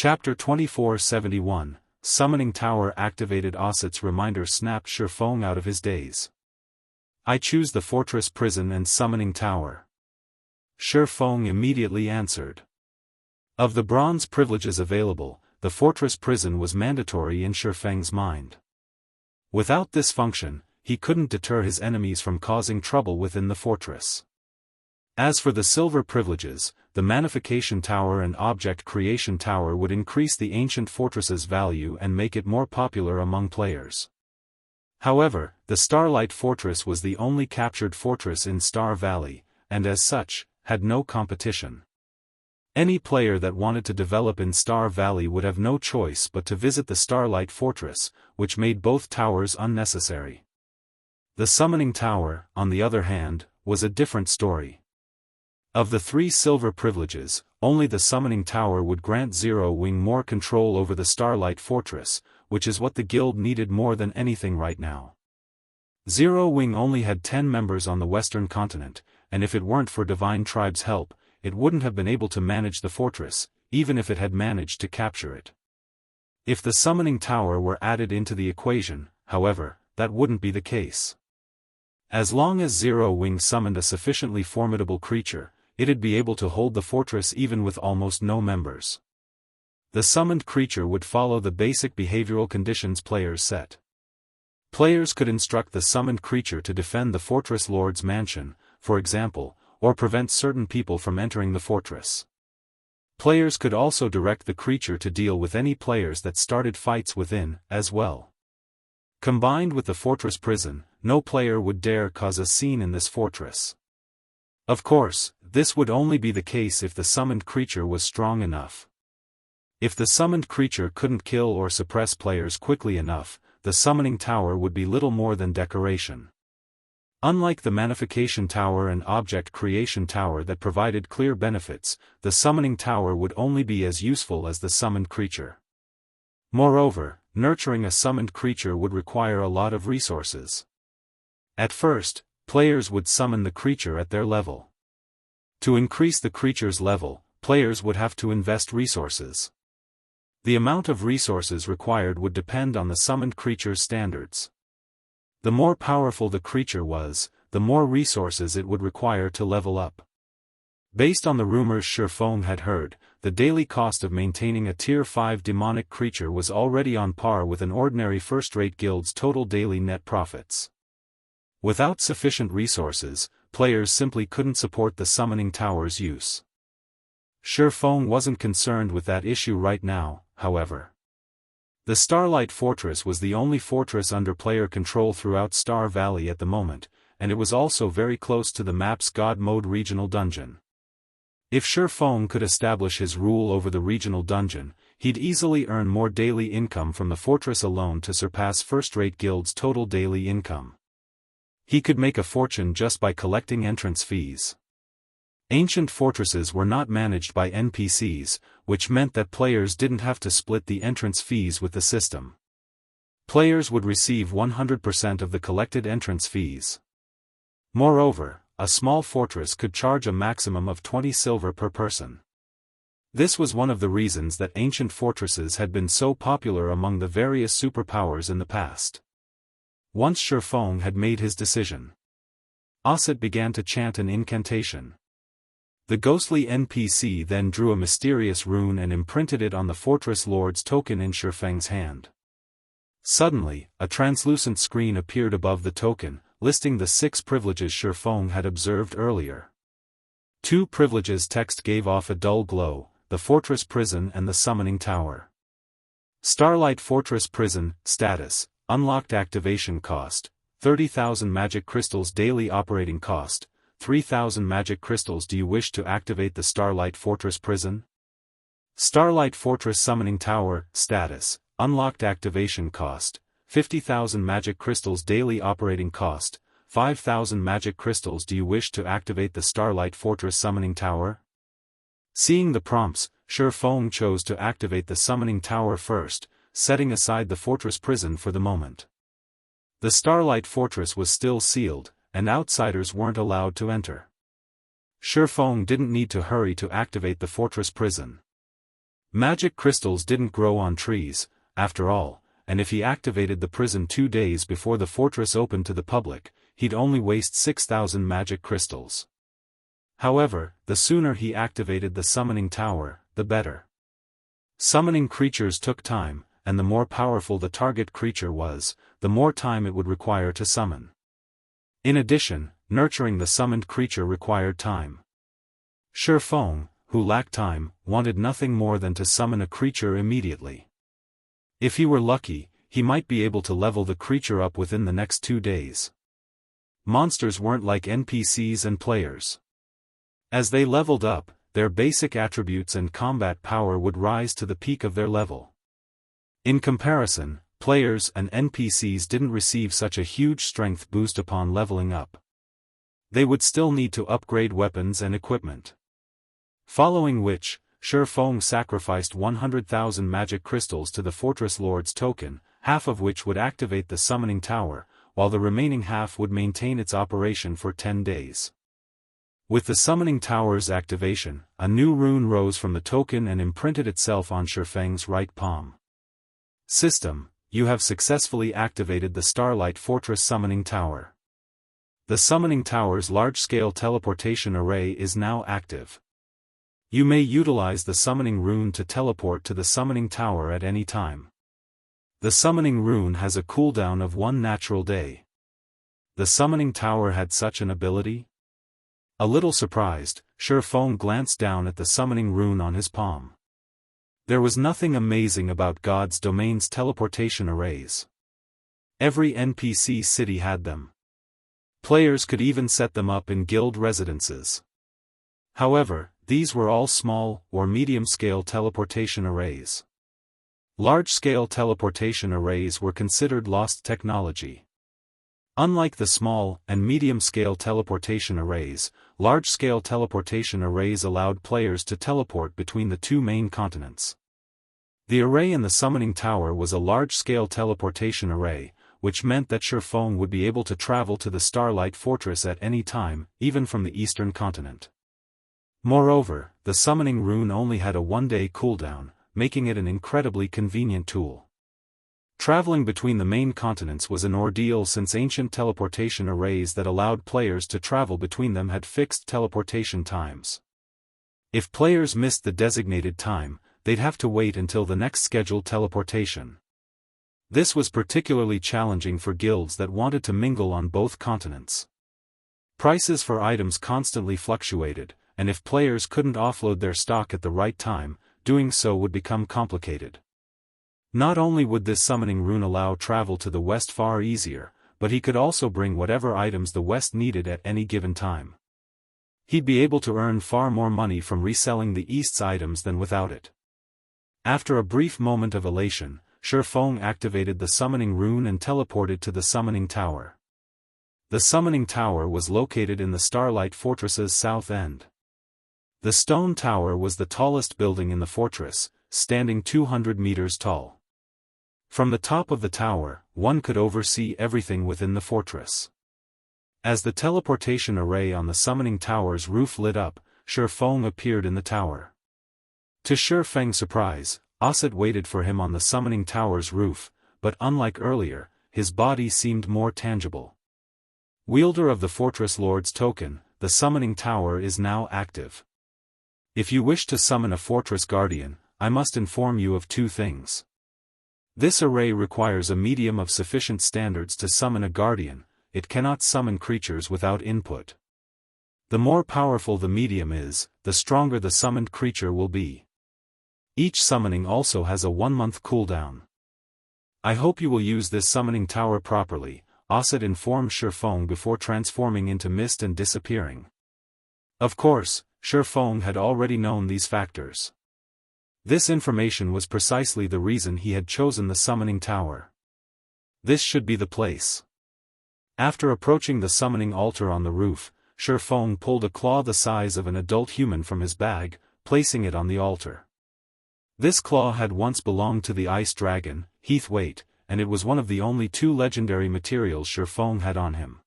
Chapter 2471, Summoning Tower Activated Osset's reminder snapped Shi Feng out of his daze. I choose the fortress prison and summoning tower. Shi Feng immediately answered. Of the bronze privileges available, the fortress prison was mandatory in Shi Feng's mind. Without this function, he couldn't deter his enemies from causing trouble within the fortress. As for the silver privileges, the Magnification Tower and Object Creation Tower would increase the ancient fortress's value and make it more popular among players. However, the Starlight Fortress was the only captured fortress in Star Valley, and as such, had no competition. Any player that wanted to develop in Star Valley would have no choice but to visit the Starlight Fortress, which made both towers unnecessary. The Summoning Tower, on the other hand, was a different story. Of the 3 silver privileges, only the Summoning Tower would grant Zero Wing more control over the Starlight Fortress, which is what the guild needed more than anything right now. Zero Wing only had 10 members on the western continent, and if it weren't for Divine Tribe's help, it wouldn't have been able to manage the fortress, even if it had managed to capture it. If the Summoning Tower were added into the equation, however, that wouldn't be the case. As long as Zero Wing summoned a sufficiently formidable creature, it'd be able to hold the fortress even with almost no members. The summoned creature would follow the basic behavioral conditions players set. Players could instruct the summoned creature to defend the fortress lord's mansion, for example, or prevent certain people from entering the fortress. Players could also direct the creature to deal with any players that started fights within, as well. Combined with the fortress prison, no player would dare cause a scene in this fortress. Of course, this would only be the case if the summoned creature was strong enough. If the summoned creature couldn't kill or suppress players quickly enough, the Summoning Tower would be little more than decoration. Unlike the Magnification Tower and Object Creation Tower that provided clear benefits, the Summoning Tower would only be as useful as the summoned creature. Moreover, nurturing a summoned creature would require a lot of resources. At first, players would summon the creature at their level. To increase the creature's level, players would have to invest resources. The amount of resources required would depend on the summoned creature's standards. The more powerful the creature was, the more resources it would require to level up. Based on the rumors Shi Feng had heard, the daily cost of maintaining a Tier 5 demonic creature was already on par with an ordinary first-rate guild's total daily net profits. Without sufficient resources, players simply couldn't support the Summoning Tower's use. Shi Feng wasn't concerned with that issue right now, however. The Starlight Fortress was the only fortress under player control throughout Star Valley at the moment, and it was also very close to the map's God Mode regional dungeon. If Shi Feng could establish his rule over the regional dungeon, he'd easily earn more daily income from the fortress alone to surpass first-rate guilds' total daily income. He could make a fortune just by collecting entrance fees. Ancient fortresses were not managed by NPCs, which meant that players didn't have to split the entrance fees with the system. Players would receive 100% of the collected entrance fees. Moreover, a small fortress could charge a maximum of 20 silver per person. This was one of the reasons that ancient fortresses had been so popular among the various superpowers in the past. Once Shi Feng had made his decision, Osset began to chant an incantation. The ghostly NPC then drew a mysterious rune and imprinted it on the fortress lord's token in Shi Feng's hand. Suddenly, a translucent screen appeared above the token, listing the 6 privileges Shi Feng had observed earlier. 2 privileges text gave off a dull glow: the fortress prison and the Summoning Tower. Starlight Fortress Prison, status, unlocked activation cost, 30,000 magic crystals daily operating cost, 3,000 magic crystals. Do you wish to activate the Starlight Fortress Prison? Starlight Fortress Summoning Tower, status, unlocked activation cost, 50,000 magic crystals daily operating cost, 5,000 magic crystals. Do you wish to activate the Starlight Fortress Summoning Tower? Seeing the prompts, Shi Feng chose to activate the Summoning Tower first, setting aside the fortress prison for the moment. The Starlight Fortress was still sealed, and outsiders weren't allowed to enter. Shi Feng didn't need to hurry to activate the fortress prison. Magic crystals didn't grow on trees, after all, and if he activated the prison 2 days before the fortress opened to the public, he'd only waste 6,000 magic crystals. However, the sooner he activated the summoning tower, the better. Summoning creatures took time, and the more powerful the target creature was, the more time it would require to summon. In addition, nurturing the summoned creature required time. Shi Feng, who lacked time, wanted nothing more than to summon a creature immediately. If he were lucky, he might be able to level the creature up within the next 2 days. Monsters weren't like NPCs and players. As they leveled up, their basic attributes and combat power would rise to the peak of their level. In comparison, players and NPCs didn't receive such a huge strength boost upon leveling up. They would still need to upgrade weapons and equipment. Following which, Shi Feng sacrificed 100,000 magic crystals to the Fortress Lord's token, half of which would activate the summoning tower, while the remaining half would maintain its operation for 10 days. With the summoning tower's activation, a new rune rose from the token and imprinted itself on Shi Feng's right palm. System, you have successfully activated the Starlight Fortress summoning tower. The summoning tower's large-scale teleportation array is now active. You may utilize the summoning rune to teleport to the summoning tower at any time. The summoning rune has a cooldown of 1 natural day. The summoning tower had such an ability? A little surprised, Shi Feng glanced down at the summoning rune on his palm. There was nothing amazing about God's domain's teleportation arrays. Every NPC city had them. Players could even set them up in guild residences. However, these were all small or medium-scale teleportation arrays. Large-scale teleportation arrays were considered lost technology. Unlike the small and medium-scale teleportation arrays, large-scale teleportation arrays allowed players to teleport between the 2 main continents. The array in the summoning tower was a large-scale teleportation array, which meant that Shi Feng would be able to travel to the Starlight Fortress at any time, even from the eastern continent. Moreover, the summoning rune only had a 1-day cooldown, making it an incredibly convenient tool. Traveling between the main continents was an ordeal since ancient teleportation arrays that allowed players to travel between them had fixed teleportation times. If players missed the designated time, they'd have to wait until the next scheduled teleportation. This was particularly challenging for guilds that wanted to mingle on both continents. Prices for items constantly fluctuated, and if players couldn't offload their stock at the right time, doing so would become complicated. Not only would this summoning rune allow travel to the west far easier, but he could also bring whatever items the west needed at any given time. He'd be able to earn far more money from reselling the east's items than without it. After a brief moment of elation, Shi Feng activated the summoning rune and teleported to the summoning tower. The summoning tower was located in the Starlight Fortress's south end. The stone tower was the tallest building in the fortress, standing 200 meters tall. From the top of the tower, one could oversee everything within the fortress. As the teleportation array on the summoning tower's roof lit up, Shi Feng appeared in the tower. To Shi Feng's surprise, Osset waited for him on the summoning tower's roof, but unlike earlier, his body seemed more tangible. Wielder of the Fortress Lord's token, the summoning tower is now active. If you wish to summon a Fortress Guardian, I must inform you of 2 things. This array requires a medium of sufficient standards to summon a Guardian. It cannot summon creatures without input. The more powerful the medium is, the stronger the summoned creature will be. Each summoning also has a 1-month cooldown. I hope you will use this summoning tower properly, Osset informed Shi Feng before transforming into mist and disappearing. Of course, Shi Feng had already known these factors. This information was precisely the reason he had chosen the summoning tower. This should be the place. After approaching the summoning altar on the roof, Shi Feng pulled a claw the size of an adult human from his bag, placing it on the altar. This claw had once belonged to the ice dragon, Heathwaite, and it was one of the only 2 legendary materials Shi Feng had on him.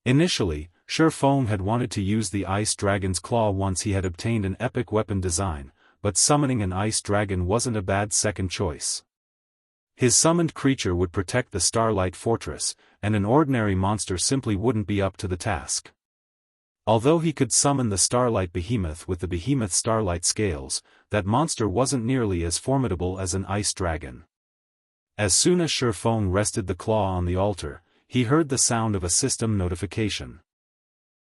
Initially, Shi Feng had wanted to use the ice dragon's claw once he had obtained an epic weapon design, but summoning an ice dragon wasn't a bad second choice. His summoned creature would protect the Starlight Fortress, and an ordinary monster simply wouldn't be up to the task. Although he could summon the Starlight Behemoth with the Behemoth Starlight Scales, that monster wasn't nearly as formidable as an ice dragon. As soon as Shi Feng rested the claw on the altar, he heard the sound of a system notification.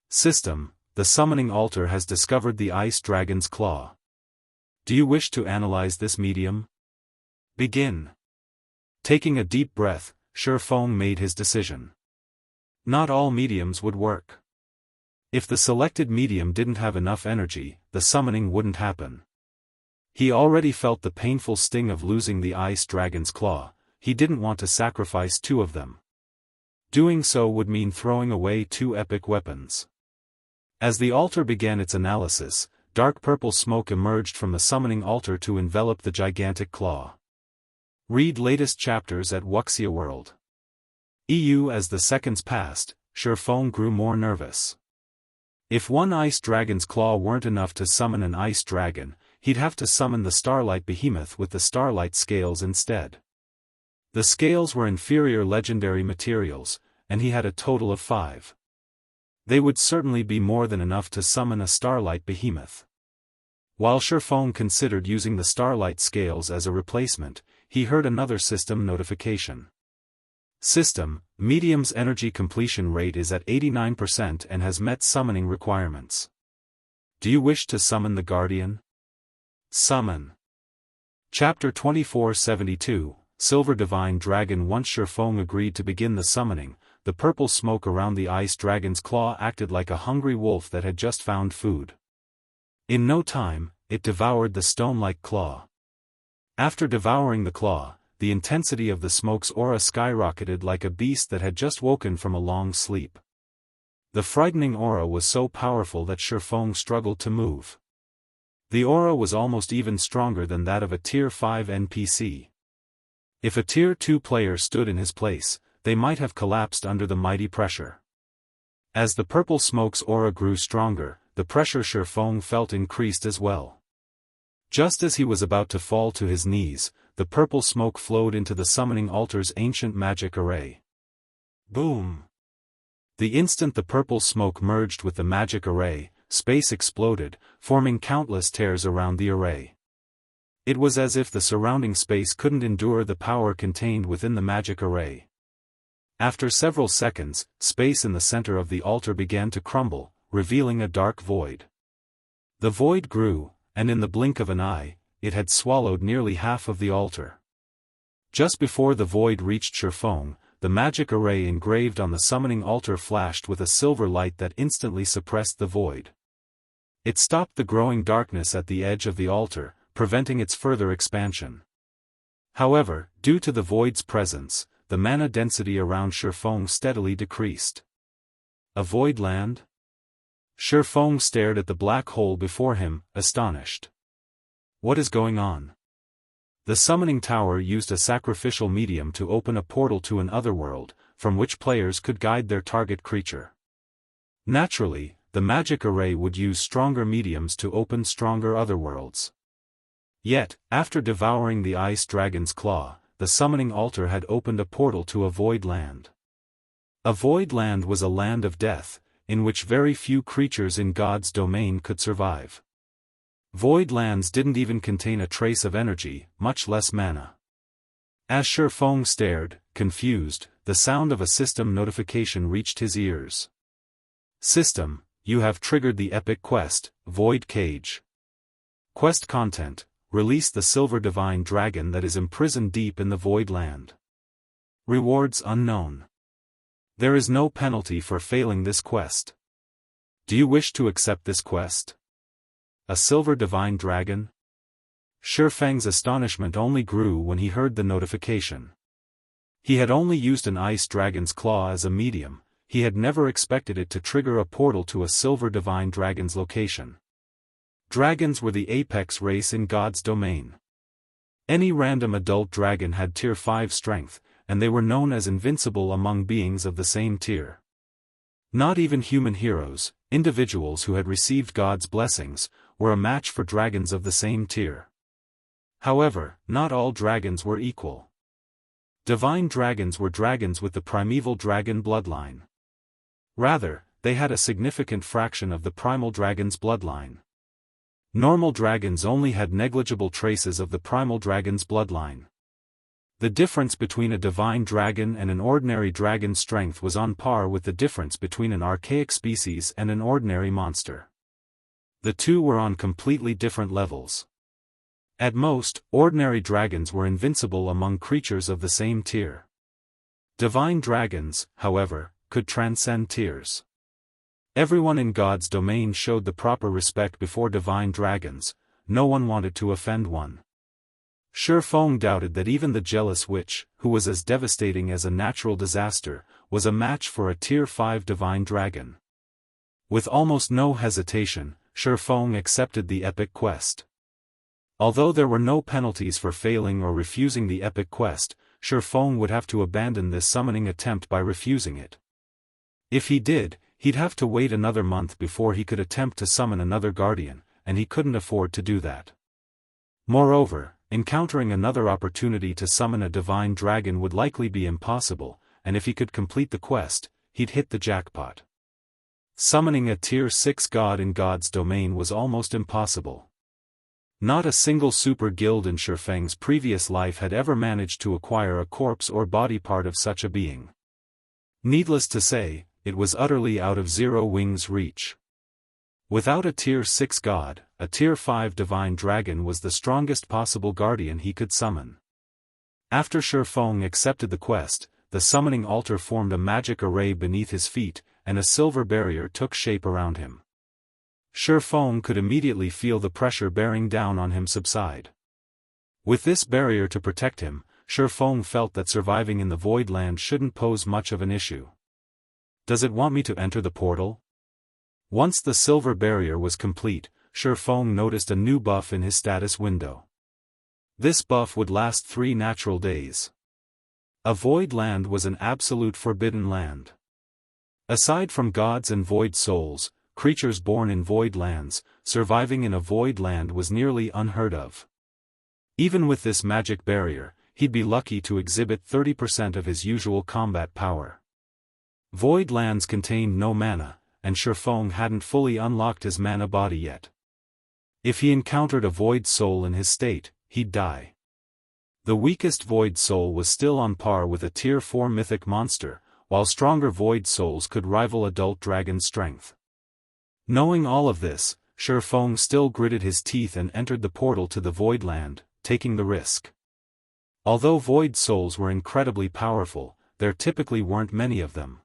System, the summoning altar has discovered the ice dragon's claw. Do you wish to analyze this medium? Begin. Taking a deep breath, Shi Feng made his decision. Not all mediums would work. If the selected medium didn't have enough energy, the summoning wouldn't happen. He already felt the painful sting of losing the ice dragon's claw. He didn't want to sacrifice two of them. Doing so would mean throwing away two epic weapons. As the altar began its analysis, dark purple smoke emerged from the summoning altar to envelop the gigantic claw. Read latest chapters at Wuxia World. EU. As the seconds passed, Shi Feng grew more nervous. If one ice dragon's claw weren't enough to summon an ice dragon, he'd have to summon the Starlight Behemoth with the Starlight Scales instead. The scales were inferior legendary materials, and he had a total of 5. They would certainly be more than enough to summon a Starlight Behemoth. While Shi Feng considered using the Starlight Scales as a replacement, he heard another system notification. System, medium's energy completion rate is at 89% and has met summoning requirements. Do you wish to summon the Guardian? Summon. Chapter 2472, Silver Divine Dragon. Once Shi Feng agreed to begin the summoning, the purple smoke around the ice dragon's claw acted like a hungry wolf that had just found food. In no time, it devoured the stone-like claw. After devouring the claw, the intensity of the smoke's aura skyrocketed like a beast that had just woken from a long sleep. The frightening aura was so powerful that Shi Feng struggled to move. The aura was almost even stronger than that of a Tier 5 NPC. If a Tier 2 player stood in his place, they might have collapsed under the mighty pressure. As the purple smoke's aura grew stronger, the pressure Shi Feng felt increased as well. Just as he was about to fall to his knees, the purple smoke flowed into the summoning altar's ancient magic array. Boom! The instant the purple smoke merged with the magic array, space exploded, forming countless tears around the array. It was as if the surrounding space couldn't endure the power contained within the magic array. After several seconds, space in the center of the altar began to crumble, revealing a dark void. The void grew, and in the blink of an eye, it had swallowed nearly half of the altar. Just before the void reached Shi Feng, the magic array engraved on the summoning altar flashed with a silver light that instantly suppressed the void. It stopped the growing darkness at the edge of the altar, preventing its further expansion. However, due to the void's presence, the mana density around Shi Feng steadily decreased. A void land? Shi Feng stared at the black hole before him, astonished. What is going on? The summoning tower used a sacrificial medium to open a portal to an otherworld, from which players could guide their target creature. Naturally, the magic array would use stronger mediums to open stronger otherworlds. Yet, after devouring the ice dragon's claw, the summoning altar had opened a portal to a void land. A void land was a land of death, in which very few creatures in God's domain could survive. Void lands didn't even contain a trace of energy, much less mana. As Shi Feng stared, confused, the sound of a system notification reached his ears. System, you have triggered the epic quest, Void Cage. Quest content, release the Silver Divine Dragon that is imprisoned deep in the Void Land. Rewards unknown. There is no penalty for failing this quest. Do you wish to accept this quest? A Silver Divine Dragon? Shi Feng's astonishment only grew when he heard the notification. He had only used an ice dragon's claw as a medium, he had never expected it to trigger a portal to a Silver Divine Dragon's location. Dragons were the apex race in God's domain. Any random adult dragon had Tier 5 strength, and they were known as invincible among beings of the same tier. Not even human heroes, individuals who had received God's blessings, were a match for dragons of the same tier. However, not all dragons were equal. Divine dragons were dragons with the primeval dragon bloodline. Rather, they had a significant fraction of the primal dragon's bloodline. Normal dragons only had negligible traces of the primal dragon's bloodline. The difference between a divine dragon and an ordinary dragon's strength was on par with the difference between an archaic species and an ordinary monster. The two were on completely different levels. At most, ordinary dragons were invincible among creatures of the same tier. Divine dragons, however, could transcend tiers. Everyone in God's domain showed the proper respect before divine dragons, no one wanted to offend one. Shi Feng doubted that even the jealous witch, who was as devastating as a natural disaster, was a match for a Tier 5 divine dragon. With almost no hesitation, Shi Feng accepted the epic quest. Although there were no penalties for failing or refusing the epic quest, Shi Feng would have to abandon this summoning attempt by refusing it. If he did, he'd have to wait another month before he could attempt to summon another guardian, and he couldn't afford to do that. Moreover, encountering another opportunity to summon a divine dragon would likely be impossible, and if he could complete the quest, he'd hit the jackpot. Summoning a Tier 6 god in God's domain was almost impossible. Not a single super guild in Shi Feng's previous life had ever managed to acquire a corpse or body part of such a being. Needless to say, it was utterly out of Zero Wing's reach. Without a Tier 6 god, a Tier 5 divine dragon was the strongest possible guardian he could summon. After Shi Feng accepted the quest, the summoning altar formed a magic array beneath his feet, and a silver barrier took shape around him. Shi Feng could immediately feel the pressure bearing down on him subside. With this barrier to protect him, Shi Feng felt that surviving in the Void Land shouldn't pose much of an issue. Does it want me to enter the portal? Once the silver barrier was complete, Shi Feng noticed a new buff in his status window. This buff would last 3 natural days. A Void Land was an absolute forbidden land. Aside from gods and void souls, creatures born in void lands, surviving in a void land was nearly unheard of. Even with this magic barrier, he'd be lucky to exhibit 30% of his usual combat power. Void lands contained no mana, and Shi Feng hadn't fully unlocked his mana body yet. If he encountered a void soul in his state, he'd die. The weakest void soul was still on par with a Tier 4 mythic monster, while stronger void souls could rival adult dragon strength. Knowing all of this, Shi Feng still gritted his teeth and entered the portal to the Void Land, taking the risk. Although void souls were incredibly powerful, there typically weren't many of them.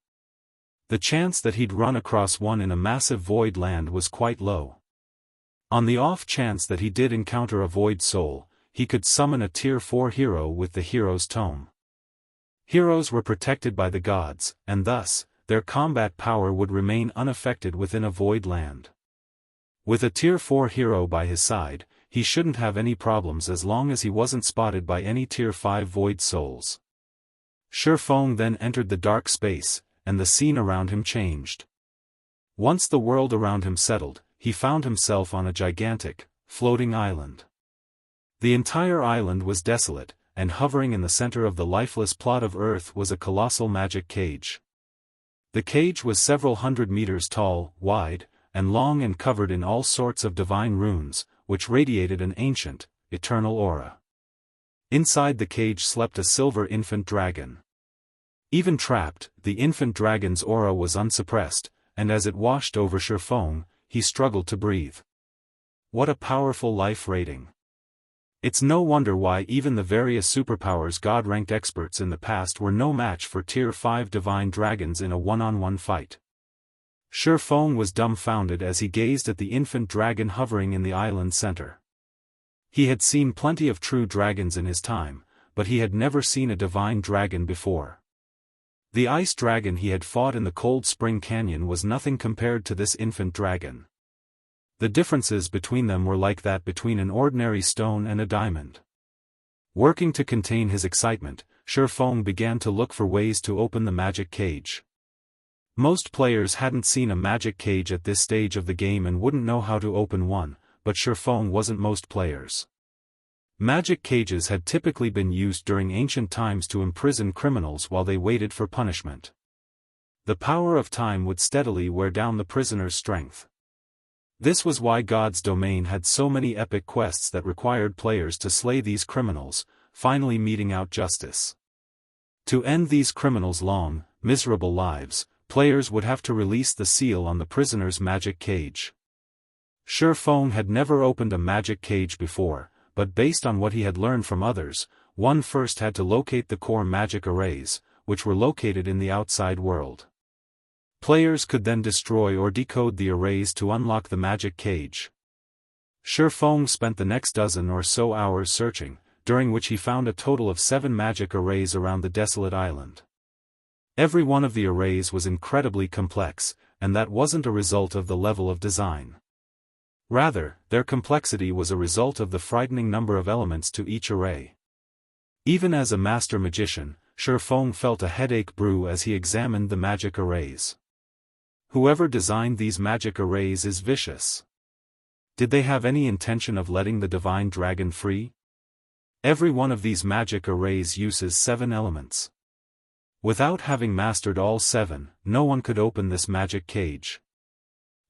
The chance that he'd run across one in a massive void land was quite low. On the off chance that he did encounter a void soul, he could summon a Tier 4 hero with the Hero's Tome. Heroes were protected by the gods, and thus, their combat power would remain unaffected within a void land. With a Tier 4 hero by his side, he shouldn't have any problems as long as he wasn't spotted by any Tier 5 void souls. Shi Feng then entered the dark space, and the scene around him changed. Once the world around him settled, he found himself on a gigantic, floating island. The entire island was desolate, and hovering in the center of the lifeless plot of Earth was a colossal magic cage. The cage was several hundred meters tall, wide, and long and covered in all sorts of divine runes, which radiated an ancient, eternal aura. Inside the cage slept a silver infant dragon. Even trapped, the infant dragon's aura was unsuppressed, and as it washed over Shi Feng, he struggled to breathe. What a powerful life rating. It's no wonder why even the various superpowers God-ranked experts in the past were no match for Tier 5 divine dragons in a one-on-one fight. Shi Feng was dumbfounded as he gazed at the infant dragon hovering in the island's center. He had seen plenty of true dragons in his time, but he had never seen a divine dragon before. The ice dragon he had fought in the Cold Spring Canyon was nothing compared to this infant dragon. The differences between them were like that between an ordinary stone and a diamond. Working to contain his excitement, Shi Feng began to look for ways to open the magic cage. Most players hadn't seen a magic cage at this stage of the game and wouldn't know how to open one, but Shi Feng wasn't most players. Magic cages had typically been used during ancient times to imprison criminals while they waited for punishment. The power of time would steadily wear down the prisoner's strength. This was why God's domain had so many epic quests that required players to slay these criminals, finally meting out justice. To end these criminals' long, miserable lives, players would have to release the seal on the prisoner's magic cage. Shi Feng had never opened a magic cage before, but based on what he had learned from others, one first had to locate the core magic arrays, which were located in the outside world. Players could then destroy or decode the arrays to unlock the magic cage. Shi Feng spent the next dozen or so hours searching, during which he found a total of 7 magic arrays around the desolate island. Every one of the arrays was incredibly complex, and that wasn't a result of the level of design. Rather, their complexity was a result of the frightening number of elements to each array. Even as a master magician, Shi Feng felt a headache brew as he examined the magic arrays. Whoever designed these magic arrays is vicious. Did they have any intention of letting the divine dragon free? Every one of these magic arrays uses 7 elements. Without having mastered all 7, no one could open this magic cage.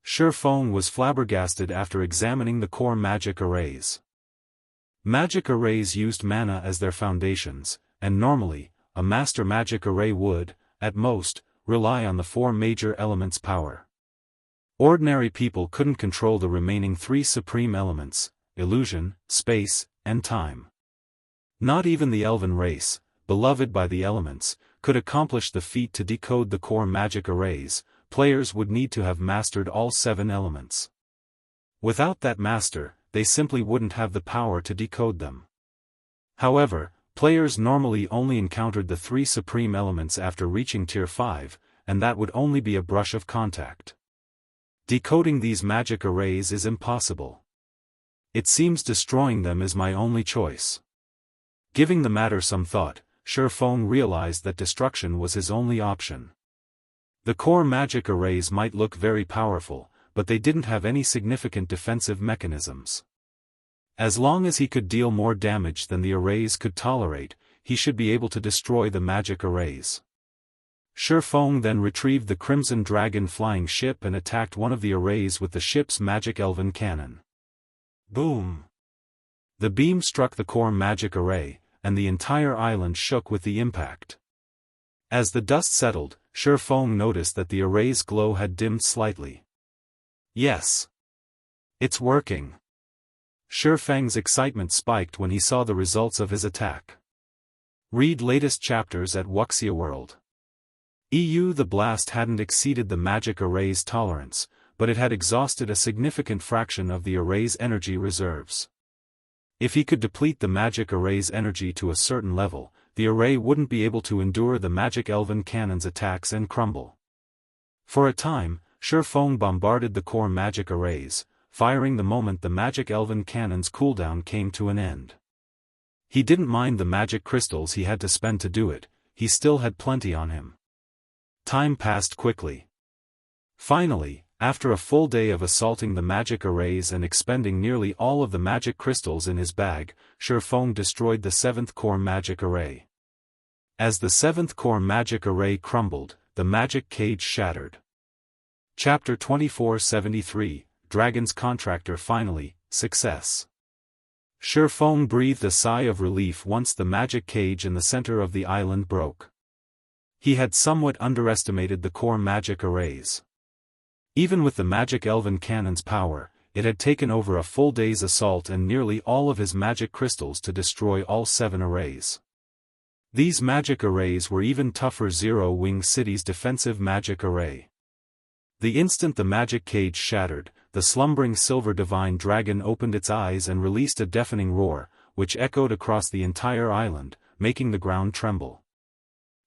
Shi Feng was flabbergasted after examining the core magic arrays. Magic arrays used mana as their foundations, and normally, a master magic array would, at most, rely on the 4 major elements' power. Ordinary people couldn't control the remaining 3 supreme elements: illusion, space, and time. Not even the elven race, beloved by the elements, could accomplish the feat to decode the core magic arrays. Players would need to have mastered all 7 elements. Without that master, they simply wouldn't have the power to decode them. However, players normally only encountered the 3 supreme elements after reaching Tier 5, and that would only be a brush of contact. Decoding these magic arrays is impossible. It seems destroying them is my only choice. Giving the matter some thought, Shi Feng realized that destruction was his only option. The core magic arrays might look very powerful, but they didn't have any significant defensive mechanisms. As long as he could deal more damage than the arrays could tolerate, he should be able to destroy the magic arrays. Shi Feng then retrieved the Crimson Dragon flying ship and attacked one of the arrays with the ship's magic elven cannon. Boom! The beam struck the core magic array, and the entire island shook with the impact. As the dust settled, Shi Feng noticed that the array's glow had dimmed slightly. Yes! It's working! Shi Feng's excitement spiked when he saw the results of his attack. Read latest chapters at Wuxia World. The blast hadn't exceeded the magic array's tolerance, but it had exhausted a significant fraction of the array's energy reserves. If he could deplete the magic array's energy to a certain level, the array wouldn't be able to endure the magic elven cannon's attacks and crumble. For a time, Shi Feng bombarded the core magic arrays, firing the moment the magic elven cannon's cooldown came to an end. He didn't mind the magic crystals he had to spend to do it, he still had plenty on him. Time passed quickly. Finally, after a full day of assaulting the magic arrays and expending nearly all of the magic crystals in his bag, Shi Feng destroyed the 7th core magic array. As the 7th core magic array crumbled, the magic cage shattered. Chapter 2473, Dragon's Contractor. Finally, success. Shi Feng breathed a sigh of relief once the magic cage in the center of the island broke. He had somewhat underestimated the core magic arrays. Even with the magic elven cannon's power, it had taken over a full day's assault and nearly all of his magic crystals to destroy all 7 arrays. These magic arrays were even tougher Zero-Wing City's defensive magic array. The instant the magic cage shattered, the slumbering silver divine dragon opened its eyes and released a deafening roar, which echoed across the entire island, making the ground tremble.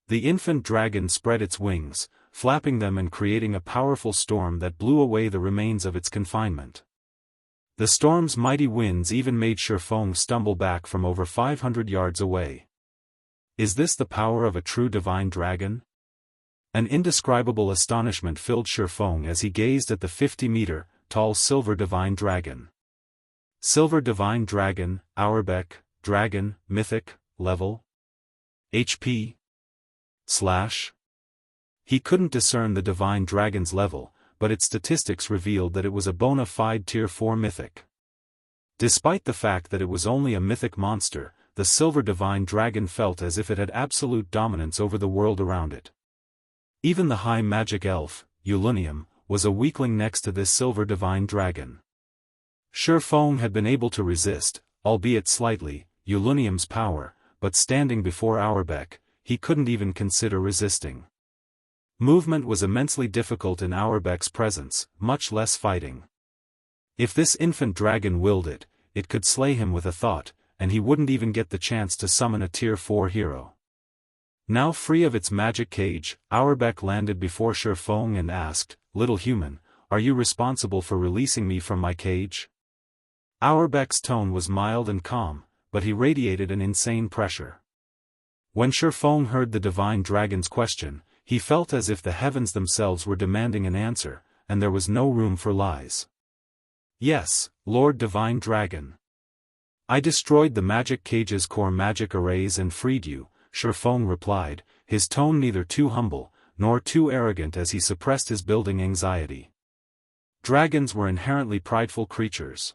The infant dragon spread its wings, flapping them and creating a powerful storm that blew away the remains of its confinement. The storm's mighty winds even made Shi Feng stumble back from over 500 yards away. Is this the power of a true divine dragon? An indescribable astonishment filled Shi Feng as he gazed at the 50-meter-tall silver divine dragon. Silver Divine Dragon, Auerbeck, Dragon, Mythic, Level. HP. / He couldn't discern the Divine Dragon's level, but its statistics revealed that it was a bona fide Tier 4 Mythic. Despite the fact that it was only a mythic monster, the Silver Divine Dragon felt as if it had absolute dominance over the world around it. Even the High Magic Elf, Ulunium, was a weakling next to this Silver Divine Dragon. Shi Feng had been able to resist, albeit slightly, Ulunium's power, but standing before Auerbeck, he couldn't even consider resisting. Movement was immensely difficult in Auerbeck's presence, much less fighting. If this infant dragon willed it, it could slay him with a thought, and he wouldn't even get the chance to summon a Tier 4 hero. Now free of its magic cage, Auerbeck landed before Shi Feng and asked, "Little human, are you responsible for releasing me from my cage?" Auerbeck's tone was mild and calm, but he radiated an insane pressure. When Shi Feng heard the Divine Dragon's question, he felt as if the heavens themselves were demanding an answer, and there was no room for lies. "Yes, Lord Divine Dragon. I destroyed the magic cage's core magic arrays and freed you," Shi Feng replied, his tone neither too humble, nor too arrogant as he suppressed his building anxiety. Dragons were inherently prideful creatures.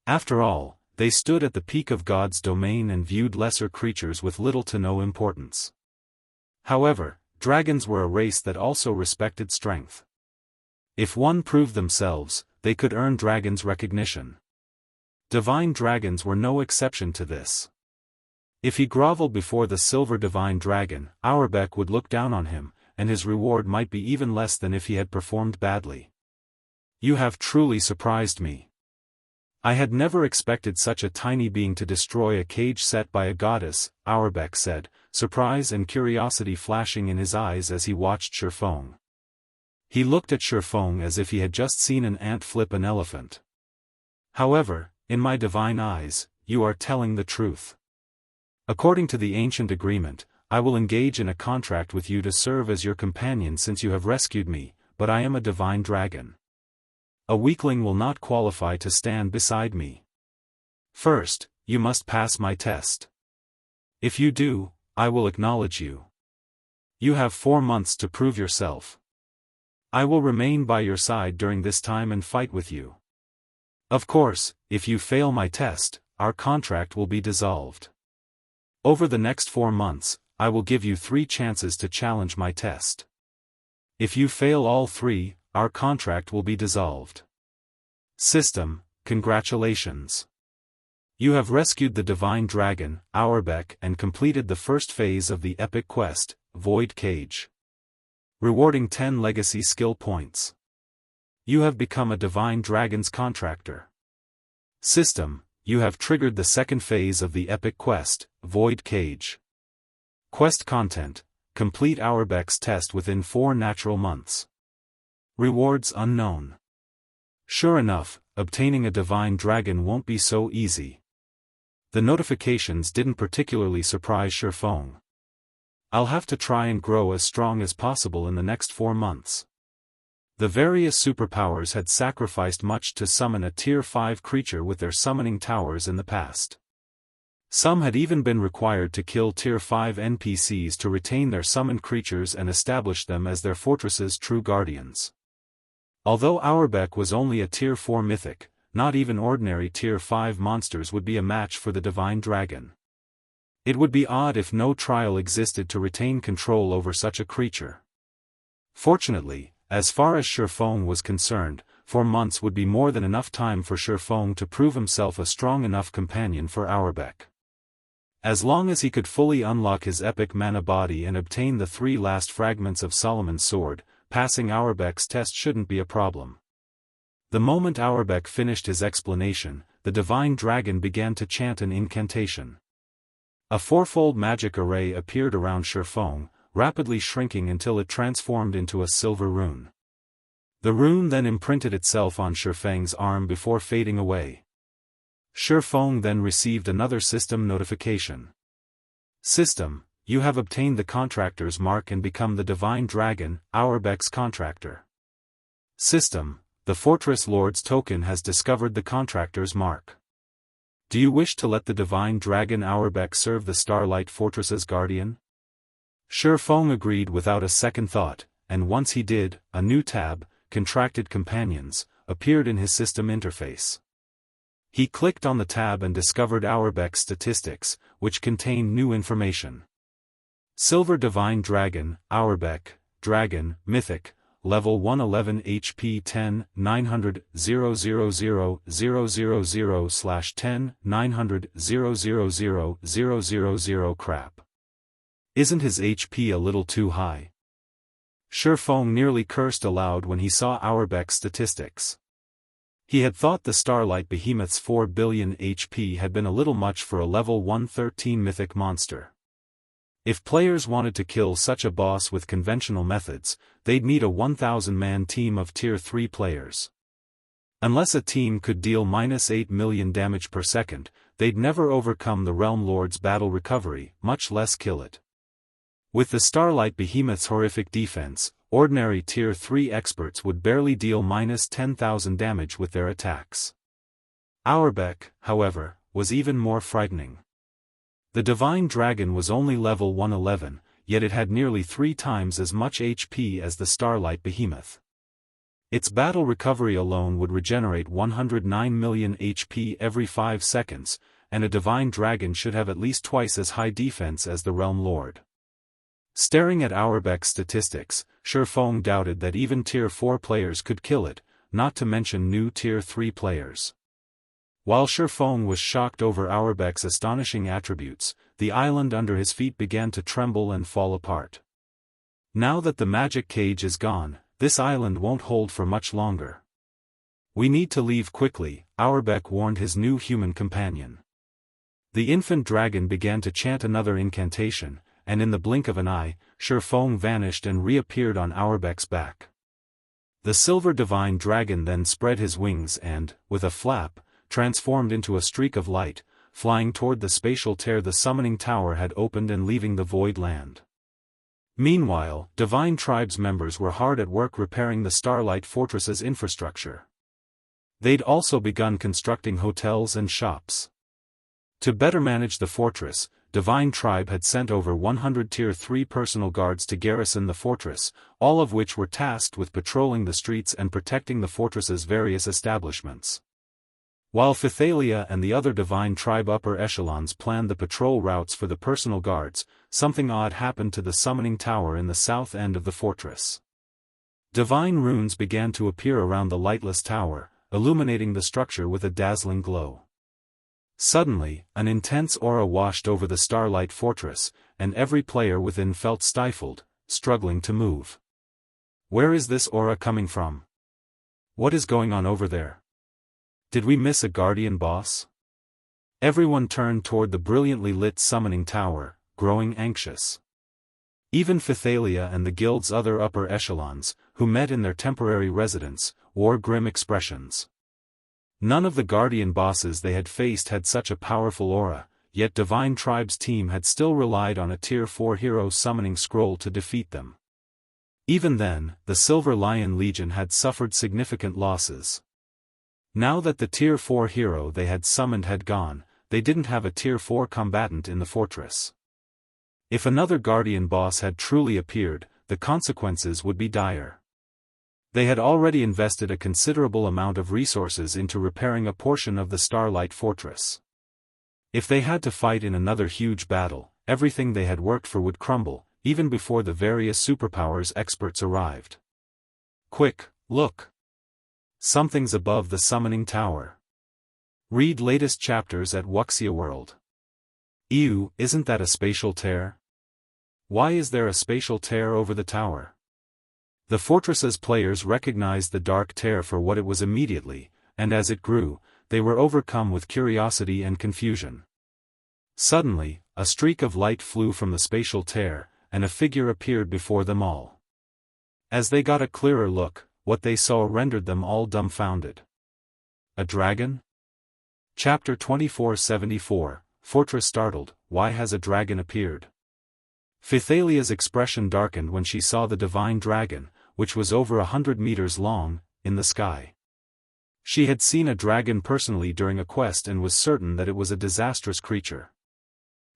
After all, they stood at the peak of God's domain and viewed lesser creatures with little to no importance. However, dragons were a race that also respected strength. If one proved themselves, they could earn dragons' recognition. Divine dragons were no exception to this. If he groveled before the Silver Divine Dragon, Auerbeck would look down on him, and his reward might be even less than if he had performed badly. "You have truly surprised me. I had never expected such a tiny being to destroy a cage set by a goddess," Auerbeck said, surprise and curiosity flashing in his eyes as he watched Shi Feng. He looked at Shi Feng as if he had just seen an ant flip an elephant. "However, in my divine eyes, you are telling the truth. According to the ancient agreement, I will engage in a contract with you to serve as your companion since you have rescued me, but I am a divine dragon. A weakling will not qualify to stand beside me. First, you must pass my test. If you do, I will acknowledge you. You have 4 months to prove yourself. I will remain by your side during this time and fight with you. Of course, if you fail my test, our contract will be dissolved. Over the next 4 months, I will give you 3 chances to challenge my test. If you fail all 3, our contract will be dissolved. System, congratulations. You have rescued the Divine Dragon, Auerbeck, and completed the first phase of the epic quest, Void Cage. Rewarding 10 legacy skill points. You have become a Divine Dragon's Contractor. System, you have triggered the second phase of the epic quest, Void Cage. Quest content, complete Auerbeck's test within 4 natural months. Rewards unknown. Sure enough, obtaining a Divine Dragon won't be so easy. The notifications didn't particularly surprise Shi Feng. I'll have to try and grow as strong as possible in the next 4 months. The various superpowers had sacrificed much to summon a Tier 5 creature with their summoning towers in the past. Some had even been required to kill Tier 5 NPCs to retain their summoned creatures and establish them as their fortress's true guardians. Although Auerbeck was only a Tier 4 mythic, not even ordinary Tier 5 monsters would be a match for the Divine Dragon. It would be odd if no trial existed to retain control over such a creature. Fortunately, as far as Shi Feng was concerned, 4 months would be more than enough time for Shi Feng to prove himself a strong enough companion for Auerbeck. As long as he could fully unlock his epic mana body and obtain the 3 last fragments of Solomon's sword, passing Auerbeck's test shouldn't be a problem. The moment Auerbeck finished his explanation, the Divine Dragon began to chant an incantation. A 4-fold magic array appeared around Shi Feng, rapidly shrinking until it transformed into a silver rune. The rune then imprinted itself on Shi Feng's arm before fading away. Shi Feng then received another system notification. System, you have obtained the Contractor's mark and become the Divine Dragon, Auerbeck's Contractor. System, the Fortress Lord's token has discovered the Contractor's mark. Do you wish to let the divine dragon Auerbek serve the Starlight Fortress's guardian? Shi Feng agreed without a second thought, and once he did, a new tab, Contracted Companions, appeared in his system interface. He clicked on the tab and discovered Auerbek's statistics, which contained new information. Silver Divine Dragon, Auerbek, Dragon, Mythic, Level 111 HP 10, 900, 000/10, 900, 000 crap. Isn't his HP a little too high? Shi Feng nearly cursed aloud when he saw Auerbek's statistics. He had thought the Starlight Behemoth's 4 billion HP had been a little much for a level 113 mythic monster. If players wanted to kill such a boss with conventional methods, they'd need a 1,000-man team of Tier 3 players. Unless a team could deal -8 million damage per second, they'd never overcome the Realm Lord's battle recovery, much less kill it. With the Starlight Behemoth's horrific defense, ordinary Tier 3 experts would barely deal -10,000 damage with their attacks. Auerbek, however, was even more frightening. The Divine Dragon was only level 111, yet it had nearly 3 times as much HP as the Starlight Behemoth. Its battle recovery alone would regenerate 109 million HP every 5 seconds, and a Divine Dragon should have at least twice as high defense as the Realm Lord. Staring at Auerbek's statistics, Shi Feng doubted that even Tier 4 players could kill it, not to mention new Tier 3 players. While Shi Feng was shocked over Auerbek's astonishing attributes, the island under his feet began to tremble and fall apart. Now that the magic cage is gone, this island won't hold for much longer. We need to leave quickly, Auerbek warned his new human companion. The infant dragon began to chant another incantation, and in the blink of an eye, Shi Feng vanished and reappeared on Auerbek's back. The silver divine dragon then spread his wings and, with a flap, transformed into a streak of light, flying toward the spatial tear the summoning tower had opened and leaving the void land. Meanwhile, Divine Tribe's members were hard at work repairing the Starlight Fortress's infrastructure. They'd also begun constructing hotels and shops. To better manage the fortress, Divine Tribe had sent over 100 Tier 3 personal guards to garrison the fortress, all of which were tasked with patrolling the streets and protecting the fortress's various establishments. While Phythalia and the other Divine Tribe upper echelons planned the patrol routes for the personal guards, something odd happened to the summoning tower in the south end of the fortress. Divine runes began to appear around the lightless tower, illuminating the structure with a dazzling glow. Suddenly, an intense aura washed over the Starlight Fortress, and every player within felt stifled, struggling to move. Where is this aura coming from? What is going on over there? Did we miss a guardian boss? Everyone turned toward the brilliantly lit summoning tower, growing anxious. Even Phythalia and the guild's other upper echelons, who met in their temporary residence, wore grim expressions. None of the guardian bosses they had faced had such a powerful aura, yet Divine Tribe's team had still relied on a Tier 4 hero summoning scroll to defeat them. Even then, the Silver Lion Legion had suffered significant losses. Now that the Tier 4 hero they had summoned had gone, they didn't have a Tier 4 combatant in the fortress. If another guardian boss had truly appeared, the consequences would be dire. They had already invested a considerable amount of resources into repairing a portion of the Starlight Fortress. If they had to fight in another huge battle, everything they had worked for would crumble, even before the various superpowers experts arrived. Quick, look! Something's above the summoning tower. Read latest chapters at Wuxia World. Ew, isn't that a spatial tear? Why is there a spatial tear over the tower? The fortress's players recognized the dark tear for what it was immediately, and as it grew, they were overcome with curiosity and confusion. Suddenly, a streak of light flew from the spatial tear, and a figure appeared before them all. As they got a clearer look, what they saw rendered them all dumbfounded. A dragon? Chapter 2474, Fortress Startled, Why has a dragon appeared? Phythalia's expression darkened when she saw the divine dragon, which was over 100 meters long, in the sky. She had seen a dragon personally during a quest and was certain that it was a disastrous creature.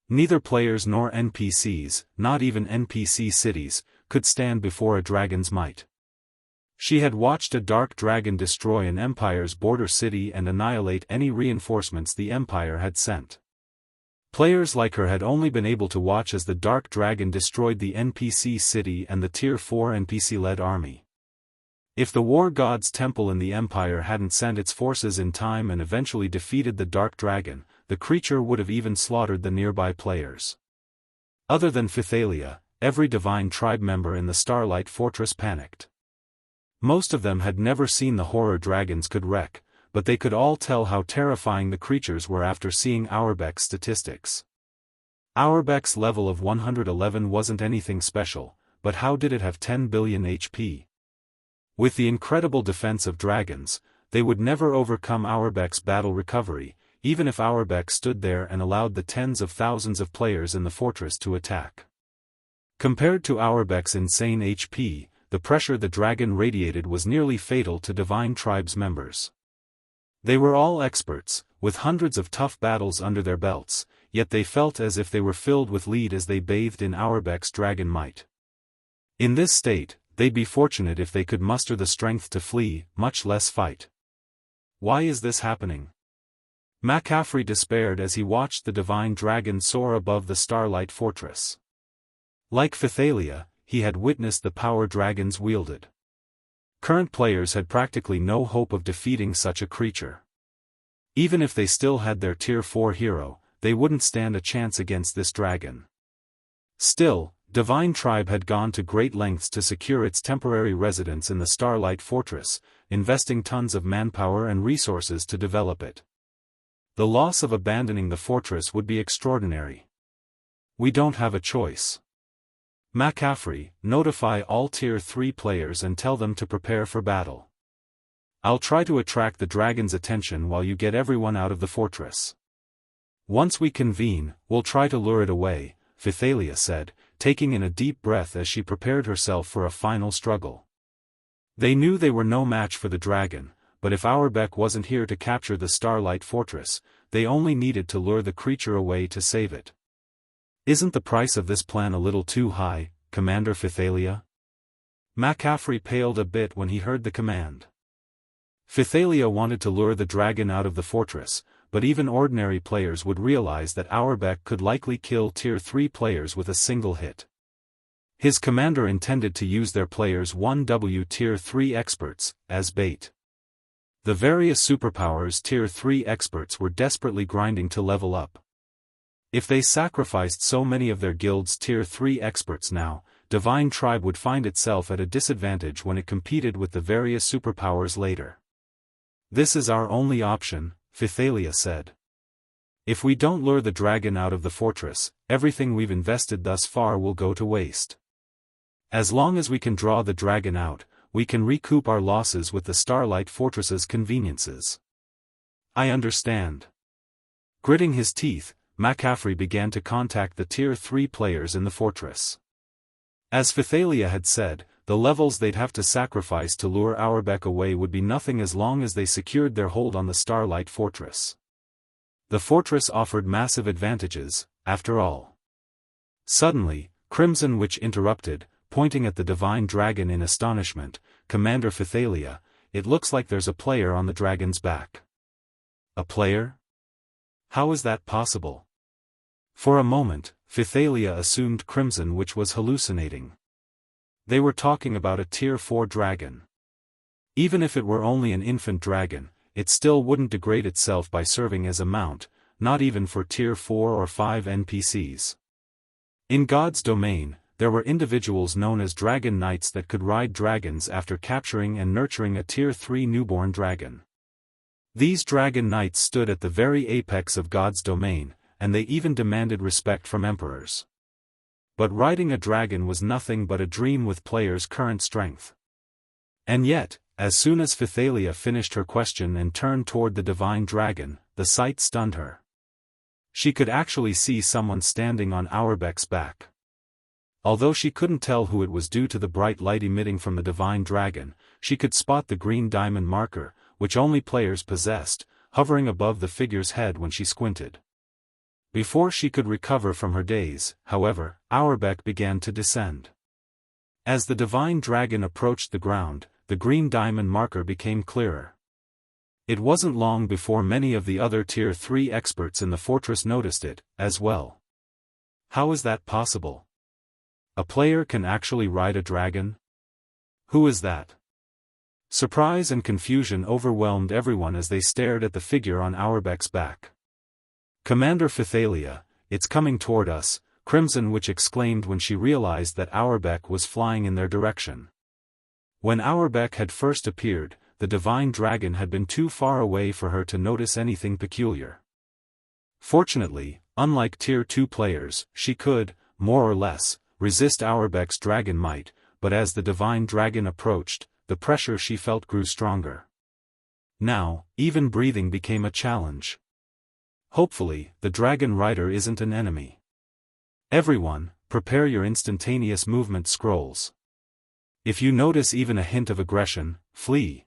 Neither players nor NPCs, not even NPC cities, could stand before a dragon's might. She had watched a dark dragon destroy an empire's border city and annihilate any reinforcements the empire had sent. Players like her had only been able to watch as the dark dragon destroyed the NPC city and the Tier 4 NPC-led army. If the war god's temple in the empire hadn't sent its forces in time and eventually defeated the dark dragon, the creature would have even slaughtered the nearby players. Other than Phythalia, every divine tribe member in the Starlight Fortress panicked. Most of them had never seen the horror dragons could wreak, but they could all tell how terrifying the creatures were after seeing Auerbach's statistics. Auerbach's level of 111 wasn't anything special, but how did it have 10 billion HP? With the incredible defense of dragons, they would never overcome Auerbach's battle recovery, even if Auerbach stood there and allowed the tens of thousands of players in the fortress to attack. Compared to Auerbach's insane HP, the pressure the dragon radiated was nearly fatal to Divine Tribe's members. They were all experts, with hundreds of tough battles under their belts, yet they felt as if they were filled with lead as they bathed in Auerbach's dragon might. In this state, they'd be fortunate if they could muster the strength to flee, much less fight. Why is this happening? McCaffrey despaired as he watched the divine dragon soar above the Starlight Fortress. Like Phythalia, he had witnessed the power dragons wielded. Current players had practically no hope of defeating such a creature. Even if they still had their Tier 4 hero, they wouldn't stand a chance against this dragon. Still, Divine Tribe had gone to great lengths to secure its temporary residence in the Starlight Fortress, investing tons of manpower and resources to develop it. The loss of abandoning the fortress would be extraordinary. We don't have a choice. McCaffrey, notify all Tier 3 players and tell them to prepare for battle. I'll try to attract the dragon's attention while you get everyone out of the fortress. Once we convene, we'll try to lure it away, Phythalia said, taking in a deep breath as she prepared herself for a final struggle. They knew they were no match for the dragon, but if Auerbach wasn't here to capture the Starlight Fortress, they only needed to lure the creature away to save it. Isn't the price of this plan a little too high, Commander Phythalia? McCaffrey paled a bit when he heard the command. Phythalia wanted to lure the dragon out of the fortress, but even ordinary players would realize that Auerbach could likely kill Tier 3 players with a single hit. His commander intended to use their players 1W Tier 3 experts as bait. The various superpowers Tier 3 experts were desperately grinding to level up. If they sacrificed so many of their guild's Tier 3 experts now, Divine Tribe would find itself at a disadvantage when it competed with the various superpowers later. This is our only option, Phythalia said. If we don't lure the dragon out of the fortress, everything we've invested thus far will go to waste. As long as we can draw the dragon out, we can recoup our losses with the Starlight Fortress's conveniences. I understand. Gritting his teeth, McCaffrey began to contact the Tier 3 players in the fortress. As Phythalia had said, the levels they'd have to sacrifice to lure Auerbach away would be nothing as long as they secured their hold on the Starlight Fortress. The fortress offered massive advantages, after all. Suddenly, Crimson Witch interrupted, pointing at the divine dragon in astonishment. Commander Phythalia, it looks like there's a player on the dragon's back. A player? How is that possible? For a moment, Phythalia assumed Crimson Witch was hallucinating. They were talking about a Tier 4 dragon. Even if it were only an infant dragon, it still wouldn't degrade itself by serving as a mount, not even for Tier 4 or 5 NPCs. In God's domain, there were individuals known as Dragon Knights that could ride dragons after capturing and nurturing a Tier 3 newborn dragon. These Dragon Knights stood at the very apex of God's domain, and they even demanded respect from emperors. But riding a dragon was nothing but a dream with players' current strength. And yet, as soon as Phythalia finished her question and turned toward the divine dragon, the sight stunned her. She could actually see someone standing on Auerbach's back. Although she couldn't tell who it was due to the bright light emitting from the divine dragon, she could spot the green diamond marker, which only players possessed, hovering above the figure's head when she squinted. Before she could recover from her daze, however, Auerbach began to descend. As the divine dragon approached the ground, the green diamond marker became clearer. It wasn't long before many of the other Tier 3 experts in the fortress noticed it, as well. How is that possible? A player can actually ride a dragon? Who is that? Surprise and confusion overwhelmed everyone as they stared at the figure on Auerbach's back. Commander Phythalia, it's coming toward us, Crimson Witch exclaimed when she realized that Auerbach was flying in their direction. When Auerbach had first appeared, the divine dragon had been too far away for her to notice anything peculiar. Fortunately, unlike Tier 2 players, she could, more or less, resist Auerbach's dragon might, but as the divine dragon approached, the pressure she felt grew stronger. Now, even breathing became a challenge. Hopefully, the dragon rider isn't an enemy. Everyone, prepare your instantaneous movement scrolls. If you notice even a hint of aggression, flee.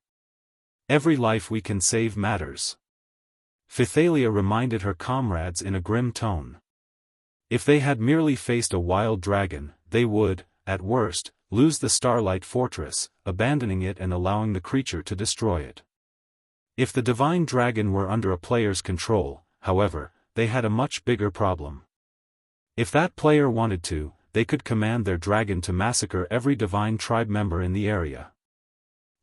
Every life we can save matters. Phythalia reminded her comrades in a grim tone. If they had merely faced a wild dragon, they would, at worst, lose the Starlight Fortress, abandoning it and allowing the creature to destroy it. If the divine dragon were under a player's control, however, they had a much bigger problem. If that player wanted to, they could command their dragon to massacre every divine tribe member in the area.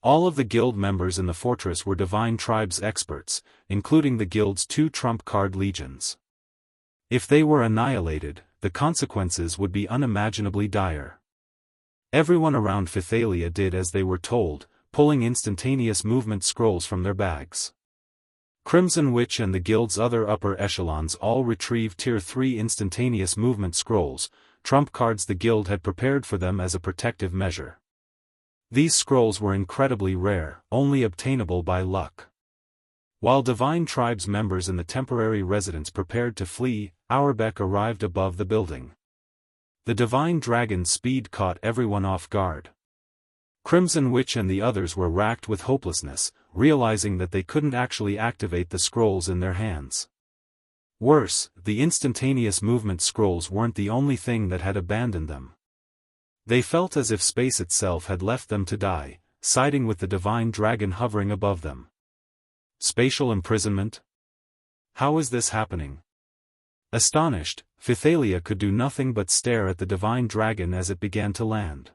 All of the guild members in the fortress were divine tribes experts, including the guild's 2 trump card legions. If they were annihilated, the consequences would be unimaginably dire. Everyone around Phythalia did as they were told, pulling instantaneous movement scrolls from their bags. Crimson Witch and the guild's other upper echelons all retrieved Tier 3 instantaneous movement scrolls, trump cards the guild had prepared for them as a protective measure. These scrolls were incredibly rare, only obtainable by luck. While divine tribes members in the temporary residence prepared to flee, Auerbach arrived above the building. The divine dragon's speed caught everyone off guard. Crimson Witch and the others were racked with hopelessness, realizing that they couldn't actually activate the scrolls in their hands. Worse, the instantaneous movement scrolls weren't the only thing that had abandoned them. They felt as if space itself had left them to die, siding with the divine dragon hovering above them. Spatial imprisonment? How is this happening? Astonished, Phythalia could do nothing but stare at the divine dragon as it began to land.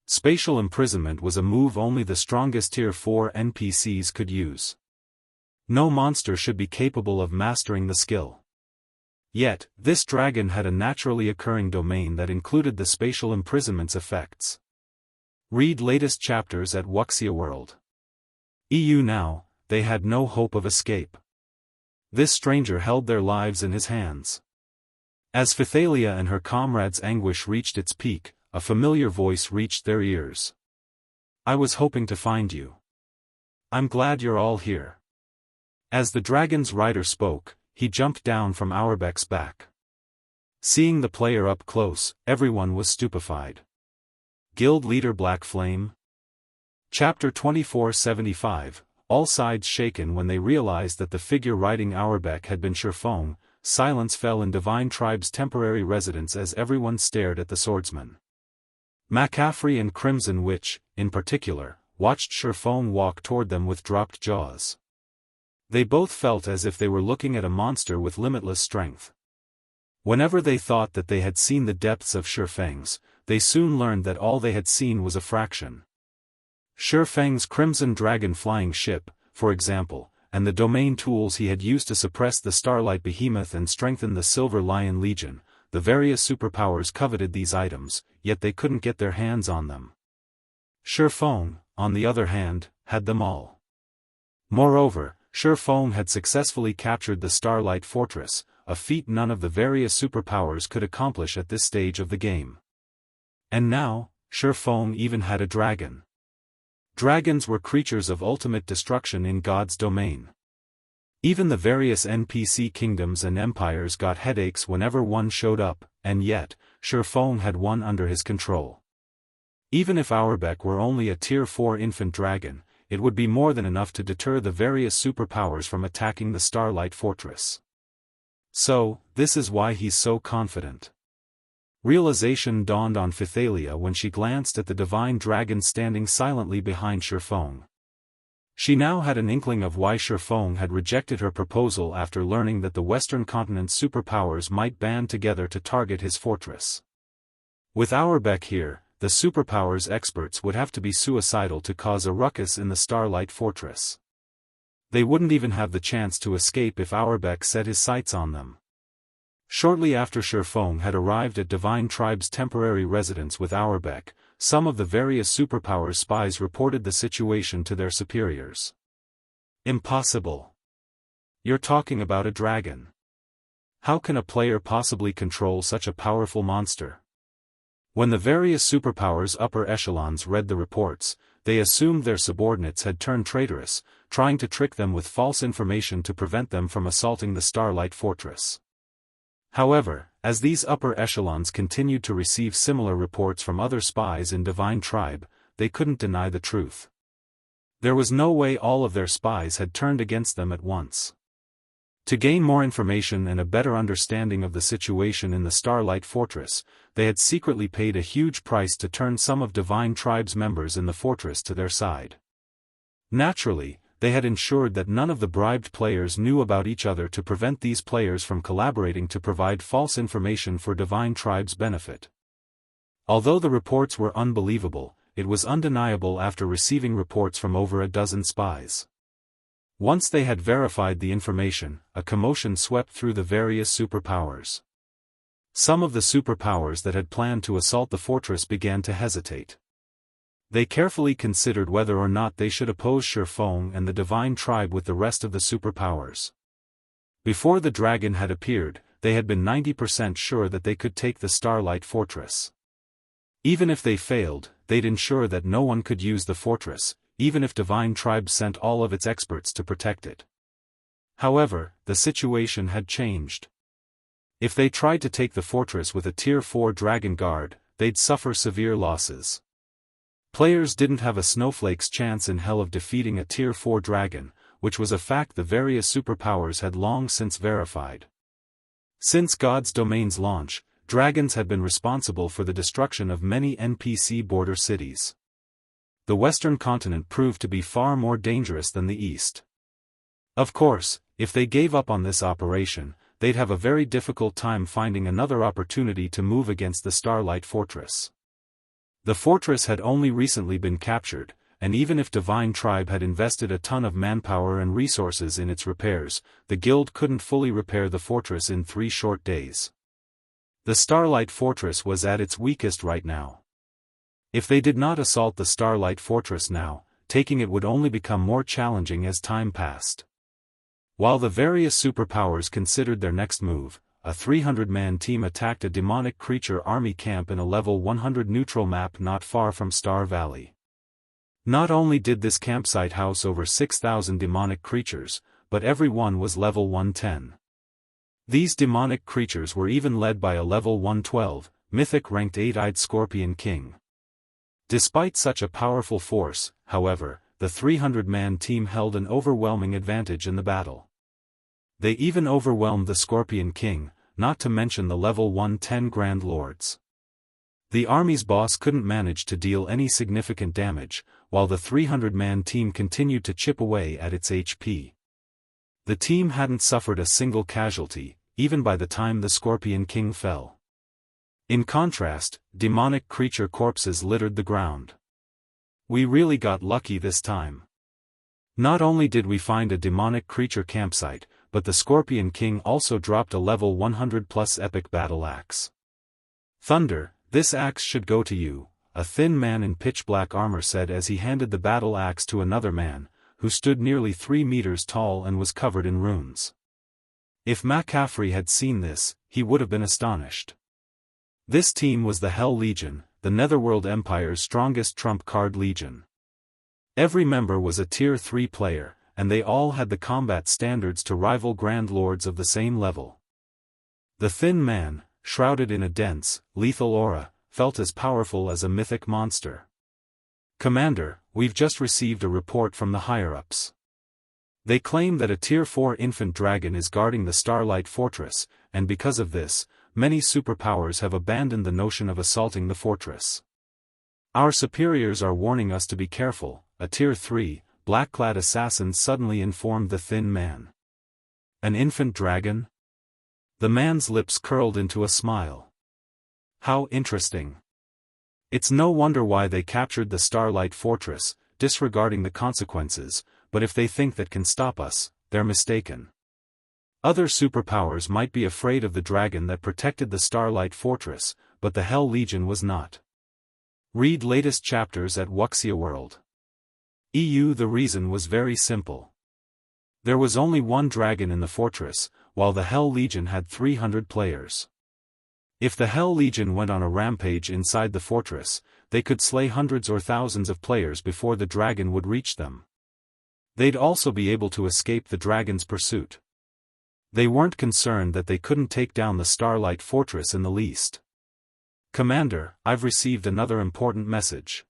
Spatial imprisonment was a move only the strongest Tier 4 NPCs could use. No monster should be capable of mastering the skill. Yet, this dragon had a naturally occurring domain that included the spatial imprisonment's effects. Read latest chapters at Wuxia World. EU now, they had no hope of escape. This stranger held their lives in his hands. As Phythalia and her comrades' anguish reached its peak, a familiar voice reached their ears. I was hoping to find you. I'm glad you're all here. As the dragon's rider spoke, he jumped down from Auerbach's back. Seeing the player up close, everyone was stupefied. Guild Leader Black Flame? Chapter 2475, all sides shaken when they realized that the figure riding Auerbach had been Shi Feng. Silence fell in Divine Tribe's temporary residence as everyone stared at the swordsman. McCaffrey and Crimson Witch, in particular, watched Shi Feng walk toward them with dropped jaws. They both felt as if they were looking at a monster with limitless strength. Whenever they thought that they had seen the depths of Shi Feng's, they soon learned that all they had seen was a fraction. Shi Feng's Crimson Dragon flying ship, for example, and the domain tools he had used to suppress the Starlight Behemoth and strengthen the Silver Lion Legion, the various superpowers coveted these items, yet they couldn't get their hands on them. Shi Feng, on the other hand, had them all. Moreover, Shi Feng had successfully captured the Starlight Fortress, a feat none of the various superpowers could accomplish at this stage of the game. And now, Shi Feng even had a dragon. Dragons were creatures of ultimate destruction in God's domain. Even the various NPC kingdoms and empires got headaches whenever one showed up, and yet, Shi Feng had one under his control. Even if Auerbach were only a Tier 4 infant dragon, it would be more than enough to deter the various superpowers from attacking the Starlight Fortress. So, this is why he's so confident. Realization dawned on Phythalia when she glanced at the divine dragon standing silently behind Shi Feng. She now had an inkling of why Shi Feng had rejected her proposal after learning that the Western continent's superpowers might band together to target his fortress. With Auerbach here, the superpowers experts would have to be suicidal to cause a ruckus in the Starlight Fortress. They wouldn't even have the chance to escape if Auerbach set his sights on them. Shortly after Shi Feng had arrived at Divine Tribe's temporary residence with Auerbach, some of the various superpowers spies reported the situation to their superiors. Impossible. You're talking about a dragon. How can a player possibly control such a powerful monster? When the various superpowers' upper echelons read the reports, they assumed their subordinates had turned traitorous, trying to trick them with false information to prevent them from assaulting the Starlight Fortress. However, as these upper echelons continued to receive similar reports from other spies in Divine Tribe, they couldn't deny the truth. There was no way all of their spies had turned against them at once. To gain more information and a better understanding of the situation in the Starlight Fortress, they had secretly paid a huge price to turn some of Divine Tribe's members in the fortress to their side. Naturally, they had ensured that none of the bribed players knew about each other to prevent these players from collaborating to provide false information for Divine Tribe's benefit. Although the reports were unbelievable, it was undeniable after receiving reports from over a dozen spies. Once they had verified the information, a commotion swept through the various superpowers. Some of the superpowers that had planned to assault the fortress began to hesitate. They carefully considered whether or not they should oppose Shi Feng and the Divine Tribe with the rest of the superpowers. Before the dragon had appeared, they had been 90% sure that they could take the Starlight Fortress. Even if they failed, they'd ensure that no one could use the fortress, even if Divine Tribe sent all of its experts to protect it. However, the situation had changed. If they tried to take the fortress with a Tier 4 Dragon Guard, they'd suffer severe losses. Players didn't have a snowflake's chance in hell of defeating a Tier 4 dragon, which was a fact the various superpowers had long since verified. Since God's Domain's launch, dragons had been responsible for the destruction of many NPC border cities. The Western continent proved to be far more dangerous than the East. Of course, if they gave up on this operation, they'd have a very difficult time finding another opportunity to move against the Starlight Fortress. The fortress had only recently been captured, and even if Divine Tribe had invested a ton of manpower and resources in its repairs, the guild couldn't fully repair the fortress in 3 short days. The Starlight Fortress was at its weakest right now. If they did not assault the Starlight Fortress now, taking it would only become more challenging as time passed. While the various superpowers considered their next move, a 300-man team attacked a demonic creature army camp in a level 100 neutral map not far from Star Valley. Not only did this campsite house over 6,000 demonic creatures, but every one was level 110. These demonic creatures were even led by a level 112, mythic-ranked 8-eyed Scorpion King. Despite such a powerful force, however, the 300-man team held an overwhelming advantage in the battle. They even overwhelmed the Scorpion King, not to mention the level 110 Grand Lords. The army's boss couldn't manage to deal any significant damage, while the 300-man team continued to chip away at its HP. The team hadn't suffered a single casualty, even by the time the Scorpion King fell. In contrast, demonic creature corpses littered the ground. We really got lucky this time. Not only did we find a demonic creature campsite, but the Scorpion King also dropped a level 100+ epic battle axe. Thunder, this axe should go to you, a thin man in pitch-black armor said as he handed the battle axe to another man, who stood nearly 3 meters tall and was covered in runes. If McCaffrey had seen this, he would have been astonished. This team was the Hell Legion, the Netherworld Empire's strongest trump card legion. Every member was a Tier 3 player, and they all had the combat standards to rival Grand Lords of the same level. The thin man, shrouded in a dense, lethal aura, felt as powerful as a mythic monster. Commander, we've just received a report from the higher-ups. They claim that a Tier 4 infant dragon is guarding the Starlight Fortress, and because of this, many superpowers have abandoned the notion of assaulting the fortress. Our superiors are warning us to be careful, a Tier 3, black-clad assassin suddenly informed the thin man. An infant dragon? The man's lips curled into a smile. How interesting. It's no wonder why they captured the Starlight Fortress, disregarding the consequences, but if they think that can stop us, they're mistaken. Other superpowers might be afraid of the dragon that protected the Starlight Fortress, but the Hell Legion was not. Read latest chapters at Wuxia World. The reason was very simple. There was only one dragon in the fortress, while the Hell Legion had 300 players. If the Hell Legion went on a rampage inside the fortress, they could slay hundreds or thousands of players before the dragon would reach them. They'd also be able to escape the dragon's pursuit. They weren't concerned that they couldn't take down the Starlight Fortress in the least. Commander, I've received another important message.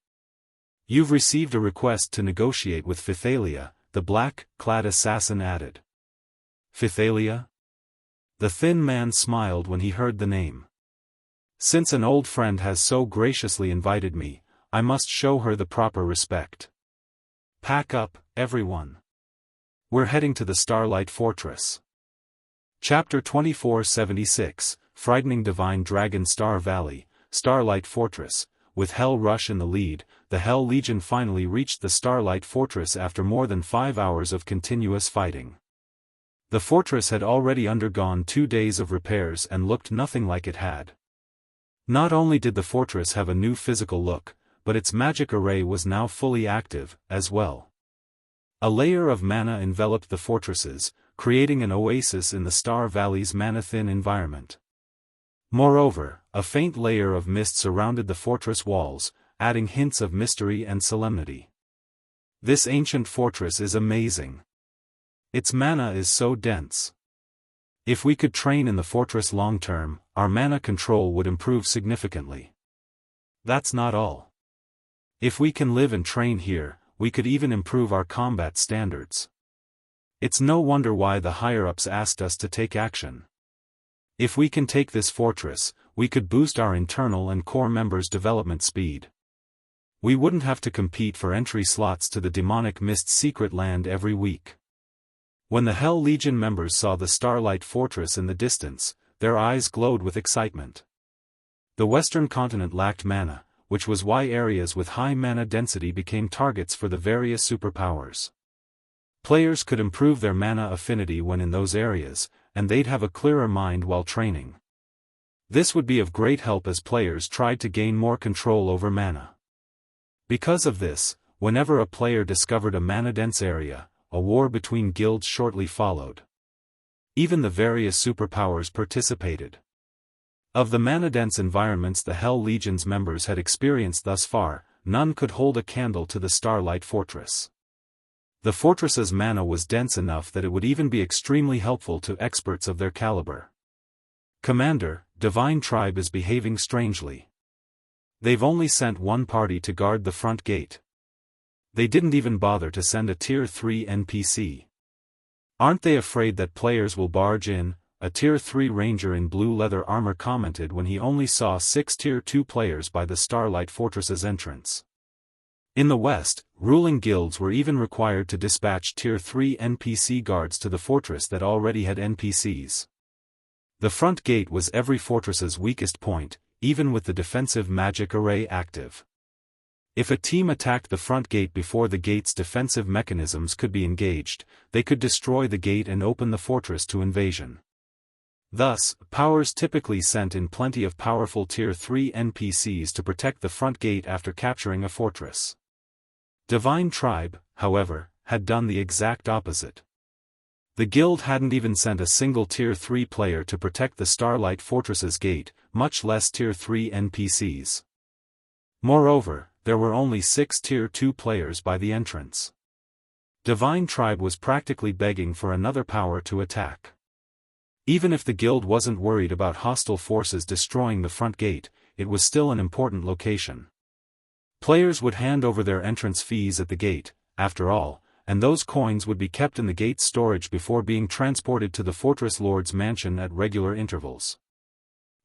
You've received a request to negotiate with Fithalia, the black-clad assassin added. Fithalia? The thin man smiled when he heard the name. Since an old friend has so graciously invited me, I must show her the proper respect. Pack up, everyone. We're heading to the Starlight Fortress. Chapter 2476, Frightening Divine Dragon Star Valley, Starlight Fortress. With Hell Rush in the lead, the Hell Legion finally reached the Starlight Fortress after more than 5 hours of continuous fighting. The fortress had already undergone 2 days of repairs and looked nothing like it had. Not only did the fortress have a new physical look, but its magic array was now fully active, as well. A layer of mana enveloped the fortresses, creating an oasis in the Star Valley's mana-thin environment. Moreover, a faint layer of mist surrounded the fortress walls, adding hints of mystery and solemnity. This ancient fortress is amazing. Its mana is so dense. If we could train in the fortress long-term, our mana control would improve significantly. That's not all. If we can live and train here, we could even improve our combat standards. It's no wonder why the higher-ups asked us to take action. If we can take this fortress, we could boost our internal and core members' development speed. We wouldn't have to compete for entry slots to the Demonic Mist secret land every week. When the Hell Legion members saw the Starlight Fortress in the distance, their eyes glowed with excitement. The Western continent lacked mana, which was why areas with high mana density became targets for the various superpowers. Players could improve their mana affinity when in those areas, and they'd have a clearer mind while training. This would be of great help as players tried to gain more control over mana. Because of this, whenever a player discovered a mana-dense area, a war between guilds shortly followed. Even the various superpowers participated. Of the mana-dense environments the Hell Legion's members had experienced thus far, none could hold a candle to the Starlight Fortress. The fortress's mana was dense enough that it would even be extremely helpful to experts of their caliber. Commander, Divine Tribe is behaving strangely. They've only sent one party to guard the front gate. They didn't even bother to send a Tier 3 NPC. Aren't they afraid that players will barge in? A Tier 3 ranger in blue leather armor commented when he only saw 6 Tier 2 players by the Starlight Fortress's entrance. In the West, ruling guilds were even required to dispatch Tier 3 NPC guards to the fortress that already had NPCs. The front gate was every fortress's weakest point, even with the defensive magic array active. If a team attacked the front gate before the gate's defensive mechanisms could be engaged, they could destroy the gate and open the fortress to invasion. Thus, powers typically sent in plenty of powerful Tier 3 NPCs to protect the front gate after capturing a fortress. Divine Tribe, however, had done the exact opposite. The guild hadn't even sent a single Tier 3 player to protect the Starlight Fortress's gate, much less Tier 3 NPCs. Moreover, there were only 6 Tier 2 players by the entrance. Divine Tribe was practically begging for another power to attack. Even if the guild wasn't worried about hostile forces destroying the front gate, it was still an important location. Players would hand over their entrance fees at the gate, after all, and those coins would be kept in the gate's storage before being transported to the fortress lord's mansion at regular intervals.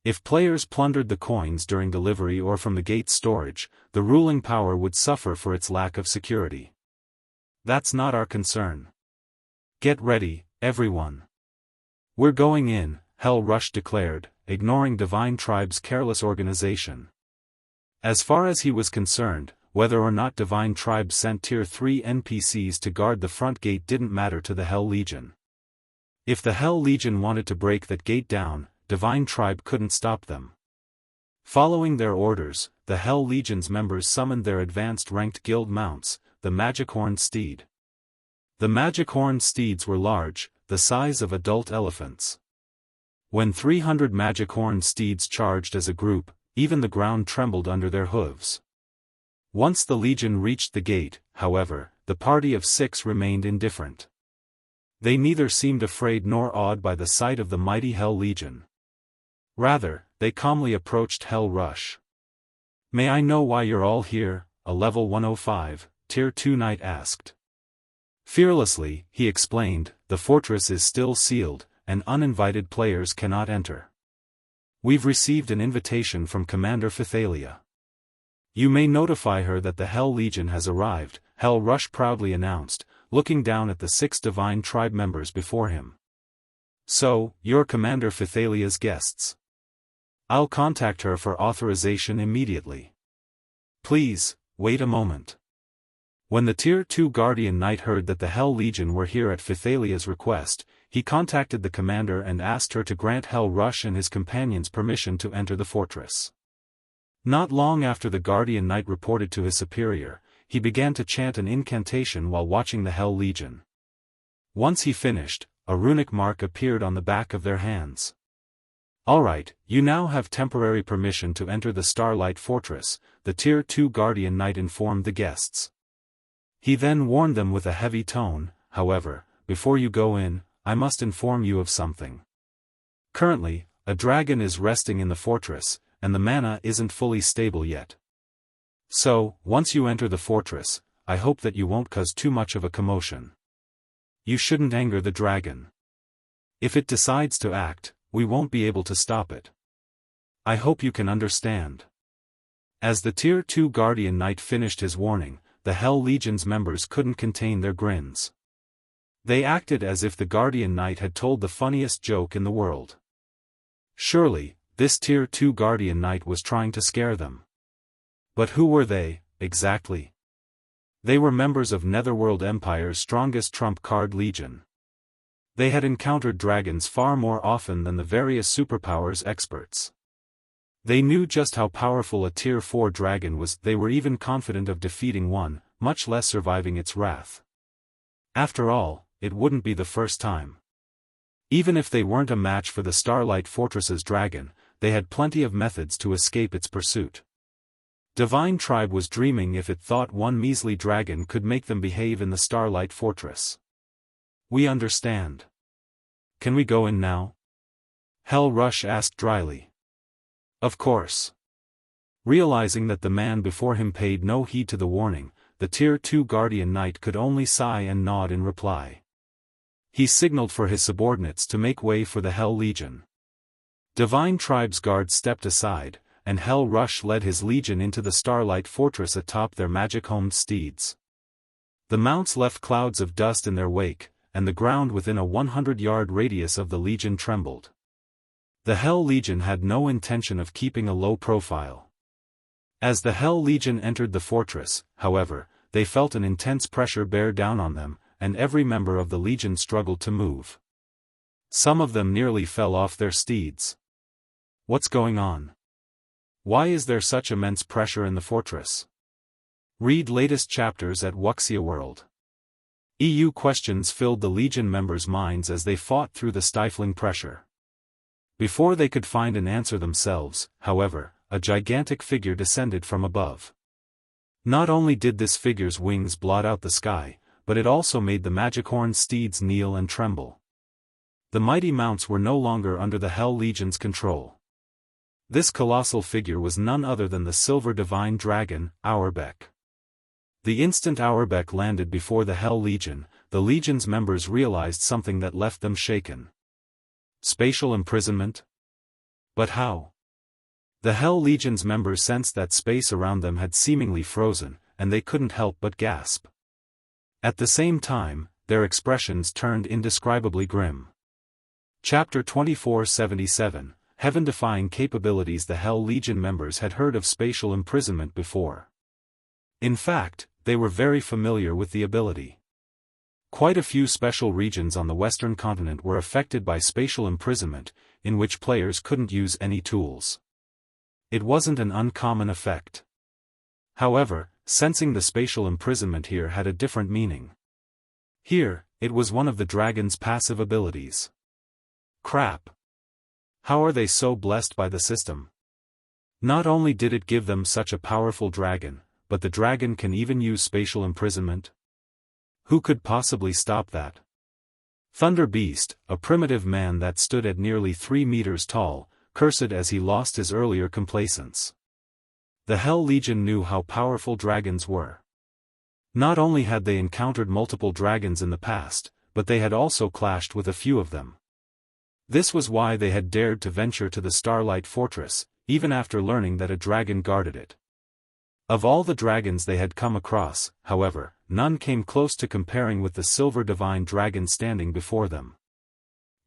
If players plundered the coins during delivery or from the gate's storage, the ruling power would suffer for its lack of security. That's not our concern. Get ready, everyone. We're going in, Hell Rush declared, ignoring Divine Tribe's careless organization. As far as he was concerned, whether or not Divine Tribe sent Tier 3 NPCs to guard the front gate didn't matter to the Hell Legion. If the Hell Legion wanted to break that gate down, Divine Tribe couldn't stop them. Following their orders, the Hell Legion's members summoned their advanced ranked guild mounts, the Magic-Horned Steed. The Magic-Horned Steeds were large, the size of adult elephants. When 300 Magic-Horned Steeds charged as a group, even the ground trembled under their hooves. Once the Legion reached the gate, however, the party of 6 remained indifferent. They neither seemed afraid nor awed by the sight of the mighty Hell Legion. Rather, they calmly approached Hell Rush. "May I know why you're all here?" a level 105, Tier 2 knight asked. Fearlessly, he explained, "The fortress is still sealed, and uninvited players cannot enter. We've received an invitation from Commander Phythalia. You may notify her that the Hell Legion has arrived," Hell Rush proudly announced, looking down at the 6 Divine Tribe members before him. "So, you're Commander Phythalia's guests. I'll contact her for authorization immediately. Please, wait a moment." When the Tier 2 Guardian Knight heard that the Hell Legion were here at Phythalia's request, he contacted the commander and asked her to grant Hell Rush and his companions permission to enter the fortress. Not long after the Guardian Knight reported to his superior, he began to chant an incantation while watching the Hell Legion. Once he finished, a runic mark appeared on the back of their hands. "Alright, you now have temporary permission to enter the Starlight Fortress," the Tier 2 Guardian Knight informed the guests. He then warned them with a heavy tone, "However, before you go in, I must inform you of something. Currently, a dragon is resting in the fortress, and the mana isn't fully stable yet. So, once you enter the fortress, I hope that you won't cause too much of a commotion. You shouldn't anger the dragon. If it decides to act, we won't be able to stop it. I hope you can understand." As the Tier 2 Guardian Knight finished his warning, the Hell Legion's members couldn't contain their grins. They acted as if the Guardian Knight had told the funniest joke in the world. Surely, this Tier 2 Guardian Knight was trying to scare them. But who were they, exactly? They were members of Netherworld Empire's strongest trump card legion. They had encountered dragons far more often than the various superpowers experts. They knew just how powerful a Tier 4 dragon was. They were even confident of defeating one, much less surviving its wrath. After all, it wouldn't be the first time. Even if they weren't a match for the Starlight Fortress's dragon, they had plenty of methods to escape its pursuit. Divine Tribe was dreaming if it thought one measly dragon could make them behave in the Starlight Fortress. "We understand. Can we go in now?" Hell Rush asked dryly. "Of course." Realizing that the man before him paid no heed to the warning, the Tier 2 Guardian Knight could only sigh and nod in reply. He signaled for his subordinates to make way for the Hell Legion. Divine Tribe's guards stepped aside, and Hell Rush led his legion into the Starlight Fortress atop their magic-homed steeds. The mounts left clouds of dust in their wake, and the ground within a 100-yard radius of the legion trembled. The Hell Legion had no intention of keeping a low profile. As the Hell Legion entered the fortress, however, they felt an intense pressure bear down on them, and every member of the Legion struggled to move. Some of them nearly fell off their steeds. What's going on? Why is there such immense pressure in the fortress? Read latest chapters at Wuxia World. EU questions filled the Legion members' minds as they fought through the stifling pressure. Before they could find an answer themselves, however, a gigantic figure descended from above. Not only did this figure's wings blot out the sky, but it also made the magic-horned steeds kneel and tremble. The mighty mounts were no longer under the Hell Legion's control. This colossal figure was none other than the silver divine dragon, Auerbek. The instant Auerbek landed before the Hell Legion, the Legion's members realized something that left them shaken. Spatial imprisonment? But how? The Hell Legion's members sensed that space around them had seemingly frozen, and they couldn't help but gasp. At the same time, their expressions turned indescribably grim. Chapter 2477, Heaven-defying capabilities. The Hell Legion members had heard of spatial imprisonment before. In fact, they were very familiar with the ability. Quite a few special regions on the Western continent were affected by spatial imprisonment, in which players couldn't use any tools. It wasn't an uncommon effect. However, sensing the spatial imprisonment here had a different meaning. Here, it was one of the dragon's passive abilities. Crap. How are they so blessed by the system? Not only did it give them such a powerful dragon, but the dragon can even use spatial imprisonment? Who could possibly stop that? Thunder Beast, a primitive man that stood at nearly 3 meters tall, cursed as he lost his earlier complacence. The Hell Legion knew how powerful dragons were. Not only had they encountered multiple dragons in the past, but they had also clashed with a few of them. This was why they had dared to venture to the Starlight Fortress, even after learning that a dragon guarded it. Of all the dragons they had come across, however, none came close to comparing with the silver divine dragon standing before them.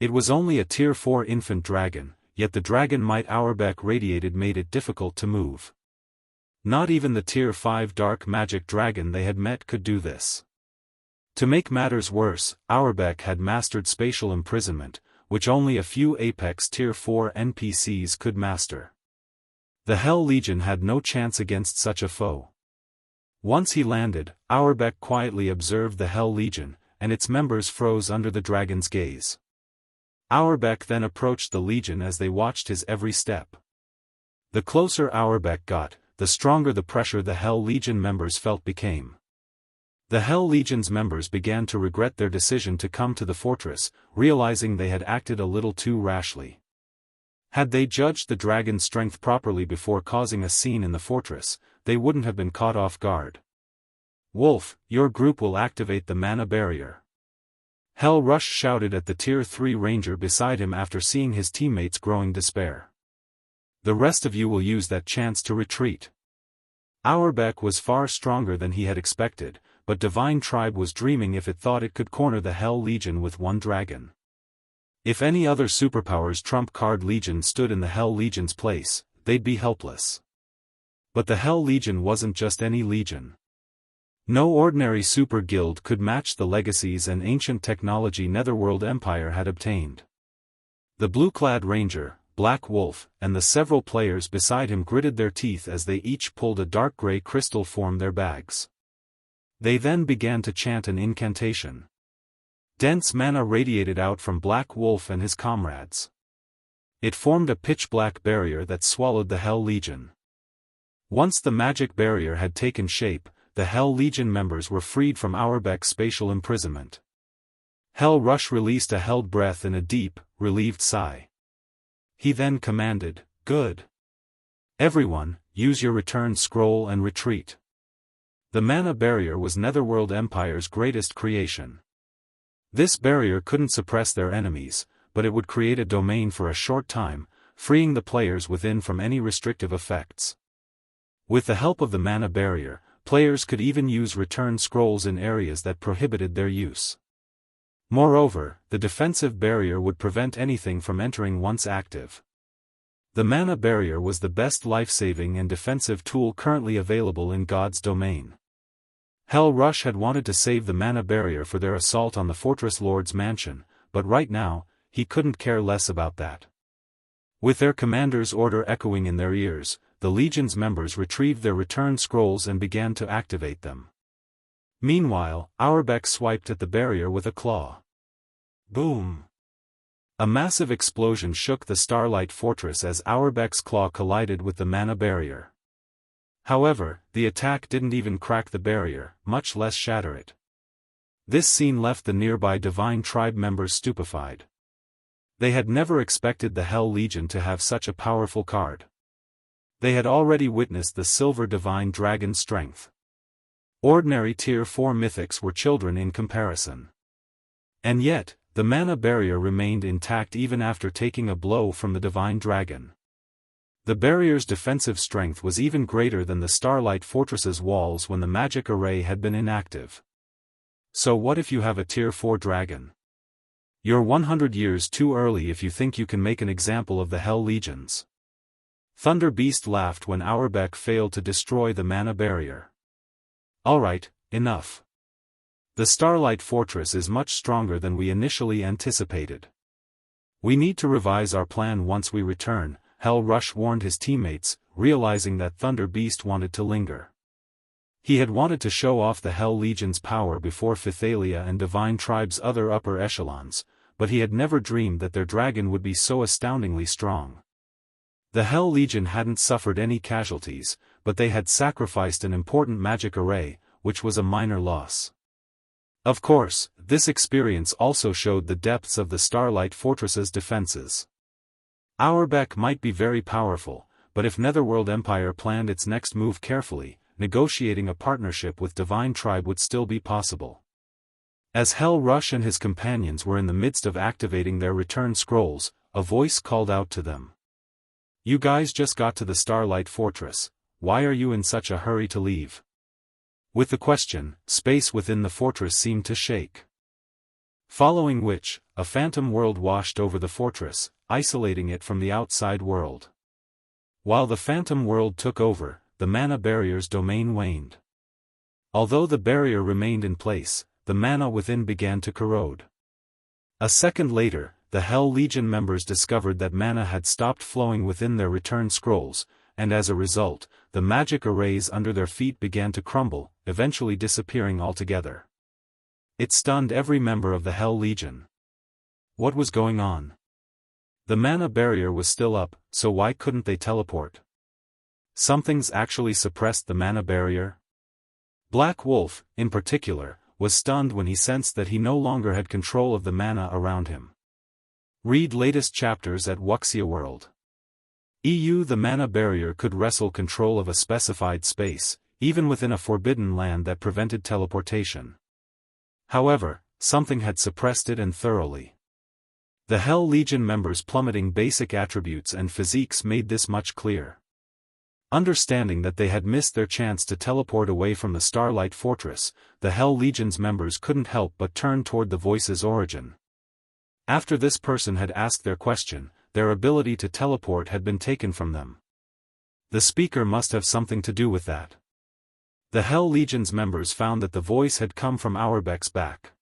It was only a Tier 4 infant dragon, yet the dragon might Auerbek radiated made it difficult to move. Not even the Tier 5 dark magic dragon they had met could do this. To make matters worse, Auerbek had mastered spatial imprisonment, which only a few Apex Tier 4 NPCs could master. The Hell Legion had no chance against such a foe. Once he landed, Auerbek quietly observed the Hell Legion, and its members froze under the dragon's gaze. Auerbek then approached the Legion as they watched his every step. The closer Auerbek got, the stronger the pressure the Hell Legion members felt became. The Hell Legion's members began to regret their decision to come to the fortress, realizing they had acted a little too rashly. Had they judged the dragon's strength properly before causing a scene in the fortress, they wouldn't have been caught off guard. Wolf, your group will activate the mana barrier. Hell Rush shouted at the Tier 3 ranger beside him after seeing his teammates' growing despair. The rest of you will use that chance to retreat. Auerbek was far stronger than he had expected, but Divine Tribe was dreaming if it thought it could corner the Hell Legion with one dragon. If any other superpower's trump card legion stood in the Hell Legion's place, they'd be helpless. But the Hell Legion wasn't just any legion. No ordinary super guild could match the legacies and ancient technology Netherworld Empire had obtained. The blue-clad ranger, Black Wolf, and the several players beside him gritted their teeth as they each pulled a dark gray crystal from their bags. They then began to chant an incantation. Dense mana radiated out from Black Wolf and his comrades. It formed a pitch-black barrier that swallowed the Hell Legion. Once the magic barrier had taken shape, the Hell Legion members were freed from Auerbek's spatial imprisonment. Hell Rush released a held breath in a deep, relieved sigh. He then commanded, "Good. Everyone, use your return scroll and retreat." The mana barrier was Netherworld Empire's greatest creation. This barrier couldn't suppress their enemies, but it would create a domain for a short time, freeing the players within from any restrictive effects. With the help of the mana barrier, players could even use return scrolls in areas that prohibited their use. Moreover, the defensive barrier would prevent anything from entering once active. The mana barrier was the best life-saving and defensive tool currently available in God's domain. Hell Rush had wanted to save the mana barrier for their assault on the Fortress Lord's mansion, but right now, he couldn't care less about that. With their commander's order echoing in their ears, the Legion's members retrieved their return scrolls and began to activate them. Meanwhile, Auerbek swiped at the barrier with a claw. Boom! A massive explosion shook the Starlight Fortress as Auerbek's claw collided with the mana barrier. However, the attack didn't even crack the barrier, much less shatter it. This scene left the nearby Divine Tribe members stupefied. They had never expected the Hell Legion to have such a powerful card. They had already witnessed the silver divine dragon's strength. Ordinary Tier 4 mythics were children in comparison. And yet, the mana barrier remained intact even after taking a blow from the divine dragon. The barrier's defensive strength was even greater than the Starlight Fortress's walls when the magic array had been inactive. So what if you have a Tier 4 dragon? You're 100 years too early if you think you can make an example of the Hell Legions. Thunder Beast laughed when Auerbach failed to destroy the mana barrier. Alright, enough. The Starlight Fortress is much stronger than we initially anticipated. We need to revise our plan once we return, Hell Rush warned his teammates, realizing that Thunder Beast wanted to linger. He had wanted to show off the Hell Legion's power before Phythalia and Divine Tribe's other upper echelons, but he had never dreamed that their dragon would be so astoundingly strong. The Hell Legion hadn't suffered any casualties, but they had sacrificed an important magic array, which was a minor loss. Of course, this experience also showed the depths of the Starlight Fortress's defenses. Auerbach might be very powerful, but if Netherworld Empire planned its next move carefully, negotiating a partnership with Divine Tribe would still be possible. As Hell Rush and his companions were in the midst of activating their return scrolls, a voice called out to them. "You guys just got to the Starlight Fortress, why are you in such a hurry to leave?" With the question, space within the fortress seemed to shake. Following which, a phantom world washed over the fortress, isolating it from the outside world. While the phantom world took over, the mana barrier's domain waned. Although the barrier remained in place, the mana within began to corrode. A second later, the Hell Legion members discovered that mana had stopped flowing within their return scrolls, and as a result, the magic arrays under their feet began to crumble, eventually disappearing altogether. It stunned every member of the Hell Legion. What was going on? The mana barrier was still up, so why couldn't they teleport? Something's actually suppressed the mana barrier? Black Wolf, in particular, was stunned when he sensed that he no longer had control of the mana around him. Read latest chapters at Wuxia World. The mana barrier could wrestle control of a specified space, even within a forbidden land that prevented teleportation. However, something had suppressed it and thoroughly. The Hell Legion members' plummeting basic attributes and physiques made this much clear. Understanding that they had missed their chance to teleport away from the Starlight Fortress, the Hell Legion's members couldn't help but turn toward the voice's origin. After this person had asked their question, their ability to teleport had been taken from them. The speaker must have something to do with that. The Hell Legion's members found that the voice had come from Auerbach's back.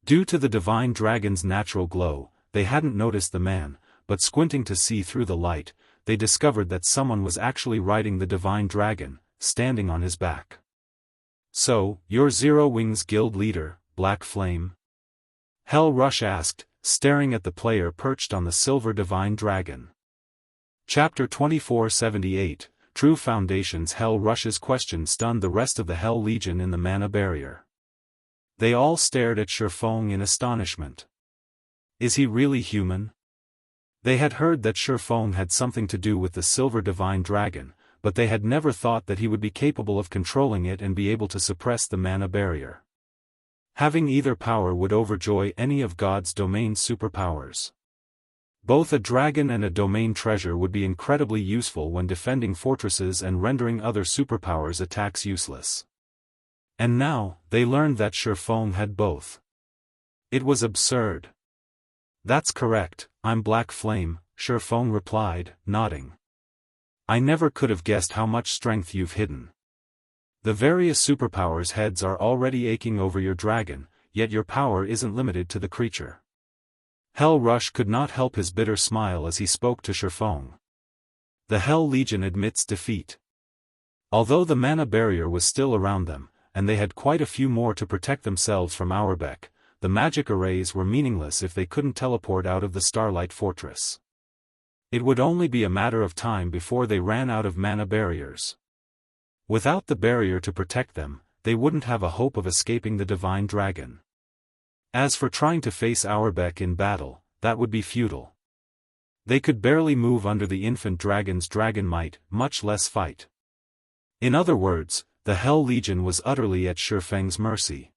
Due to the divine dragon's natural glow, they hadn't noticed the man, but squinting to see through the light, they discovered that someone was actually riding the divine dragon, standing on his back. "So, you're Zero Wings Guild leader, Black Flame?" Hell Rush asked, staring at the player perched on the silver divine dragon. Chapter 2478, True Foundations. Hell Rush's question stunned the rest of the Hell Legion in the mana barrier. They all stared at Shi Feng in astonishment. Is he really human? They had heard that Shi Feng had something to do with the silver divine dragon, but they had never thought that he would be capable of controlling it and be able to suppress the mana barrier. Having either power would overjoy any of God's domain superpowers. Both a dragon and a domain treasure would be incredibly useful when defending fortresses and rendering other superpowers' attacks useless. And now, they learned that Shi Feng had both. It was absurd. "That's correct, I'm Black Flame," Shi Feng replied, nodding. "I never could have guessed how much strength you've hidden. The various superpowers' heads are already aching over your dragon, yet your power isn't limited to the creature." Hell Rush could not help his bitter smile as he spoke to Shi Feng. The Hell Legion admits defeat. Although the mana barrier was still around them, and they had quite a few more to protect themselves from Auerbach, the magic arrays were meaningless if they couldn't teleport out of the Starlight Fortress. It would only be a matter of time before they ran out of mana barriers. Without the barrier to protect them, they wouldn't have a hope of escaping the divine dragon. As for trying to face Auerbach in battle, that would be futile. They could barely move under the infant dragon's dragon might, much less fight. In other words, the Hell Legion was utterly at Shi Feng's mercy.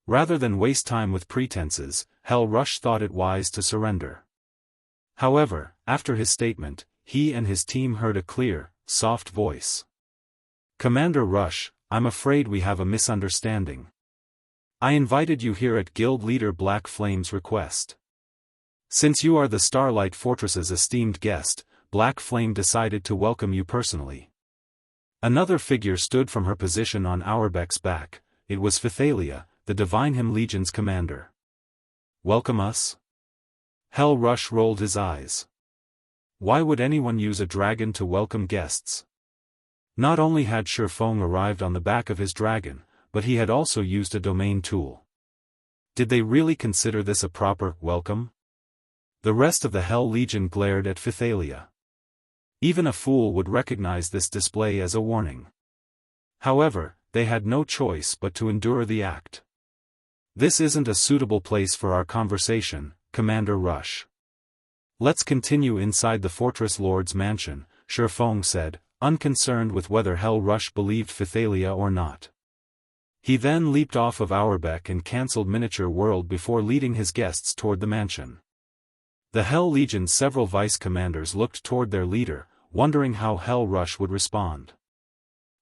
Rather than waste time with pretenses, Hell Rush thought it wise to surrender. However, after his statement, he and his team heard a clear, soft voice. "Commander Rush, I'm afraid we have a misunderstanding. I invited you here at Guild Leader Black Flame's request. Since you are the Starlight Fortress's esteemed guest, Black Flame decided to welcome you personally." Another figure stood from her position on Auerbach's back. It was Phythalia, the Divine Hymn Legion's commander. "Welcome us?" Hell Rush rolled his eyes. Why would anyone use a dragon to welcome guests? Not only had Shi Feng arrived on the back of his dragon, but he had also used a domain tool. Did they really consider this a proper welcome? The rest of the Hell Legion glared at Phythalia. Even a fool would recognize this display as a warning. However, they had no choice but to endure the act. "This isn't a suitable place for our conversation, Commander Rush. Let's continue inside the Fortress Lord's mansion," Shi Feng said, unconcerned with whether Hell Rush believed Phythalia or not. He then leaped off of Auerbach and cancelled Miniature World before leading his guests toward the mansion. The Hell Legion's several vice-commanders looked toward their leader, wondering how Hell Rush would respond.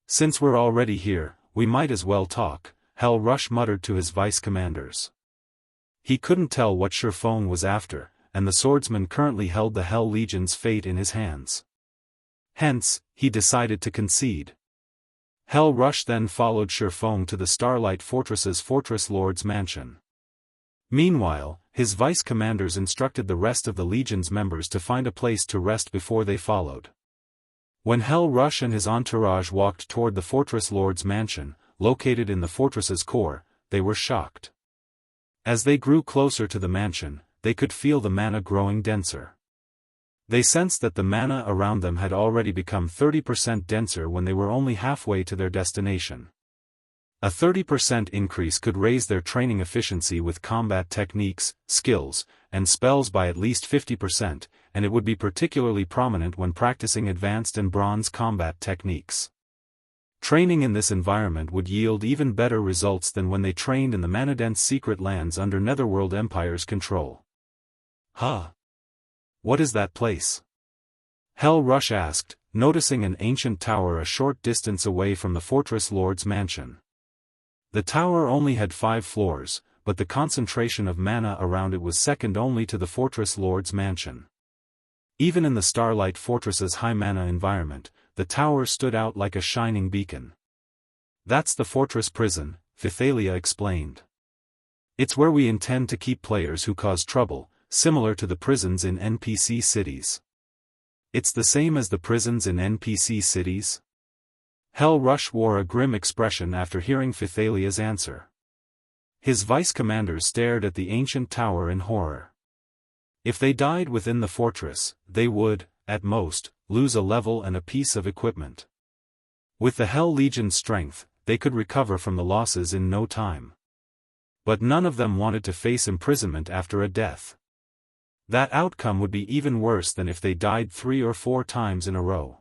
"Since we're already here, we might as well talk," Hell Rush muttered to his vice-commanders. He couldn't tell what Shi Feng was after, and the Swordsman currently held the Hell Legion's fate in his hands. Hence, he decided to concede. Hell Rush then followed Shi Feng to the Starlight Fortress's Fortress Lord's mansion. Meanwhile, his vice-commanders instructed the rest of the Legion's members to find a place to rest before they followed. When Hell Rush and his entourage walked toward the Fortress Lord's mansion, located in the fortress's core, they were shocked. As they grew closer to the mansion, they could feel the mana growing denser. They sensed that the mana around them had already become 30% denser when they were only halfway to their destination. A 30% increase could raise their training efficiency with combat techniques, skills, and spells by at least 50%, and it would be particularly prominent when practicing advanced and bronze combat techniques. Training in this environment would yield even better results than when they trained in the mana-dense secret lands under Netherworld Empire's control. "Huh? What is that place?" Hell Rush asked, noticing an ancient tower a short distance away from the Fortress Lord's mansion. The tower only had 5 floors, but the concentration of mana around it was second only to the Fortress Lord's mansion. Even in the Starlight Fortress's high mana environment, the tower stood out like a shining beacon. "That's the fortress prison," Phythalia explained. "It's where we intend to keep players who cause trouble, similar to the prisons in NPC cities." "It's the same as the prisons in NPC cities?" Hell Rush wore a grim expression after hearing Phythalia's answer. His vice-commanders stared at the ancient tower in horror. If they died within the fortress, they would, at most, lose a level and a piece of equipment. With the Hell Legion's strength, they could recover from the losses in no time. But none of them wanted to face imprisonment after a death. That outcome would be even worse than if they died 3 or 4 times in a row.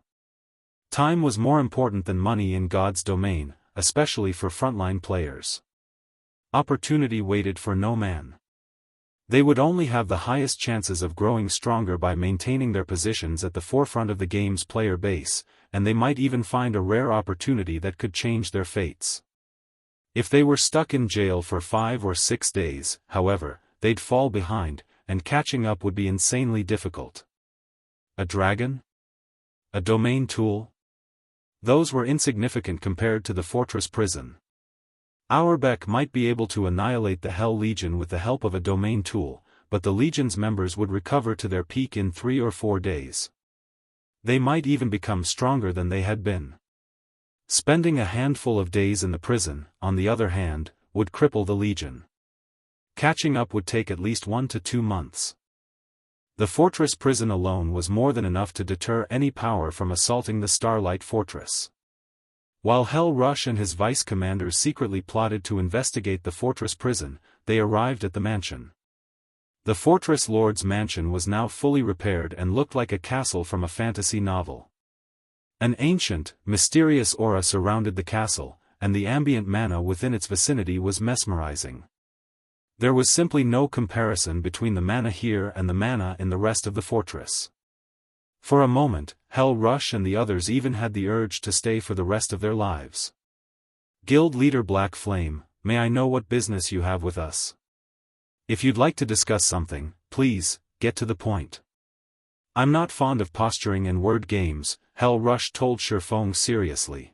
Time was more important than money in God's domain, especially for frontline players. Opportunity waited for no man. They would only have the highest chances of growing stronger by maintaining their positions at the forefront of the game's player base, and they might even find a rare opportunity that could change their fates. If they were stuck in jail for 5 or 6 days, however, they'd fall behind, and catching up would be insanely difficult. A dragon? A domain tool? Those were insignificant compared to the fortress prison. Auerbach might be able to annihilate the Hell Legion with the help of a domain tool, but the Legion's members would recover to their peak in 3 or 4 days. They might even become stronger than they had been. Spending a handful of days in the prison, on the other hand, would cripple the Legion. Catching up would take at least 1 to 2 months. The fortress prison alone was more than enough to deter any power from assaulting the Starlight Fortress. While Hell Rush and his vice-commanders secretly plotted to investigate the fortress prison, they arrived at the mansion. The Fortress Lord's mansion was now fully repaired and looked like a castle from a fantasy novel. An ancient, mysterious aura surrounded the castle, and the ambient mana within its vicinity was mesmerizing. There was simply no comparison between the mana here and the mana in the rest of the fortress. For a moment, Hell Rush and the others even had the urge to stay for the rest of their lives. Guild Leader Black Flame, may I know what business you have with us? If you'd like to discuss something, please, get to the point. I'm not fond of posturing and word games, Hell Rush told Shi Feng seriously.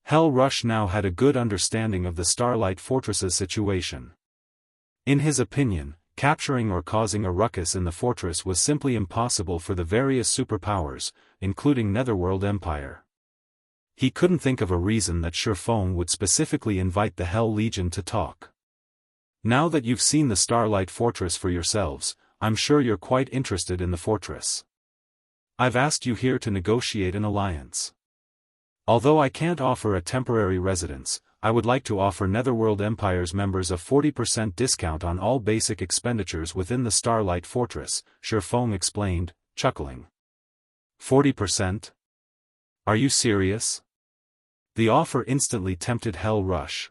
Hell Rush now had a good understanding of the Starlight Fortress's situation. In his opinion, capturing or causing a ruckus in the fortress was simply impossible for the various superpowers, including Netherworld Empire. He couldn't think of a reason that Shi Feng would specifically invite the Hell Legion to talk. Now that you've seen the Starlight Fortress for yourselves, I'm sure you're quite interested in the fortress. I've asked you here to negotiate an alliance. Although I can't offer a temporary residence, I would like to offer Netherworld Empire's members a 40% discount on all basic expenditures within the Starlight Fortress, Shi Feng explained, chuckling. 40%? Are you serious? The offer instantly tempted Hell Rush.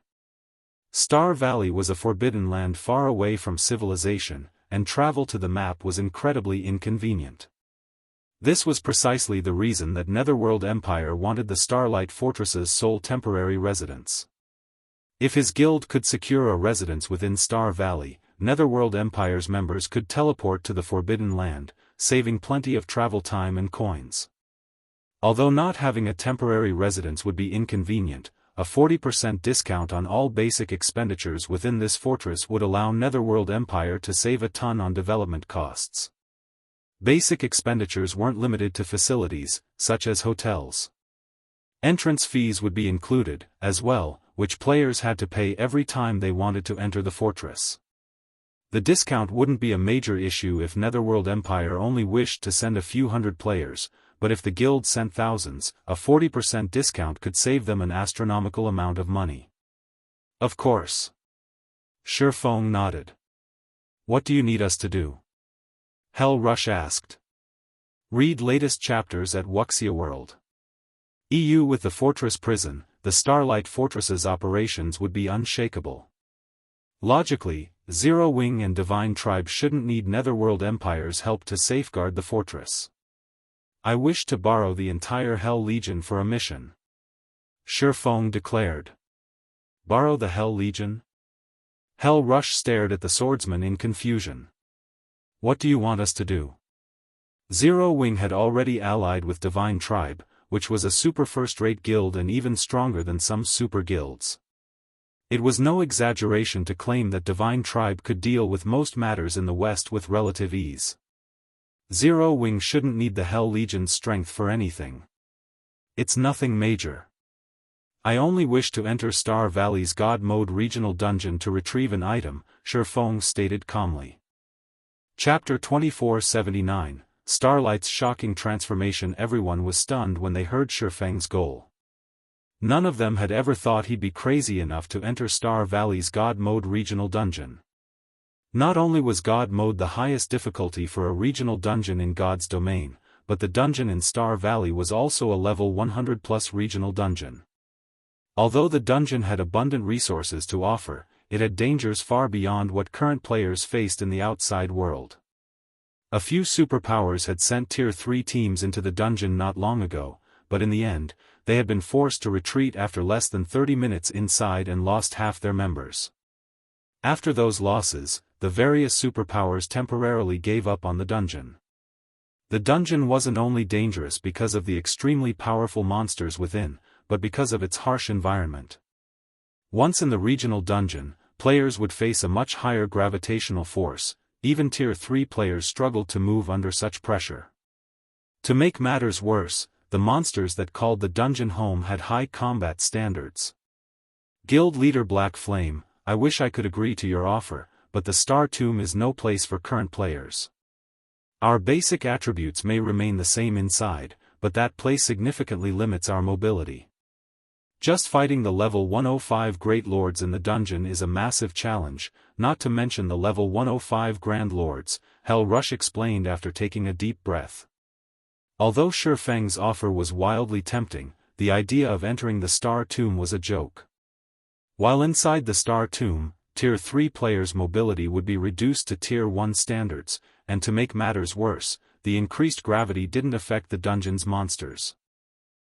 Star Valley was a forbidden land far away from civilization, and travel to the map was incredibly inconvenient. This was precisely the reason that Netherworld Empire wanted the Starlight Fortress's sole temporary residence. If his guild could secure a residence within Star Valley, Netherworld Empire's members could teleport to the Forbidden Land, saving plenty of travel time and coins. Although not having a temporary residence would be inconvenient, a 40% discount on all basic expenditures within this fortress would allow Netherworld Empire to save a ton on development costs. Basic expenditures weren't limited to facilities, such as hotels. Entrance fees would be included, as well, which players had to pay every time they wanted to enter the fortress. The discount wouldn't be a major issue if Netherworld Empire only wished to send a few hundred players, but if the guild sent thousands, a 40% discount could save them an astronomical amount of money. Of course. Shi Feng nodded. What do you need us to do? Hell Rush asked. Read latest chapters at Wuxia World. EU with the Fortress Prison, the Starlight Fortress's operations would be unshakable. Logically, Zero Wing and Divine Tribe shouldn't need Netherworld Empire's help to safeguard the fortress. I wish to borrow the entire Hell Legion for a mission. Shi Feng declared. Borrow the Hell Legion? Hell Rush stared at the swordsman in confusion. What do you want us to do? Zero Wing had already allied with Divine Tribe, which was a super first-rate guild and even stronger than some super guilds. It was no exaggeration to claim that Divine Tribe could deal with most matters in the West with relative ease. Zero Wing shouldn't need the Hell Legion's strength for anything. It's nothing major. I only wish to enter Star Valley's God Mode regional dungeon to retrieve an item, Shi Feng stated calmly. Chapter 2479, Starlight's shocking transformation. Everyone was stunned when they heard Shi Feng's goal. None of them had ever thought he'd be crazy enough to enter Star Valley's God Mode regional dungeon. Not only was God Mode the highest difficulty for a regional dungeon in God's domain, but the dungeon in Star Valley was also a level 100+ regional dungeon. Although the dungeon had abundant resources to offer, it had dangers far beyond what current players faced in the outside world. A few superpowers had sent Tier 3 teams into the dungeon not long ago, but in the end, they had been forced to retreat after less than 30 minutes inside and lost half their members. After those losses, the various superpowers temporarily gave up on the dungeon. The dungeon wasn't only dangerous because of the extremely powerful monsters within, but because of its harsh environment. Once in the regional dungeon, players would face a much higher gravitational force. Even Tier 3 players struggled to move under such pressure. To make matters worse, the monsters that called the dungeon home had high combat standards. Guild Leader Black Flame, I wish I could agree to your offer, but the Star Tomb is no place for current players. Our basic attributes may remain the same inside, but that place significantly limits our mobility. Just fighting the level 105 Great Lords in the dungeon is a massive challenge, not to mention the level 105 Grand Lords, Hell Rush explained after taking a deep breath. Although Shi Feng's offer was wildly tempting, the idea of entering the Star Tomb was a joke. While inside the Star Tomb, Tier 3 players' mobility would be reduced to Tier 1 standards, and to make matters worse, the increased gravity didn't affect the dungeon's monsters.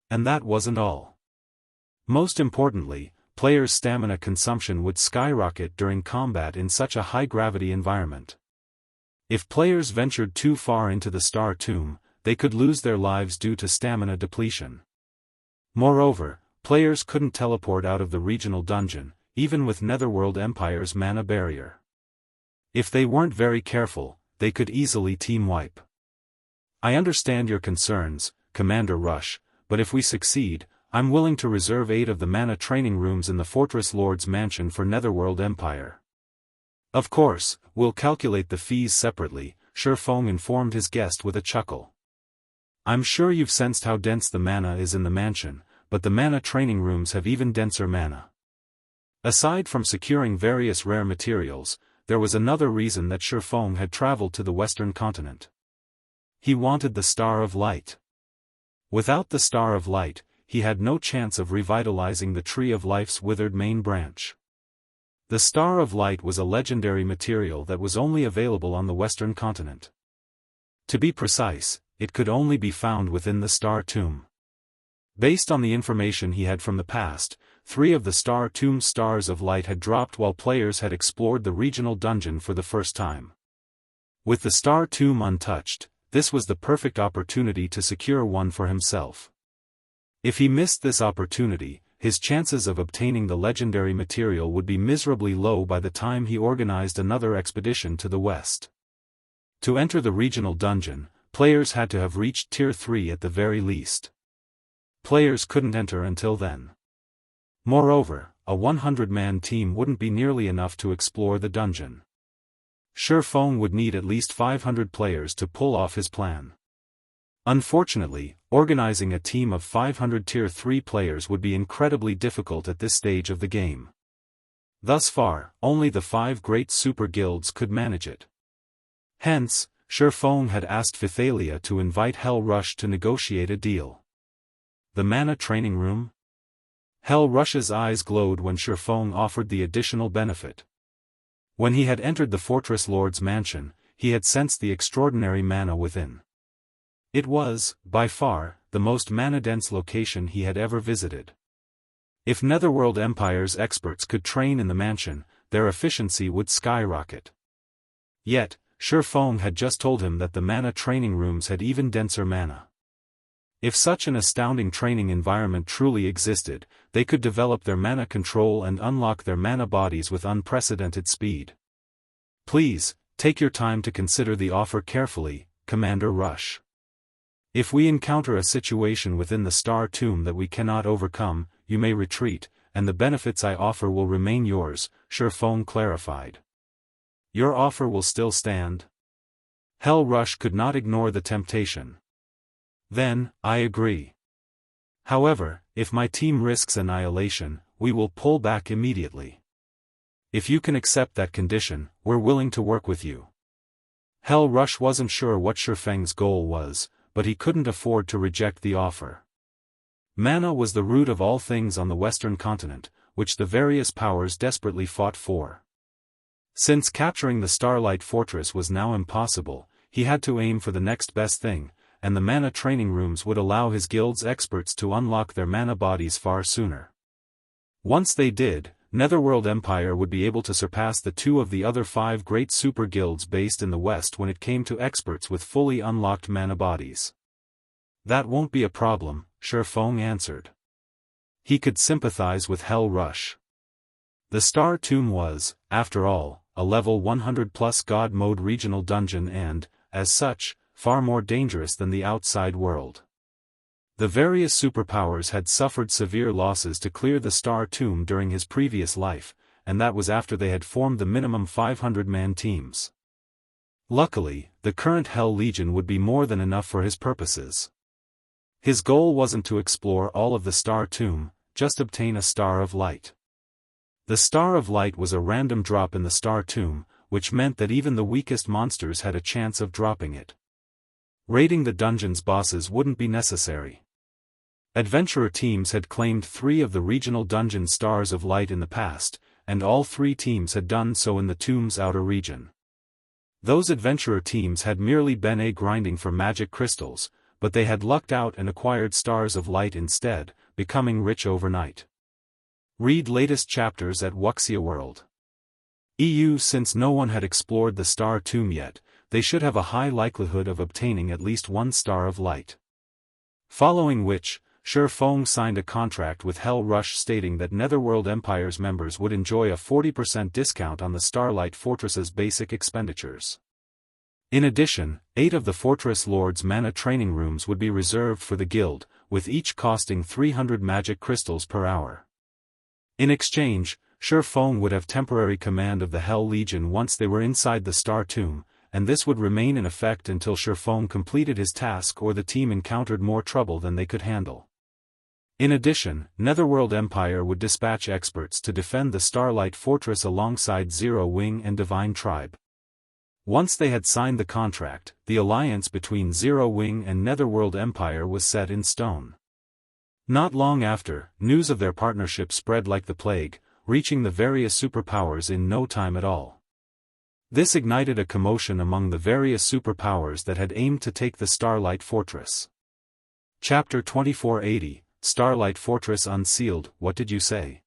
And that wasn't all. Most importantly, players' stamina consumption would skyrocket during combat in such a high-gravity environment. If players ventured too far into the Star Tomb, they could lose their lives due to stamina depletion. Moreover, players couldn't teleport out of the regional dungeon, even with Netherworld Empire's mana barrier. If they weren't very careful, they could easily team wipe. I understand your concerns, Commander Rush, but if we succeed, I'm willing to reserve 8 of the mana training rooms in the Fortress Lord's Mansion for Netherworld Empire. Of course, we'll calculate the fees separately, Shi Feng informed his guest with a chuckle. I'm sure you've sensed how dense the mana is in the mansion, but the mana training rooms have even denser mana. Aside from securing various rare materials, there was another reason that Shi Feng had traveled to the Western continent. He wanted the Star of Light. Without the Star of Light, he had no chance of revitalizing the Tree of Life's withered main branch. The Star of Light was a legendary material that was only available on the Western continent. To be precise, it could only be found within the Star Tomb. Based on the information he had from the past, 3 of the Star Tomb's Stars of Light had dropped while players had explored the regional dungeon for the first time. With the Star Tomb untouched, this was the perfect opportunity to secure one for himself. If he missed this opportunity, his chances of obtaining the legendary material would be miserably low by the time he organized another expedition to the west. To enter the regional dungeon, players had to have reached Tier 3 at the very least. Players couldn't enter until then. Moreover, a 100-man team wouldn't be nearly enough to explore the dungeon. Shi Feng would need at least 500 players to pull off his plan. Unfortunately, organizing a team of 500 Tier 3 players would be incredibly difficult at this stage of the game. Thus far, only the 5 great super guilds could manage it. Hence, Shi Feng had asked Pythalia to invite Hell Rush to negotiate a deal. The mana training room? Hell Rush's eyes glowed when Shi Feng offered the additional benefit. When he had entered the Fortress Lord's mansion, he had sensed the extraordinary mana within. It was, by far, the most mana-dense location he had ever visited. If Netherworld Empire's experts could train in the mansion, their efficiency would skyrocket. Yet, Shi Feng had just told him that the mana training rooms had even denser mana. If such an astounding training environment truly existed, they could develop their mana control and unlock their mana bodies with unprecedented speed. Please, take your time to consider the offer carefully, Commander Rush. If we encounter a situation within the Star Tomb that we cannot overcome, you may retreat, and the benefits I offer will remain yours, Shi Feng clarified. Your offer will still stand? Hell Rush could not ignore the temptation. Then, I agree. However, if my team risks annihilation, we will pull back immediately. If you can accept that condition, we're willing to work with you. Hell Rush wasn't sure what Shi Feng's goal was, but he couldn't afford to reject the offer. Mana was the root of all things on the Western continent, which the various powers desperately fought for. Since capturing the Starlight Fortress was now impossible, he had to aim for the next best thing, and the mana training rooms would allow his guild's experts to unlock their mana bodies far sooner. Once they did, Netherworld Empire would be able to surpass the 2 of the other 5 great super guilds based in the West when it came to experts with fully unlocked mana bodies. That won't be a problem, Shi Feng answered. He could sympathize with Hell Rush. The Star Tomb was, after all, a level 100+ God mode regional dungeon and, as such, far more dangerous than the outside world. The various superpowers had suffered severe losses to clear the Star Tomb during his previous life, and that was after they had formed the minimum 500-man teams. Luckily, the current Hell Legion would be more than enough for his purposes. His goal wasn't to explore all of the Star Tomb, just obtain a Star of Light. The Star of Light was a random drop in the Star Tomb, which meant that even the weakest monsters had a chance of dropping it. Raiding the dungeon's bosses wouldn't be necessary. Adventurer teams had claimed 3 of the regional dungeon Stars of Light in the past, and all 3 teams had done so in the tomb's outer region. Those adventurer teams had merely been grinding for magic crystals, but they had lucked out and acquired Stars of Light instead, becoming rich overnight. Read latest chapters at Wuxia World. Since no one had explored the Star Tomb yet, they should have a high likelihood of obtaining at least 1 Star of Light. Following which, Shi Feng signed a contract with Hell Rush stating that Netherworld Empire's members would enjoy a 40% discount on the Starlight Fortress's basic expenditures. In addition, 8 of the Fortress Lord's mana training rooms would be reserved for the guild, with each costing 300 magic crystals per hour. In exchange, Shi Feng would have temporary command of the Hell Legion once they were inside the Star Tomb, and this would remain in effect until Shi Feng completed his task or the team encountered more trouble than they could handle. In addition, Netherworld Empire would dispatch experts to defend the Starlight Fortress alongside Zero Wing and Divine Tribe. Once they had signed the contract, the alliance between Zero Wing and Netherworld Empire was set in stone. Not long after, news of their partnership spread like the plague, reaching the various superpowers in no time at all. This ignited a commotion among the various superpowers that had aimed to take the Starlight Fortress. Chapter 2480, Starlight Fortress Unsealed. What did you say?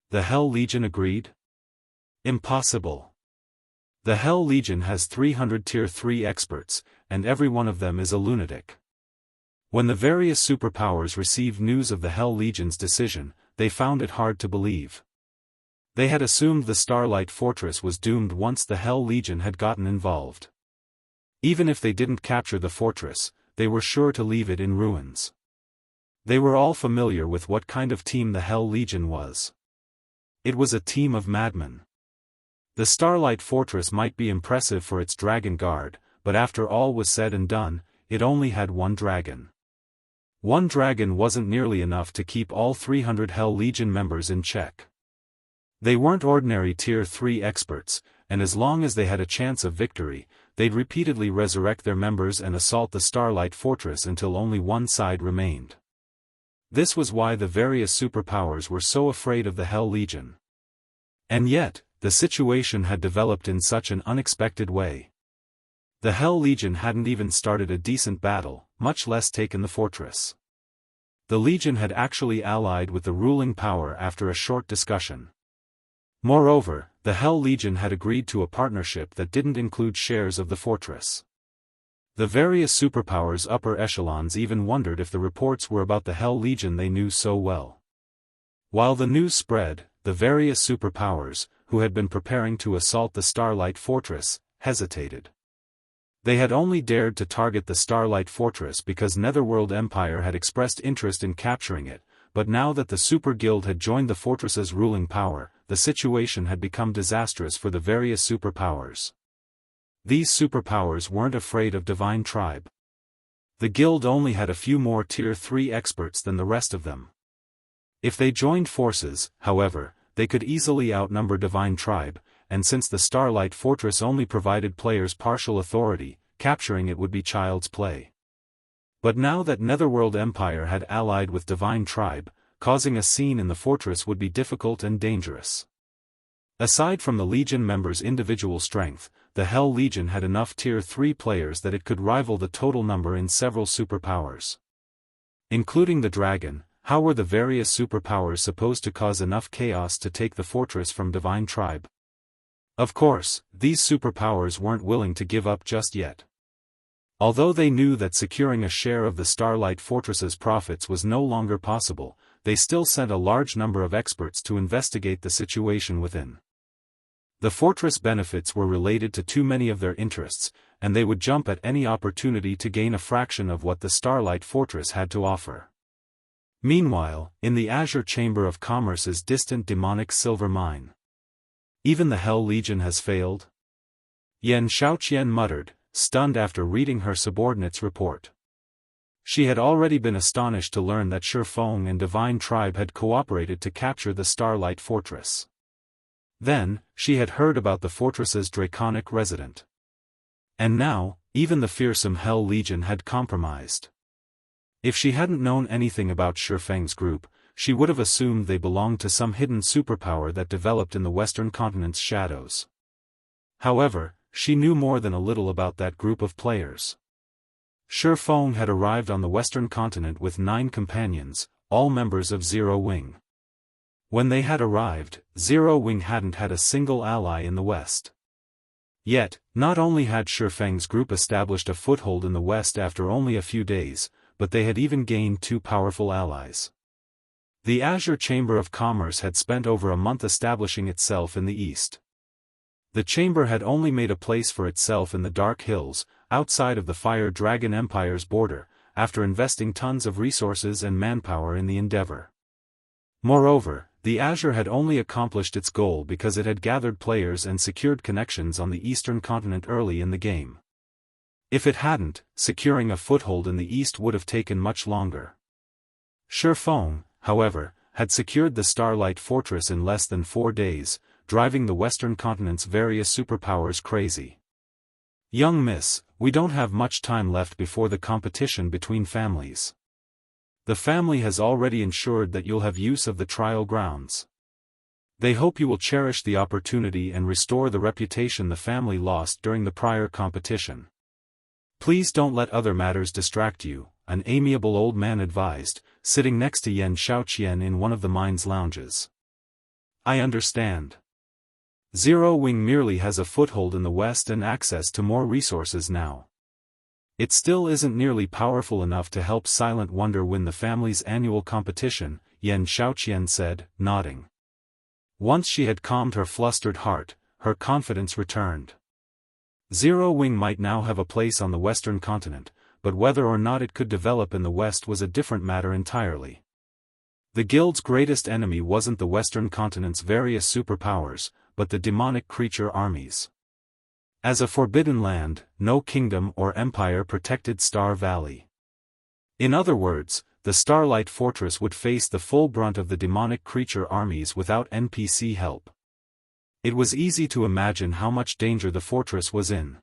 The Hell Legion agreed? Impossible. The Hell Legion has 300 Tier 3 experts, and every one of them is a lunatic. When the various superpowers received news of the Hell Legion's decision, they found it hard to believe. They had assumed the Starlight Fortress was doomed once the Hell Legion had gotten involved. Even if they didn't capture the fortress, they were sure to leave it in ruins. They were all familiar with what kind of team the Hell Legion was. It was a team of madmen. The Starlight Fortress might be impressive for its dragon guard, but after all was said and done, it only had 1 dragon. 1 dragon wasn't nearly enough to keep all 300 Hell Legion members in check. They weren't ordinary Tier 3 experts, and as long as they had a chance of victory, they'd repeatedly resurrect their members and assault the Starlight Fortress until only one side remained. This was why the various superpowers were so afraid of the Hell Legion. And yet, the situation had developed in such an unexpected way. The Hell Legion hadn't even started a decent battle, much less taken the fortress. The Legion had actually allied with the ruling power after a short discussion. Moreover, the Hell Legion had agreed to a partnership that didn't include shares of the fortress. The various superpowers' upper echelons even wondered if the reports were about the Hell Legion they knew so well. While the news spread, the various superpowers, who had been preparing to assault the Starlight Fortress, hesitated. They had only dared to target the Starlight Fortress because Netherworld Empire had expressed interest in capturing it, but now that the Super Guild had joined the fortress's ruling power, the situation had become disastrous for the various superpowers. These superpowers weren't afraid of Divine Tribe. The guild only had a few more Tier 3 experts than the rest of them. If they joined forces, however, they could easily outnumber Divine Tribe, and since the Starlight Fortress only provided players partial authority, capturing it would be child's play. But now that Netherworld Empire had allied with Divine Tribe, causing a scene in the fortress would be difficult and dangerous. Aside from the Legion members' individual strength, the Hell Legion had enough Tier 3 players that it could rival the total number in several superpowers. Including the dragon, how were the various superpowers supposed to cause enough chaos to take the fortress from Divine Tribe? Of course, these superpowers weren't willing to give up just yet. Although they knew that securing a share of the Starlight Fortress's profits was no longer possible, they still sent a large number of experts to investigate the situation within. The fortress benefits were related to too many of their interests, and they would jump at any opportunity to gain a fraction of what the Starlight Fortress had to offer. Meanwhile, in the Azure Chamber of Commerce's distant demonic silver mine. Even the Hell Legion has failed? Xianxia muttered, stunned after reading her subordinate's report. She had already been astonished to learn that Shi Feng and Divine Tribe had cooperated to capture the Starlight Fortress. Then, she had heard about the fortress's draconic resident. And now, even the fearsome Hell Legion had compromised. If she hadn't known anything about Shi Feng's group, she would have assumed they belonged to some hidden superpower that developed in the Western continent's shadows. However, she knew more than a little about that group of players. Shi Feng had arrived on the Western continent with 9 companions, all members of Zero Wing. When they had arrived, Zero Wing hadn't had a single ally in the West. Yet, not only had Shi Feng's group established a foothold in the West after only a few days, but they had even gained 2 powerful allies. The Azure Chamber of Commerce had spent over a month establishing itself in the East. The chamber had only made a place for itself in the Dark Hills, outside of the Fire Dragon Empire's border, after investing tons of resources and manpower in the endeavor. Moreover, the Azure had only accomplished its goal because it had gathered players and secured connections on the Eastern continent early in the game. If it hadn't, securing a foothold in the East would have taken much longer. Shi Feng, however, had secured the Starlight Fortress in less than 4 days, driving the Western continent's various superpowers crazy. Young miss, we don't have much time left before the competition between families. The family has already ensured that you'll have use of the trial grounds. They hope you will cherish the opportunity and restore the reputation the family lost during the prior competition. Please don't let other matters distract you, an amiable old man advised, sitting next to Xianxia in one of the mine's lounges. I understand. Zero Wing merely has a foothold in the West and access to more resources now. It still isn't nearly powerful enough to help Silent Wonder win the family's annual competition, Xianxia said, nodding. Once she had calmed her flustered heart, her confidence returned. Zero Wing might now have a place on the Western continent, but whether or not it could develop in the West was a different matter entirely. The guild's greatest enemy wasn't the Western continent's various superpowers, but the demonic creature armies. As a forbidden land, no kingdom or empire protected Star Valley. In other words, the Starlight Fortress would face the full brunt of the demonic creature armies without NPC help. It was easy to imagine how much danger the fortress was in.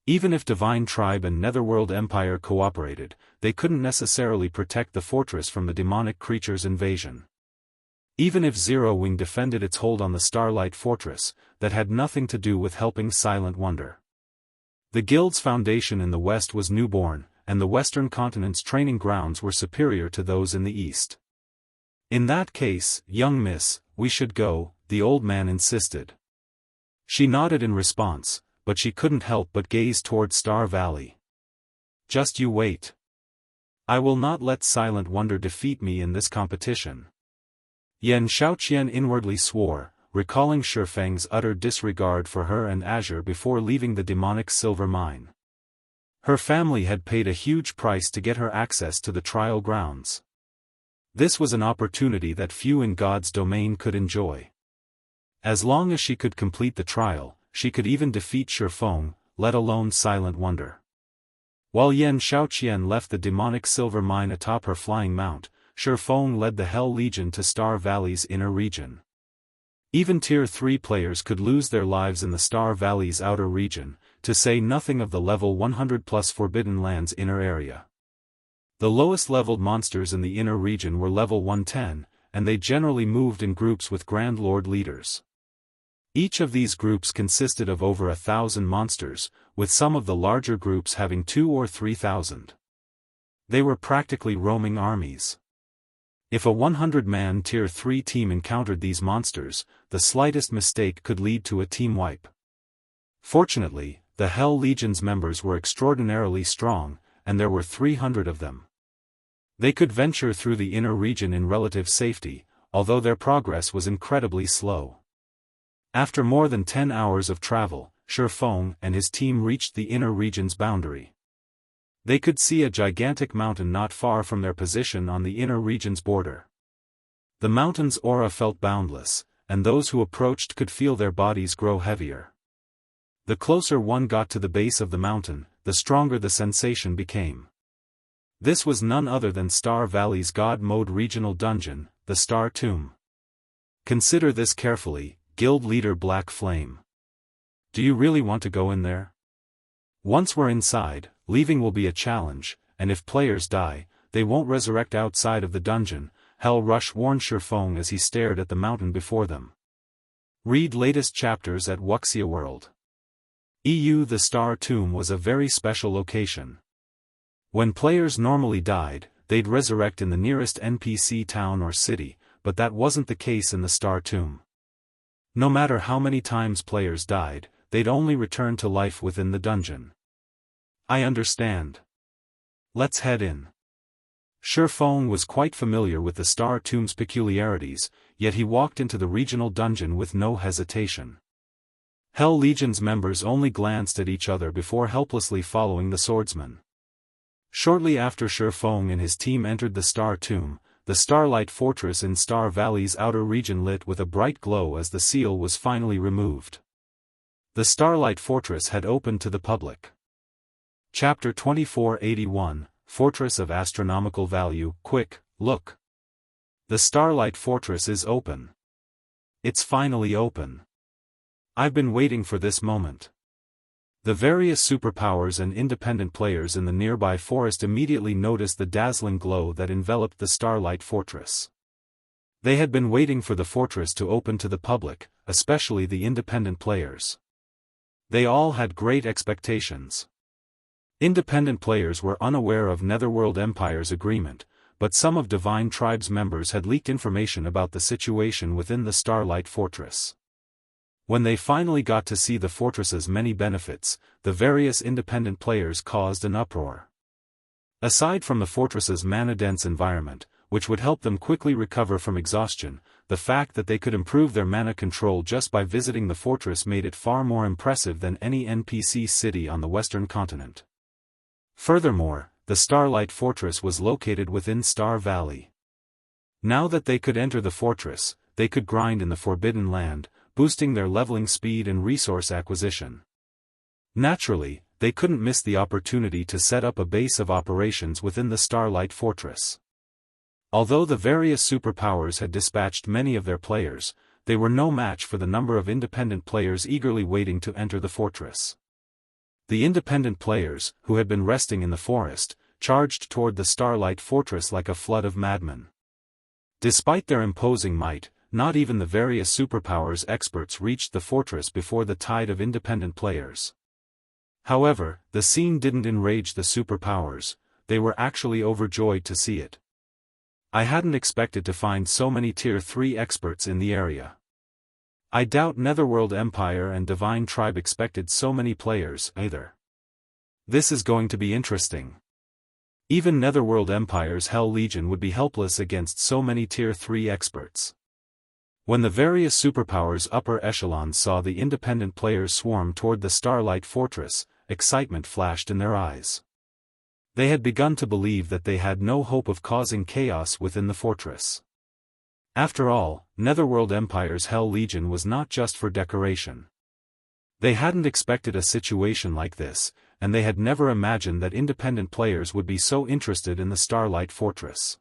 Even if Divine Tribe and Netherworld Empire cooperated, they couldn't necessarily protect the fortress from the demonic creature's invasion. Even if Zero Wing defended its hold on the Starlight Fortress, that had nothing to do with helping Silent Wonder. The guild's foundation in the West was newborn, and the Western continent's training grounds were superior to those in the East. In that case, young miss, we should go, the old man insisted. She nodded in response, but she couldn't help but gaze toward Star Valley. Just you wait. I will not let Silent Wonder defeat me in this competition. Xianxia inwardly swore, recalling Shi Feng's utter disregard for her and Azure before leaving the demonic silver mine. Her family had paid a huge price to get her access to the trial grounds. This was an opportunity that few in God's domain could enjoy. As long as she could complete the trial, she could even defeat Shi Feng, let alone Silent Wonder. While Xianxia left the demonic silver mine atop her flying mount, Shi Feng led the Hell Legion to Star Valley's inner region. Even Tier 3 players could lose their lives in the Star Valley's outer region, to say nothing of the level 100+ Forbidden Land's inner area. The lowest leveled monsters in the inner region were level 110, and they generally moved in groups with Grand Lord leaders. Each of these groups consisted of over 1,000 monsters, with some of the larger groups having 2,000 or 3,000. They were practically roaming armies. If a 100-man Tier 3 team encountered these monsters, the slightest mistake could lead to a team wipe. Fortunately, the Hell Legion's members were extraordinarily strong, and there were 300 of them. They could venture through the inner region in relative safety, although their progress was incredibly slow. After more than 10 hours of travel, Shi Feng and his team reached the inner region's boundary. They could see a gigantic mountain not far from their position on the inner region's border. The mountain's aura felt boundless, and those who approached could feel their bodies grow heavier. The closer one got to the base of the mountain, the stronger the sensation became. This was none other than Star Valley's God Mode regional dungeon, the Star Tomb. Consider this carefully, Guild Leader Black Flame. Do you really want to go in there? Once we're inside, leaving will be a challenge, and if players die, they won't resurrect outside of the dungeon, Hell Rush warned Shi Feng as he stared at the mountain before them. Read latest chapters at Wuxia World. The Star Tomb was a very special location. When players normally died, they'd resurrect in the nearest NPC town or city, but that wasn't the case in the Star Tomb. No matter how many times players died, they'd only return to life within the dungeon. I understand. Let's head in. Shi Feng was quite familiar with the Star Tomb's peculiarities, yet he walked into the regional dungeon with no hesitation. Hell Legion's members only glanced at each other before helplessly following the Swordsman. Shortly after Shi Feng and his team entered the Star Tomb, the Starlight Fortress in Star Valley's outer region lit with a bright glow as the seal was finally removed. The Starlight Fortress had opened to the public. Chapter 2481, Fortress of Astronomical Value. Quick, look. The Starlight Fortress is open. It's finally open. I've been waiting for this moment. The various superpowers and independent players in the nearby forest immediately noticed the dazzling glow that enveloped the Starlight Fortress. They had been waiting for the fortress to open to the public, especially the independent players. They all had great expectations. Independent players were unaware of Netherworld Empire's agreement, but some of Divine Tribe's members had leaked information about the situation within the Starlight Fortress. When they finally got to see the fortress's many benefits, the various independent players caused an uproar. Aside from the fortress's mana-dense environment, which would help them quickly recover from exhaustion, the fact that they could improve their mana control just by visiting the fortress made it far more impressive than any NPC city on the western continent. Furthermore, the Starlight Fortress was located within Star Valley. Now that they could enter the fortress, they could grind in the Forbidden Land, boosting their leveling speed and resource acquisition. Naturally, they couldn't miss the opportunity to set up a base of operations within the Starlight Fortress. Although the various superpowers had dispatched many of their players, they were no match for the number of independent players eagerly waiting to enter the fortress. The independent players, who had been resting in the forest, charged toward the Starlight Fortress like a flood of madmen. Despite their imposing might, not even the various superpowers experts reached the fortress before the tide of independent players. However, the scene didn't enrage the superpowers, they were actually overjoyed to see it. I hadn't expected to find so many Tier 3 experts in the area. I doubt Netherworld Empire and Divine Tribe expected so many players, either. This is going to be interesting. Even Netherworld Empire's Hell Legion would be helpless against so many Tier 3 experts. When the various superpowers' upper echelons saw the independent players swarm toward the Starlight Fortress, excitement flashed in their eyes. They had begun to believe that they had no hope of causing chaos within the fortress. After all, Netherworld Empire's Hell Legion was not just for decoration. They hadn't expected a situation like this, and they had never imagined that independent players would be so interested in the Starlight Fortress.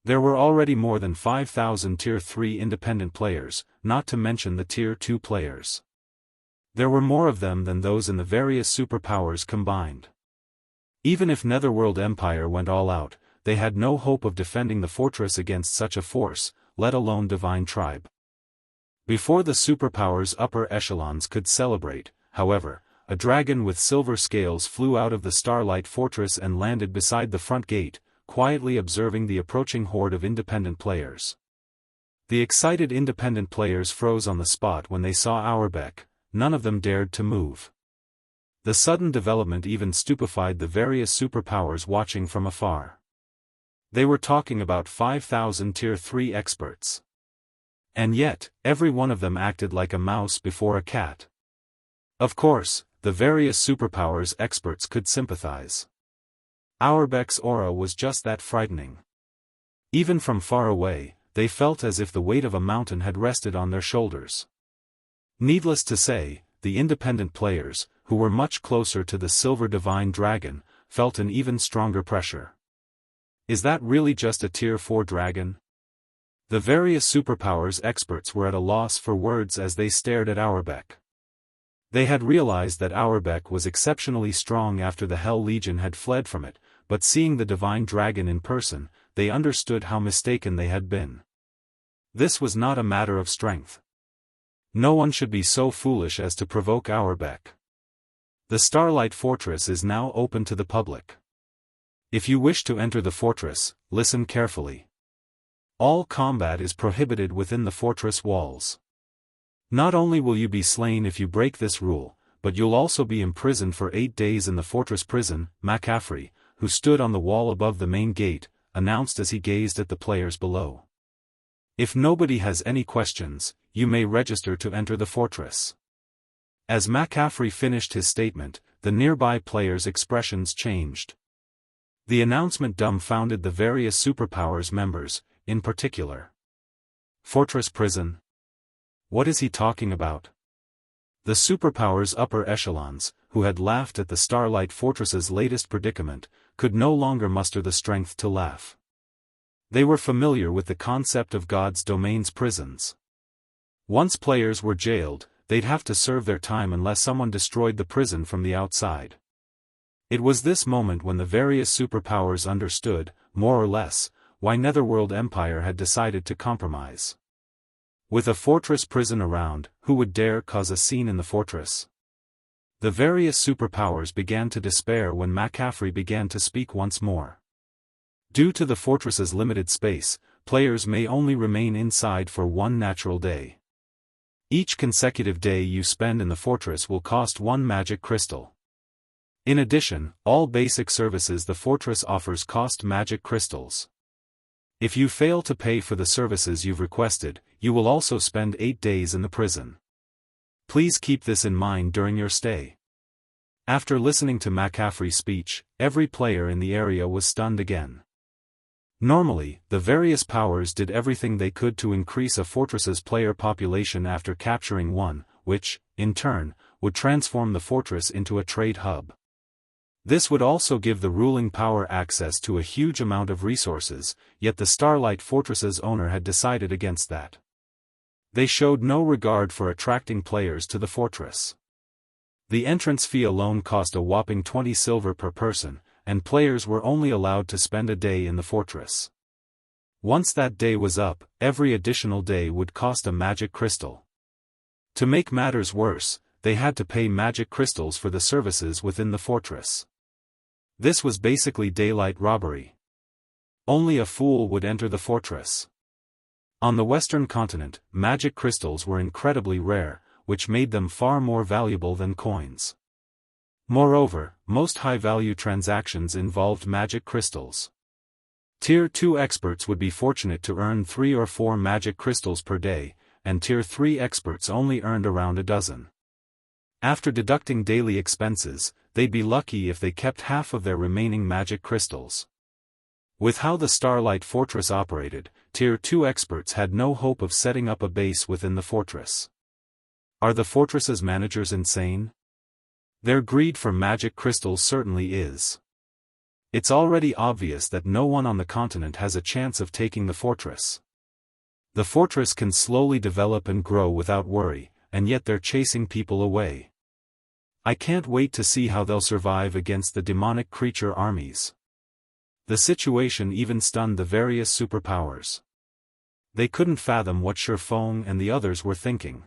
There were already more than 5,000 Tier 3 independent players, not to mention the Tier 2 players. There were more of them than those in the various superpowers combined. Even if Netherworld Empire went all out, they had no hope of defending the fortress against such a force, let alone Divine Tribe. Before the superpowers' upper echelons could celebrate, however, a dragon with silver scales flew out of the Starlight Fortress and landed beside the front gate, quietly observing the approaching horde of independent players. The excited independent players froze on the spot when they saw Auerbeck, none of them dared to move. The sudden development even stupefied the various superpowers watching from afar. They were talking about 5,000 Tier 3 experts. And yet, every one of them acted like a mouse before a cat. Of course, the various superpowers experts could sympathize. Auerbeck's aura was just that frightening. Even from far away, they felt as if the weight of a mountain had rested on their shoulders. Needless to say, the independent players, who were much closer to the Silver Divine Dragon, felt an even stronger pressure. Is that really just a Tier 4 dragon? The various superpowers experts were at a loss for words as they stared at Auerbeck. They had realized that Auerbeck was exceptionally strong after the Hell Legion had fled from it, but seeing the divine dragon in person, they understood how mistaken they had been. This was not a matter of strength. No one should be so foolish as to provoke Auerbeck. The Starlight Fortress is now open to the public. If you wish to enter the fortress, listen carefully. All combat is prohibited within the fortress walls. Not only will you be slain if you break this rule, but you'll also be imprisoned for 8 days in the fortress prison, McCaffrey, who stood on the wall above the main gate, announced as he gazed at the players below. If nobody has any questions, you may register to enter the fortress. As McCaffrey finished his statement, the nearby players' expressions changed. The announcement dumbfounded the various superpowers members, in particular. Fortress prison? What is he talking about? The superpowers' upper echelons, who had laughed at the Starlight Fortress's latest predicament, could no longer muster the strength to laugh. They were familiar with the concept of God's domain's prisons. Once players were jailed, they'd have to serve their time unless someone destroyed the prison from the outside. It was this moment when the various superpowers understood, more or less, why Netherworld Empire had decided to compromise. With a fortress prison around, who would dare cause a scene in the fortress? The various superpowers began to despair when McCaffrey began to speak once more. Due to the fortress's limited space, players may only remain inside for 1 natural day. Each consecutive day you spend in the fortress will cost 1 magic crystal. In addition, all basic services the fortress offers cost magic crystals. If you fail to pay for the services you've requested, you will also spend 8 days in the prison. Please keep this in mind during your stay. After listening to McCaffrey's speech, every player in the area was stunned again. Normally, the various powers did everything they could to increase a fortress's player population after capturing one, which, in turn, would transform the fortress into a trade hub. This would also give the ruling power access to a huge amount of resources, yet the Starlight Fortress's owner had decided against that. They showed no regard for attracting players to the fortress. The entrance fee alone cost a whopping 20 silver per person, and players were only allowed to spend a day in the fortress. Once that day was up, every additional day would cost a magic crystal. To make matters worse, they had to pay magic crystals for the services within the fortress. This was basically daylight robbery. Only a fool would enter the fortress. On the Western continent, magic crystals were incredibly rare, which made them far more valuable than coins. Moreover, most high-value transactions involved magic crystals. Tier 2 experts would be fortunate to earn 3 or 4 magic crystals per day, and Tier 3 experts only earned around a dozen. After deducting daily expenses, they'd be lucky if they kept half of their remaining magic crystals. With how the Starlight Fortress operated, Tier 2 experts had no hope of setting up a base within the fortress. Are the fortress's managers insane? Their greed for magic crystals certainly is. It's already obvious that no one on the continent has a chance of taking the fortress. The fortress can slowly develop and grow without worry, and yet they're chasing people away. I can't wait to see how they'll survive against the demonic creature armies. The situation even stunned the various superpowers. They couldn't fathom what Shi Feng and the others were thinking.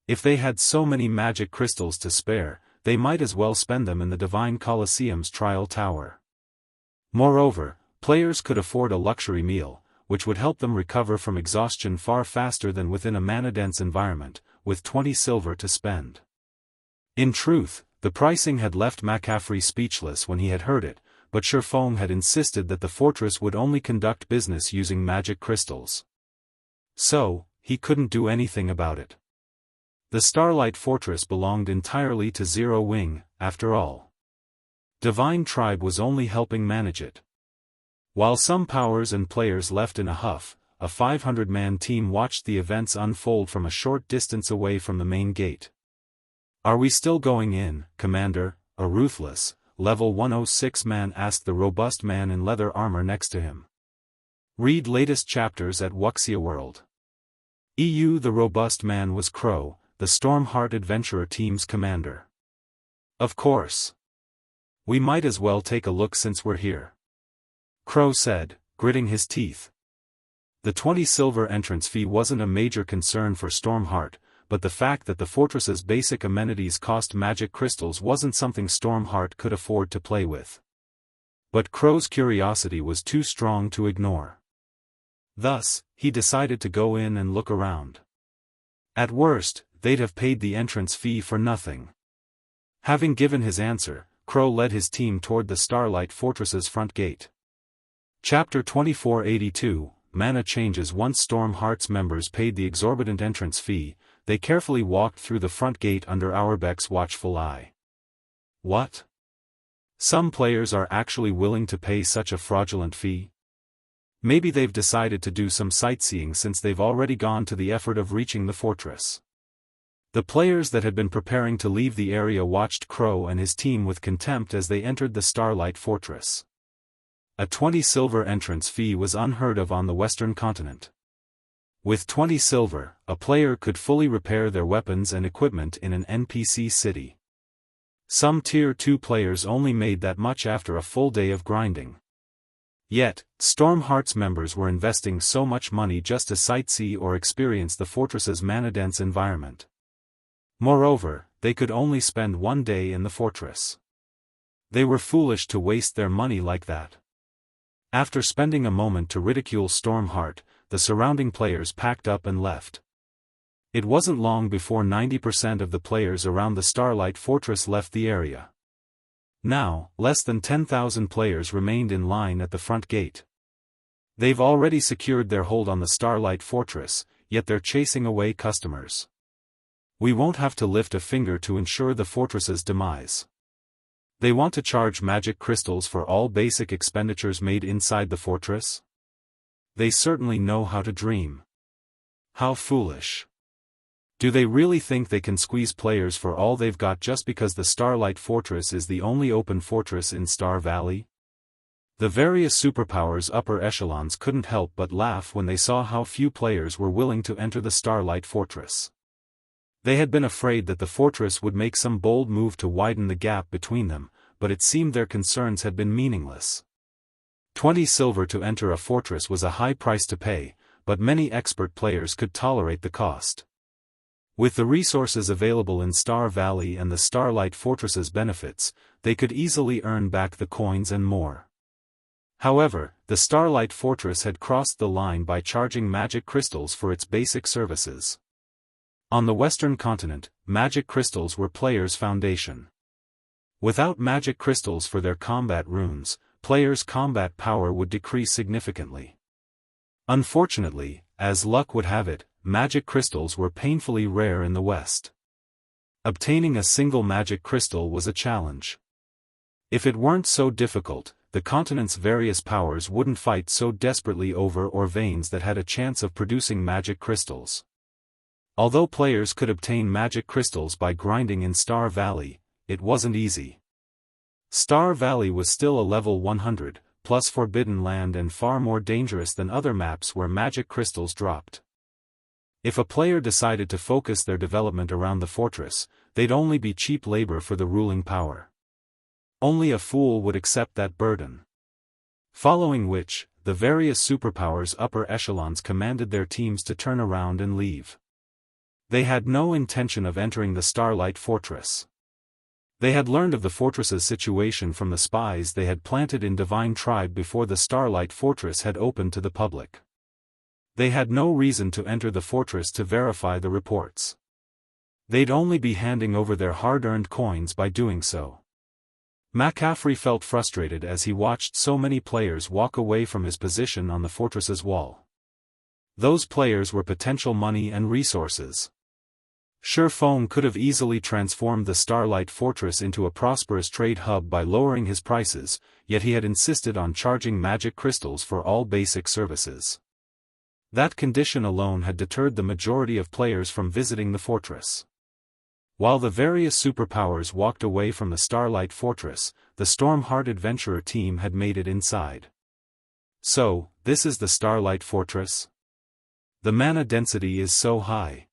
If they had so many magic crystals to spare, they might as well spend them in the Divine Colosseum's trial tower. Moreover, players could afford a luxury meal, which would help them recover from exhaustion far faster than within a mana-dense environment, with 20 silver to spend. In truth, the pricing had left McCaffrey speechless when he had heard it, but Shi Feng had insisted that the fortress would only conduct business using magic crystals. So, he couldn't do anything about it. The Starlight Fortress belonged entirely to Zero Wing, after all. Divine Tribe was only helping manage it. While some powers and players left in a huff, a 500-man team watched the events unfold from a short distance away from the main gate. "Are we still going in, Commander?" a ruthless, level 106 man asked the robust man in leather armor next to him. Read latest chapters at Wuxia World. The robust man was Crow, the Stormheart Adventurer team's commander. Of course. We might as well take a look since we're here, Crow said, gritting his teeth. The 20 silver entrance fee wasn't a major concern for Stormheart, but the fact that the fortress's basic amenities cost magic crystals wasn't something Stormheart could afford to play with. But Crow's curiosity was too strong to ignore. Thus, he decided to go in and look around. At worst, they'd have paid the entrance fee for nothing. Having given his answer, Crow led his team toward the Starlight Fortress's front gate. Chapter 2482, Mana Changes. Once Stormheart's members paid the exorbitant entrance fee, they carefully walked through the front gate under Auerbeck's watchful eye. What? Some players are actually willing to pay such a fraudulent fee? Maybe they've decided to do some sightseeing since they've already gone to the effort of reaching the fortress. The players that had been preparing to leave the area watched Crow and his team with contempt as they entered the Starlight Fortress. A 20 silver entrance fee was unheard of on the Western continent. With 20 silver, a player could fully repair their weapons and equipment in an NPC city. Some Tier 2 players only made that much after a full day of grinding. Yet, Stormheart's members were investing so much money just to sightsee or experience the fortress's mana-dense environment. Moreover, they could only spend one day in the fortress. They were foolish to waste their money like that. After spending a moment to ridicule Stormheart, the surrounding players packed up and left. It wasn't long before 90% of the players around the Starlight Fortress left the area. Now, less than 10,000 players remained in line at the front gate. They've already secured their hold on the Starlight Fortress, yet they're chasing away customers. We won't have to lift a finger to ensure the fortress's demise. They want to charge magic crystals for all basic expenditures made inside the fortress? They certainly know how to dream. How foolish. Do they really think they can squeeze players for all they've got just because the Starlight Fortress is the only open fortress in Star Valley? The various superpowers' upper echelons couldn't help but laugh when they saw how few players were willing to enter the Starlight Fortress. They had been afraid that the fortress would make some bold move to widen the gap between them, but it seemed their concerns had been meaningless. 20 silver to enter a fortress was a high price to pay, but many expert players could tolerate the cost. With the resources available in Star Valley and the Starlight Fortress's benefits, they could easily earn back the coins and more. However, the Starlight Fortress had crossed the line by charging magic crystals for its basic services. On the Western continent, magic crystals were players' foundation. Without magic crystals for their combat runes, players' combat power would decrease significantly. Unfortunately, as luck would have it, magic crystals were painfully rare in the West. Obtaining a single magic crystal was a challenge. If it weren't so difficult, the continent's various powers wouldn't fight so desperately over or veins that had a chance of producing magic crystals. Although players could obtain magic crystals by grinding in Star Valley, it wasn't easy. Star Valley was still a level 100, plus Forbidden Land and far more dangerous than other maps where magic crystals dropped. If a player decided to focus their development around the fortress, they'd only be cheap labor for the ruling power. Only a fool would accept that burden. Following which, the various superpowers' upper echelons commanded their teams to turn around and leave. They had no intention of entering the Starlight Fortress. They had learned of the fortress's situation from the spies they had planted in Divine Tribe before the Starlight Fortress had opened to the public. They had no reason to enter the fortress to verify the reports. They'd only be handing over their hard-earned coins by doing so. McCaffrey felt frustrated as he watched so many players walk away from his position on the fortress's wall. Those players were potential money and resources. Shi Feng could have easily transformed the Starlight Fortress into a prosperous trade hub by lowering his prices, yet he had insisted on charging magic crystals for all basic services. That condition alone had deterred the majority of players from visiting the fortress. While the various superpowers walked away from the Starlight Fortress, the Stormheart adventurer team had made it inside. So, this is the Starlight Fortress? The mana density is so high.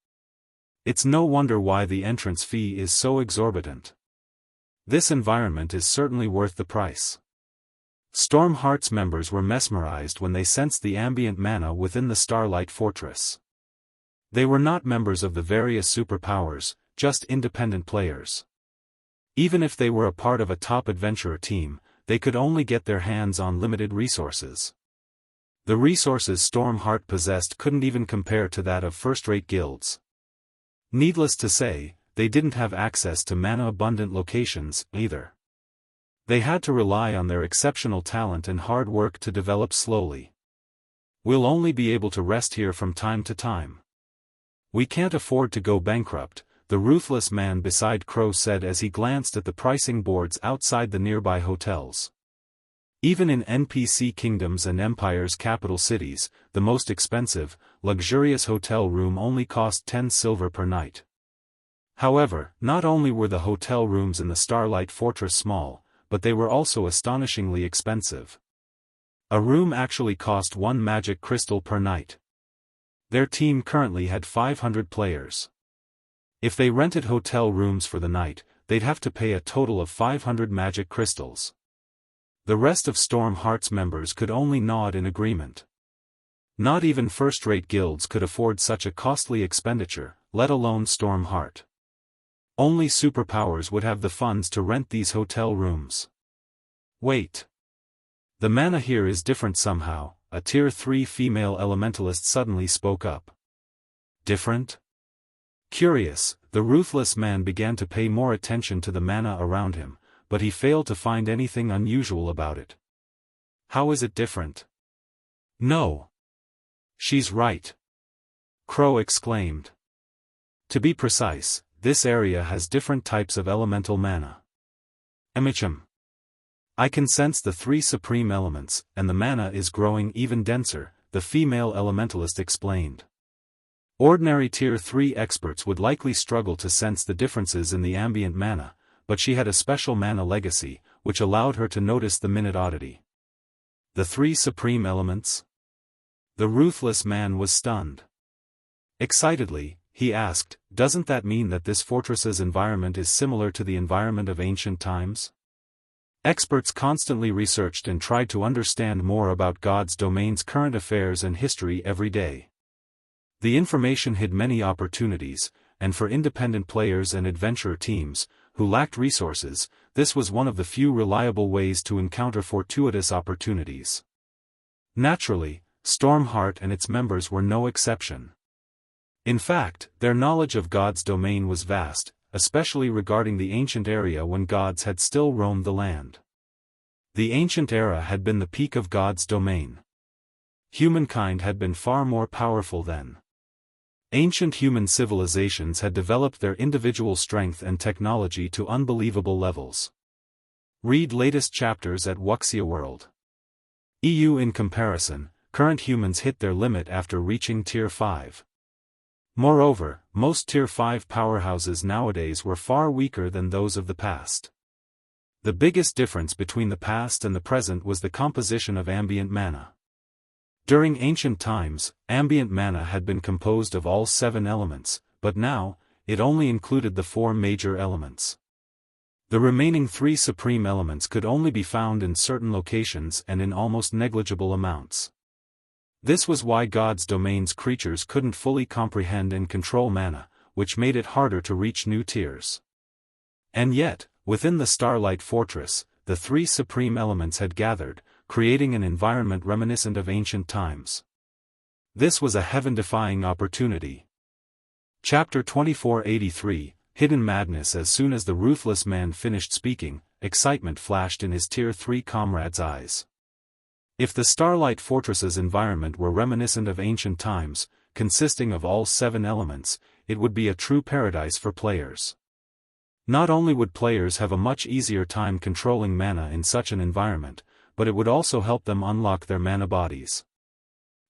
It's no wonder why the entrance fee is so exorbitant. This environment is certainly worth the price. Stormheart's members were mesmerized when they sensed the ambient mana within the Starlight Fortress. They were not members of the various superpowers, just independent players. Even if they were a part of a top adventurer team, they could only get their hands on limited resources. The resources Stormheart possessed couldn't even compare to that of first-rate guilds. Needless to say, they didn't have access to mana-abundant locations, either. They had to rely on their exceptional talent and hard work to develop slowly. We'll only be able to rest here from time to time. We can't afford to go bankrupt, the ruthless man beside Crow said as he glanced at the pricing boards outside the nearby hotels. Even in NPC kingdoms and empires' capital cities, the most expensive, luxurious hotel room only cost 10 silver per night. However, not only were the hotel rooms in the Starlight Fortress small, but they were also astonishingly expensive. A room actually cost 1 magic crystal per night. Their team currently had 500 players. If they rented hotel rooms for the night, they'd have to pay a total of 500 magic crystals. The rest of Stormheart's members could only nod in agreement. Not even first-rate guilds could afford such a costly expenditure, let alone Stormheart. Only superpowers would have the funds to rent these hotel rooms. Wait. The mana here is different somehow, a Tier 3 female elementalist suddenly spoke up. Different? Curious, the ruthless man began to pay more attention to the mana around him, but he failed to find anything unusual about it. How is it different? No. She's right. Crow exclaimed. To be precise, this area has different types of elemental mana. Emicham. I can sense the 3 supreme elements, and the mana is growing even denser, the female elementalist explained. Ordinary Tier 3 experts would likely struggle to sense the differences in the ambient mana, but she had a special mana legacy, which allowed her to notice the minute oddity. The 3 supreme elements? The ruthless man was stunned. Excitedly, he asked, doesn't that mean that this fortress's environment is similar to the environment of ancient times? Experts constantly researched and tried to understand more about God's domain's current affairs and history every day. The information hid many opportunities, and for independent players and adventurer teams, who lacked resources, this was one of the few reliable ways to encounter fortuitous opportunities. Naturally, Stormheart and its members were no exception. In fact, their knowledge of God's domain was vast, especially regarding the ancient area when gods had still roamed the land. The ancient era had been the peak of God's domain. Humankind had been far more powerful then. Ancient human civilizations had developed their individual strength and technology to unbelievable levels. Read latest chapters at Wuxia World. EU. In comparison, current humans hit their limit after reaching Tier 5. Moreover, most Tier 5 powerhouses nowadays were far weaker than those of the past. The biggest difference between the past and the present was the composition of ambient mana. During ancient times, ambient mana had been composed of all 7 elements, but now, it only included the 4 major elements. The remaining 3 supreme elements could only be found in certain locations and in almost negligible amounts. This was why God's domain's creatures couldn't fully comprehend and control mana, which made it harder to reach new tiers. And yet, within the Starlight Fortress, the 3 supreme elements had gathered, creating an environment reminiscent of ancient times. This was a heaven-defying opportunity. Chapter 2483, Hidden Madness. As soon as the ruthless man finished speaking, excitement flashed in his Tier 3 comrade's eyes. If the Starlight Fortress's environment were reminiscent of ancient times, consisting of all 7 elements, it would be a true paradise for players. Not only would players have a much easier time controlling mana in such an environment, but it would also help them unlock their mana bodies.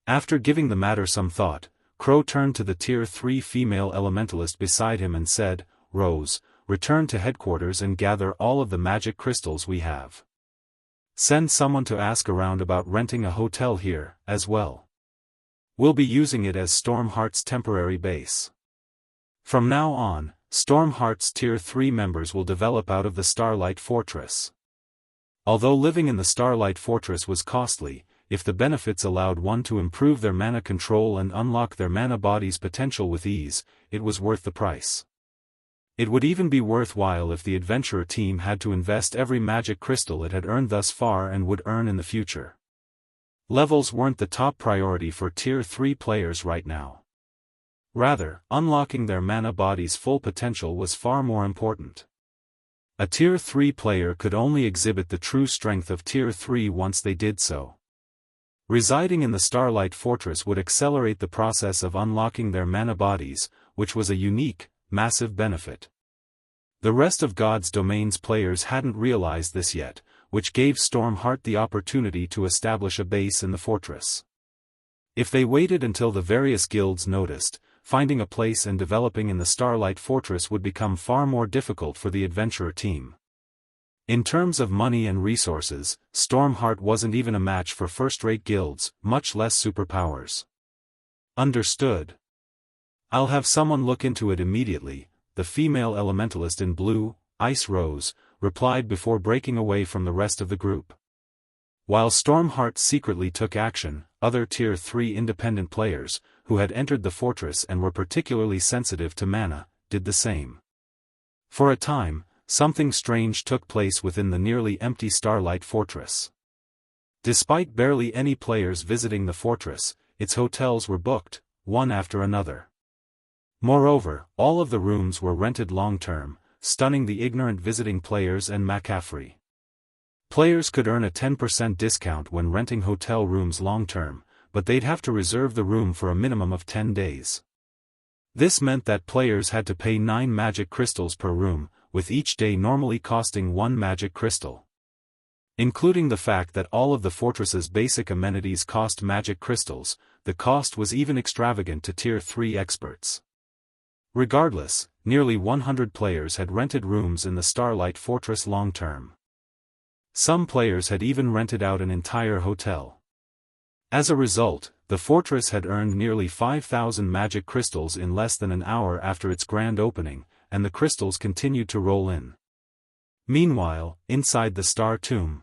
After giving the matter some thought, Crow turned to the Tier 3 female elementalist beside him and said, Rose, return to headquarters and gather all of the magic crystals we have. Send someone to ask around about renting a hotel here, as well. We'll be using it as Stormheart's temporary base. From now on, Stormheart's Tier 3 members will develop out of the Starlight Fortress. Although living in the Starlight Fortress was costly, if the benefits allowed one to improve their mana control and unlock their mana body's potential with ease, it was worth the price. It would even be worthwhile if the adventurer team had to invest every magic crystal it had earned thus far and would earn in the future. Levels weren't the top priority for Tier 3 players right now. Rather, unlocking their mana body's full potential was far more important. A Tier 3 player could only exhibit the true strength of Tier 3 once they did so. Residing in the Starlight Fortress would accelerate the process of unlocking their mana bodies, which was a unique, massive benefit. The rest of God's Domain's players hadn't realized this yet, which gave Stormheart the opportunity to establish a base in the fortress. If they waited until the various guilds noticed, finding a place and developing in the Starlight Fortress would become far more difficult for the adventurer team. In terms of money and resources, Stormheart wasn't even a match for first-rate guilds, much less superpowers. Understood. I'll have someone look into it immediately, the female elementalist in blue, Ice Rose, replied before breaking away from the rest of the group. While Stormheart secretly took action, other Tier 3 independent players, who had entered the fortress and were particularly sensitive to mana, did the same. For a time, something strange took place within the nearly empty Starlight Fortress. Despite barely any players visiting the fortress, its hotels were booked, one after another. Moreover, all of the rooms were rented long-term, stunning the ignorant visiting players and McCaffrey. Players could earn a 10% discount when renting hotel rooms long-term, but they'd have to reserve the room for a minimum of 10 days. This meant that players had to pay 9 magic crystals per room, with each day normally costing 1 magic crystal. Including the fact that all of the fortress's basic amenities cost magic crystals, the cost was even extravagant to Tier 3 experts. Regardless, nearly 100 players had rented rooms in the Starlight Fortress long-term. Some players had even rented out an entire hotel. As a result, the fortress had earned nearly 5,000 magic crystals in less than an hour after its grand opening, and the crystals continued to roll in. Meanwhile, inside the Star Tomb,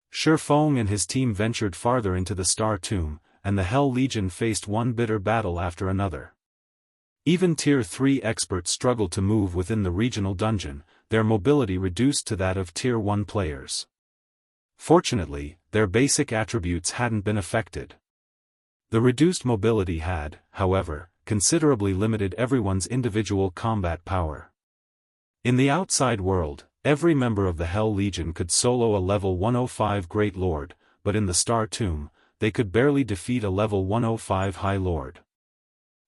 Shi Feng and his team ventured farther into the Star Tomb, and the Hell Legion faced one bitter battle after another. Even Tier 3 experts struggled to move within the regional dungeon, their mobility reduced to that of Tier 1 players. Fortunately, their basic attributes hadn't been affected. The reduced mobility had, however, considerably limited everyone's individual combat power. In the outside world, every member of the Hell Legion could solo a level 105 Great Lord, but in the Star Tomb, they could barely defeat a level 105 High Lord.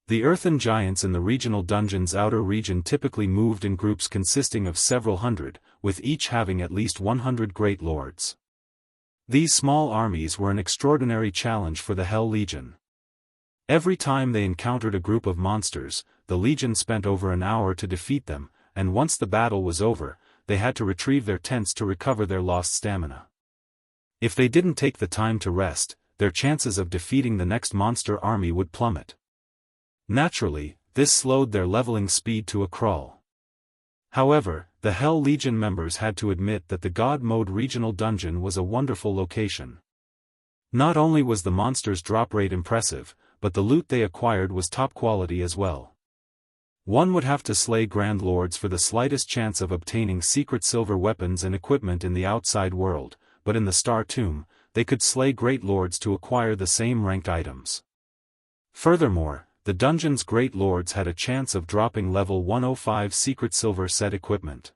The Earthen giants in the regional dungeon's outer region typically moved in groups consisting of several hundred, with each having at least 100 Great Lords. These small armies were an extraordinary challenge for the Hell Legion. Every time they encountered a group of monsters, the Legion spent over an hour to defeat them, and once the battle was over, they had to retrieve their tents to recover their lost stamina. If they didn't take the time to rest, their chances of defeating the next monster army would plummet. Naturally, this slowed their leveling speed to a crawl. However, the Hell Legion members had to admit that the God Mode regional dungeon was a wonderful location. Not only was the monsters' drop rate impressive, but the loot they acquired was top quality as well. One would have to slay Grand Lords for the slightest chance of obtaining secret silver weapons and equipment in the outside world, but in the Star Tomb, they could slay Great Lords to acquire the same ranked items. Furthermore, the dungeon's Great Lords had a chance of dropping level 105 secret silver set equipment.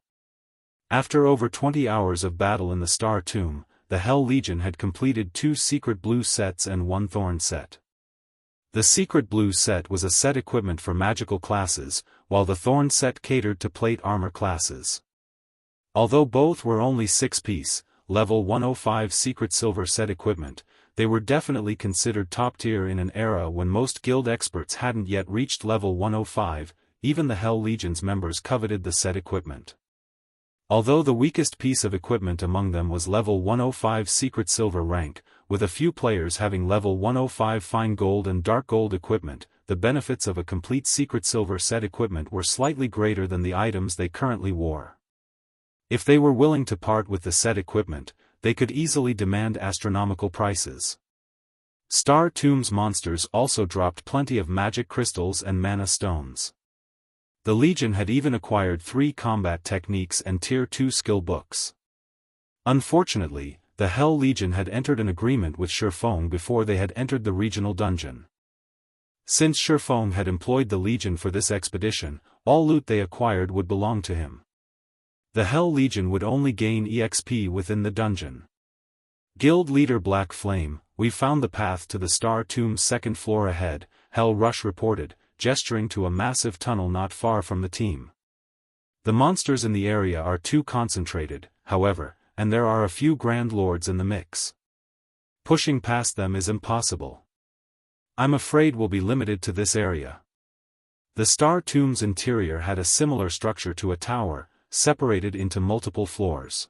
After over 20 hours of battle in the Star Tomb, the Hell Legion had completed 2 secret blue sets and 1 thorn set. The secret blue set was a set equipment for magical classes, while the thorn set catered to plate armor classes. Although both were only 6-piece, level 105 secret silver set equipment, they were definitely considered top tier in an era when most guild experts hadn't yet reached level 105, even the Hell Legion's members coveted the said equipment. Although the weakest piece of equipment among them was level 105 secret silver rank, with a few players having level 105 fine gold and dark gold equipment, the benefits of a complete secret silver set equipment were slightly greater than the items they currently wore. If they were willing to part with the set equipment, they could easily demand astronomical prices. Star Tomb's monsters also dropped plenty of magic crystals and mana stones. The Legion had even acquired 3 combat techniques and Tier 2 skill books. Unfortunately, the Hell Legion had entered an agreement with Shi Feng before they had entered the regional dungeon. Since Shi Feng had employed the Legion for this expedition, all loot they acquired would belong to him. The Hell Legion would only gain EXP within the dungeon. Guild Leader Black Flame, "We found the path to the Star Tomb's second floor ahead," Hell Rush reported, gesturing to a massive tunnel not far from the team. The monsters in the area are too concentrated, however, and there are a few Grand Lords in the mix. Pushing past them is impossible. I'm afraid we'll be limited to this area. The Star Tomb's interior had a similar structure to a tower, separated into multiple floors.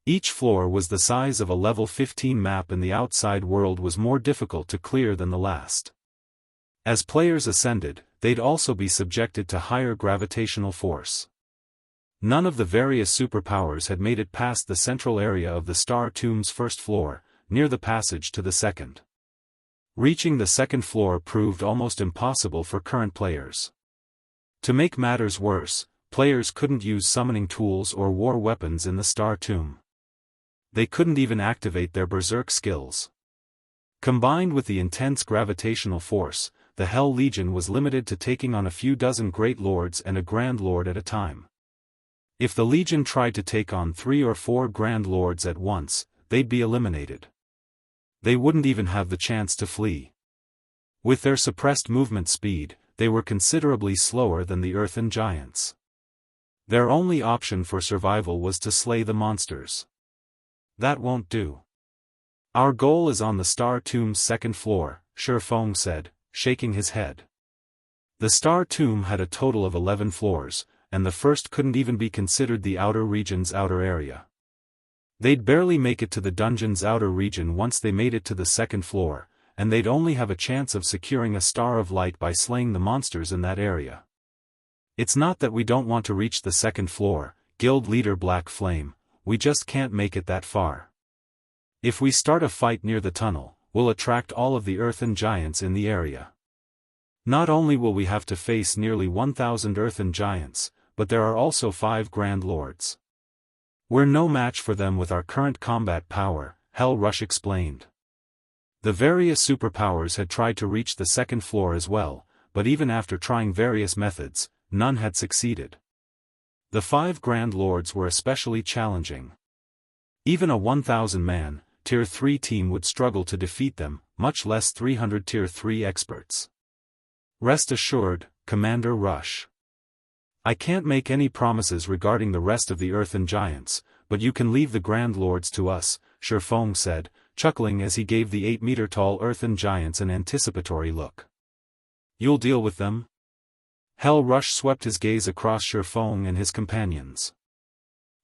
Each floor was the size of a level 15 map, and the outside world was more difficult to clear than the last. As players ascended, they'd also be subjected to higher gravitational force. None of the various superpowers had made it past the central area of the Star Tomb's first floor, near the passage to the second. Reaching the second floor proved almost impossible for current players. To make matters worse, players couldn't use summoning tools or war weapons in the Star Tomb. They couldn't even activate their berserk skills. Combined with the intense gravitational force, the Hell Legion was limited to taking on a few dozen Great Lords and a Grand Lord at a time. If the Legion tried to take on 3 or 4 Grand Lords at once, they'd be eliminated. They wouldn't even have the chance to flee. With their suppressed movement speed, they were considerably slower than the Earthen giants. Their only option for survival was to slay the monsters. That won't do. Our goal is on the Star Tomb's second floor, Shi Feng said, shaking his head. The Star Tomb had a total of 11 floors, and the first couldn't even be considered the outer region's outer area. They'd barely make it to the dungeon's outer region once they made it to the second floor, and they'd only have a chance of securing a Star of Light by slaying the monsters in that area. It's not that we don't want to reach the second floor, Guild Leader Black Flame, we just can't make it that far. If we start a fight near the tunnel, we'll attract all of the Earthen giants in the area. Not only will we have to face nearly 1,000 Earthen giants, but there are also 5 Grand Lords. We're no match for them with our current combat power, Hell Rush explained. The various superpowers had tried to reach the second floor as well, but even after trying various methods, none had succeeded. The 5 Grand Lords were especially challenging. Even a 1,000-man, Tier 3 team would struggle to defeat them, much less 300 Tier 3 experts. Rest assured, Commander Rush. I can't make any promises regarding the rest of the Earthen giants, but you can leave the Grand Lords to us, Shi Feng said, chuckling as he gave the 8-meter-tall Earthen giants an anticipatory look. You'll deal with them? Hell Rush swept his gaze across Shi Feng and his companions.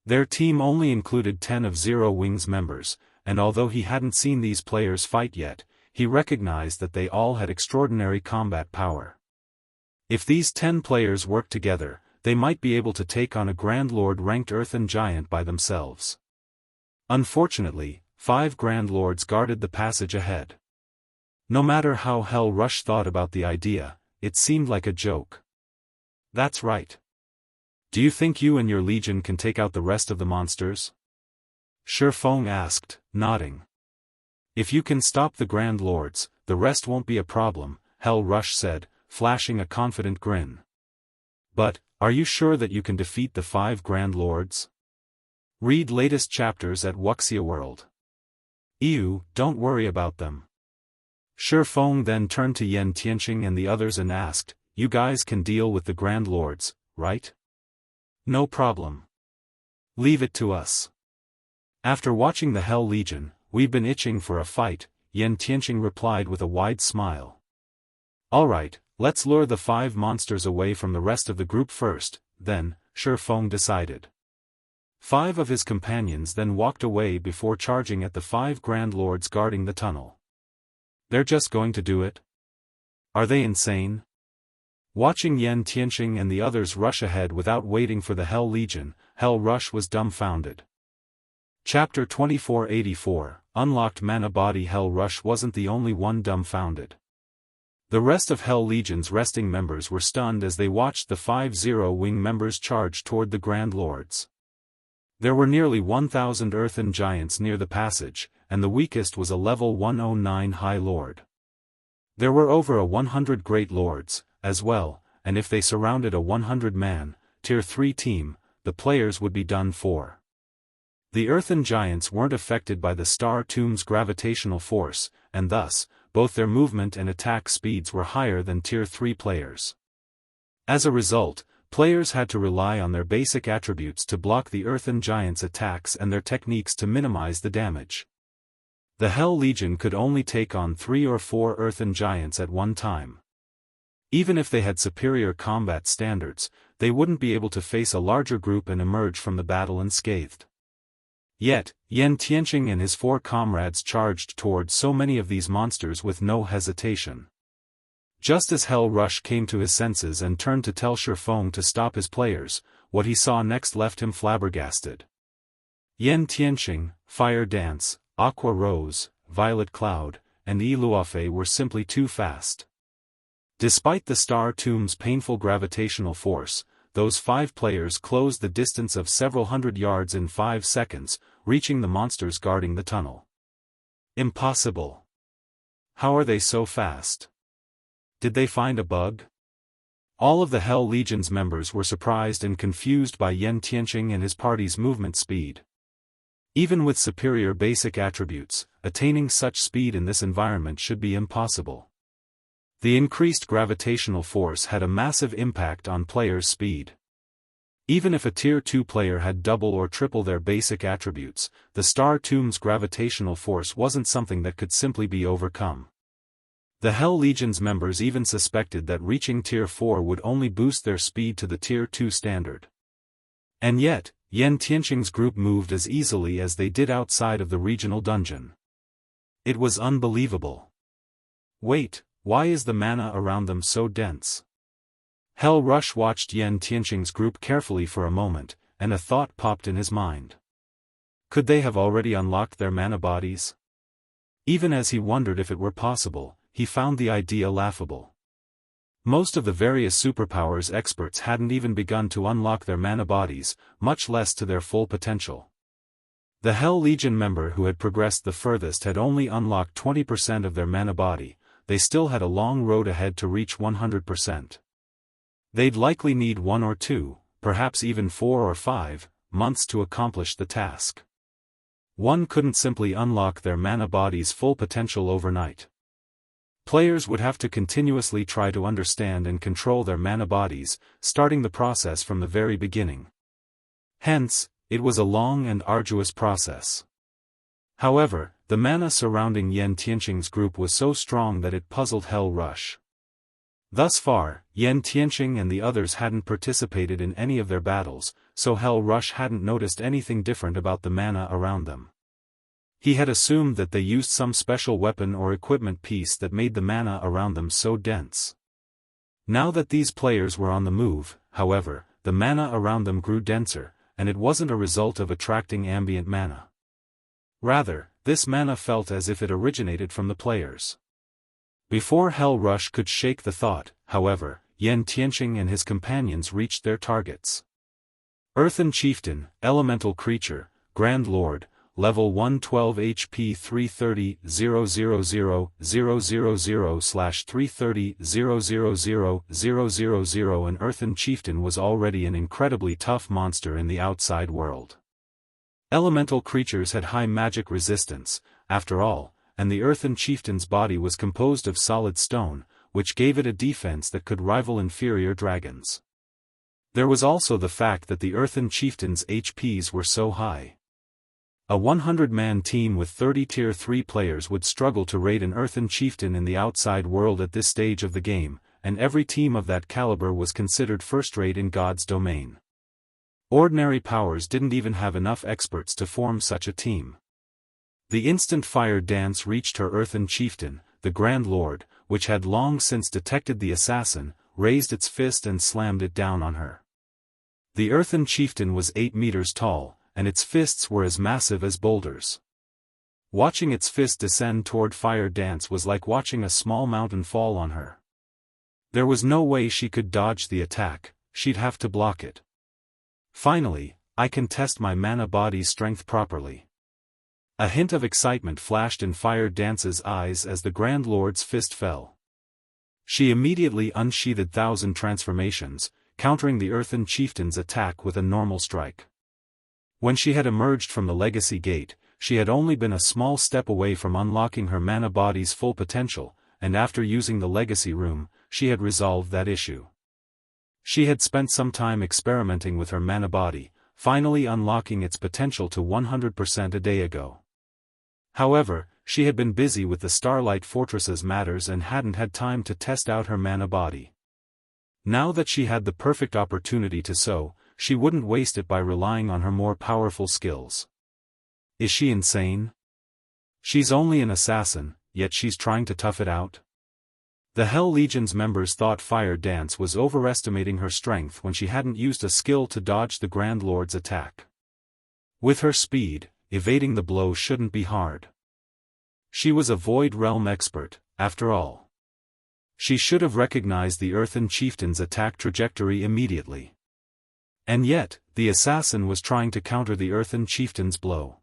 Their team only included 10 of Zero Wing's members, and although he hadn't seen these players fight yet, he recognized that they all had extraordinary combat power. If these 10 players worked together, they might be able to take on a Grand Lord-ranked Earthen giant by themselves. Unfortunately, 5 Grand Lords guarded the passage ahead. No matter how Hell Rush thought about the idea, it seemed like a joke. That's right. Do you think you and your Legion can take out the rest of the monsters? Shi Feng asked, nodding. If you can stop the Grand Lords, the rest won't be a problem, Hell Rush said, flashing a confident grin. But, are you sure that you can defeat the 5 Grand Lords? Read latest chapters at Wuxia World. Ew, don't worry about them. Shi Feng then turned to Xianxia and the others and asked, you guys can deal with the Grand Lords, right? No problem. Leave it to us. After watching the Hell Legion, we've been itching for a fight, Xianxia replied with a wide smile. Alright, Let's lure the 5 monsters away from the rest of the group first, then, Shi Feng decided. 5 of his companions then walked away before charging at the 5 Grand Lords guarding the tunnel. They're just going to do it? Are they insane? Watching Yan Tianqing and the others rush ahead without waiting for the Hell Legion, Hell Rush was dumbfounded. Chapter 2484, Unlocked Mana Body. Hell Rush wasn't the only one dumbfounded. The rest of Hell Legion's resting members were stunned as they watched the 5 Zero-Wing members charge toward the Grand Lords. There were nearly 1,000 Earthen giants near the passage, and the weakest was a level 109 High Lord. There were over 100 Great Lords, as well, and if they surrounded a 100-man, Tier 3 team, the players would be done for. The Earthen giants weren't affected by the Star Tomb's gravitational force, and thus, both their movement and attack speeds were higher than Tier 3 players. As a result, players had to rely on their basic attributes to block the Earthen giants' attacks and their techniques to minimize the damage. The Hell Legion could only take on 3 or 4 Earthen giants at one time. Even if they had superior combat standards, they wouldn't be able to face a larger group and emerge from the battle unscathed. Yet, Yan Tianqing and his 4 comrades charged toward so many of these monsters with no hesitation. Just as Hell Rush came to his senses and turned to tell Shi Feng to stop his players, what he saw next left him flabbergasted. Yan Tianqing, Fire Dance, Aqua Rose, Violet Cloud, and Luofei were simply too fast. Despite the Star Tomb's painful gravitational force, those 5 players closed the distance of several hundred yards in 5 seconds, reaching the monsters guarding the tunnel. Impossible. How are they so fast? Did they find a bug? All of the Hell Legion's members were surprised and confused by Yan Tianqing and his party's movement speed. Even with superior basic attributes, attaining such speed in this environment should be impossible. The increased gravitational force had a massive impact on players' speed. Even if a Tier 2 player had double or triple their basic attributes, the Star Tomb's gravitational force wasn't something that could simply be overcome. The Hell Legion's members even suspected that reaching Tier 4 would only boost their speed to the Tier 2 standard. And yet, Yan Tianqing's group moved as easily as they did outside of the regional dungeon. It was unbelievable. Wait, why is the mana around them so dense? Hell Rush watched Yan Tianqing's group carefully for a moment, and a thought popped in his mind. Could they have already unlocked their mana bodies? Even as he wondered if it were possible, he found the idea laughable. Most of the various superpowers experts hadn't even begun to unlock their mana bodies, much less to their full potential. The Hell Legion member who had progressed the furthest had only unlocked 20% of their mana body. They still had a long road ahead to reach 100%. They'd likely need 1 or 2, perhaps even 4 or 5, months to accomplish the task. One couldn't simply unlock their mana body's full potential overnight. Players would have to continuously try to understand and control their mana bodies, starting the process from the very beginning. Hence, it was a long and arduous process. However, the mana surrounding Yan Tianqing's group was so strong that it puzzled Hell Rush. Thus far, Yan Tianqing and the others hadn't participated in any of their battles, so Hell Rush hadn't noticed anything different about the mana around them. He had assumed that they used some special weapon or equipment piece that made the mana around them so dense. Now that these players were on the move, however, the mana around them grew denser, and it wasn't a result of attracting ambient mana. Rather, this mana felt as if it originated from the players. Before Hell Rush could shake the thought, however, Yan Tianqing and his companions reached their targets. Earthen Chieftain, Elemental Creature, Grand Lord, Level 112 HP 330-000/330-000-000. An Earthen Chieftain was already an incredibly tough monster in the outside world. Elemental creatures had high magic resistance, after all, and the Earthen Chieftain's body was composed of solid stone, which gave it a defense that could rival inferior dragons. There was also the fact that the Earthen Chieftain's HPs were so high. A 100-man team with 30 Tier 3 players would struggle to raid an Earthen Chieftain in the outside world at this stage of the game, and every team of that caliber was considered first-rate in God's domain. Ordinary powers didn't even have enough experts to form such a team. The instant Fire Dance reached her Earthen chieftain, the Grand Lord, which had long since detected the assassin, raised its fist and slammed it down on her. The Earthen chieftain was 8 meters tall, and its fists were as massive as boulders. Watching its fist descend toward Fire Dance was like watching a small mountain fall on her. There was no way she could dodge the attack, she'd have to block it. Finally, I can test my mana body's strength properly. A hint of excitement flashed in Fire Dance's eyes as the Grand Lord's fist fell. She immediately unsheathed 1,000 transformations, countering the Earthen chieftain's attack with a normal strike. When she had emerged from the Legacy Gate, she had only been a small step away from unlocking her mana body's full potential, and after using the Legacy Room, she had resolved that issue. She had spent some time experimenting with her mana body, finally unlocking its potential to 100% a day ago. However, she had been busy with the Starlight Fortress's matters and hadn't had time to test out her mana body. Now that she had the perfect opportunity to so, she wouldn't waste it by relying on her more powerful skills. Is she insane? She's only an assassin, yet she's trying to tough it out? The Hell Legion's members thought Fire Dance was overestimating her strength when she hadn't used a skill to dodge the Grand Lord's attack. With her speed, evading the blow shouldn't be hard. She was a Void Realm expert, after all. She should have recognized the Earthen chieftain's attack trajectory immediately. And yet, the assassin was trying to counter the Earthen chieftain's blow.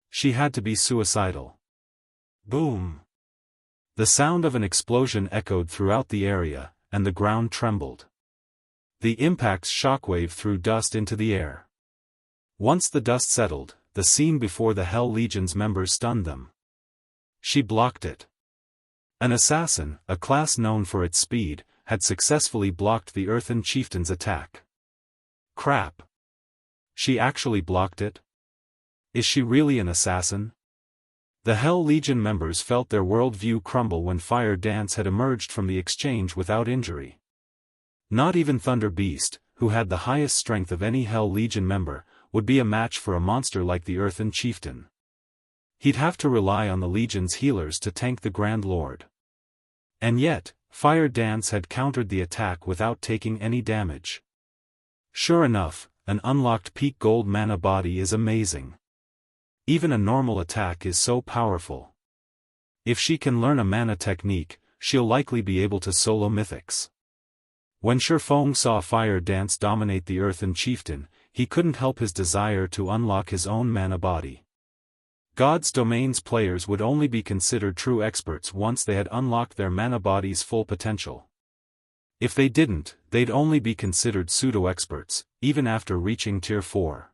She had to be suicidal. Boom! The sound of an explosion echoed throughout the area, and the ground trembled. The impact's shockwave threw dust into the air. Once the dust settled, the scene before the Hell Legion's members stunned them. She blocked it. An assassin, a class known for its speed, had successfully blocked the Earthen chieftain's attack. Crap! She actually blocked it? Is she really an assassin? The Hell Legion members felt their worldview crumble when Fire Dance had emerged from the exchange without injury. Not even Thunder Beast, who had the highest strength of any Hell Legion member, would be a match for a monster like the Earthen chieftain. He'd have to rely on the Legion's healers to tank the Grand Lord. And yet, Fire Dance had countered the attack without taking any damage. Sure enough, an unlocked peak gold mana body is amazing. Even a normal attack is so powerful. If she can learn a mana technique, she'll likely be able to solo mythics. When Shi Feng saw Fire Dance dominate the Earthen chieftain, he couldn't help his desire to unlock his own mana body. God's Domain's players would only be considered true experts once they had unlocked their mana body's full potential. If they didn't, they'd only be considered pseudo-experts, even after reaching Tier 4.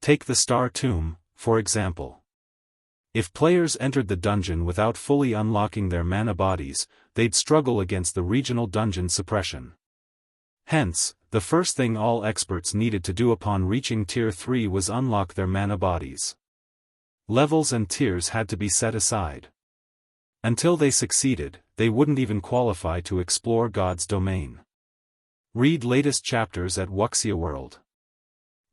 Take the Star Tomb, for example. If players entered the dungeon without fully unlocking their mana bodies, they'd struggle against the regional dungeon suppression. Hence, the first thing all experts needed to do upon reaching Tier 3 was unlock their mana bodies. Levels and tiers had to be set aside. Until they succeeded, they wouldn't even qualify to explore God's domain. Read latest chapters at Wuxia World.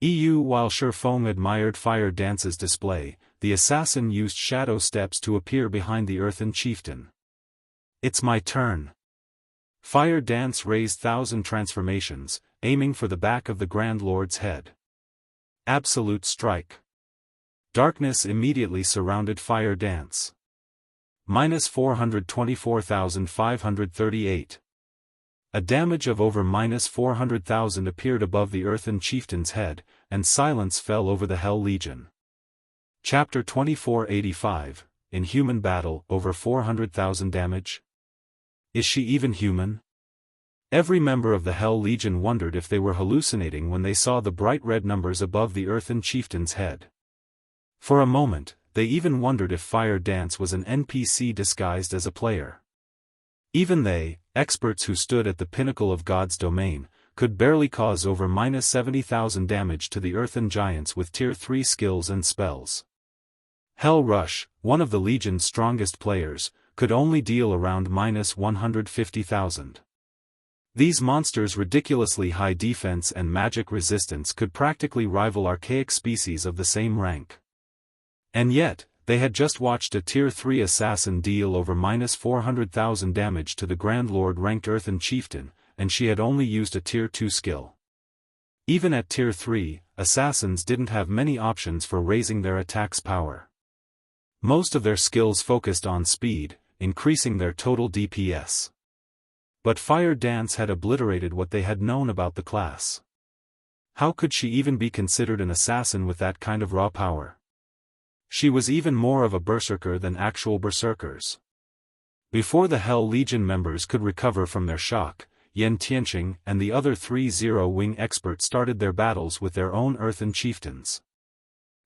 While Shi Feng admired Fire Dance's display, the assassin used shadow steps to appear behind the Earthen chieftain. It's my turn. Fire Dance raised 1,000 transformations, aiming for the back of the Grand Lord's head. Absolute strike. Darkness immediately surrounded Fire Dance. -424,538. A damage of over -400,000 appeared above the Earthen chieftain's head, and silence fell over the Hell Legion. Chapter 2485, Inhuman Battle, over 400,000 damage? Is she even human? Every member of the Hell Legion wondered if they were hallucinating when they saw the bright red numbers above the Earthen chieftain's head. For a moment, they even wondered if Fire Dance was an NPC disguised as a player. Even they, experts who stood at the pinnacle of God's domain, could barely cause over -70,000 damage to the Earthen giants with Tier 3 skills and spells. Hell Rush, one of the Legion's strongest players, could only deal around -150,000. These monsters' ridiculously high defense and magic resistance could practically rival archaic species of the same rank. And yet, they had just watched a Tier 3 assassin deal over -400,000 damage to the Grand Lord ranked Earthen Chieftain, and she had only used a Tier 2 skill. Even at Tier 3, assassins didn't have many options for raising their attack's power. Most of their skills focused on speed, increasing their total DPS. But Fire Dance had obliterated what they had known about the class. How could she even be considered an assassin with that kind of raw power? She was even more of a berserker than actual berserkers. Before the Hell Legion members could recover from their shock, Yan Tianqing and the other 3 Zero-Wing experts started their battles with their own Earthen Chieftains.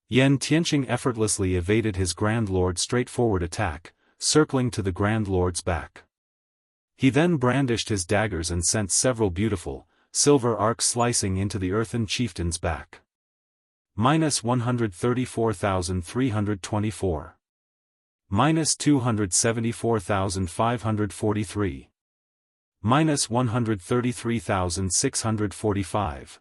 Yan Tianqing effortlessly evaded his Grand Lord's straightforward attack, circling to the Grand Lord's back. He then brandished his daggers and sent several beautiful, silver arcs slicing into the Earthen Chieftain's back. -134,324. -274,543. -133,645.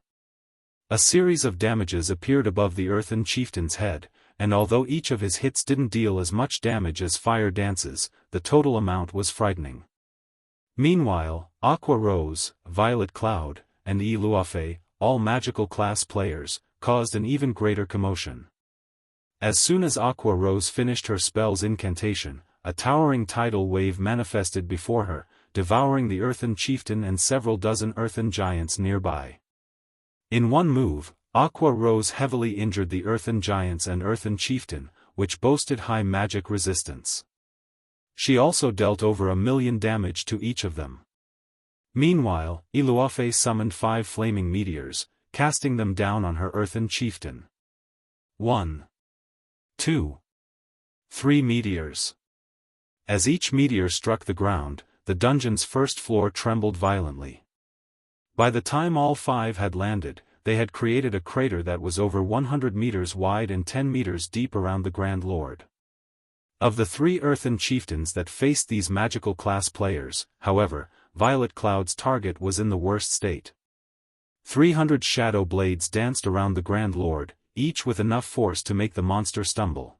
A series of damages appeared above the Earthen Chieftain's head, and although each of his hits didn't deal as much damage as Fire Dance's, the total amount was frightening. Meanwhile, Aqua Rose, Violet Cloud, and Yi Luofei, all magical class players, caused an even greater commotion. As soon as Aqua Rose finished her spell's incantation, a towering tidal wave manifested before her, devouring the Earthen Chieftain and several dozen Earthen Giants nearby. In one move, Aqua Rose heavily injured the Earthen Giants and Earthen Chieftain, which boasted high magic resistance. She also dealt over 1,000,000 damage to each of them. Meanwhile, Yi Luofei summoned 5 flaming meteors, casting them down on her Earthen Chieftain. 1, 2, 3 meteors. As each meteor struck the ground, the dungeon's first floor trembled violently. By the time all 5 had landed, they had created a crater that was over 100 meters wide and 10 meters deep around the Grand Lord. Of the 3 Earthen Chieftains that faced these magical class players, however, Violet Cloud's target was in the worst state. 300 shadow blades danced around the Grand Lord, each with enough force to make the monster stumble.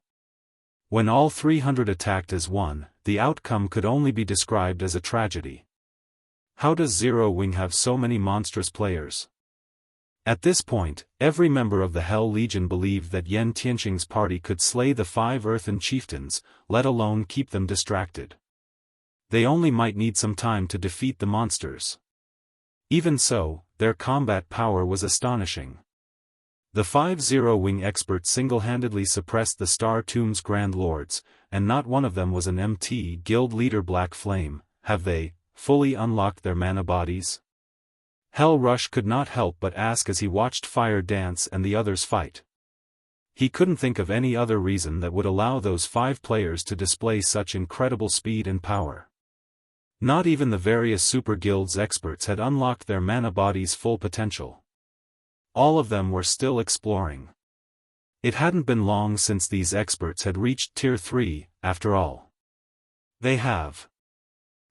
When all 300 attacked as one, the outcome could only be described as a tragedy. How does Zero Wing have so many monstrous players? At this point, every member of the Hell Legion believed that Yan Tianqing's party could slay the 5 Earthen Chieftains, let alone keep them distracted. They only might need some time to defeat the monsters. Even so, their combat power was astonishing. The 5 Zero-Wing experts single-handedly suppressed the Star Tomb's Grand Lords, and not one of them was an MT Guild leader. Black Flame, have they fully unlocked their mana bodies? Hell Rush could not help but ask as he watched Fire Dance and the others fight. He couldn't think of any other reason that would allow those 5 players to display such incredible speed and power. Not even the various Super Guilds experts had unlocked their mana bodies' full potential. All of them were still exploring. It hadn't been long since these experts had reached Tier 3, after all. They have.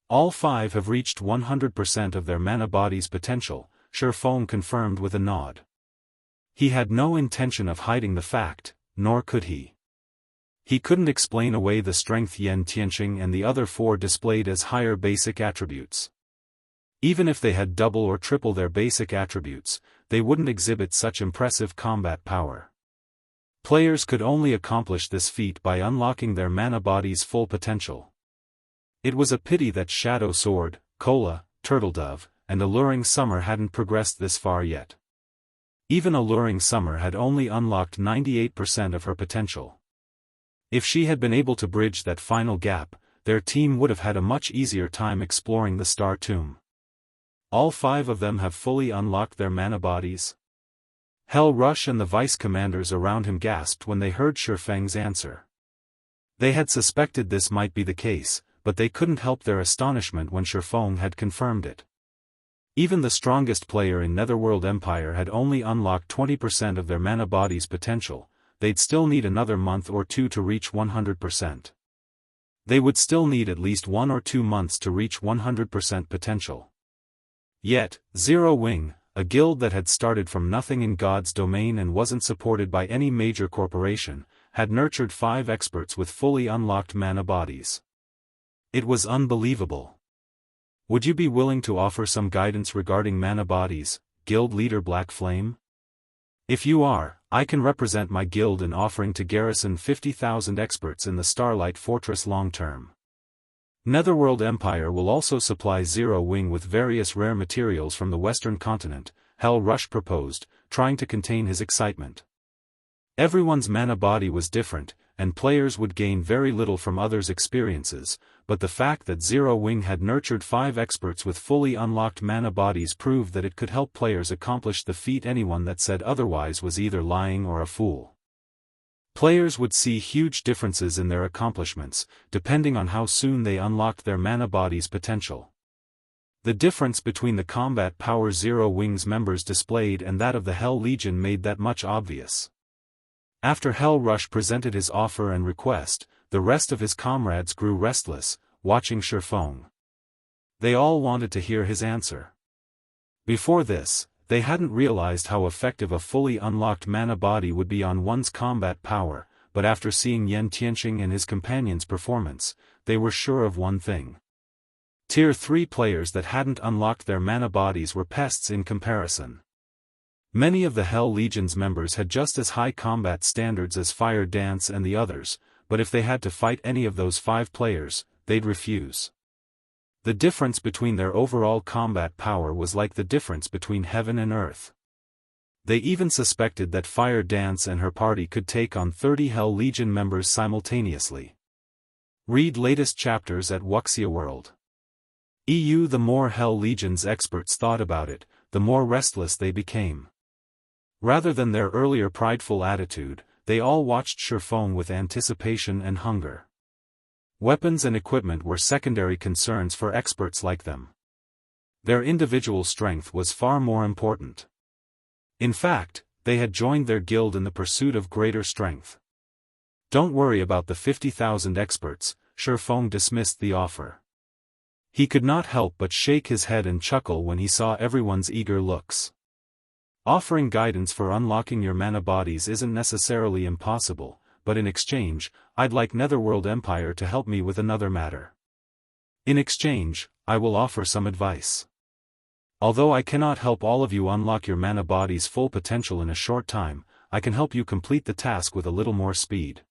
All 5 have reached 100% of their mana body's potential, Shi Feng confirmed with a nod. He had no intention of hiding the fact, nor could he. He couldn't explain away the strength Yan Tianqing and the other 4 displayed as higher basic attributes. Even if they had double or triple their basic attributes, they wouldn't exhibit such impressive combat power. Players could only accomplish this feat by unlocking their mana body's full potential. It was a pity that Shadow Sword, Cola, Turtledove, and Alluring Summer hadn't progressed this far yet. Even Alluring Summer had only unlocked 98% of her potential. If she had been able to bridge that final gap, their team would have had a much easier time exploring the Star Tomb. All 5 of them have fully unlocked their mana bodies? Hell Rush and the vice-commanders around him gasped when they heard Shi Feng's answer. They had suspected this might be the case, but they couldn't help their astonishment when Shi Feng had confirmed it. Even the strongest player in Netherworld Empire had only unlocked 20% of their mana body's potential. They'd still need another month or 2 to reach 100%. They would still need at least 1 or 2 months to reach 100% potential. Yet, Zero Wing, a guild that had started from nothing in God's domain and wasn't supported by any major corporation, had nurtured 5 experts with fully unlocked mana bodies. It was unbelievable. Would you be willing to offer some guidance regarding mana bodies, Guild Leader Black Flame? If you are, I can represent my guild in offering to garrison 50,000 experts in the Starlight Fortress long term. Netherworld Empire will also supply Zero Wing with various rare materials from the Western continent, Hell Rush proposed, trying to contain his excitement. Everyone's mana body was different, and players would gain very little from others' experiences, but the fact that Zero Wing had nurtured 5 experts with fully unlocked mana bodies proved that it could help players accomplish the feat. Anyone that said otherwise was either lying or a fool. Players would see huge differences in their accomplishments, depending on how soon they unlocked their mana body's potential. The difference between the combat power Zero Wing's members displayed and that of the Hell Legion made that much obvious. After Hell Rush presented his offer and request, the rest of his comrades grew restless, watching Shi Feng. They all wanted to hear his answer. Before this, they hadn't realized how effective a fully unlocked mana body would be on one's combat power, but after seeing Yan Tianxing and his companions' performance, they were sure of one thing. Tier 3 players that hadn't unlocked their mana bodies were pests in comparison. Many of the Hell Legion's members had just as high combat standards as Fire Dance and the others, but if they had to fight any of those 5 players, they'd refuse. The difference between their overall combat power was like the difference between heaven and earth. They even suspected that Fire Dance and her party could take on 30 Hell Legion members simultaneously. Read latest chapters at Wuxia World. The more Hell Legion's experts thought about it, the more restless they became. Rather than their earlier prideful attitude, they all watched Shi Feng with anticipation and hunger. Weapons and equipment were secondary concerns for experts like them. Their individual strength was far more important. In fact, they had joined their guild in the pursuit of greater strength. Don't worry about the 50,000 experts, Shi Feng dismissed the offer. He could not help but shake his head and chuckle when he saw everyone's eager looks. Offering guidance for unlocking your mana bodies isn't necessarily impossible, but in exchange, I'd like Netherworld Empire to help me with another matter. In exchange, I will offer some advice. Although I cannot help all of you unlock your mana body's full potential in a short time, I can help you complete the task with a little more speed.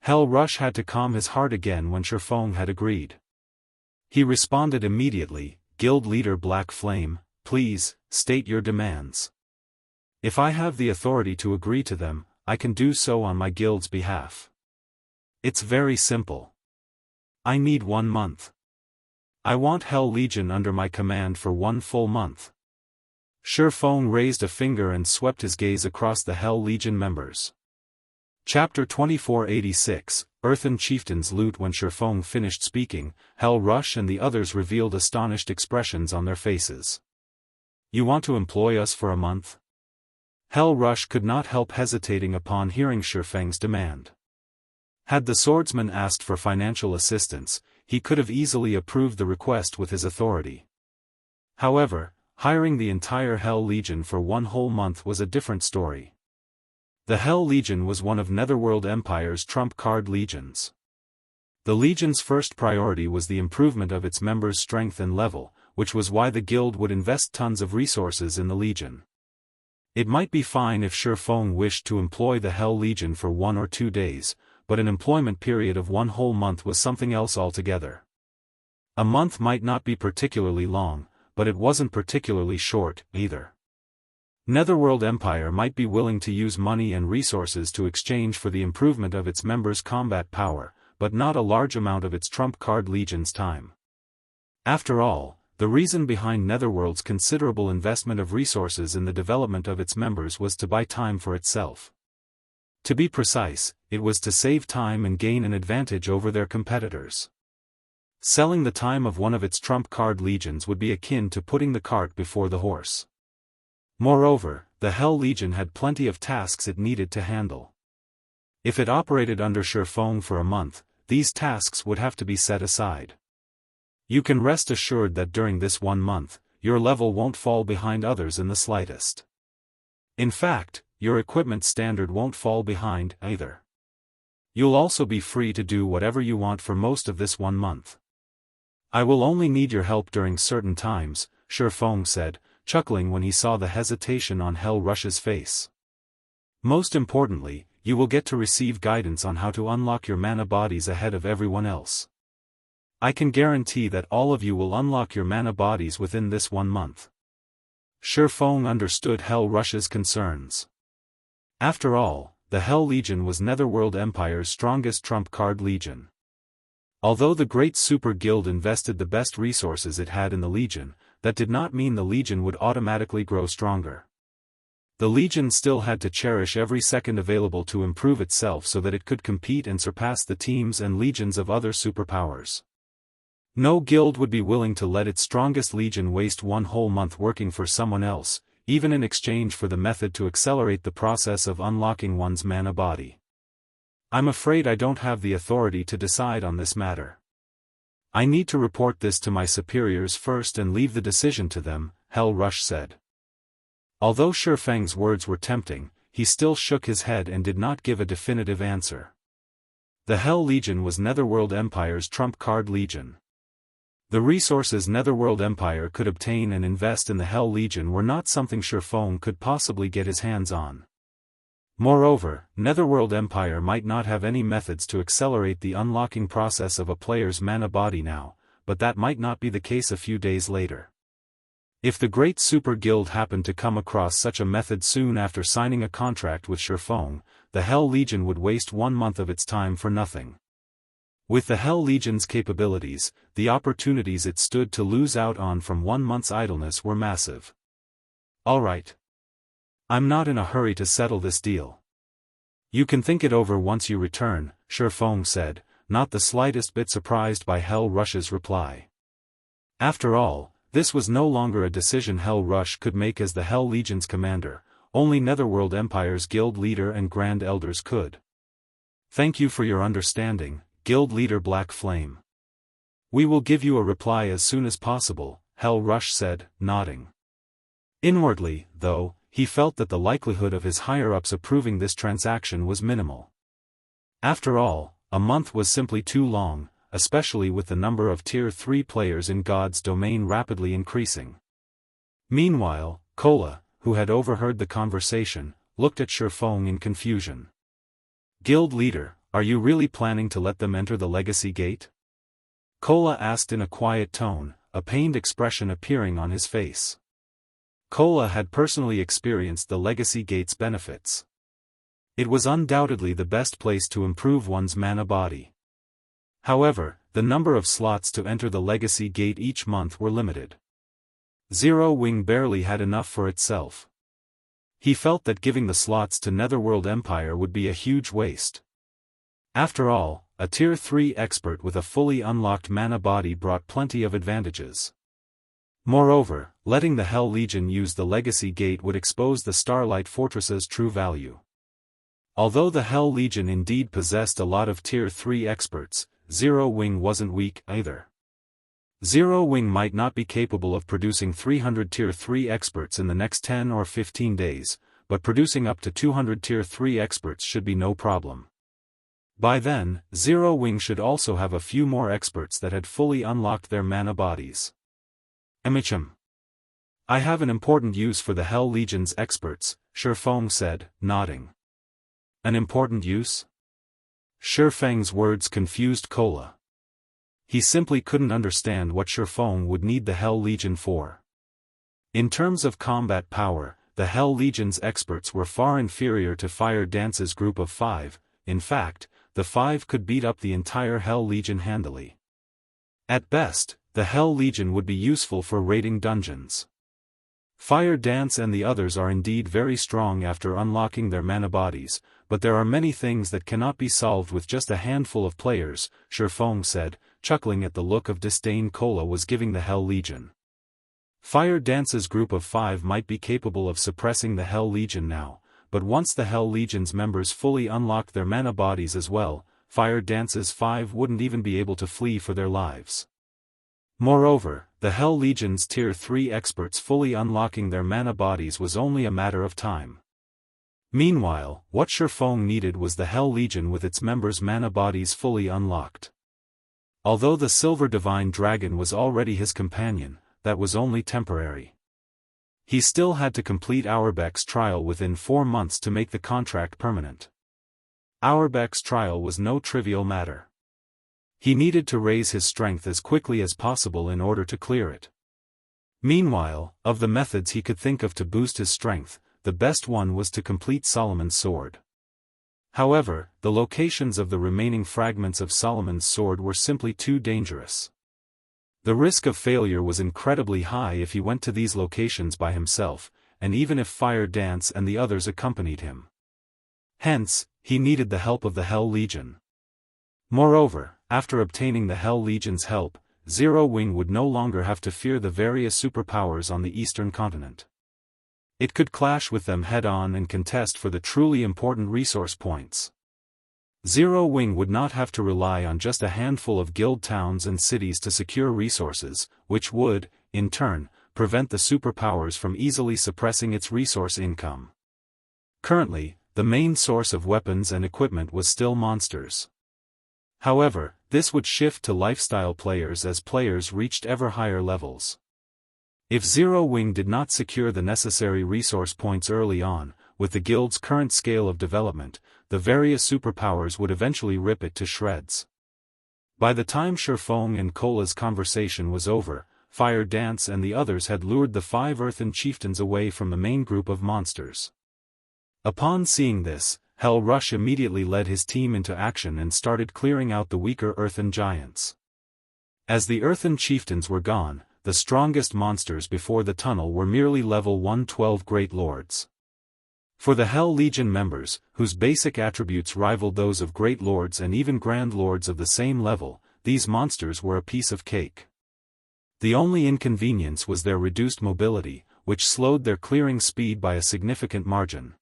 Hell Rush had to calm his heart again when Shi Feng had agreed. He responded immediately, Guild Leader Black Flame, please, state your demands. If I have the authority to agree to them, I can do so on my guild's behalf. It's very simple. I need 1 month. I want Hell Legion under my command for 1 full month. Shi Feng raised a finger and swept his gaze across the Hell Legion members. Chapter 2486, Earthen Chieftains loot. When Shi Feng finished speaking, Hell Rush and the others revealed astonished expressions on their faces. You want to employ us for a month? Hell Rush could not help hesitating upon hearing Shi Feng's demand. Had the Swordsman asked for financial assistance, he could have easily approved the request with his authority. However, hiring the entire Hell Legion for 1 whole month was a different story. The Hell Legion was one of Netherworld Empire's trump-card legions. The Legion's first priority was the improvement of its members' strength and level, which was why the guild would invest tons of resources in the Legion. It might be fine if Shi Feng wished to employ the Hell Legion for 1 or 2 days, but an employment period of 1 whole month was something else altogether. A month might not be particularly long, but it wasn't particularly short, either. Netherworld Empire might be willing to use money and resources to exchange for the improvement of its members' combat power, but not a large amount of its trump-card legion's time. After all, the reason behind Netherworld's considerable investment of resources in the development of its members was to buy time for itself. To be precise, it was to save time and gain an advantage over their competitors. Selling the time of one of its trump-card legions would be akin to putting the cart before the horse. Moreover, the Hell Legion had plenty of tasks it needed to handle. If it operated under Shi Feng for a month, these tasks would have to be set aside. You can rest assured that during this 1 month, your level won't fall behind others in the slightest. In fact, your equipment standard won't fall behind either. You'll also be free to do whatever you want for most of this 1 month. I will only need your help during certain times, Shi Feng said, chuckling when he saw the hesitation on Hell Rush's face. Most importantly, you will get to receive guidance on how to unlock your mana bodies ahead of everyone else. I can guarantee that all of you will unlock your mana bodies within this 1 month. Shi Feng understood Hell Rush's concerns. After all, the Hell Legion was Netherworld Empire's strongest trump card legion. Although the Great Super Guild invested the best resources it had in the Legion, that did not mean the Legion would automatically grow stronger. The Legion still had to cherish every second available to improve itself so that it could compete and surpass the teams and legions of other superpowers. No guild would be willing to let its strongest legion waste 1 whole month working for someone else, even in exchange for the method to accelerate the process of unlocking one's mana body. I'm afraid I don't have the authority to decide on this matter. I need to report this to my superiors first and leave the decision to them, Hell Rush said. Although Shi Feng's words were tempting, he still shook his head and did not give a definitive answer. The Hell Legion was Netherworld Empire's trump card legion. The resources Netherworld Empire could obtain and invest in the Hell Legion were not something Shi Feng could possibly get his hands on. Moreover, Netherworld Empire might not have any methods to accelerate the unlocking process of a player's mana body now, but that might not be the case a few days later. If the Great Super Guild happened to come across such a method soon after signing a contract with Shi Feng, the Hell Legion would waste 1 month of its time for nothing. With the Hell Legion's capabilities, the opportunities it stood to lose out on from 1 month's idleness were massive. All right. I'm not in a hurry to settle this deal. You can think it over once you return, Shi Feng said, not the slightest bit surprised by Hell Rush's reply. After all, this was no longer a decision Hell Rush could make as the Hell Legion's commander, only Netherworld Empire's guild leader and grand elders could. Thank you for your understanding, Guild Leader Black Flame. We will give you a reply as soon as possible, Hell Rush said, nodding. Inwardly, though, he felt that the likelihood of his higher-ups approving this transaction was minimal. After all, a month was simply too long, especially with the number of Tier 3 players in God's domain rapidly increasing. Meanwhile, Kola, who had overheard the conversation, looked at Shi Feng in confusion. Guild Leader, are you really planning to let them enter the Legacy Gate? Kola asked in a quiet tone, a pained expression appearing on his face. Kola had personally experienced the Legacy Gate's benefits. It was undoubtedly the best place to improve one's mana body. However, the number of slots to enter the Legacy Gate each month were limited. Zero Wing barely had enough for itself. He felt that giving the slots to Netherworld Empire would be a huge waste. After all, a Tier 3 expert with a fully unlocked mana body brought plenty of advantages. Moreover, letting the Hell Legion use the Legacy Gate would expose the Starlight Fortress's true value. Although the Hell Legion indeed possessed a lot of Tier 3 experts, Zero Wing wasn't weak either. Zero Wing might not be capable of producing 300 Tier 3 experts in the next 10 or 15 days, but producing up to 200 Tier 3 experts should be no problem. By then, Zero Wing should also have a few more experts that had fully unlocked their mana bodies. I have an important use for the Hell Legion's experts, Shi Feng said, nodding. An important use? Shi Feng's words confused Kola. He simply couldn't understand what Shi Feng would need the Hell Legion for. In terms of combat power, the Hell Legion's experts were far inferior to Fire Dance's group of 5, in fact, the 5 could beat up the entire Hell Legion handily. At best, the Hell Legion would be useful for raiding dungeons. Fire Dance and the others are indeed very strong after unlocking their mana bodies, but there are many things that cannot be solved with just a handful of players, Shi Feng said, chuckling at the look of disdain Kola was giving the Hell Legion. Fire Dance's group of 5 might be capable of suppressing the Hell Legion now, but once the Hell Legion's members fully unlocked their mana bodies as well, Fire Dance's 5 wouldn't even be able to flee for their lives. Moreover, the Hell Legion's Tier 3 experts fully unlocking their mana bodies was only a matter of time. Meanwhile, what Shi Feng needed was the Hell Legion with its members' mana bodies fully unlocked. Although the Silver Divine Dragon was already his companion, that was only temporary. He still had to complete Auerbach's trial within 4 months to make the contract permanent. Auerbach's trial was no trivial matter. He needed to raise his strength as quickly as possible in order to clear it. Meanwhile, of the methods he could think of to boost his strength, the best one was to complete Solomon's sword. However, the locations of the remaining fragments of Solomon's sword were simply too dangerous. The risk of failure was incredibly high if he went to these locations by himself, and even if Fire Dance and the others accompanied him. Hence, he needed the help of the Hell Legion. Moreover, after obtaining the Hell Legion's help, Zero Wing would no longer have to fear the various superpowers on the eastern continent. It could clash with them head-on and contest for the truly important resource points. Zero Wing would not have to rely on just a handful of guild towns and cities to secure resources, which would, in turn, prevent the superpowers from easily suppressing its resource income. Currently, the main source of weapons and equipment was still monsters. However, this would shift to lifestyle players as players reached ever higher levels. If Zero Wing did not secure the necessary resource points early on, with the guild's current scale of development, the various superpowers would eventually rip it to shreds. By the time Shi Feng and Kola's conversation was over, Fire Dance and the others had lured the 5 Earthen Chieftains away from the main group of monsters. Upon seeing this, Hell Rush immediately led his team into action and started clearing out the weaker Earthen Giants. As the Earthen Chieftains were gone, the strongest monsters before the tunnel were merely level 112 Great Lords. For the Hell Legion members, whose basic attributes rivaled those of Great Lords and even Grand Lords of the same level, these monsters were a piece of cake. The only inconvenience was their reduced mobility, which slowed their clearing speed by a significant margin.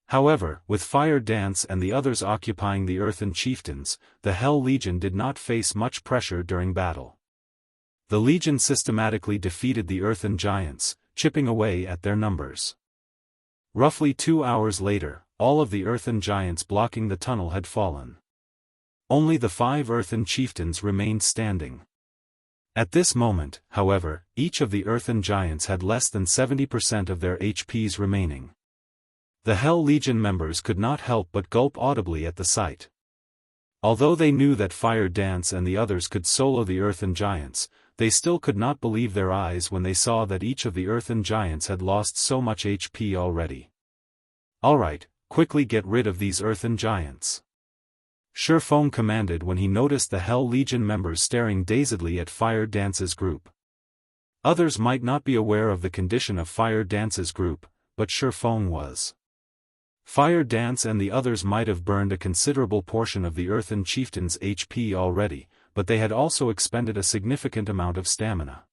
However, with Fire Dance and the others occupying the Earthen Chieftains, the Hell Legion did not face much pressure during battle. The Legion systematically defeated the Earthen Giants, chipping away at their numbers. Roughly 2 hours later, all of the Earthen Giants blocking the tunnel had fallen. Only the 5 Earthen Chieftains remained standing. At this moment, however, each of the Earthen Giants had less than 70% of their HPs remaining. The Hell Legion members could not help but gulp audibly at the sight. Although they knew that Fire Dance and the others could solo the Earthen Giants, they still could not believe their eyes when they saw that each of the Earthen Giants had lost so much HP already. Alright, quickly get rid of these Earthen Giants. Shi Feng commanded when he noticed the Hell Legion members staring dazedly at Fire Dance's group. Others might not be aware of the condition of Fire Dance's group, but Shi Feng was. Fire Dance and the others might have burned a considerable portion of the Earthen Chieftains' HP already, but they had also expended a significant amount of stamina.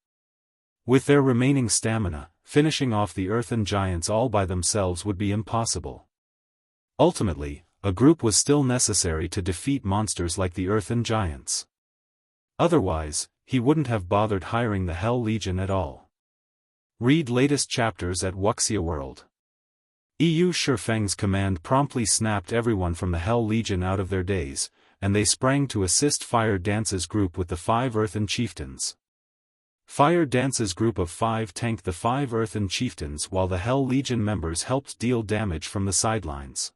With their remaining stamina, finishing off the Earthen Giants all by themselves would be impossible. Ultimately, a group was still necessary to defeat monsters like the Earthen Giants. Otherwise, he wouldn't have bothered hiring the Hell Legion at all. Read latest chapters at Wuxia World. Shi Feng's command promptly snapped everyone from the Hell Legion out of their daze, and they sprang to assist Fire Dance's group with the 5 Earthen Chieftains. Fire Dance's group of 5 tanked the 5 Earthen Chieftains while the Hell Legion members helped deal damage from the sidelines.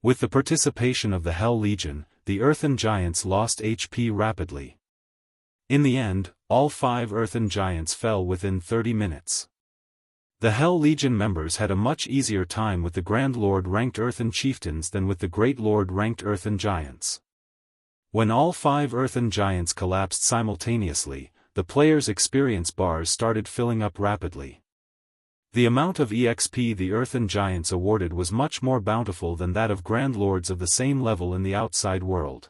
With the participation of the Hell Legion, the Earthen Giants lost HP rapidly. In the end, all 5 Earthen Giants fell within 30 minutes. The Hell Legion members had a much easier time with the Grand Lord-ranked Earthen Chieftains than with the Great Lord-ranked Earthen Giants. When all 5 Earthen Giants collapsed simultaneously, the players' experience bars started filling up rapidly. The amount of EXP the Earthen Giants awarded was much more bountiful than that of Grand Lords of the same level in the outside world.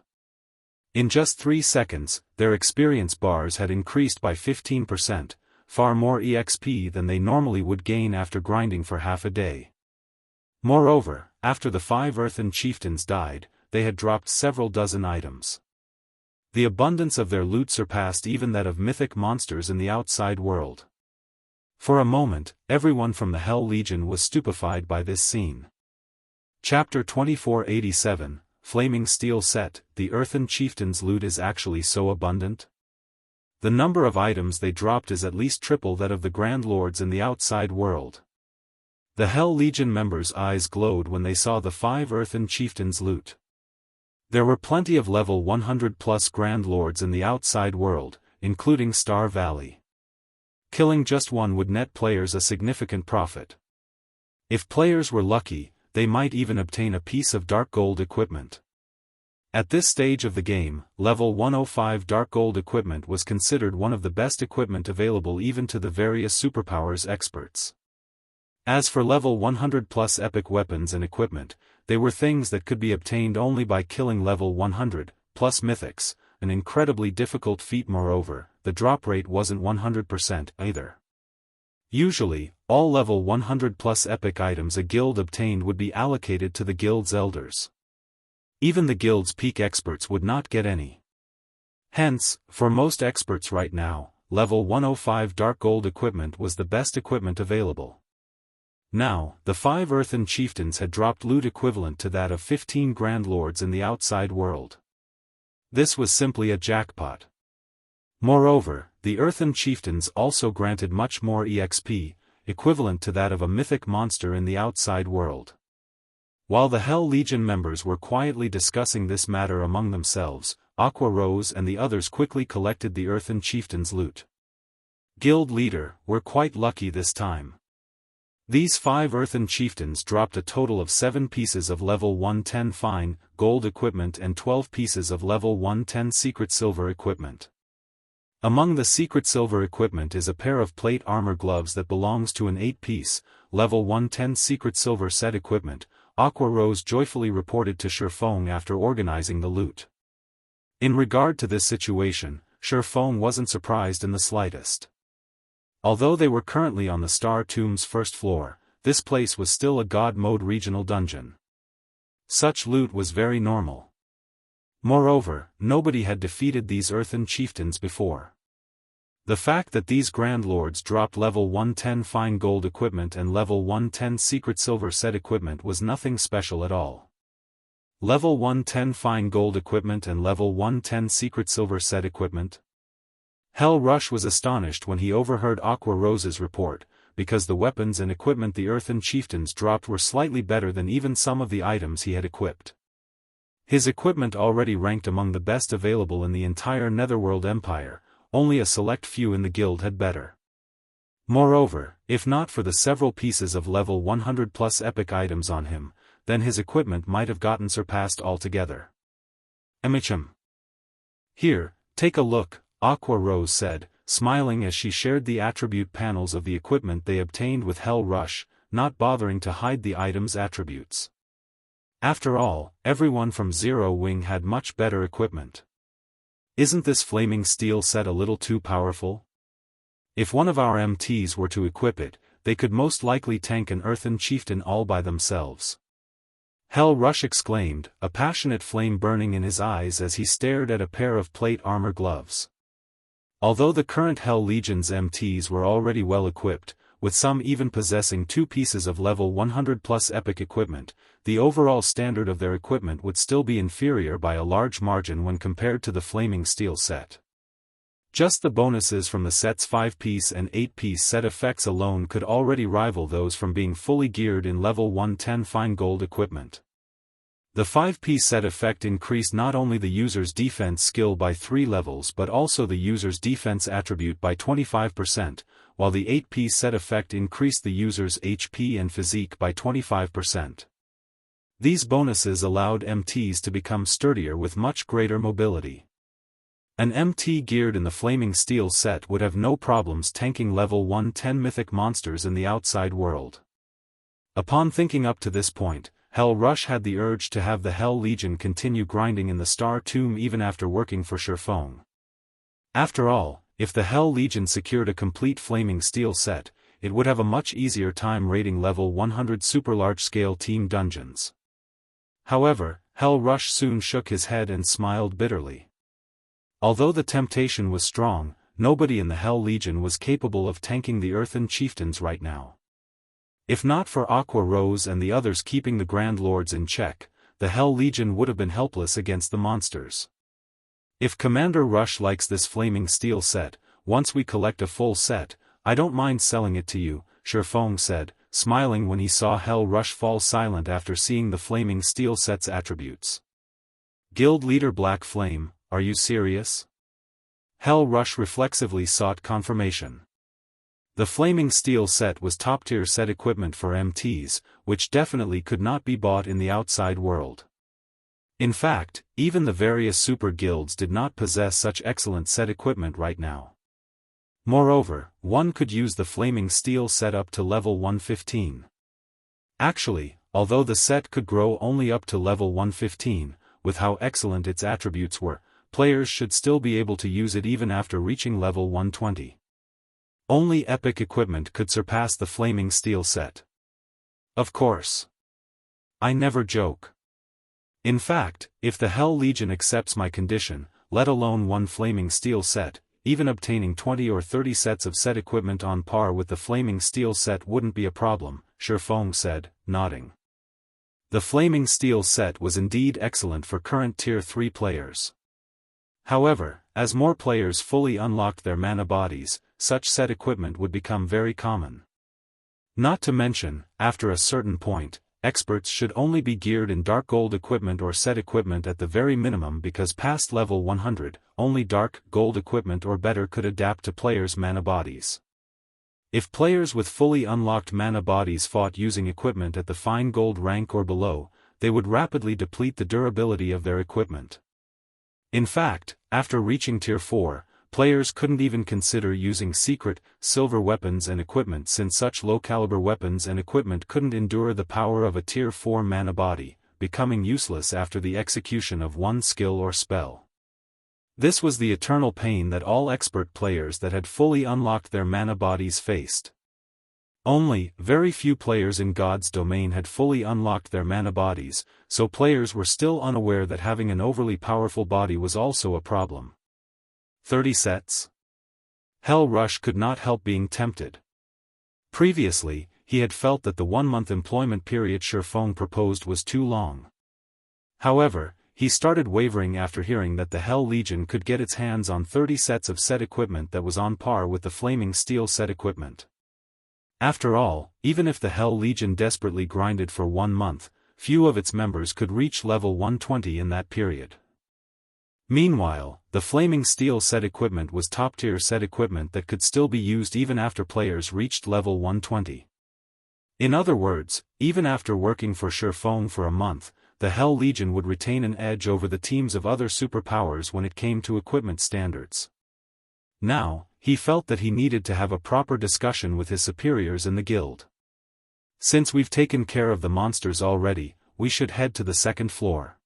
In just 3 seconds, their experience bars had increased by 15%, far more EXP than they normally would gain after grinding for half a day. Moreover, after the 5 Earthen Chieftains died, they had dropped several dozen items. The abundance of their loot surpassed even that of mythic monsters in the outside world. For a moment, everyone from the Hell Legion was stupefied by this scene. Chapter 2487, Flaming Steel Set. The Earthen Chieftains' loot is actually so abundant? The number of items they dropped is at least triple that of the Grand Lords in the outside world. The Hell Legion members' eyes glowed when they saw the 5 Earthen Chieftains' loot. There were plenty of level 100+ Grand Lords in the outside world, including Star Valley. Killing just one would net players a significant profit. If players were lucky, they might even obtain a piece of dark gold equipment. At this stage of the game, level 105 dark gold equipment was considered one of the best equipment available even to the various superpowers experts. As for level 100+ epic weapons and equipment, they were things that could be obtained only by killing level 100+ mythics, an incredibly difficult feat. Moreover, the drop rate wasn't 100% either. Usually, all level 100+ epic items a guild obtained would be allocated to the guild's elders. Even the guild's peak experts would not get any. Hence, for most experts right now, level 105 dark gold equipment was the best equipment available. Now, the 5 Earthen Chieftains had dropped loot equivalent to that of 15 Grand Lords in the outside world. This was simply a jackpot. Moreover, the Earthen Chieftains also granted much more EXP, equivalent to that of a mythic monster in the outside world. While the Hell Legion members were quietly discussing this matter among themselves, Aqua Rose and the others quickly collected the Earthen Chieftains' loot. Guild leader, we're quite lucky this time. These 5 Earthen Chieftains dropped a total of 7 pieces of level 110 fine gold equipment and 12 pieces of level 110 secret silver equipment. Among the secret silver equipment is a pair of plate armor gloves that belongs to an 8-piece, level 110 secret silver set equipment, Aqua Rose joyfully reported to Shi Feng after organizing the loot. In regard to this situation, Shi Feng wasn't surprised in the slightest. Although they were currently on the Star Tomb's first floor, this place was still a God Mode regional dungeon. Such loot was very normal. Moreover, nobody had defeated these Earthen Chieftains before. The fact that these Grand Lords dropped level 110 fine gold equipment and level 110 secret silver set equipment was nothing special at all. Level 110 fine gold equipment and level 110 secret silver set equipment? Hell Rush was astonished when he overheard Aqua Rose's report, because the weapons and equipment the Earthen Chieftains dropped were slightly better than even some of the items he had equipped. His equipment already ranked among the best available in the entire Netherworld Empire, only a select few in the guild had better. Moreover, if not for the several pieces of level 100+ epic items on him, then his equipment might have gotten surpassed altogether. Here, take a look, Aqua Rose said, smiling as she shared the attribute panels of the equipment they obtained with Hell Rush, not bothering to hide the item's attributes. After all, everyone from Zero Wing had much better equipment. Isn't this flaming steel set a little too powerful? If one of our MTs were to equip it, they could most likely tank an Earthen Chieftain all by themselves. Hell Rush exclaimed, a passionate flame burning in his eyes as he stared at a pair of plate armor gloves. Although the current Hell Legion's MTs were already well equipped, with some even possessing 2 pieces of level 100+ epic equipment, the overall standard of their equipment would still be inferior by a large margin when compared to the flaming steel set. Just the bonuses from the set's 5-piece and 8-piece set effects alone could already rival those from being fully geared in level 110 fine gold equipment. The 5-piece set effect increased not only the user's defense skill by 3 levels but also the user's defense attribute by 25%, while the 8-piece set effect increased the user's HP and physique by 25%. These bonuses allowed MTs to become sturdier with much greater mobility. An MT geared in the flaming steel set would have no problems tanking level 110 mythic monsters in the outside world. Upon thinking up to this point, Hell Rush had the urge to have the Hell Legion continue grinding in the Star Tomb even after working for Shi Feng. After all, if the Hell Legion secured a complete flaming steel set, it would have a much easier time raiding level 100 super large-scale team dungeons. However, Hell Rush soon shook his head and smiled bitterly. Although the temptation was strong, nobody in the Hell Legion was capable of tanking the Earthen Chieftains right now. If not for Aqua Rose and the others keeping the Grand Lords in check, the Hell Legion would have been helpless against the monsters. If Commander Rush likes this flaming steel set, once we collect a full set, I don't mind selling it to you, Shi Feng said, smiling when he saw Hell Rush fall silent after seeing the flaming steel set's attributes. Guild Leader Black Flame, are you serious? Hell Rush reflexively sought confirmation. The flaming steel set was top-tier set equipment for MTs, which definitely could not be bought in the outside world. In fact, even the various super guilds did not possess such excellent set equipment right now. Moreover, one could use the flaming steel set up to level 115. Actually, although the set could grow only up to level 115, with how excellent its attributes were, players should still be able to use it even after reaching level 120. Only epic equipment could surpass the flaming steel set. Of course. I never joke. In fact, if the Hell Legion accepts my condition, let alone one flaming steel set, even obtaining 20 or 30 sets of set equipment on par with the flaming steel set wouldn't be a problem, Shi Feng said, nodding. The flaming steel set was indeed excellent for current Tier 3 players. However, as more players fully unlocked their mana bodies, such set equipment would become very common. Not to mention, after a certain point, experts should only be geared in dark gold equipment or set equipment at the very minimum because past level 100, only dark gold equipment or better could adapt to players' mana bodies. If players with fully unlocked mana bodies fought using equipment at the fine gold rank or below, they would rapidly deplete the durability of their equipment. In fact, after reaching Tier 4, players couldn't even consider using secret, silver weapons and equipment since such low-caliber weapons and equipment couldn't endure the power of a Tier 4 mana body, becoming useless after the execution of one skill or spell. This was the eternal pain that all expert players that had fully unlocked their mana bodies faced. Only, very few players in God's domain had fully unlocked their mana bodies, so players were still unaware that having an overly powerful body was also a problem. 30 sets? Hell Rush could not help being tempted. Previously, he had felt that the 1-month employment period Shi Feng proposed was too long. However, he started wavering after hearing that the Hell Legion could get its hands on 30 sets of set equipment that was on par with the flaming steel set equipment. After all, even if the Hell Legion desperately grinded for 1 month, few of its members could reach level 120 in that period. Meanwhile, the flaming steel set equipment was top-tier set equipment that could still be used even after players reached level 120. In other words, even after working for Shi Feng for a month, the Hell Legion would retain an edge over the teams of other superpowers when it came to equipment standards. Now, he felt that he needed to have a proper discussion with his superiors in the guild. Since we've taken care of the monsters already, we should head to the second floor.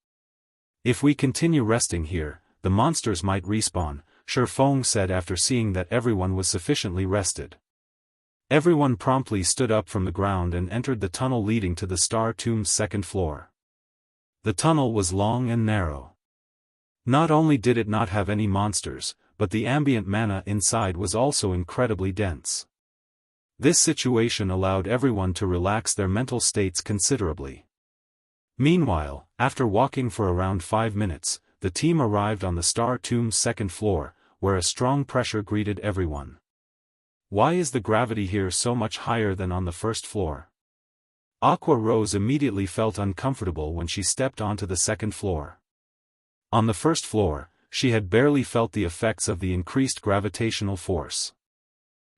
If we continue resting here, the monsters might respawn, Shi Feng said after seeing that everyone was sufficiently rested. Everyone promptly stood up from the ground and entered the tunnel leading to the Star Tomb's second floor. The tunnel was long and narrow. Not only did it not have any monsters, but the ambient mana inside was also incredibly dense. This situation allowed everyone to relax their mental states considerably. Meanwhile, after walking for around 5 minutes, the team arrived on the Star Tomb's second floor, where a strong pressure greeted everyone. Why is the gravity here so much higher than on the first floor? Aqua Rose immediately felt uncomfortable when she stepped onto the second floor. On the first floor, she had barely felt the effects of the increased gravitational force.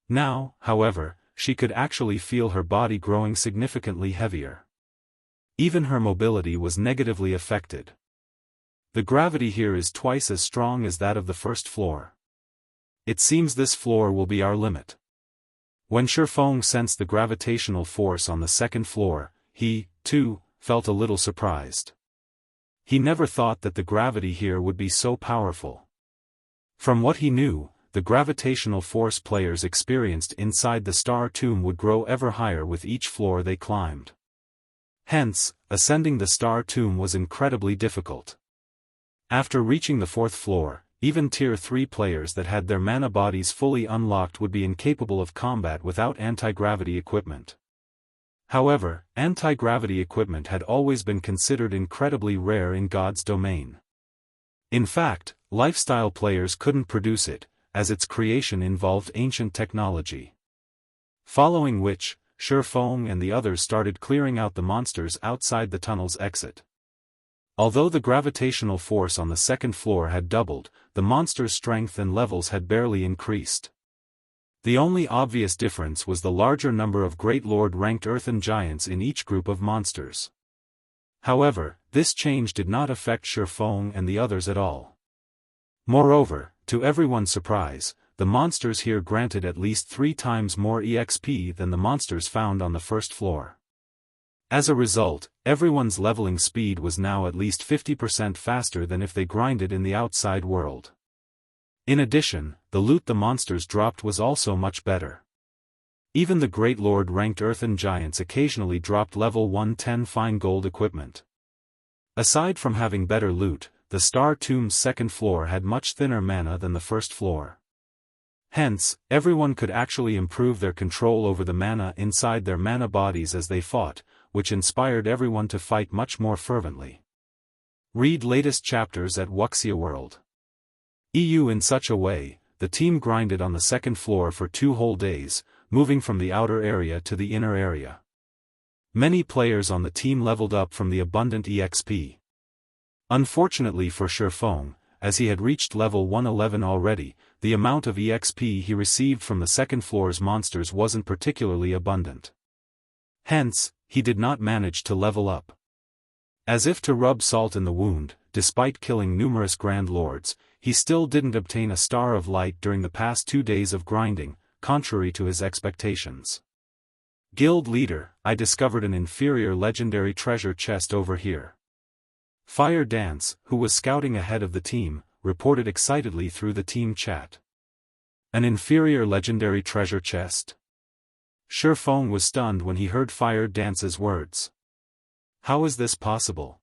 Now, however, she could actually feel her body growing significantly heavier. Even her mobility was negatively affected. The gravity here is twice as strong as that of the first floor. It seems this floor will be our limit. When Shi Feng sensed the gravitational force on the second floor, he, too, felt a little surprised. He never thought that the gravity here would be so powerful. From what he knew, the gravitational force players experienced inside the Star Tomb would grow ever higher with each floor they climbed. Hence, ascending the Star Tomb was incredibly difficult. After reaching the 4th floor, even Tier 3 players that had their mana bodies fully unlocked would be incapable of combat without anti-gravity equipment. However, anti-gravity equipment had always been considered incredibly rare in God's domain. In fact, lifestyle players couldn't produce it, as its creation involved ancient technology. Following which, Shi Feng and the others started clearing out the monsters outside the tunnel's exit. Although the gravitational force on the 2nd floor had doubled, the monsters' strength and levels had barely increased. The only obvious difference was the larger number of Great Lord-ranked Earthen giants in each group of monsters. However, this change did not affect Shi Feng and the others at all. Moreover, to everyone's surprise, the monsters here granted at least 3 times more EXP than the monsters found on the 1st floor. As a result, everyone's leveling speed was now at least 50% faster than if they grinded in the outside world. In addition, the loot the monsters dropped was also much better. Even the Great Lord-ranked Earthen giants occasionally dropped level 110 fine gold equipment. Aside from having better loot, the Star Tomb's 2nd floor had much thinner mana than the 1st floor. Hence, everyone could actually improve their control over the mana inside their mana bodies as they fought, which inspired everyone to fight much more fervently. Read latest chapters at Wuxia World. EU. In such a way, the team grinded on the 2nd floor for 2 whole days, moving from the outer area to the inner area. Many players on the team leveled up from the abundant EXP. Unfortunately for Shi Feng, as he had reached level 111 already, the amount of EXP he received from the 2nd floor's monsters wasn't particularly abundant. Hence, he did not manage to level up. As if to rub salt in the wound, despite killing numerous Grand Lords, he still didn't obtain a Star of Light during the past 2 days of grinding, contrary to his expectations. Guild leader, I discovered an inferior legendary treasure chest over here. Fire Dance, who was scouting ahead of the team, reported excitedly through the team chat. An inferior legendary treasure chest? Shi Feng was stunned when he heard Fire Dance's words. How is this possible?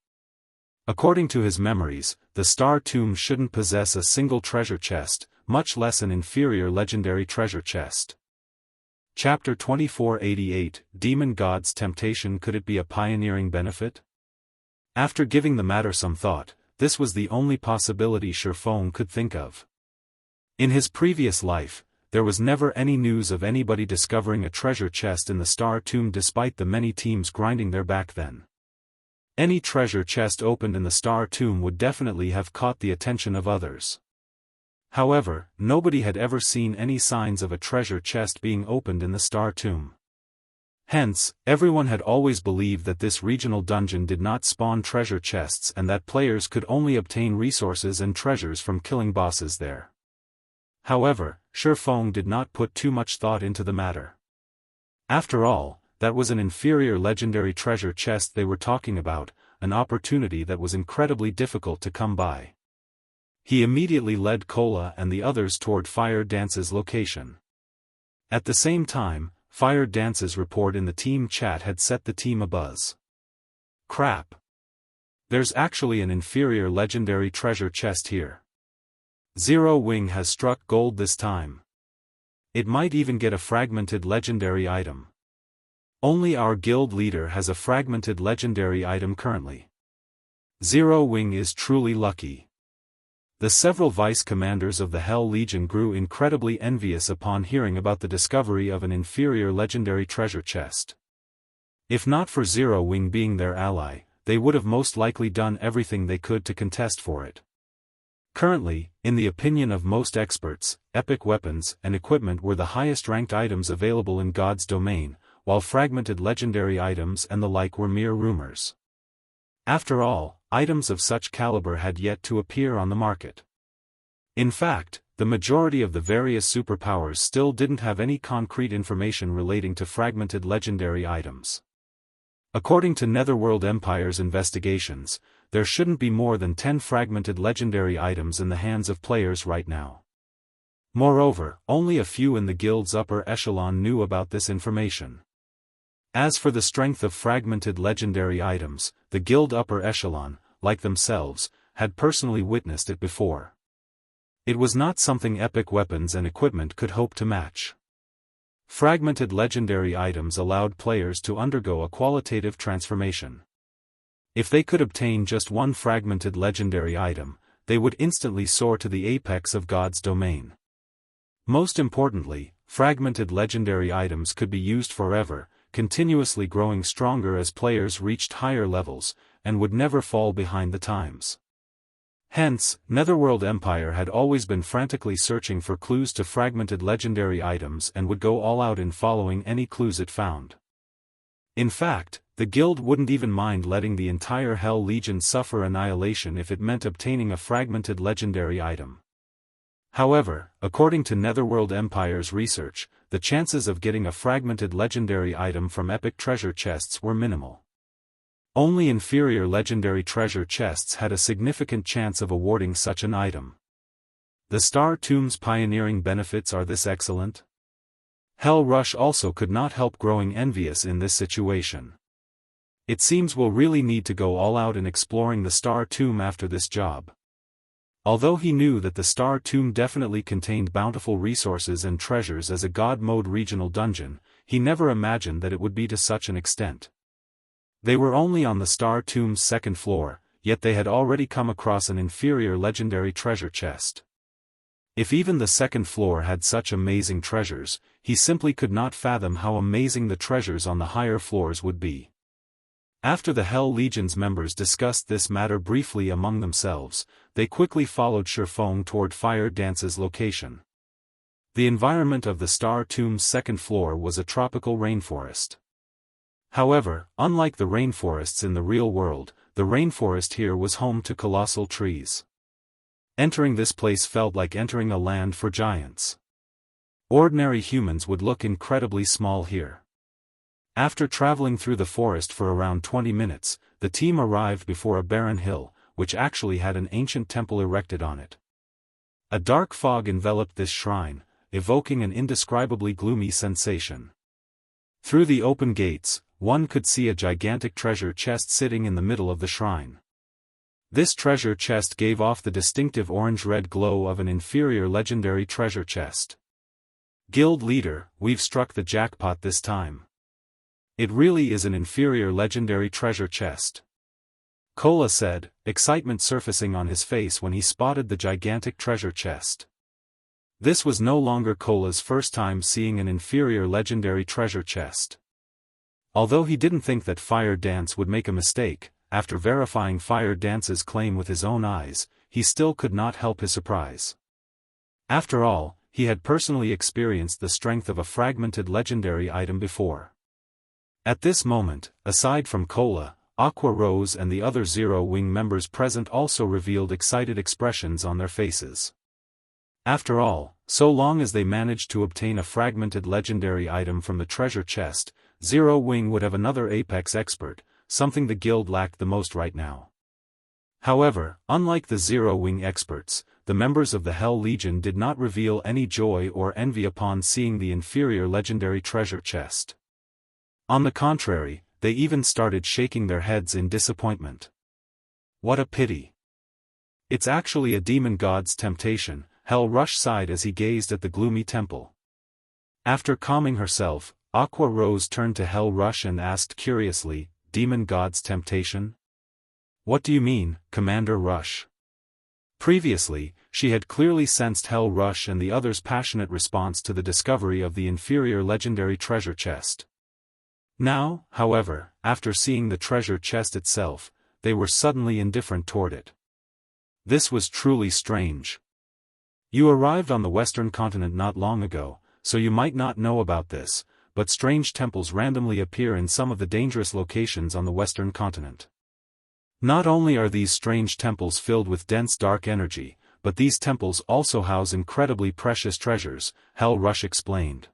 According to his memories, the Star Tomb shouldn't possess a single treasure chest, much less an inferior legendary treasure chest. Chapter 2488, Demon God's Temptation. Could it be a pioneering benefit? After giving the matter some thought, this was the only possibility Shi Feng could think of. In his previous life, there was never any news of anybody discovering a treasure chest in the Star Tomb despite the many teams grinding there back then. Any treasure chest opened in the Star Tomb would definitely have caught the attention of others. However, nobody had ever seen any signs of a treasure chest being opened in the Star Tomb. Hence, everyone had always believed that this regional dungeon did not spawn treasure chests and that players could only obtain resources and treasures from killing bosses there. However, Shi Feng did not put too much thought into the matter. After all, that was an inferior legendary treasure chest they were talking about, an opportunity that was incredibly difficult to come by. He immediately led Kola and the others toward Fire Dance's location. At the same time, Fire Dance's report in the team chat had set the team abuzz. Crap! There's actually an inferior legendary treasure chest here. Zero Wing has struck gold this time. It might even get a fragmented legendary item. Only our guild leader has a fragmented legendary item currently. Zero Wing is truly lucky. The several vice commanders of the Hell Legion grew incredibly envious upon hearing about the discovery of an inferior legendary treasure chest. If not for Zero Wing being their ally, they would have most likely done everything they could to contest for it. Currently, in the opinion of most experts, epic weapons and equipment were the highest ranked items available in God's domain, while fragmented legendary items and the like were mere rumors. After all, items of such caliber had yet to appear on the market. In fact, the majority of the various superpowers still didn't have any concrete information relating to fragmented legendary items. According to Netherworld Empire's investigations, there shouldn't be more than 10 fragmented legendary items in the hands of players right now. Moreover, only a few in the guild's upper echelon knew about this information. As for the strength of fragmented legendary items, the guild upper echelon, like themselves, had personally witnessed it before. It was not something epic weapons and equipment could hope to match. Fragmented legendary items allowed players to undergo a qualitative transformation. If they could obtain just one fragmented legendary item, they would instantly soar to the apex of God's domain. Most importantly, fragmented legendary items could be used forever, continuously growing stronger as players reached higher levels, and would never fall behind the times. Hence, Netherworld Empire had always been frantically searching for clues to fragmented legendary items and would go all out in following any clues it found. In fact, the guild wouldn't even mind letting the entire Hell Legion suffer annihilation if it meant obtaining a fragmented legendary item. However, according to Netherworld Empire's research, the chances of getting a fragmented legendary item from epic treasure chests were minimal. Only inferior legendary treasure chests had a significant chance of awarding such an item. The Star Tomb's pioneering benefits are this excellent? Hell Rush also could not help growing envious in this situation. It seems we'll really need to go all out in exploring the Star Tomb after this job. Although he knew that the Star Tomb definitely contained bountiful resources and treasures as a God Mode regional dungeon, he never imagined that it would be to such an extent. They were only on the Star Tomb's second floor, yet they had already come across an inferior legendary treasure chest. If even the second floor had such amazing treasures, he simply could not fathom how amazing the treasures on the higher floors would be. After the Hell Legion's members discussed this matter briefly among themselves, they quickly followed Shi Feng toward Fire Dance's location. The environment of the Star Tomb's second floor was a tropical rainforest. However, unlike the rainforests in the real world, the rainforest here was home to colossal trees. Entering this place felt like entering a land for giants. Ordinary humans would look incredibly small here. After traveling through the forest for around 20 minutes, the team arrived before a barren hill, which actually had an ancient temple erected on it. A dark fog enveloped this shrine, evoking an indescribably gloomy sensation. Through the open gates, one could see a gigantic treasure chest sitting in the middle of the shrine. This treasure chest gave off the distinctive orange-red glow of an inferior legendary treasure chest. Guild leader, we've struck the jackpot this time. It really is an inferior legendary treasure chest. Kola said, excitement surfacing on his face when he spotted the gigantic treasure chest. This was no longer Kola's first time seeing an inferior legendary treasure chest. Although he didn't think that Fire Dance would make a mistake, after verifying Fire Dance's claim with his own eyes, he still could not help his surprise. After all, he had personally experienced the strength of a fragmented legendary item before. At this moment, aside from Kola, Aqua Rose and the other Zero Wing members present also revealed excited expressions on their faces. After all, so long as they managed to obtain a fragmented legendary item from the treasure chest, Zero Wing would have another Apex expert, something the guild lacked the most right now. However, unlike the Zero Wing experts, the members of the Hell Legion did not reveal any joy or envy upon seeing the inferior legendary treasure chest. On the contrary, they even started shaking their heads in disappointment. What a pity. It's actually a demon god's temptation, Hell Rush sighed as he gazed at the gloomy temple. After calming herself, Aqua Rose turned to Hell Rush and asked curiously, Demon God's temptation? What do you mean, Commander Rush? Previously, she had clearly sensed Hell Rush and the others' passionate response to the discovery of the inferior legendary treasure chest. Now, however, after seeing the treasure chest itself, they were suddenly indifferent toward it. This was truly strange. You arrived on the Western continent not long ago, so you might not know about this, but strange temples randomly appear in some of the dangerous locations on the Western continent. Not only are these strange temples filled with dense dark energy, but these temples also house incredibly precious treasures, Hell Rush explained.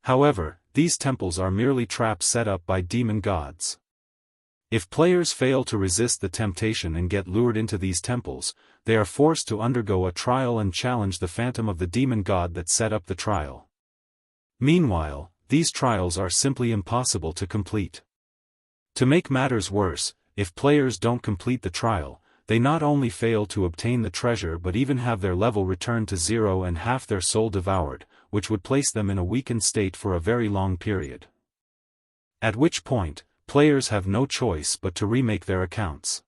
However, these temples are merely traps set up by demon gods. If players fail to resist the temptation and get lured into these temples, they are forced to undergo a trial and challenge the phantom of the demon god that set up the trial. Meanwhile, these trials are simply impossible to complete. To make matters worse, if players don't complete the trial, they not only fail to obtain the treasure but even have their level returned to 0 and half their soul devoured, which would place them in a weakened state for a very long period. At which point, players have no choice but to remake their accounts.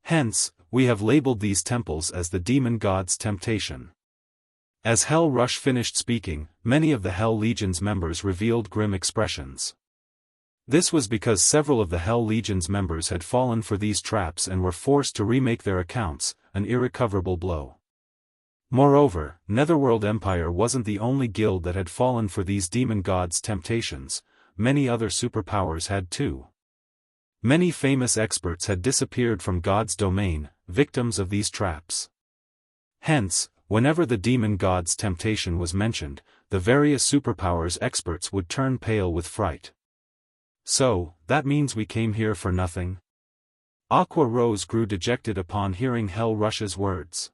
Hence, we have labeled these temples as the Demon God's Temptation. As Hell Rush finished speaking, many of the Hell Legion's members revealed grim expressions. This was because several of the Hell Legion's members had fallen for these traps and were forced to remake their accounts, an irrecoverable blow. Moreover, Netherworld Empire wasn't the only guild that had fallen for these demon gods' temptations, many other superpowers had too. Many famous experts had disappeared from God's domain, victims of these traps. Hence, whenever the demon god's temptation was mentioned, the various superpowers experts would turn pale with fright. So, that means we came here for nothing? Aqua Rose grew dejected upon hearing Hell Rush's words.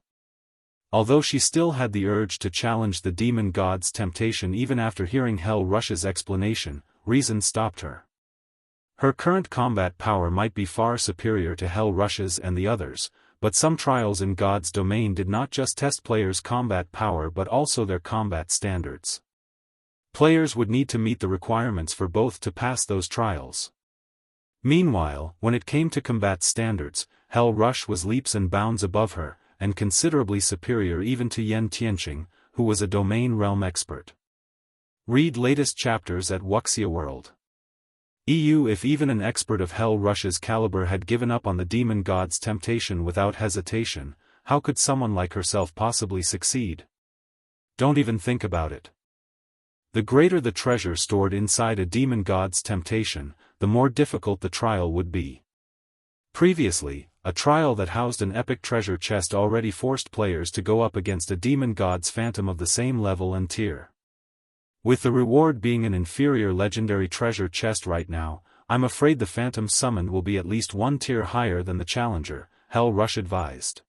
Although she still had the urge to challenge the demon god's temptation even after hearing Hell Rush's explanation, reason stopped her. Her current combat power might be far superior to Hell Rush's and the others, but some trials in God's domain did not just test players' combat power but also their combat standards. Players would need to meet the requirements for both to pass those trials. Meanwhile, when it came to combat standards, Hell Rush was leaps and bounds above her, and considerably superior even to Yen Tianqing, who was a domain realm expert. Read latest chapters at Wuxia World. If even an expert of Hell Rush's caliber had given up on the demon god's temptation without hesitation, how could someone like herself possibly succeed? Don't even think about it. The greater the treasure stored inside a demon god's temptation, the more difficult the trial would be. Previously, a trial that housed an epic treasure chest already forced players to go up against a demon god's phantom of the same level and tier. With the reward being an inferior legendary treasure chest right now, I'm afraid the phantom summoned will be at least one tier higher than the challenger, Hell Rush advised.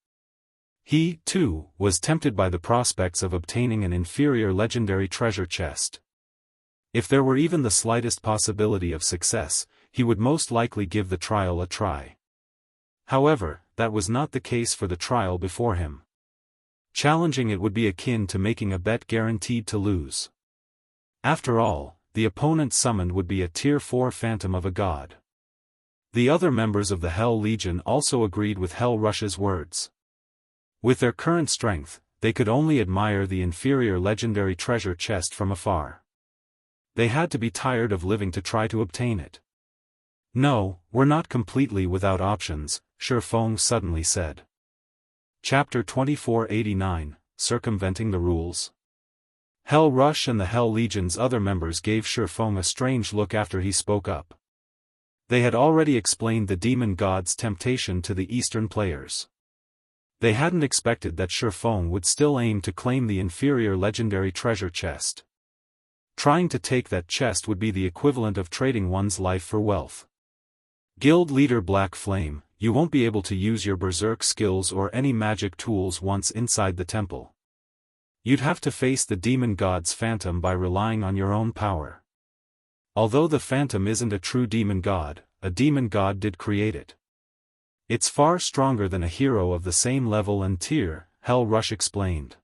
He, too, was tempted by the prospects of obtaining an inferior legendary treasure chest. If there were even the slightest possibility of success, he would most likely give the trial a try. However, that was not the case for the trial before him. Challenging it would be akin to making a bet guaranteed to lose. After all, the opponent summoned would be a Tier 4 phantom of a god. The other members of the Hell Legion also agreed with Hell Rush's words. With their current strength, they could only admire the inferior legendary treasure chest from afar. They had to be tired of living to try to obtain it. No, we're not completely without options, Shi Feng suddenly said. Chapter 2489, Circumventing the Rules. Hell Rush and the Hell Legion's other members gave Shi Feng a strange look after he spoke up. They had already explained the demon god's temptation to the Eastern players. They hadn't expected that Shi Feng would still aim to claim the inferior legendary treasure chest. Trying to take that chest would be the equivalent of trading one's life for wealth. Guild Leader Black Flame, you won't be able to use your berserk skills or any magic tools once inside the temple. You'd have to face the demon god's phantom by relying on your own power. Although the phantom isn't a true demon god, a demon god did create it. It's far stronger than a hero of the same level and tier, Hell Rush explained.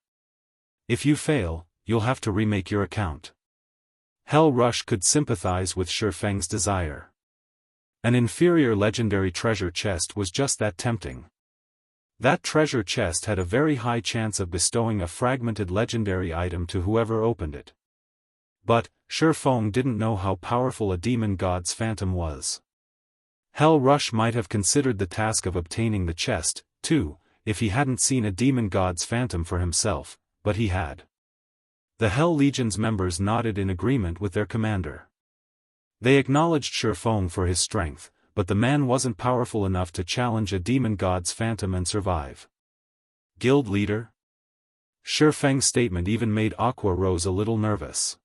If you fail, you'll have to remake your account. Hell Rush could sympathize with Shi Feng's desire. An inferior legendary treasure chest was just that tempting. That treasure chest had a very high chance of bestowing a fragmented legendary item to whoever opened it. But, Shi Feng didn't know how powerful a demon god's phantom was. Hell Rush might have considered the task of obtaining the chest, too, if he hadn't seen a demon god's phantom for himself, but he had. The Hell Legion's members nodded in agreement with their commander. They acknowledged Shi Feng for his strength, but the man wasn't powerful enough to challenge a demon god's phantom and survive. Guild Leader? Shi Feng's statement even made Aqua Rose a little nervous.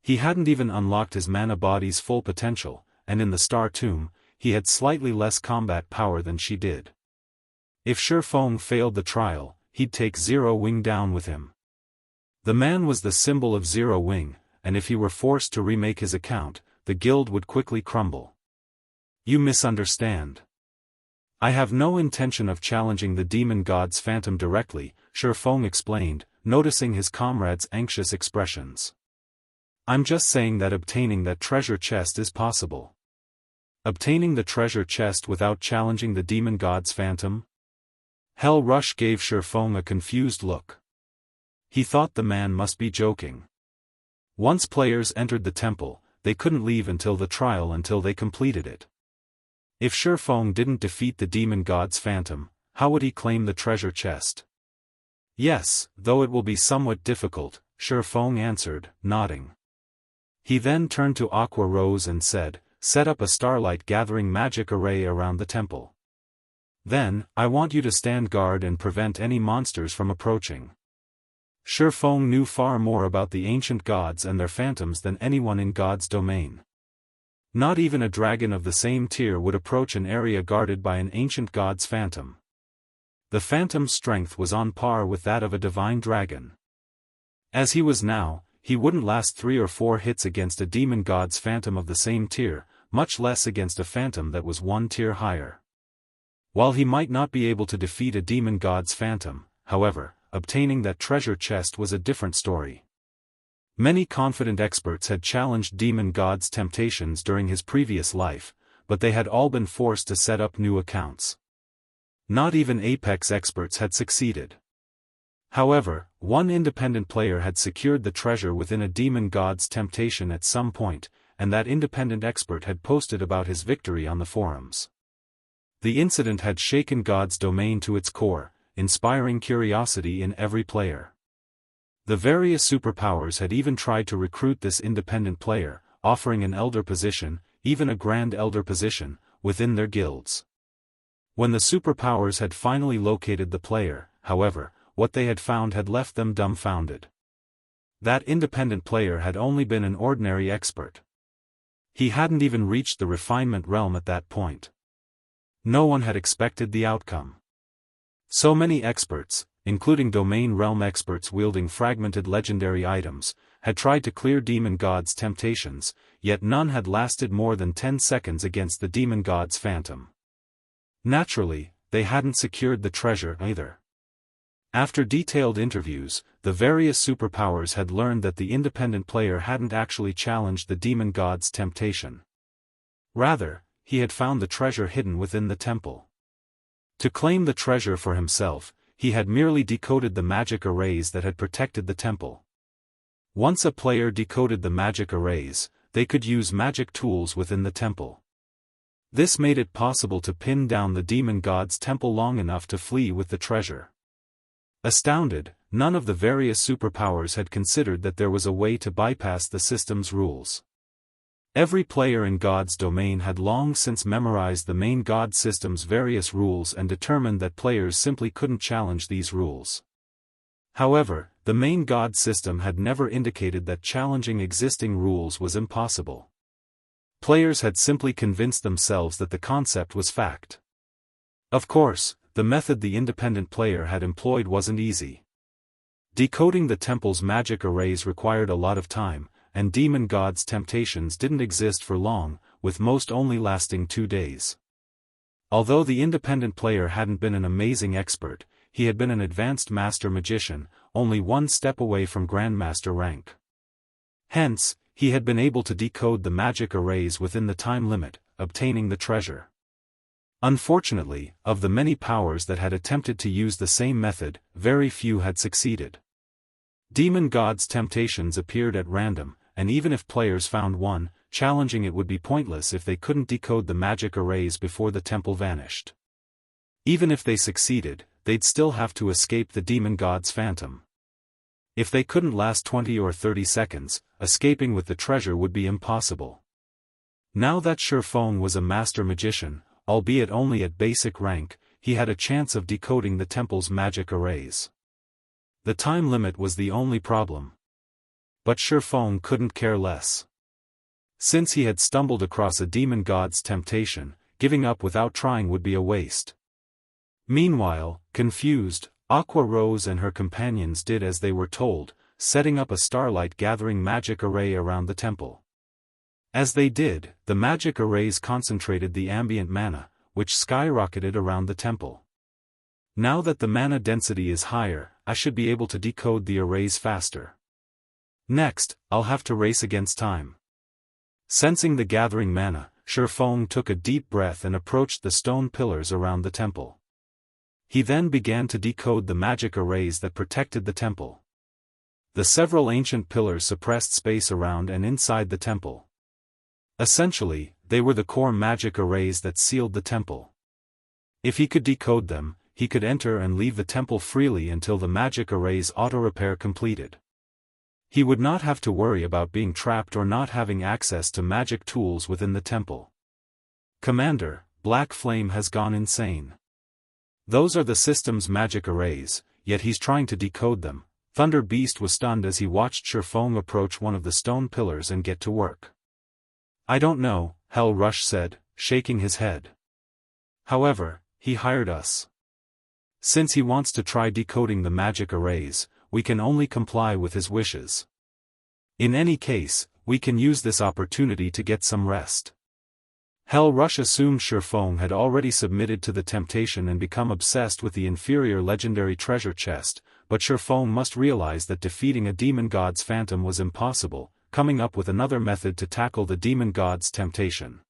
He hadn't even unlocked his mana body's full potential, and in the Star Tomb, he had slightly less combat power than she did. If Shi Feng failed the trial, he'd take Zero Wing down with him. The man was the symbol of Zero Wing, and if he were forced to remake his account, the guild would quickly crumble. You misunderstand. I have no intention of challenging the demon god's phantom directly, Shi Feng explained, noticing his comrade's anxious expressions. I'm just saying that obtaining that treasure chest is possible. Obtaining the treasure chest without challenging the demon god's phantom? Hell Rush gave Shi Feng a confused look. He thought the man must be joking. Once players entered the temple, they couldn't leave until the trial until they completed it. If Shi Feng didn't defeat the demon god's phantom, how would he claim the treasure chest? Yes, though it will be somewhat difficult, Shi Feng answered, nodding. He then turned to Aqua Rose and said, set up a starlight gathering magic array around the temple. Then, I want you to stand guard and prevent any monsters from approaching. Shi Feng knew far more about the ancient gods and their phantoms than anyone in God's domain. Not even a dragon of the same tier would approach an area guarded by an ancient god's phantom. The phantom's strength was on par with that of a divine dragon. As he was now, he wouldn't last 3 or 4 hits against a demon god's phantom of the same tier, much less against a phantom that was 1 tier higher. While he might not be able to defeat a demon god's phantom, however, obtaining that treasure chest was a different story. Many confident experts had challenged demon god's temptations during his previous life, but they had all been forced to set up new accounts. Not even apex experts had succeeded. However, one independent player had secured the treasure within a demon god's temptation at some point, and that independent expert had posted about his victory on the forums. The incident had shaken God's domain to its core, inspiring curiosity in every player. The various superpowers had even tried to recruit this independent player, offering an elder position, even a grand elder position, within their guilds. When the superpowers had finally located the player, however, what they had found had left them dumbfounded. That independent player had only been an ordinary expert. He hadn't even reached the refinement realm at that point. No one had expected the outcome. So many experts, including domain realm experts wielding fragmented legendary items, had tried to clear demon god's temptations, yet none had lasted more than 10 seconds against the demon god's phantom. Naturally, they hadn't secured the treasure either. After detailed interviews, the various superpowers had learned that the independent player hadn't actually challenged the demon god's temptation. Rather, he had found the treasure hidden within the temple. To claim the treasure for himself, he had merely decoded the magic arrays that had protected the temple. Once a player decoded the magic arrays, they could use magic tools within the temple. This made it possible to pin down the demon god's temple long enough to flee with the treasure. Astounded, none of the various superpowers had considered that there was a way to bypass the system's rules. Every player in God's domain had long since memorized the main God system's various rules and determined that players simply couldn't challenge these rules. However, the main God system had never indicated that challenging existing rules was impossible. Players had simply convinced themselves that the concept was fact. Of course, the method the independent player had employed wasn't easy. Decoding the temple's magic arrays required a lot of time, and demon god's temptations didn't exist for long, with most only lasting 2 days. Although the independent player hadn't been an amazing expert, he had been an advanced master magician, only 1 step away from grandmaster rank. Hence, he had been able to decode the magic arrays within the time limit, obtaining the treasure. Unfortunately, of the many powers that had attempted to use the same method, very few had succeeded. Demon god's temptations appeared at random, and even if players found one, challenging it would be pointless if they couldn't decode the magic arrays before the temple vanished. Even if they succeeded, they'd still have to escape the demon god's phantom. If they couldn't last 20 or 30 seconds, escaping with the treasure would be impossible. Now that Shi Feng was a master magician, albeit only at basic rank, he had a chance of decoding the temple's magic arrays. The time limit was the only problem. But Shi Feng couldn't care less. Since he had stumbled across a demon god's temptation, giving up without trying would be a waste. Meanwhile, confused, Aqua Rose and her companions did as they were told, setting up a starlight gathering magic array around the temple. As they did, the magic arrays concentrated the ambient mana, which skyrocketed around the temple. Now that the mana density is higher, I should be able to decode the arrays faster. Next, I'll have to race against time. Sensing the gathering mana, Shi Feng took a deep breath and approached the stone pillars around the temple. He then began to decode the magic arrays that protected the temple. The several ancient pillars suppressed space around and inside the temple. Essentially, they were the core magic arrays that sealed the temple. If he could decode them, he could enter and leave the temple freely until the magic array's auto-repair completed. He would not have to worry about being trapped or not having access to magic tools within the temple. Commander, Black Flame has gone insane. Those are the system's magic arrays, yet he's trying to decode them. Thunder Beast was stunned as he watched Shi Feng approach one of the stone pillars and get to work. I don't know, Hell Rush said, shaking his head. However, he hired us. Since he wants to try decoding the magic arrays, we can only comply with his wishes. In any case, we can use this opportunity to get some rest. Hell Rush assumed Shi Feng had already submitted to the temptation and become obsessed with the inferior legendary treasure chest, but Shi Feng must realize that defeating a demon god's phantom was impossible, coming up with another method to tackle the demon god's temptation.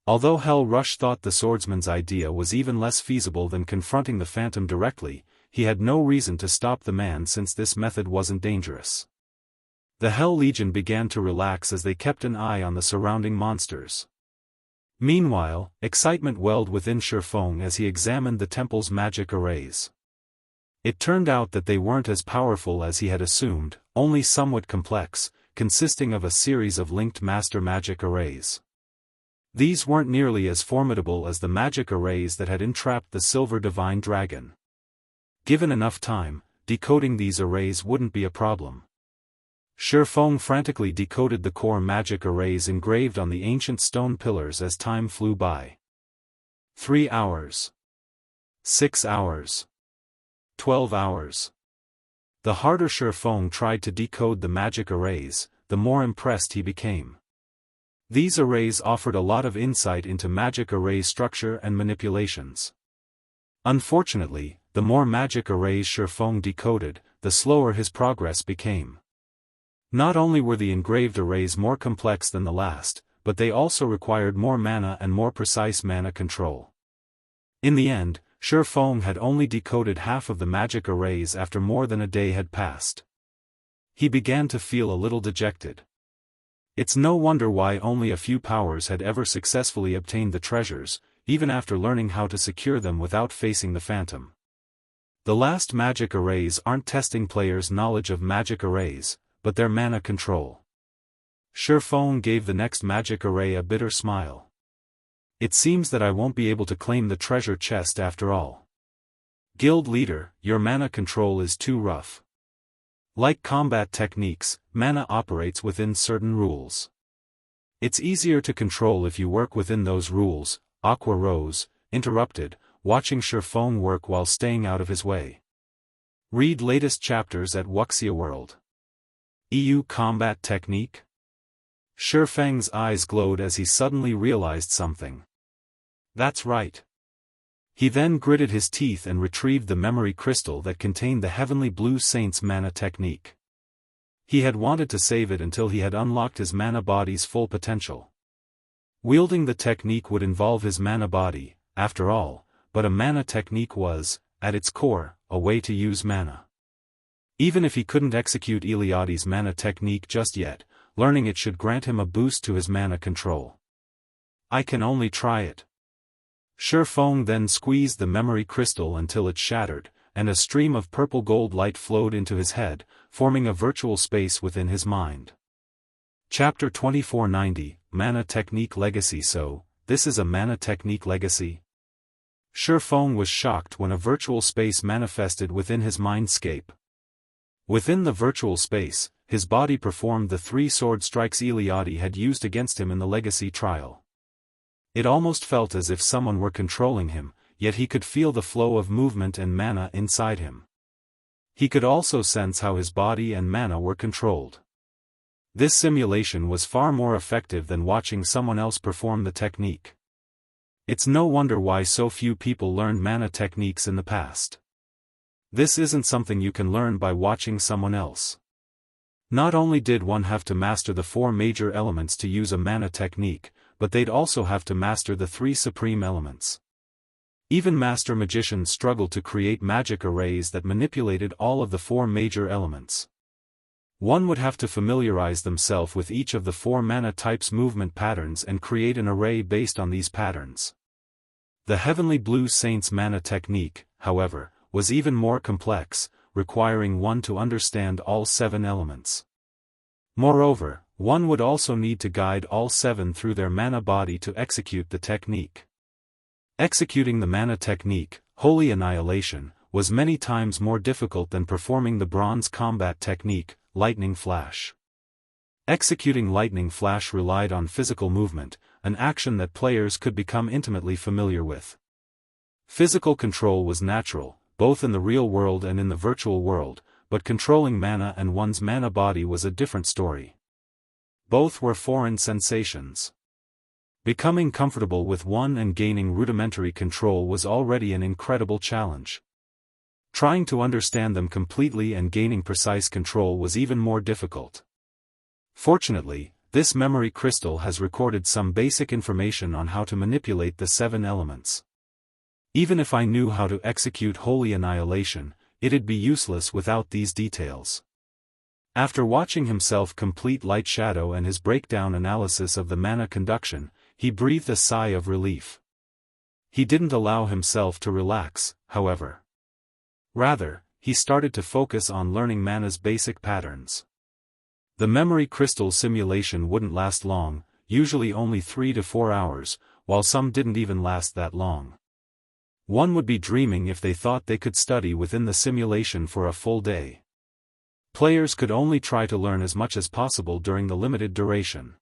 Although Hell Rush thought the swordsman's idea was even less feasible than confronting the phantom directly, he had no reason to stop the man since this method wasn't dangerous. The Hell Legion began to relax as they kept an eye on the surrounding monsters. Meanwhile, excitement welled within Shi Feng as he examined the temple's magic arrays. It turned out that they weren't as powerful as he had assumed, only somewhat complex, consisting of a series of linked master magic arrays. These weren't nearly as formidable as the magic arrays that had entrapped the Silver Divine Dragon. Given enough time, decoding these arrays wouldn't be a problem. Shi Feng frantically decoded the core magic arrays engraved on the ancient stone pillars as time flew by. 3 hours. 6 hours. 12 hours. The harder Shi Feng tried to decode the magic arrays, the more impressed he became. These arrays offered a lot of insight into magic array structure and manipulations. Unfortunately, the more magic arrays Shi Feng decoded, the slower his progress became. Not only were the engraved arrays more complex than the last, but they also required more mana and more precise mana control. In the end, Shi Feng had only decoded half of the magic arrays after more than a day had passed. He began to feel a little dejected. It's no wonder why only a few powers had ever successfully obtained the treasures, even after learning how to secure them without facing the phantom. The last magic arrays aren't testing players' knowledge of magic arrays, but their mana control. Shi Feng gave the next magic array a bitter smile. It seems that I won't be able to claim the treasure chest after all. Guild leader, your mana control is too rough. Like combat techniques, mana operates within certain rules. It's easier to control if you work within those rules, Aqua Rose interrupted, watching Shi Feng work while staying out of his way. Read latest chapters at Wuxia World. EU combat technique? Shi Feng's eyes glowed as he suddenly realized something. That's right. He then gritted his teeth and retrieved the memory crystal that contained the Heavenly Blue Saint's mana technique. He had wanted to save it until he had unlocked his mana body's full potential. Wielding the technique would involve his mana body, after all, but a mana technique was, at its core, a way to use mana. Even if he couldn't execute Eliade's mana technique just yet, learning it should grant him a boost to his mana control. I can only try it. Shi Feng then squeezed the memory crystal until it shattered, and a stream of purple gold light flowed into his head, forming a virtual space within his mind. Chapter 2490, Mana Technique Legacy. So, this is a mana technique legacy? Shi Feng was shocked when a virtual space manifested within his mindscape. Within the virtual space, his body performed the 3 sword strikes Eliade had used against him in the legacy trial. It almost felt as if someone were controlling him, yet he could feel the flow of movement and mana inside him. He could also sense how his body and mana were controlled. This simulation was far more effective than watching someone else perform the technique. It's no wonder why so few people learned mana techniques in the past. This isn't something you can learn by watching someone else. Not only did one have to master the 4 major elements to use a mana technique, but they'd also have to master the 3 supreme elements. Even master magicians struggled to create magic arrays that manipulated all of the 4 major elements. One would have to familiarize themselves with each of the 4 mana types' movement patterns and create an array based on these patterns. The Heavenly Blue Saint's mana technique, however, was even more complex, requiring one to understand all 7 elements. Moreover, one would also need to guide all 7 through their mana body to execute the technique. Executing the mana technique, Holy Annihilation, was many times more difficult than performing the bronze combat technique, Lightning Flash. Executing Lightning Flash relied on physical movement, an action that players could become intimately familiar with. Physical control was natural, both in the real world and in the virtual world, but controlling mana and one's mana body was a different story. Both were foreign sensations. Becoming comfortable with one and gaining rudimentary control was already an incredible challenge. Trying to understand them completely and gaining precise control was even more difficult. Fortunately, this memory crystal has recorded some basic information on how to manipulate the 7 elements. Even if I knew how to execute Holy Annihilation, it'd be useless without these details. After watching himself complete Lightshadow and his breakdown analysis of the mana conduction, he breathed a sigh of relief. He didn't allow himself to relax, however. Rather, he started to focus on learning mana's basic patterns. The memory crystal simulation wouldn't last long, usually only 3 to 4 hours, while some didn't even last that long. One would be dreaming if they thought they could study within the simulation for a full day. Players could only try to learn as much as possible during the limited duration.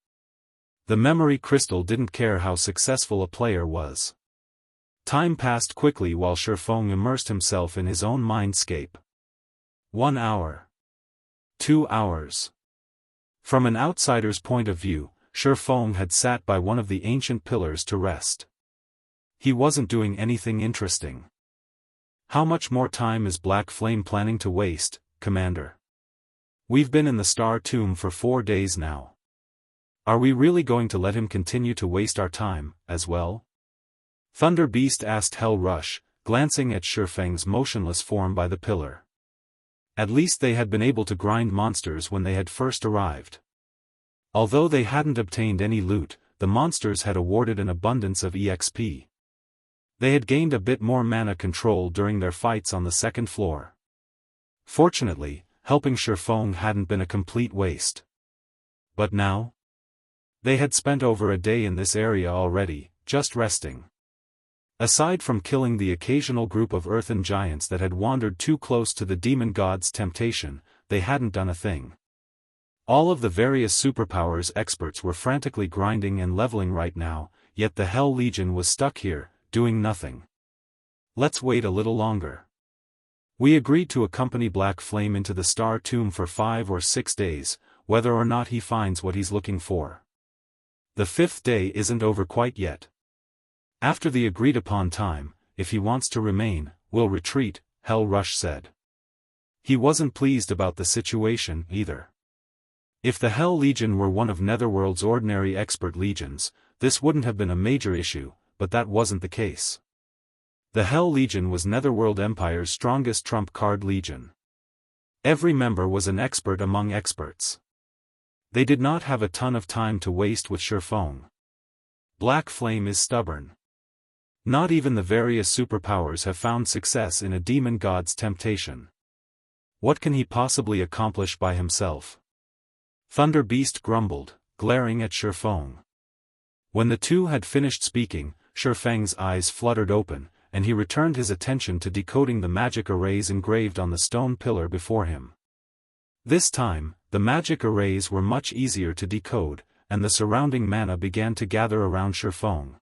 The memory crystal didn't care how successful a player was. Time passed quickly while Shi Feng immersed himself in his own mindscape. 1 hour. 2 hours. From an outsider's point of view, Shi Feng had sat by one of the ancient pillars to rest. He wasn't doing anything interesting. How much more time is Black Flame planning to waste, Commander? We've been in the Star Tomb for 4 days now. Are we really going to let him continue to waste our time, as well? Thunder Beast asked Hell Rush, glancing at Shi Feng's motionless form by the pillar. At least they had been able to grind monsters when they had first arrived. Although they hadn't obtained any loot, the monsters had awarded an abundance of EXP. They had gained a bit more mana control during their fights on the 2nd floor. Fortunately, helping Shi Feng hadn't been a complete waste. But now? They had spent over a day in this area already, just resting. Aside from killing the occasional group of earthen giants that had wandered too close to the demon god's temptation, they hadn't done a thing. All of the various superpowers experts were frantically grinding and leveling right now, yet the Hell Legion was stuck here, doing nothing. Let's wait a little longer. We agreed to accompany Black Flame into the Star Tomb for 5 or 6 days, whether or not he finds what he's looking for. The 5th day isn't over quite yet. After the agreed-upon time, if he wants to remain, we'll retreat, Hell Rush said. He wasn't pleased about the situation, either. If the Hell Legion were one of Netherworld's ordinary expert legions, this wouldn't have been a major issue, but that wasn't the case. The Hell Legion was Netherworld Empire's strongest trump card legion. Every member was an expert among experts. They did not have a ton of time to waste with Shi Feng. Black Flame is stubborn. Not even the various superpowers have found success in a demon god's temptation. What can he possibly accomplish by himself? Thunder Beast grumbled, glaring at Shi Feng. When the two had finished speaking, Shi Feng's eyes fluttered open, and he returned his attention to decoding the magic arrays engraved on the stone pillar before him. This time, the magic arrays were much easier to decode, and the surrounding mana began to gather around Shi Feng.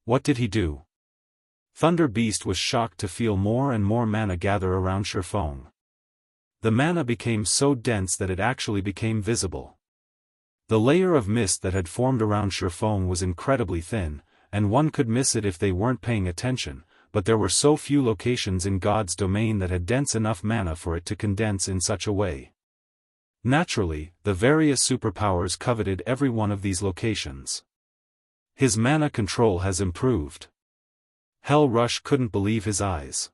What did he do? Thunder Beast was shocked to feel more and more mana gather around Shi Feng. The mana became so dense that it actually became visible. The layer of mist that had formed around Shi Feng was incredibly thin, and one could miss it if they weren't paying attention, but there were so few locations in God's domain that had dense enough mana for it to condense in such a way. Naturally, the various superpowers coveted every one of these locations. His mana control has improved. Hell Rush couldn't believe his eyes.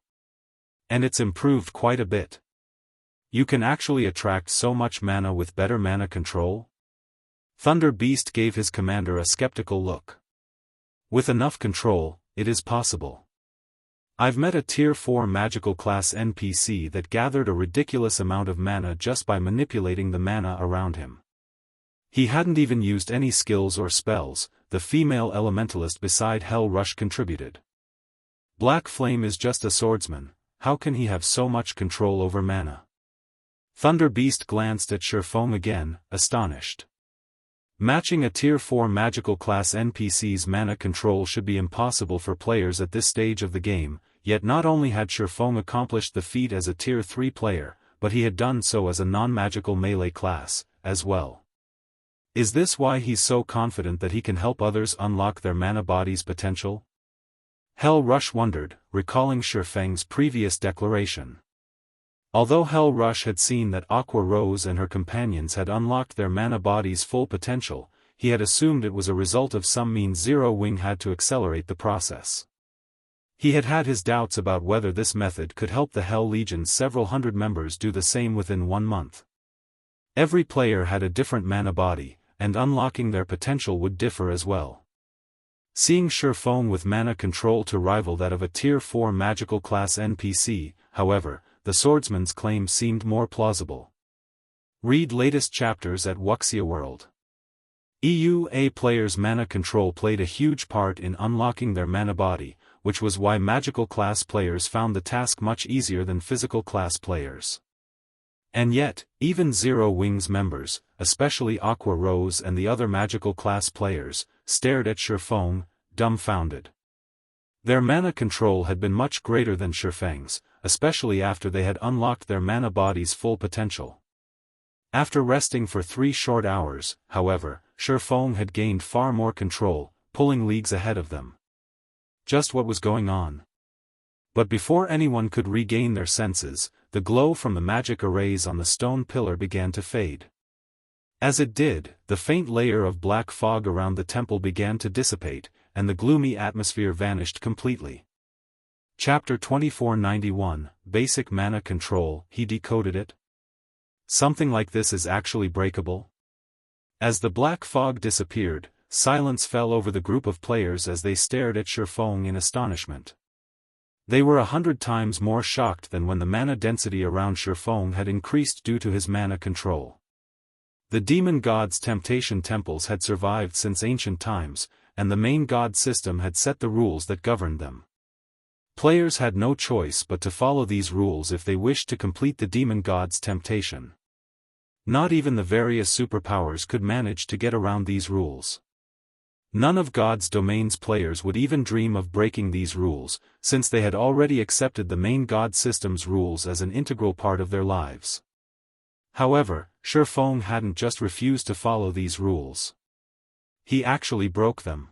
And it's improved quite a bit. You can actually attract so much mana with better mana control? Thunder Beast gave his commander a skeptical look. With enough control, it is possible. I've met a Tier 4 magical class NPC that gathered a ridiculous amount of mana just by manipulating the mana around him. He hadn't even used any skills or spells, the female elementalist beside Hell Rush contributed. Black Flame is just a swordsman, how can he have so much control over mana? Thunder Beast glanced at Shi Feng again, astonished. Matching a Tier 4 magical class NPC's mana control should be impossible for players at this stage of the game, yet not only had Shi Feng accomplished the feat as a Tier 3 player, but he had done so as a non-magical melee class, as well. Is this why he's so confident that he can help others unlock their mana body's potential? Hell Rush wondered, recalling Shi Feng's previous declaration. Although Hell Rush had seen that Aqua Rose and her companions had unlocked their mana body's full potential, he had assumed it was a result of some means Zero Wing had to accelerate the process. He had had his doubts about whether this method could help the Hell Legion's several hundred members do the same within 1 month. Every player had a different mana body, and unlocking their potential would differ as well. Seeing Shi Feng with mana control to rival that of a Tier 4 magical class NPC, however, the swordsman's claim seemed more plausible. Read latest chapters at Wuxia World. EUA players' mana control played a huge part in unlocking their mana body, which was why magical class players found the task much easier than physical class players. And yet, even Zero Wing's members, especially Aqua Rose and the other magical class players, stared at Shi Feng, dumbfounded. Their mana control had been much greater than Shi Feng's, especially after they had unlocked their mana body's full potential. After resting for 3 short hours, however, Shi Feng had gained far more control, pulling leagues ahead of them. Just what was going on? But before anyone could regain their senses, the glow from the magic arrays on the stone pillar began to fade. As it did, the faint layer of black fog around the temple began to dissipate, and the gloomy atmosphere vanished completely. Chapter 2491, Basic Mana Control, he decoded it. Something like this is actually breakable? As the black fog disappeared, silence fell over the group of players as they stared at Shi Feng in astonishment. They were 100 times more shocked than when the mana density around Shi Feng had increased due to his mana control. The demon god's temptation temples had survived since ancient times, and the main god system had set the rules that governed them. Players had no choice but to follow these rules if they wished to complete the demon god's temptation. Not even the various superpowers could manage to get around these rules. None of God's domain's players would even dream of breaking these rules, since they had already accepted the main God system's rules as an integral part of their lives. However, Shi Feng hadn't just refused to follow these rules. He actually broke them.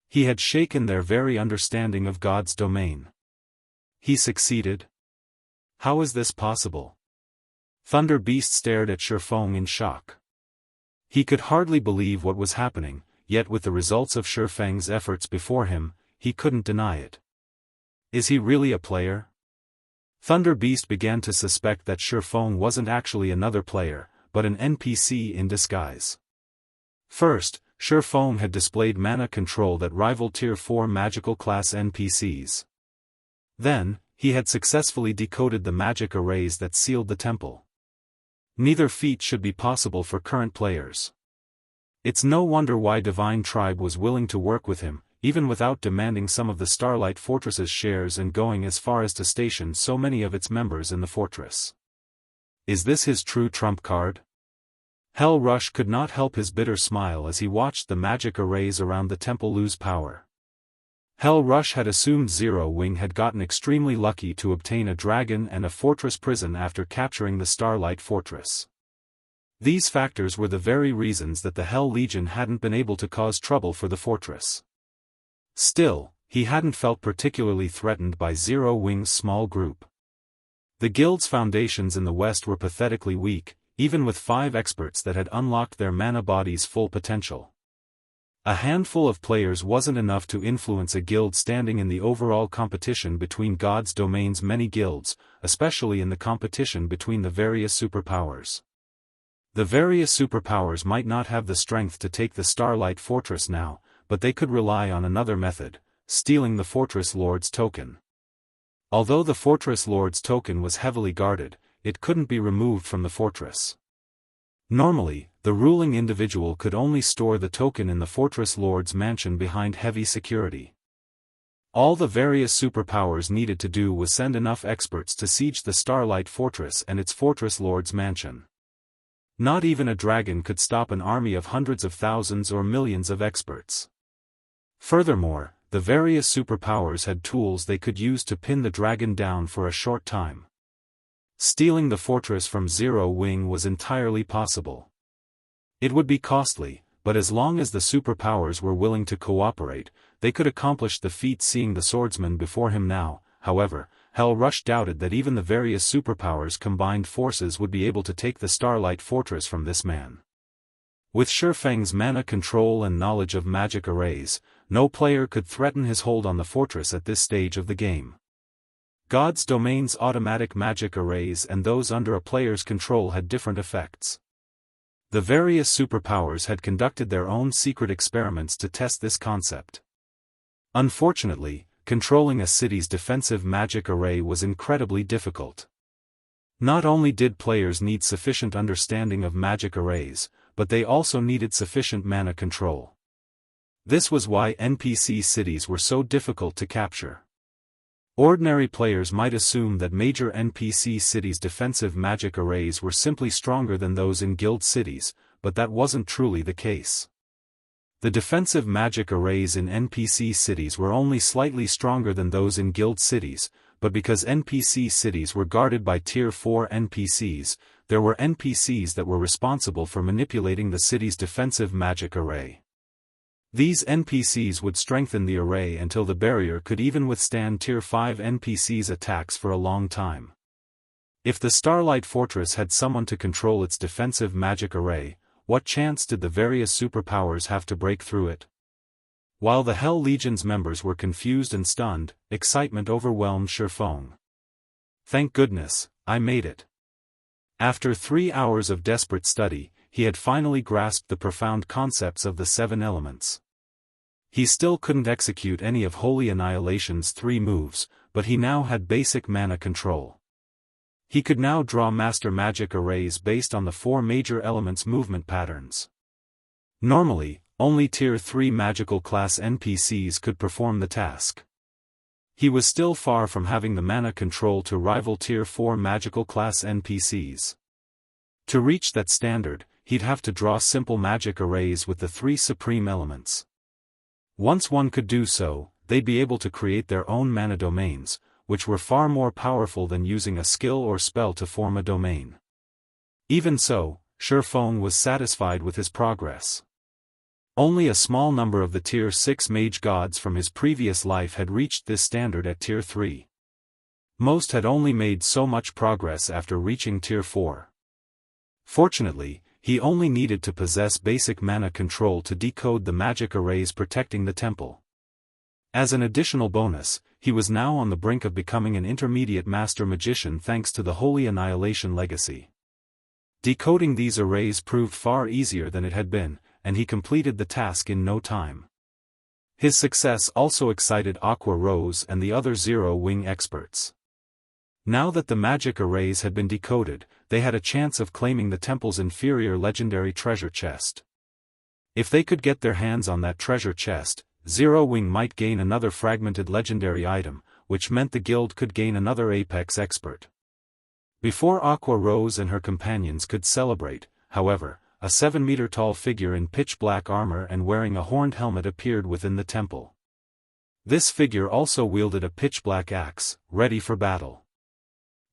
He had shaken their very understanding of God's domain. He succeeded? How is this possible? Thunder Beast stared at Shi Feng in shock. He could hardly believe what was happening, yet with the results of Shi Feng's efforts before him, he couldn't deny it. Is he really a player? Thunder Beast began to suspect that Shi Feng wasn't actually another player, but an NPC in disguise. First, Shi Feng had displayed mana control that rivaled Tier 4 magical class NPCs. Then, he had successfully decoded the magic arrays that sealed the temple. Neither feat should be possible for current players. It's no wonder why Divine Tribe was willing to work with him, even without demanding some of the Starlight Fortress's shares and going as far as to station so many of its members in the fortress. Is this his true trump card? Hell Rush could not help his bitter smile as he watched the magic arrays around the temple lose power. Hell Rush had assumed Zero Wing had gotten extremely lucky to obtain a dragon and a fortress prison after capturing the Starlight Fortress. These factors were the very reasons that the Hell Legion hadn't been able to cause trouble for the fortress. Still, he hadn't felt particularly threatened by Zero Wing's small group. The guild's foundations in the west were pathetically weak, even with 5 experts that had unlocked their mana body's full potential. A handful of players wasn't enough to influence a guild standing in the overall competition between God's domain's many guilds, especially in the competition between the various superpowers. The various superpowers might not have the strength to take the Starlight Fortress now, but they could rely on another method, stealing the Fortress Lord's token. Although the Fortress Lord's token was heavily guarded, it couldn't be removed from the fortress. Normally, the ruling individual could only store the token in the Fortress Lord's mansion behind heavy security. All the various superpowers needed to do was send enough experts to siege the Starlight Fortress and its Fortress Lord's mansion. Not even a dragon could stop an army of hundreds of thousands or millions of experts. Furthermore, the various superpowers had tools they could use to pin the dragon down for a short time. Stealing the fortress from Zero Wing was entirely possible. It would be costly, but as long as the superpowers were willing to cooperate, they could accomplish the feat. Seeing the swordsman before him now, however, Hell Rush doubted that even the various superpowers' combined forces would be able to take the Starlight Fortress from this man. With Shi Feng's mana control and knowledge of magic arrays, no player could threaten his hold on the fortress at this stage of the game. God's domain's automatic magic arrays and those under a player's control had different effects. The various superpowers had conducted their own secret experiments to test this concept. Unfortunately, controlling a city's defensive magic array was incredibly difficult. Not only did players need sufficient understanding of magic arrays, but they also needed sufficient mana control. This was why NPC cities were so difficult to capture. Ordinary players might assume that major NPC cities' defensive magic arrays were simply stronger than those in guild cities, but that wasn't truly the case. The defensive magic arrays in NPC cities were only slightly stronger than those in guild cities, but because NPC cities were guarded by Tier 4 NPCs, there were NPCs that were responsible for manipulating the city's defensive magic array. These NPCs would strengthen the array until the barrier could even withstand Tier 5 NPCs' attacks for a long time. If the Starlight Fortress had someone to control its defensive magic array, what chance did the various superpowers have to break through it? While the Hell Legion's members were confused and stunned, excitement overwhelmed Shi Feng. Thank goodness, I made it. After 3 hours of desperate study, he had finally grasped the profound concepts of the 7 elements. He still couldn't execute any of Holy Annihilation's 3 moves, but he now had basic mana control. He could now draw master magic arrays based on the 4 major elements' movement patterns. Normally, only Tier 3 magical class NPCs could perform the task. He was still far from having the mana control to rival Tier 4 magical class NPCs. To reach that standard, he'd have to draw simple magic arrays with the 3 supreme elements. Once one could do so, they'd be able to create their own mana domains, which were far more powerful than using a skill or spell to form a domain. Even so, Shi Feng was satisfied with his progress. Only a small number of the Tier 6 mage gods from his previous life had reached this standard at Tier 3. Most had only made so much progress after reaching Tier 4. Fortunately, he only needed to possess basic mana control to decode the magic arrays protecting the temple. As an additional bonus, he was now on the brink of becoming an intermediate master magician thanks to the Holy Annihilation legacy. Decoding these arrays proved far easier than it had been, and he completed the task in no time. His success also excited Aqua Rose and the other Zero Wing experts. Now that the magic arrays had been decoded, they had a chance of claiming the temple's inferior legendary treasure chest. If they could get their hands on that treasure chest, Zero Wing might gain another fragmented legendary item, which meant the guild could gain another apex expert. Before Aqua Rose and her companions could celebrate, however, a 7-meter-tall figure in pitch-black armor and wearing a horned helmet appeared within the temple. This figure also wielded a pitch-black axe, ready for battle.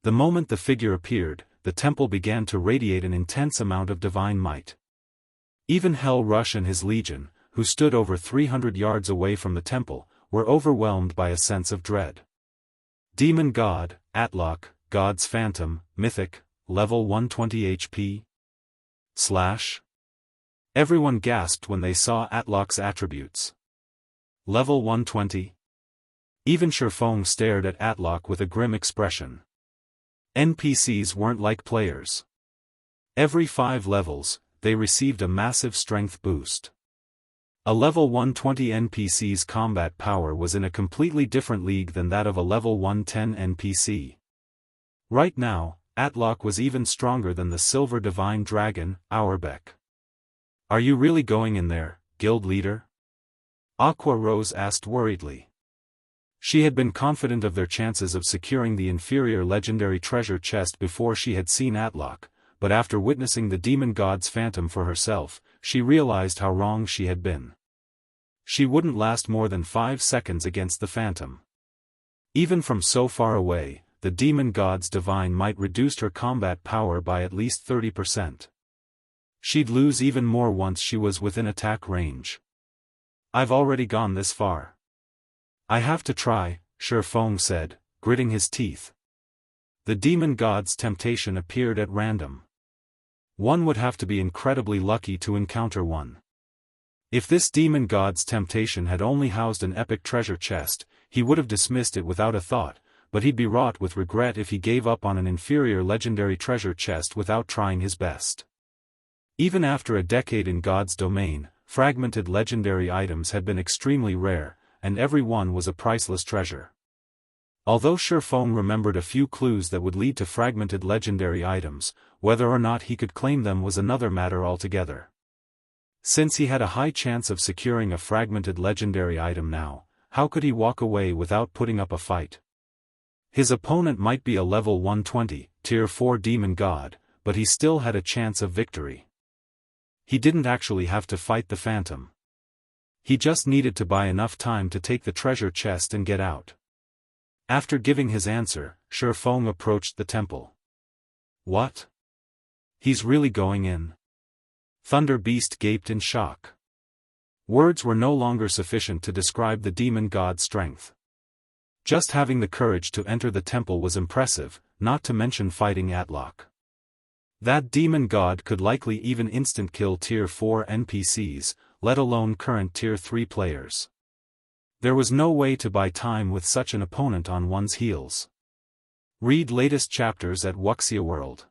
The moment the figure appeared, the temple began to radiate an intense amount of divine might. Even Hell Rush and his legion, who stood over 300 yards away from the temple, were overwhelmed by a sense of dread. Demon God, Atlok, God's Phantom, Mythic, level 120 HP. Everyone gasped when they saw Atlok's attributes. Level 120. Even Shi Feng stared at Atlok with a grim expression. NPCs weren't like players. Every 5 levels, they received a massive strength boost. A level 120 NPC's combat power was in a completely different league than that of a level 110 NPC. Right now, Atlok was even stronger than the Silver Divine Dragon, Auerbach. "Are you really going in there, guild leader?" Aqua Rose asked worriedly. She had been confident of their chances of securing the inferior legendary treasure chest before she had seen Atlok, but after witnessing the demon god's phantom for herself, she realized how wrong she had been. She wouldn't last more than 5 seconds against the phantom. Even from so far away, the demon god's divine might reduced her combat power by at least 30%. She'd lose even more once she was within attack range. "I've already gone this far. I have to try," Shi Feng said, gritting his teeth. The demon god's temptation appeared at random. One would have to be incredibly lucky to encounter one. If this demon god's temptation had only housed an epic treasure chest, he would have dismissed it without a thought, but he'd be wrought with regret if he gave up on an inferior legendary treasure chest without trying his best. Even after a decade in God's domain, fragmented legendary items had been extremely rare, and every one was a priceless treasure. Although Shi Feng remembered a few clues that would lead to fragmented legendary items, whether or not he could claim them was another matter altogether. Since he had a high chance of securing a fragmented legendary item now, how could he walk away without putting up a fight? His opponent might be a level 120, tier 4 demon god, but he still had a chance of victory. He didn't actually have to fight the phantom. He just needed to buy enough time to take the treasure chest and get out. After giving his answer, Shi Feng approached the temple. "What? He's really going in?" Thunder Beast gaped in shock. Words were no longer sufficient to describe the demon god's strength. Just having the courage to enter the temple was impressive, not to mention fighting Atlok. That demon god could likely even instant-kill tier 4 NPCs, let alone current tier 3 players. There was no way to buy time with such an opponent on one's heels. Read latest chapters at Wuxia World.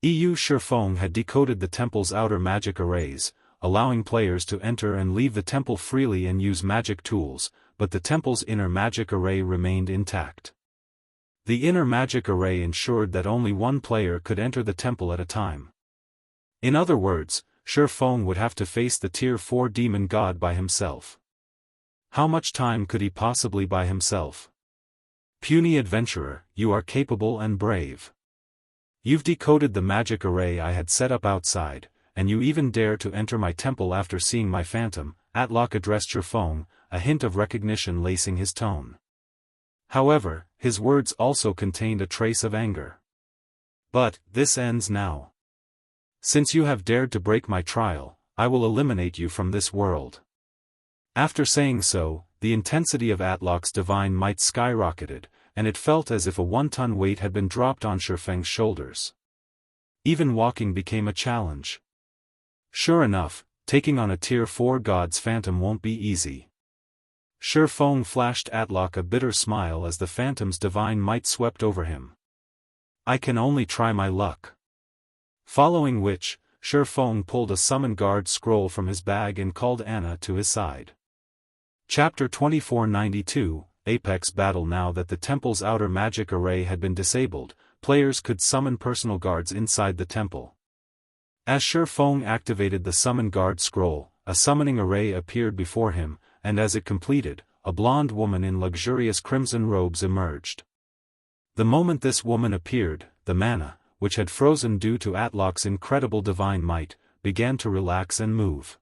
Shi Feng had decoded the temple's outer magic arrays, allowing players to enter and leave the temple freely and use magic tools, but the temple's inner magic array remained intact. The inner magic array ensured that only one player could enter the temple at a time. In other words, Shi Feng would have to face the tier 4 demon god by himself. How much time could he possibly buy himself? "Puny adventurer, you are capable and brave. You've decoded the magic array I had set up outside, and you even dare to enter my temple after seeing my phantom," Atlok addressed Shi Feng, a hint of recognition lacing his tone. However, his words also contained a trace of anger. "But, this ends now. Since you have dared to break my trial, I will eliminate you from this world." After saying so, the intensity of Atlok's divine might skyrocketed, and it felt as if a 1-ton weight had been dropped on Shi Feng's shoulders. Even walking became a challenge. Sure enough, taking on a tier 4 god's phantom won't be easy. Shi Feng flashed Atlok a bitter smile as the phantom's divine might swept over him. "I can only try my luck." Following which, Shi Feng pulled a summon guard scroll from his bag and called Anna to his side. Chapter 2492, Apex Battle. Now that the temple's outer magic array had been disabled, players could summon personal guards inside the temple. As Shi Feng activated the summon guard scroll, a summoning array appeared before him, and as it completed, a blonde woman in luxurious crimson robes emerged. The moment this woman appeared, the mana, which had frozen due to Atlok's incredible divine might, began to relax and move.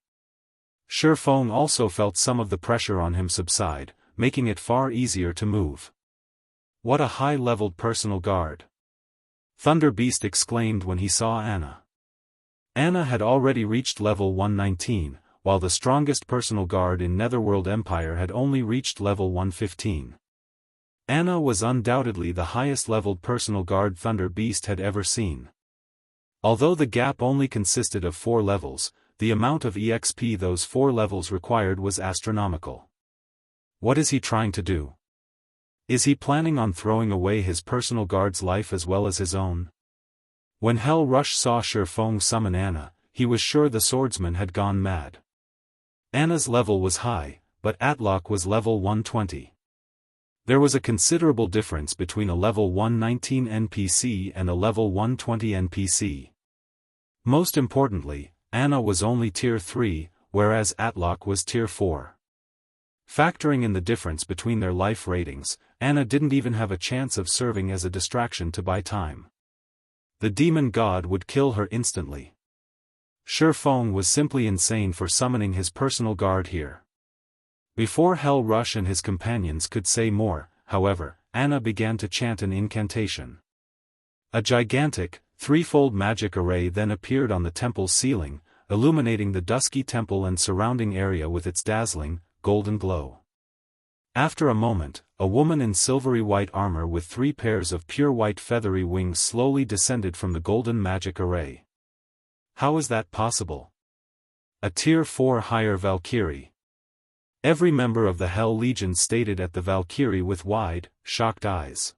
Shi Feng also felt some of the pressure on him subside, making it far easier to move. What a high-leveled personal guard! Thunder Beast exclaimed when he saw Anna. Anna had already reached level 119, while the strongest personal guard in Netherworld Empire had only reached level 115. Anna was undoubtedly the highest-leveled personal guard Thunder Beast had ever seen. Although the gap only consisted of 4 levels, the amount of EXP those 4 levels required was astronomical. What is he trying to do? Is he planning on throwing away his personal guard's life as well as his own? When Hell Rush saw Shi Feng summon Anna, he was sure the swordsman had gone mad. Anna's level was high, but Atlok was level 120. There was a considerable difference between a level 119 NPC and a level 120 NPC. Most importantly, Anna was only tier 3, whereas Atlok was tier 4. Factoring in the difference between their life ratings, Anna didn't even have a chance of serving as a distraction to buy time. The demon god would kill her instantly. Shi Feng was simply insane for summoning his personal guard here. Before Hell Rush and his companions could say more, however, Anna began to chant an incantation. A gigantic, threefold magic array then appeared on the temple's ceiling, illuminating the dusky temple and surrounding area with its dazzling, golden glow. After a moment, a woman in silvery white armor with 3 pairs of pure white feathery wings slowly descended from the golden magic array. How is that possible? A tier 4 higher Valkyrie. Every member of the Hell Legion stated at the Valkyrie with wide, shocked eyes.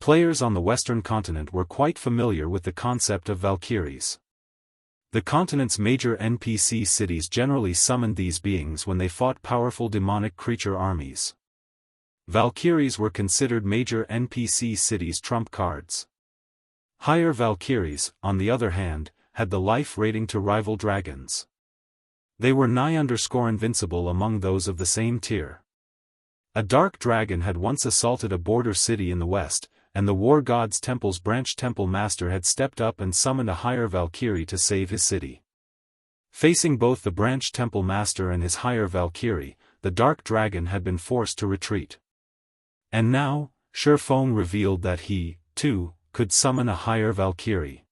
Players on the Western continent were quite familiar with the concept of Valkyries. The continent's major NPC cities generally summoned these beings when they fought powerful demonic creature armies. Valkyries were considered major NPC cities' trump cards. Higher Valkyries, on the other hand, had the life rating to rival dragons. They were nigh-invincible among those of the same tier. A dark dragon had once assaulted a border city in the west, and the War God's Temple's branch temple master had stepped up and summoned a higher Valkyrie to save his city. Facing both the branch temple master and his higher Valkyrie, the dark dragon had been forced to retreat. And now, Shi Feng revealed that he, too, could summon a higher Valkyrie.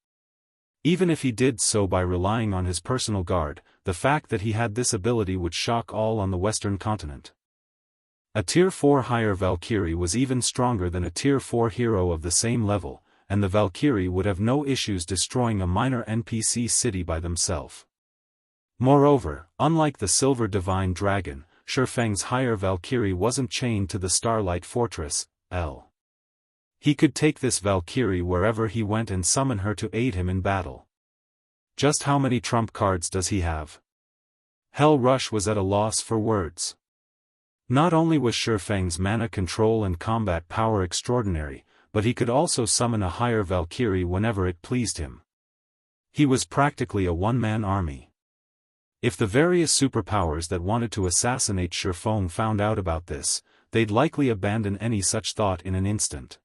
Even if he did so by relying on his personal guard, the fact that he had this ability would shock all on the Western continent. A tier 4 higher Valkyrie was even stronger than a tier 4 hero of the same level, and the Valkyrie would have no issues destroying a minor NPC city by themselves. Moreover, unlike the Silver Divine Dragon, Shi Feng's higher Valkyrie wasn't chained to the Starlight Fortress, L. He could take this Valkyrie wherever he went and summon her to aid him in battle. Just how many trump cards does he have? Hell Rush was at a loss for words. Not only was Shi Feng's mana control and combat power extraordinary, but he could also summon a higher Valkyrie whenever it pleased him. He was practically a one-man army. If the various superpowers that wanted to assassinate Shi Feng found out about this, they'd likely abandon any such thought in an instant.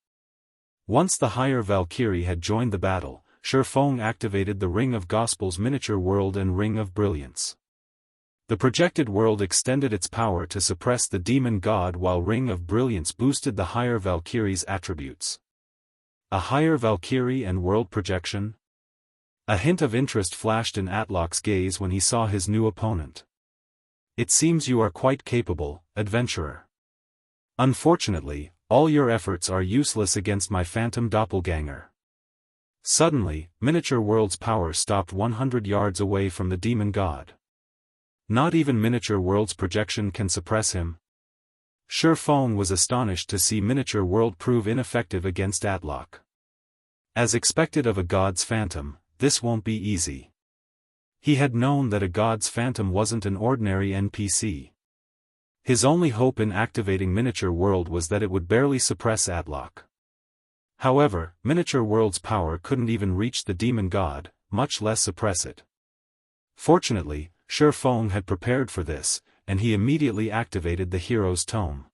Once the higher Valkyrie had joined the battle, Shi Feng activated the Ring of Gospel's miniature world and Ring of Brilliance. The projected world extended its power to suppress the demon god while Ring of Brilliance boosted the higher Valkyrie's attributes. A higher Valkyrie and world projection? A hint of interest flashed in Atlok's gaze when he saw his new opponent. It seems you are quite capable, adventurer. Unfortunately, all your efforts are useless against my phantom doppelganger. Suddenly, Miniature World's power stopped 100 yards away from the demon god. Not even Miniature World's projection can suppress him. Shi Feng was astonished to see Miniature World prove ineffective against Atlok. As expected of a god's phantom, this won't be easy. He had known that a god's phantom wasn't an ordinary NPC. His only hope in activating Miniature World was that it would barely suppress Atlok. However, Miniature World's power couldn't even reach the demon god, much less suppress it. Fortunately, Shi Feng had prepared for this, and he immediately activated the hero's tome.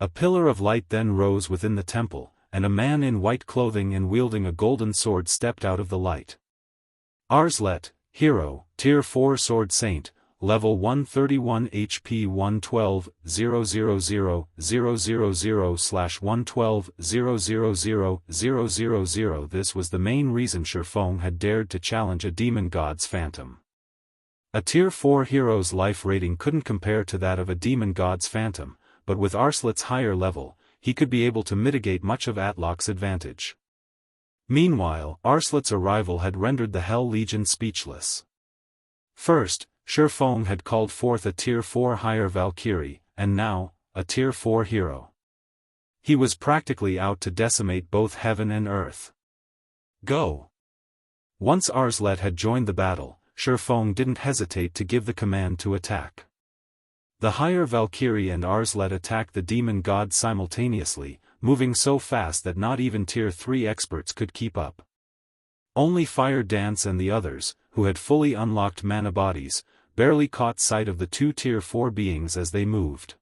A pillar of light then rose within the temple, and a man in white clothing and wielding a golden sword stepped out of the light. Arslet, hero, tier 4 sword saint, level 131 HP 112-000-000/112-000-000. This was the main reason Shi Feng had dared to challenge a demon god's phantom. A tier 4 hero's life rating couldn't compare to that of a demon god's phantom, but with Arslet's higher level, he could be able to mitigate much of Atlok's advantage. Meanwhile, Arslet's arrival had rendered the Hell Legion speechless. First, Shi Feng had called forth a tier 4 higher Valkyrie, and now, a tier 4 hero. He was practically out to decimate both heaven and earth. Go! Once Arslet had joined the battle, Shi Feng didn't hesitate to give the command to attack. The higher Valkyrie and Arslet attacked the demon god simultaneously, moving so fast that not even tier 3 experts could keep up. Only Fire Dance and the others, who had fully unlocked mana bodies, barely caught sight of the two tier 4 beings as they moved.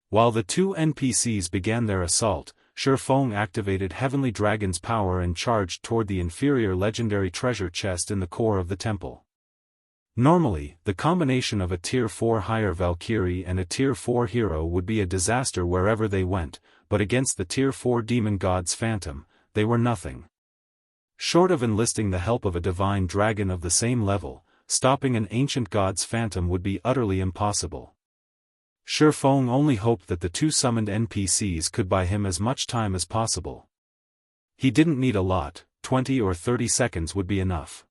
While the two NPCs began their assault, Shi Feng activated Heavenly Dragon's power and charged toward the inferior legendary treasure chest in the core of the temple. Normally, the combination of a tier 4 higher Valkyrie and a tier 4 hero would be a disaster wherever they went, but against the tier 4 demon god's phantom, they were nothing. Short of enlisting the help of a divine dragon of the same level, stopping an ancient god's phantom would be utterly impossible. Shi Feng only hoped that the two summoned NPCs could buy him as much time as possible. He didn't need a lot, 20 or 30 seconds would be enough.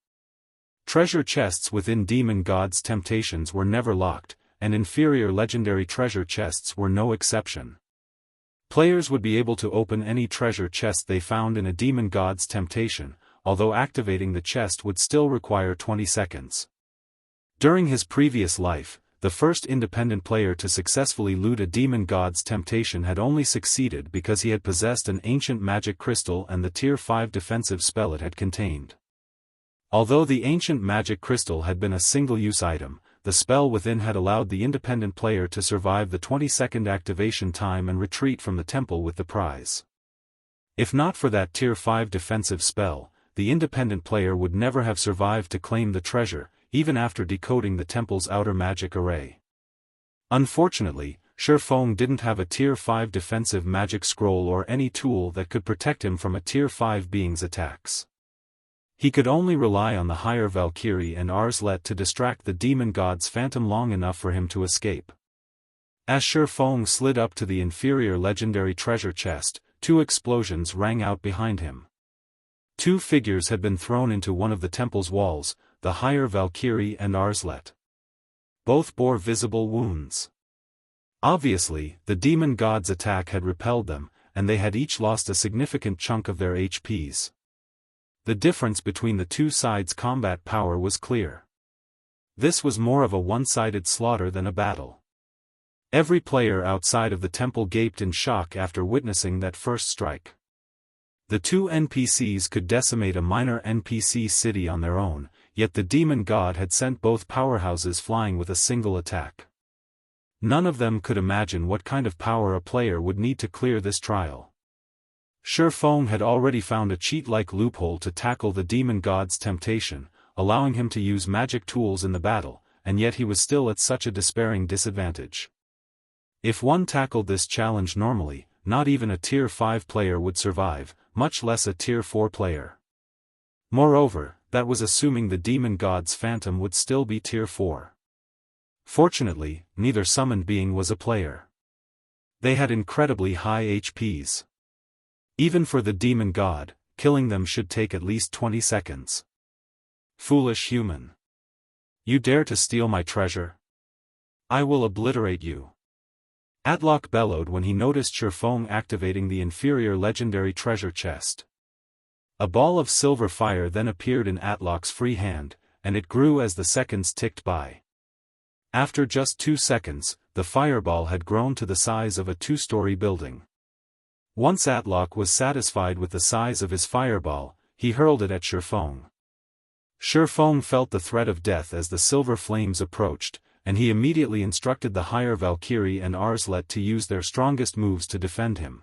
Treasure chests within demon god's temptations were never locked, and inferior legendary treasure chests were no exception. Players would be able to open any treasure chest they found in a demon god's temptation, although activating the chest would still require 20 seconds. During his previous life, the first independent player to successfully loot a demon god's temptation had only succeeded because he had possessed an ancient magic crystal and the tier 5 defensive spell it had contained. Although the ancient magic crystal had been a single-use item, the spell within had allowed the independent player to survive the 20-second activation time and retreat from the temple with the prize. If not for that tier 5 defensive spell, the independent player would never have survived to claim the treasure, even after decoding the temple's outer magic array. Unfortunately, Shi Feng didn't have a tier 5 defensive magic scroll or any tool that could protect him from a tier 5 being's attacks. He could only rely on the higher Valkyrie and Arslet to distract the demon god's phantom long enough for him to escape. As Shi Feng slid up to the inferior legendary treasure chest, two explosions rang out behind him. Two figures had been thrown into one of the temple's walls, the higher Valkyrie and Arslet. Both bore visible wounds. Obviously, the demon god's attack had repelled them, and they had each lost a significant chunk of their HPs. The difference between the two sides' combat power was clear. This was more of a one-sided slaughter than a battle. Every player outside of the temple gaped in shock after witnessing that first strike. The two NPCs could decimate a minor NPC city on their own, yet the demon god had sent both powerhouses flying with a single attack. None of them could imagine what kind of power a player would need to clear this trial. Shi Feng had already found a cheat-like loophole to tackle the demon god's temptation, allowing him to use magic tools in the battle, and yet he was still at such a despairing disadvantage. If one tackled this challenge normally, not even a tier 5 player would survive, much less a tier 4 player. Moreover, that was assuming the demon god's phantom would still be tier 4. Fortunately, neither summoned being was a player. They had incredibly high HPs. Even for the demon god, killing them should take at least 20 seconds. Foolish human. You dare to steal my treasure? I will obliterate you. Atlok bellowed when he noticed Shi Feng activating the inferior legendary treasure chest. A ball of silver fire then appeared in Atlok's free hand, and it grew as the seconds ticked by. After just 2 seconds, the fireball had grown to the size of a 2-story building. Once Atlok was satisfied with the size of his fireball, he hurled it at Shi Feng. Shi Feng felt the threat of death as the silver flames approached, and he immediately instructed the higher Valkyrie and Arslet to use their strongest moves to defend him.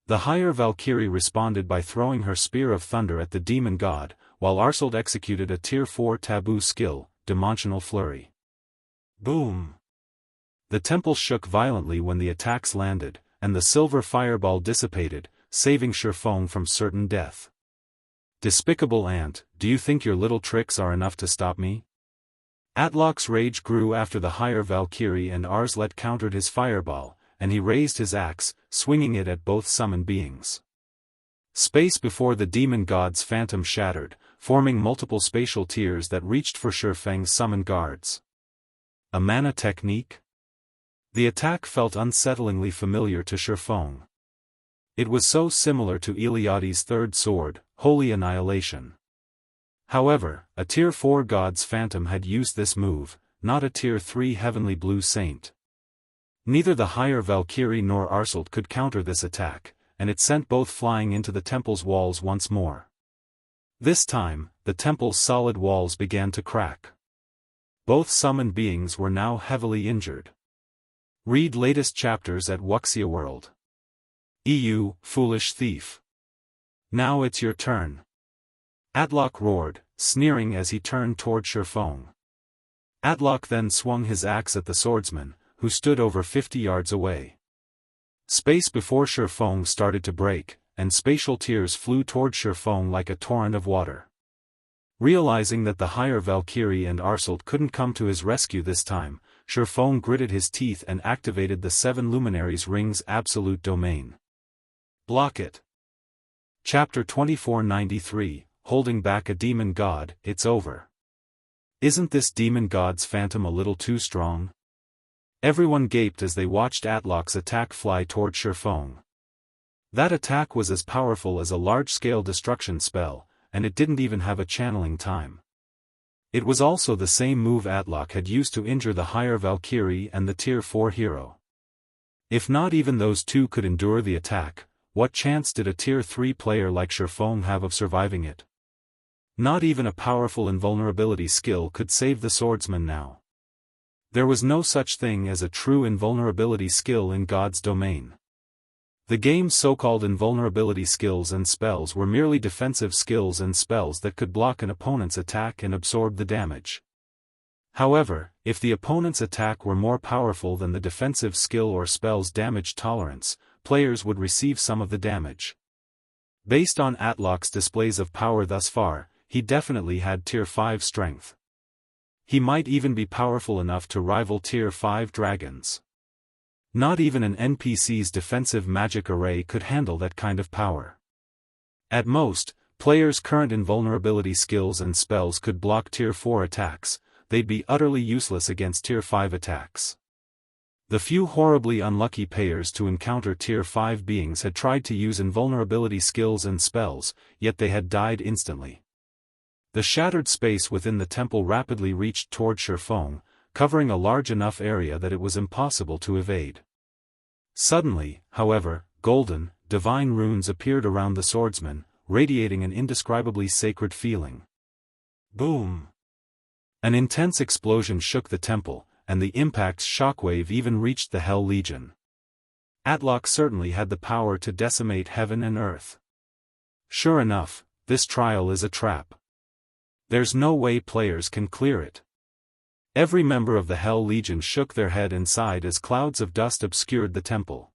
The higher Valkyrie responded by throwing her Spear of Thunder at the demon god, while Arslet executed a tier 4 taboo skill, Dimensional Flurry. Boom! The temple shook violently when the attacks landed, and the silver fireball dissipated, saving Shi Feng from certain death. Despicable ant, do you think your little tricks are enough to stop me? Atlok's rage grew after the higher Valkyrie and Arslet countered his fireball, and he raised his axe, swinging it at both summoned beings. Space before the demon god's phantom shattered, forming multiple spatial tiers that reached for Shi Feng's summoned guards. A mana technique? The attack felt unsettlingly familiar to Shi Feng. It was so similar to Eliade's third sword, Holy Annihilation. However, a Tier 4 god's phantom had used this move, not a Tier 3 heavenly blue saint. Neither the higher Valkyrie nor Arslet could counter this attack, and it sent both flying into the temple's walls once more. This time, the temple's solid walls began to crack. Both summoned beings were now heavily injured. Read latest chapters at Wuxia World. EU, foolish thief. Now it's your turn. Atlok roared, sneering as he turned toward Shi Feng. Atlok then swung his axe at the swordsman, who stood over 50 yards away. Space before Shi Feng started to break, and spatial tiers flew toward Shi Feng like a torrent of water. Realizing that the higher Valkyrie and Arslet couldn't come to his rescue this time, Shi Feng gritted his teeth and activated the 7 Luminaries' Ring's absolute domain. Block it. Chapter 2493, Holding Back a Demon God, It's Over. Isn't this demon god's phantom a little too strong? Everyone gaped as they watched Atlok's attack fly toward Shi Feng. That attack was as powerful as a large-scale destruction spell, and it didn't even have a channeling time. It was also the same move Atlok had used to injure the higher Valkyrie and the Tier 4 hero. If not even those two could endure the attack, what chance did a Tier 3 player like Shi Feng have of surviving it? Not even a powerful invulnerability skill could save the swordsman now. There was no such thing as a true invulnerability skill in God's domain. The game's so-called invulnerability skills and spells were merely defensive skills and spells that could block an opponent's attack and absorb the damage. However, if the opponent's attack were more powerful than the defensive skill or spell's damage tolerance, players would receive some of the damage. Based on Atlok's displays of power thus far, he definitely had Tier 5 strength. He might even be powerful enough to rival Tier 5 dragons. Not even an NPC's defensive magic array could handle that kind of power. At most, players' current invulnerability skills and spells could block Tier 4 attacks, they'd be utterly useless against Tier 5 attacks. The few horribly unlucky players to encounter Tier 5 beings had tried to use invulnerability skills and spells, yet they had died instantly. The shattered space within the temple rapidly reached toward Shi Feng, covering a large enough area that it was impossible to evade. Suddenly, however, golden, divine runes appeared around the swordsman, radiating an indescribably sacred feeling. Boom! An intense explosion shook the temple, and the impact's shockwave even reached the Hell Legion. Atlok certainly had the power to decimate heaven and earth. Sure enough, this trial is a trap. There's no way players can clear it. Every member of the Hell Legion shook their head and sighed as clouds of dust obscured the temple.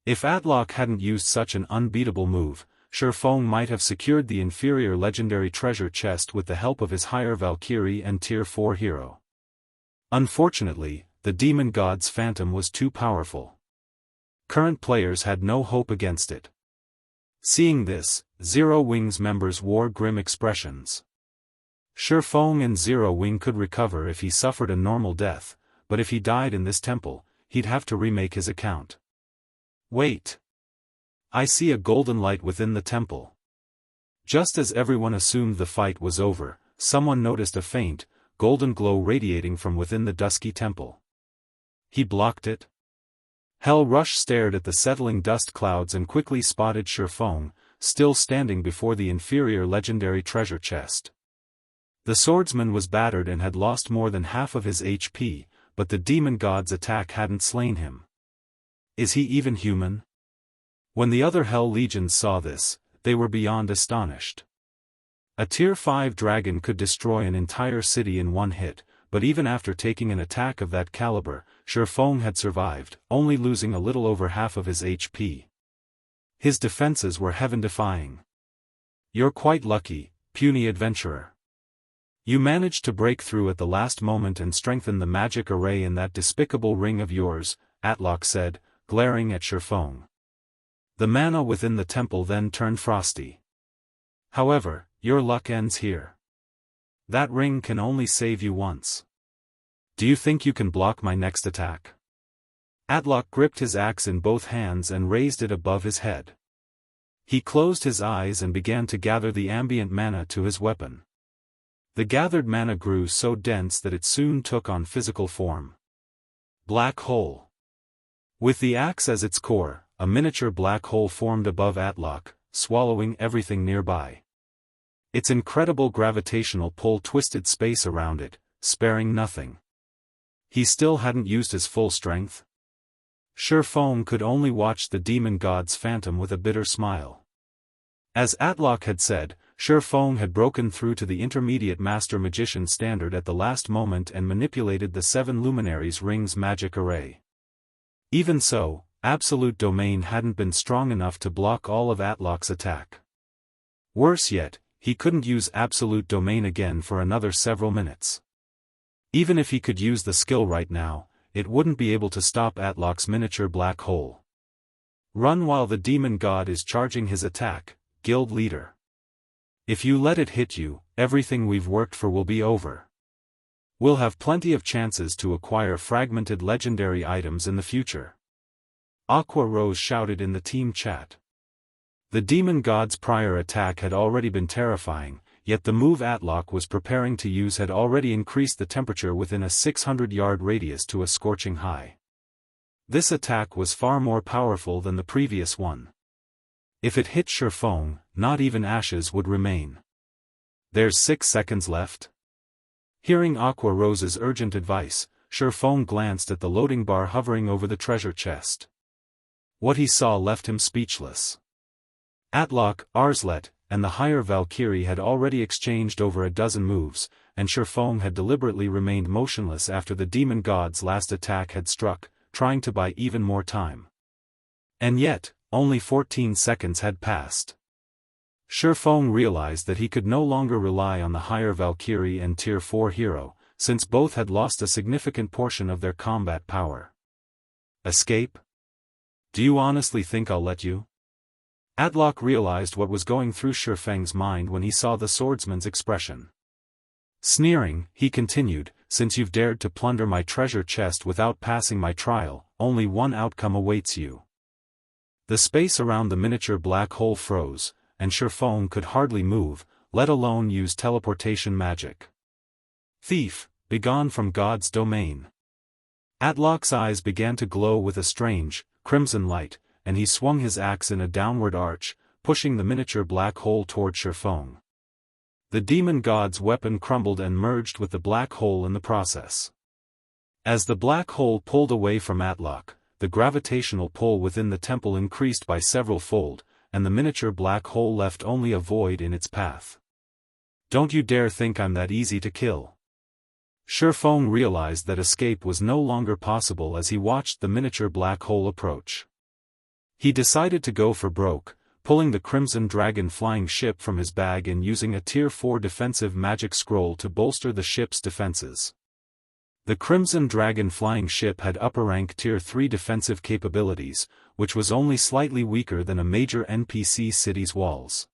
If Atlok hadn't used such an unbeatable move, Shi Feng might have secured the inferior legendary treasure chest with the help of his higher Valkyrie and Tier 4 hero. Unfortunately, the demon god's phantom was too powerful. Current players had no hope against it. Seeing this, Zero Wing's members wore grim expressions. Shi Feng and Zero Wing could recover if he suffered a normal death, but if he died in this temple, he'd have to remake his account. Wait! I see a golden light within the temple. Just as everyone assumed the fight was over, someone noticed a faint, golden glow radiating from within the dusky temple. He blocked it? Hell Rush stared at the settling dust clouds and quickly spotted Shi Feng, still standing before the inferior legendary treasure chest. The swordsman was battered and had lost more than half of his HP, but the demon god's attack hadn't slain him. Is he even human? When the other Hell Legions saw this, they were beyond astonished. A Tier 5 dragon could destroy an entire city in one hit, but even after taking an attack of that caliber, Shi Feng had survived, only losing a little over half of his HP. His defenses were heaven-defying. You're quite lucky, puny adventurer. You managed to break through at the last moment and strengthen the magic array in that despicable ring of yours, Atlok said, glaring at Shi Feng. The mana within the temple then turned frosty. However, your luck ends here. That ring can only save you once. Do you think you can block my next attack? Atlok gripped his axe in both hands and raised it above his head. He closed his eyes and began to gather the ambient mana to his weapon. The gathered mana grew so dense that it soon took on physical form. Black hole. With the axe as its core, a miniature black hole formed above Atlok, swallowing everything nearby. Its incredible gravitational pull twisted space around it, sparing nothing. He still hadn't used his full strength. Shi Feng could only watch the demon god's phantom with a bitter smile. As Atlok had said, Shi Feng had broken through to the intermediate master magician standard at the last moment and manipulated the 7 luminaries ring's magic array. Even so, absolute domain hadn't been strong enough to block all of Atlok's attack. Worse yet, he couldn't use absolute domain again for another several minutes. Even if he could use the skill right now, it wouldn't be able to stop Atlok's miniature black hole. Run while the demon god is charging his attack, guild leader. If you let it hit you, everything we've worked for will be over. We'll have plenty of chances to acquire fragmented legendary items in the future. Aqua Rose shouted in the team chat. The demon god's prior attack had already been terrifying, yet the move Atlok was preparing to use had already increased the temperature within a 600-yard radius to a scorching high. This attack was far more powerful than the previous one. If it hit Shi Feng, not even ashes would remain. There's 6 seconds left. Hearing Aqua Rose's urgent advice, Shi Feng glanced at the loading bar hovering over the treasure chest. What he saw left him speechless. Atlok, Arslet, and the higher Valkyrie had already exchanged over a dozen moves, and Shi Feng had deliberately remained motionless after the demon god's last attack had struck, trying to buy even more time. And yet, only 14 seconds had passed. Shi Feng realized that he could no longer rely on the higher Valkyrie and Tier 4 hero, since both had lost a significant portion of their combat power. Escape? Do you honestly think I'll let you? Atlok realized what was going through Shi Feng's mind when he saw the swordsman's expression. Sneering, he continued, since you've dared to plunder my treasure chest without passing my trial, only one outcome awaits you. The space around the miniature black hole froze, and Shi Feng could hardly move, let alone use teleportation magic. Thief, begone from God's domain. Atlok's eyes began to glow with a strange, crimson light, and he swung his axe in a downward arch, pushing the miniature black hole toward Shi Feng. The demon god's weapon crumbled and merged with the black hole in the process. As the black hole pulled away from Atlok, the gravitational pull within the temple increased by several fold, and the miniature black hole left only a void in its path. Don't you dare think I'm that easy to kill. Shi Feng realized that escape was no longer possible as he watched the miniature black hole approach. He decided to go for broke, pulling the Crimson Dragon flying ship from his bag and using a Tier 4 defensive magic scroll to bolster the ship's defenses. The Crimson Dragon flying ship had upper-rank Tier 3 defensive capabilities, which was only slightly weaker than a major NPC city's walls.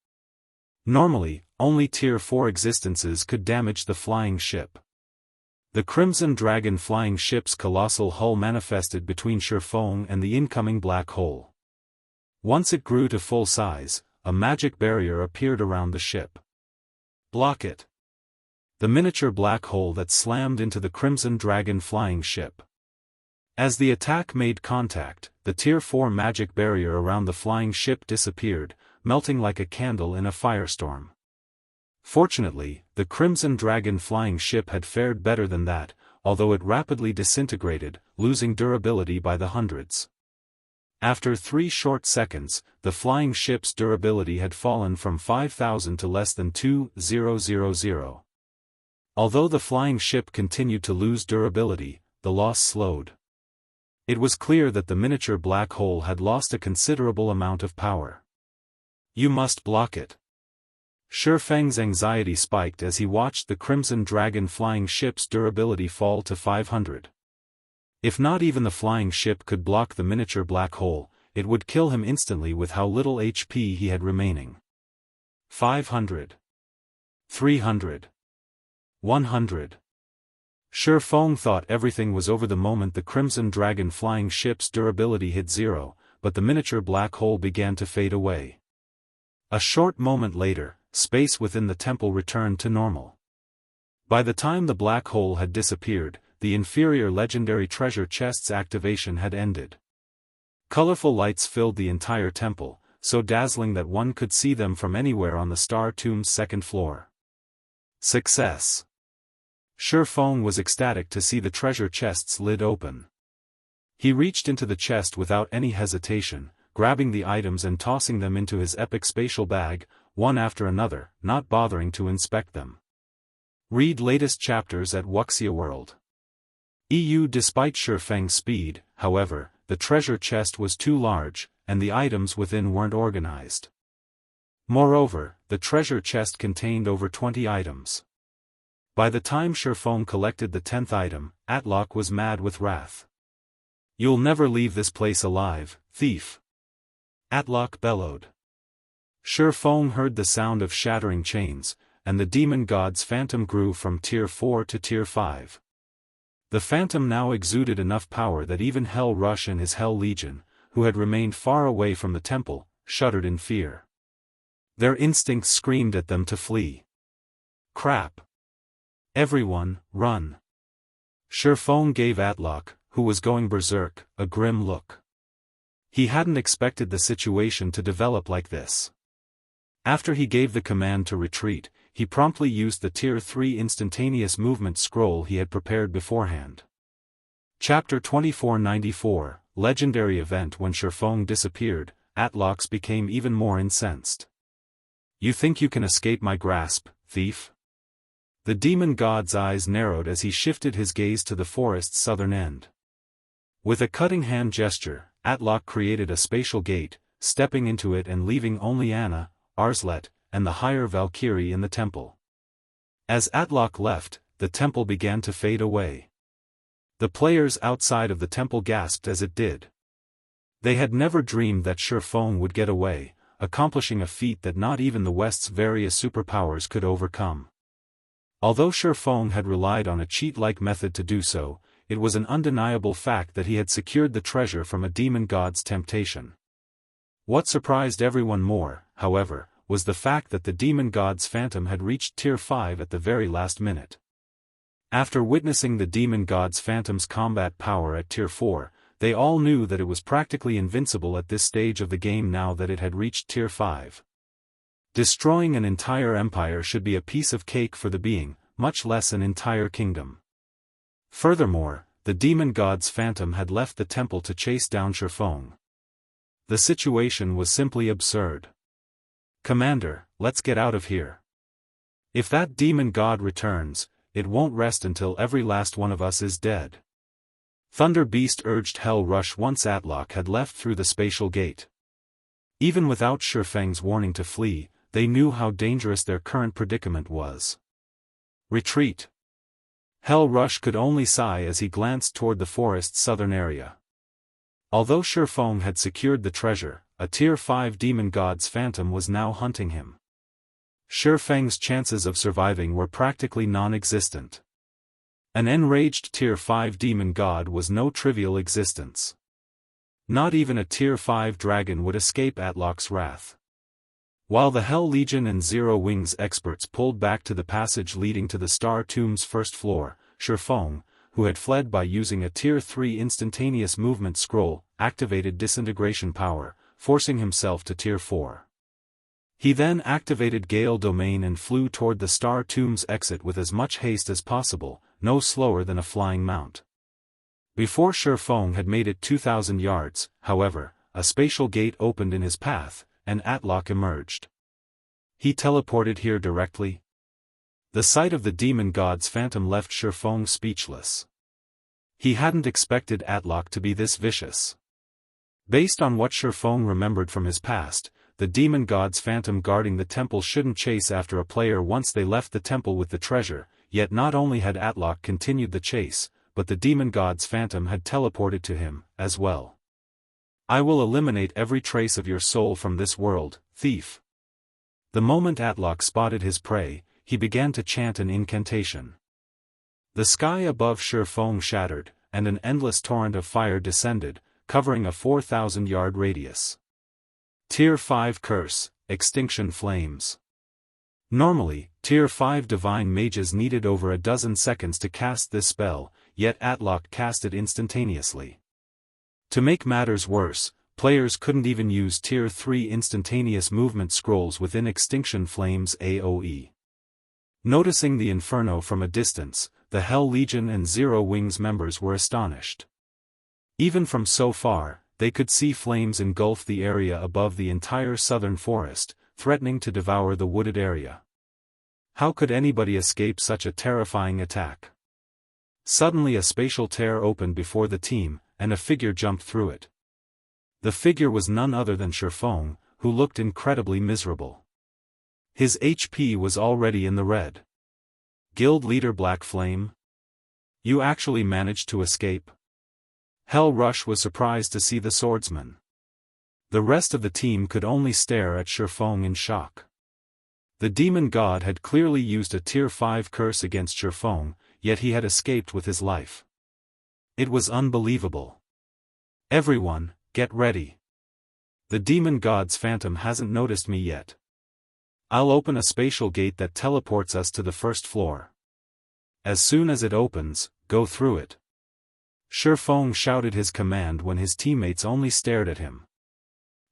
Normally, only Tier 4 existences could damage the flying ship. The Crimson Dragon flying ship's colossal hull manifested between Shi Feng and the incoming black hole. Once it grew to full size, a magic barrier appeared around the ship. Block it. The miniature black hole that slammed into the Crimson Dragon flying ship. As the attack made contact, the Tier 4 magic barrier around the flying ship disappeared, melting like a candle in a firestorm. Fortunately, the Crimson Dragon flying ship had fared better than that, although it rapidly disintegrated, losing durability by the hundreds. After 3 short seconds, the flying ship's durability had fallen from 5,000 to less than 2,000. Although the flying ship continued to lose durability, the loss slowed. It was clear that the miniature black hole had lost a considerable amount of power. You must block it. Shi Feng's anxiety spiked as he watched the Crimson Dragon flying ship's durability fall to 500. If not even the flying ship could block the miniature black hole, it would kill him instantly with how little HP he had remaining. 500. 300. 100. Shi Feng thought everything was over the moment the Crimson Dragon flying ship's durability hit zero, but the miniature black hole began to fade away. A short moment later, space within the temple returned to normal. By the time the black hole had disappeared, the inferior legendary treasure chest's activation had ended. Colorful lights filled the entire temple, so dazzling that one could see them from anywhere on the Star Tomb's second floor. Success! Shi Feng was ecstatic to see the treasure chest's lid open. He reached into the chest without any hesitation, grabbing the items and tossing them into his epic spatial bag, one after another, not bothering to inspect them. Read latest chapters at Wuxia World. Despite Shi Feng's speed, however, the treasure chest was too large, and the items within weren't organized. Moreover, the treasure chest contained over 20 items. By the time Shi Feng collected the 10th item, Atlok was mad with wrath. "You'll never leave this place alive, thief!" Atlok bellowed. Shi Feng heard the sound of shattering chains, and the demon god's phantom grew from Tier 4 to Tier 5. The phantom now exuded enough power that even Hell Rush and his Hell Legion, who had remained far away from the temple, shuddered in fear. Their instincts screamed at them to flee. Crap! Everyone, run! Shi Feng gave Atlok, who was going berserk, a grim look. He hadn't expected the situation to develop like this. After he gave the command to retreat, he promptly used the Tier 3 instantaneous movement scroll he had prepared beforehand. Chapter 2494, Legendary Event. When Shi Feng disappeared, Atlox became even more incensed. "You think you can escape my grasp, thief?" The demon god's eyes narrowed as he shifted his gaze to the forest's southern end. With a cutting hand gesture, Atlok created a spatial gate, stepping into it and leaving only Anna, Arslet, and the higher Valkyrie in the temple. As Atlok left, the temple began to fade away. The players outside of the temple gasped as it did. They had never dreamed that Shi Feng would get away, accomplishing a feat that not even the West's various superpowers could overcome. Although Shi Feng had relied on a cheat-like method to do so, it was an undeniable fact that he had secured the treasure from a demon god's temptation. What surprised everyone more, however, was the fact that the demon god's phantom had reached Tier 5 at the very last minute. After witnessing the demon god's phantom's combat power at Tier 4, they all knew that it was practically invincible at this stage of the game now that it had reached Tier 5. Destroying an entire empire should be a piece of cake for the being, much less an entire kingdom. Furthermore, the demon god's phantom had left the temple to chase down Shi Feng. The situation was simply absurd. "Commander, let's get out of here. If that demon god returns, it won't rest until every last one of us is dead." Thunder Beast urged Hell Rush once Atlok had left through the spatial gate. Even without Shi Feng's warning to flee, they knew how dangerous their current predicament was. "Retreat." Hell Rush could only sigh as he glanced toward the forest's southern area. Although Shi Feng had secured the treasure, a Tier 5 demon god's phantom was now hunting him. Shi Feng's chances of surviving were practically non-existent. An enraged Tier 5 demon god was no trivial existence. Not even a Tier 5 dragon would escape Atlok's wrath. While the Hell Legion and Zero Wings experts pulled back to the passage leading to the Star Tomb's first floor, Shi Feng, who had fled by using a Tier 3 instantaneous movement scroll, activated disintegration power, forcing himself to Tier 4. He then activated Gale Domain and flew toward the Star Tomb's exit with as much haste as possible, no slower than a flying mount. Before Shi Feng had made it 2,000 yards, however, a spatial gate opened in his path, and Atlok emerged. "He teleported here directly?" The sight of the demon god's phantom left Shi Feng speechless. He hadn't expected Atlock to be this vicious. Based on what Shi Feng remembered from his past, the demon god's phantom guarding the temple shouldn't chase after a player once they left the temple with the treasure, yet not only had Atlock continued the chase, but the demon god's phantom had teleported to him, as well. I will eliminate every trace of your soul from this world, thief. The moment Atlock spotted his prey, he began to chant an incantation. The sky above Shi Feng shattered, and an endless torrent of fire descended, covering a 4,000-yard radius. Tier 5 Curse, Extinction Flames. Normally, Tier 5 Divine Mages needed over a dozen seconds to cast this spell, yet Atlock cast it instantaneously. To make matters worse, players couldn't even use Tier 3 instantaneous movement scrolls within Extinction Flames AoE. Noticing the inferno from a distance, the Hell Legion and Zero Wings members were astonished. Even from so far, they could see flames engulf the area above the entire southern forest, threatening to devour the wooded area. How could anybody escape such a terrifying attack? Suddenly a spatial tear opened before the team, and a figure jumped through it. The figure was none other than Shi Feng, who looked incredibly miserable. His HP was already in the red. Guild Leader Black Flame? You actually managed to escape? Hell Rush was surprised to see the swordsman. The rest of the team could only stare at Shi Feng in shock. The demon god had clearly used a Tier 5 curse against Shi Feng, yet he had escaped with his life. It was unbelievable. Everyone, get ready. The demon god's phantom hasn't noticed me yet. I'll open a spatial gate that teleports us to the first floor. As soon as it opens, go through it. Shi Feng shouted his command when his teammates only stared at him.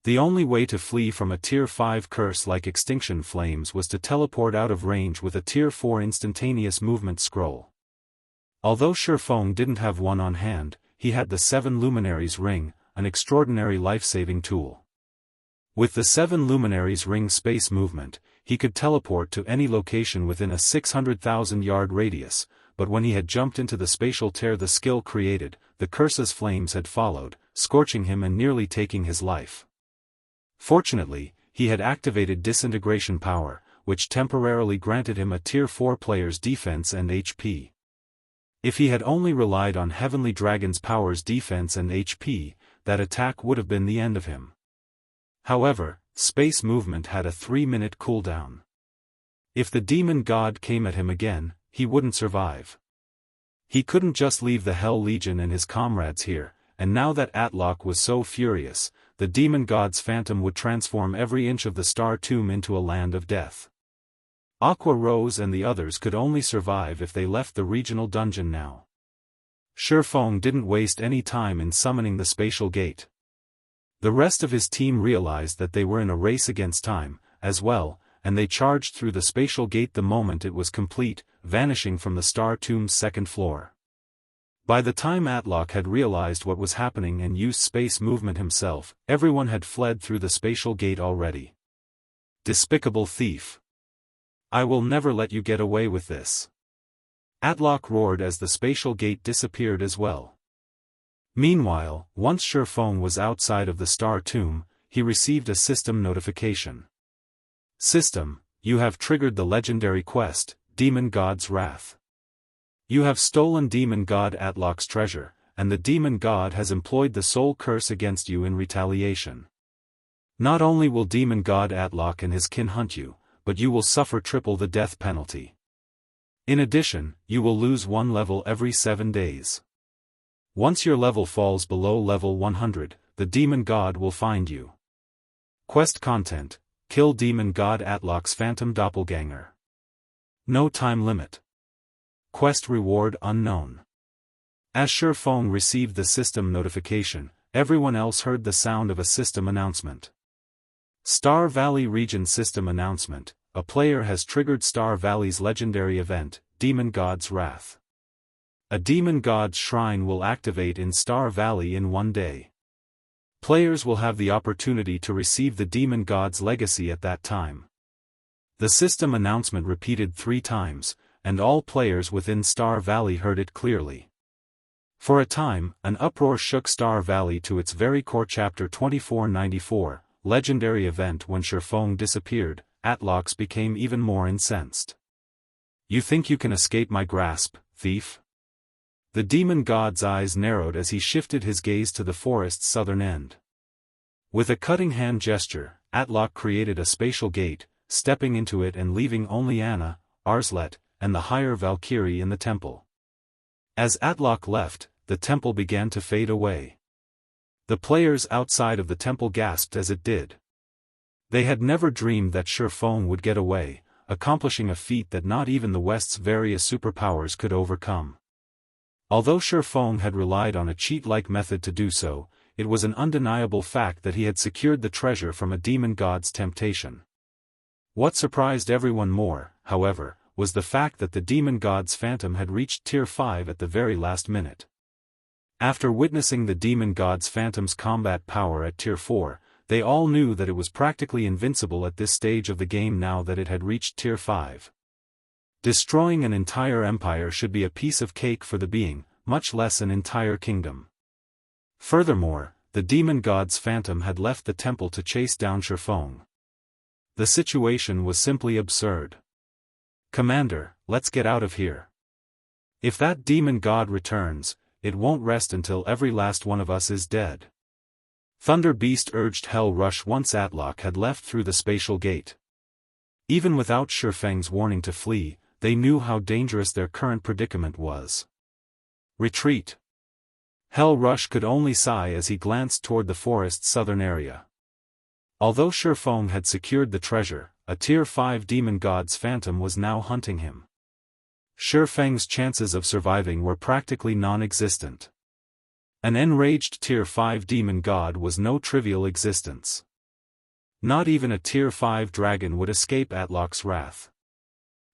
The only way to flee from a Tier 5 curse like Extinction Flames was to teleport out of range with a Tier 4 instantaneous movement scroll. Although Shi Feng didn't have one on hand, he had the 7 Luminaries Ring, an extraordinary life-saving tool. With the 7 Luminaries Ring space movement, he could teleport to any location within a 600,000-yard radius, but when he had jumped into the spatial tear the skill created, the curse's flames had followed, scorching him and nearly taking his life. Fortunately, he had activated disintegration power, which temporarily granted him a Tier 4 player's defense and HP. If he had only relied on Heavenly Dragon's power's defense and HP, that attack would have been the end of him. However, space movement had a 3-minute cooldown. If the demon god came at him again, he wouldn't survive. He couldn't just leave the Hell Legion and his comrades here, and now that Atlock was so furious, the demon god's phantom would transform every inch of the Star Tomb into a land of death. Aqua Rose and the others could only survive if they left the regional dungeon now. Shi Feng didn't waste any time in summoning the spatial gate. The rest of his team realized that they were in a race against time, as well, and they charged through the spatial gate the moment it was complete, vanishing from the Star Tomb's second floor. By the time Atlock had realized what was happening and used space movement himself, everyone had fled through the spatial gate already. Despicable thief! I will never let you get away with this! Atlock roared as the spatial gate disappeared as well. Meanwhile, once Shi Feng was outside of the Star Tomb, he received a system notification. System, you have triggered the legendary quest, Demon God's Wrath. You have stolen Demon God Atlock's treasure, and the Demon God has employed the soul curse against you in retaliation. Not only will Demon God Atlock and his kin hunt you, but you will suffer triple the death penalty. In addition, you will lose 1 level every 7 days. Once your level falls below level 100, the Demon God will find you. Quest content, kill Demon God Atlock's phantom doppelganger. No time limit. Quest reward unknown. As Shi Feng received the system notification, everyone else heard the sound of a system announcement. Star Valley Region System Announcement, a player has triggered Star Valley's legendary event, Demon God's Wrath. A Demon God's Shrine will activate in Star Valley in 1 day. Players will have the opportunity to receive the Demon God's legacy at that time. The system announcement repeated 3 times, and all players within Star Valley heard it clearly. For a time, an uproar shook Star Valley to its very core. Chapter 2494, Legendary Event. When Shi Feng disappeared, Atlox became even more incensed. "You think you can escape my grasp, thief?" The demon god's eyes narrowed as he shifted his gaze to the forest's southern end. With a cutting hand gesture, Atlox created a spatial gate, stepping into it and leaving only Anna, Arslet, and the higher Valkyrie in the temple. As Atlox left, the temple began to fade away. The players outside of the temple gasped as it did. They had never dreamed that Shi Feng would get away, accomplishing a feat that not even the West's various superpowers could overcome. Although Shi Feng had relied on a cheat-like method to do so, it was an undeniable fact that he had secured the treasure from a demon god's temptation. What surprised everyone more, however, was the fact that the demon god's phantom had reached Tier 5 at the very last minute. After witnessing the demon god's phantom's combat power at Tier 4, they all knew that it was practically invincible at this stage of the game now that it had reached Tier 5. Destroying an entire empire should be a piece of cake for the being, much less an entire kingdom. Furthermore, the demon god's phantom had left the temple to chase down Shi Feng. The situation was simply absurd. "Commander, let's get out of here. If that demon god returns, it won't rest until every last one of us is dead." Thunder Beast urged Hell Rush once Atlox had left through the spatial gate. Even without Shi Feng's warning to flee, they knew how dangerous their current predicament was. "Retreat." Hell Rush could only sigh as he glanced toward the forest's southern area. Although Shi Feng had secured the treasure, a Tier 5 demon god's phantom was now hunting him. Shi Feng's chances of surviving were practically non-existent. An enraged Tier 5 demon god was no trivial existence. Not even a Tier 5 dragon would escape Atlox's wrath.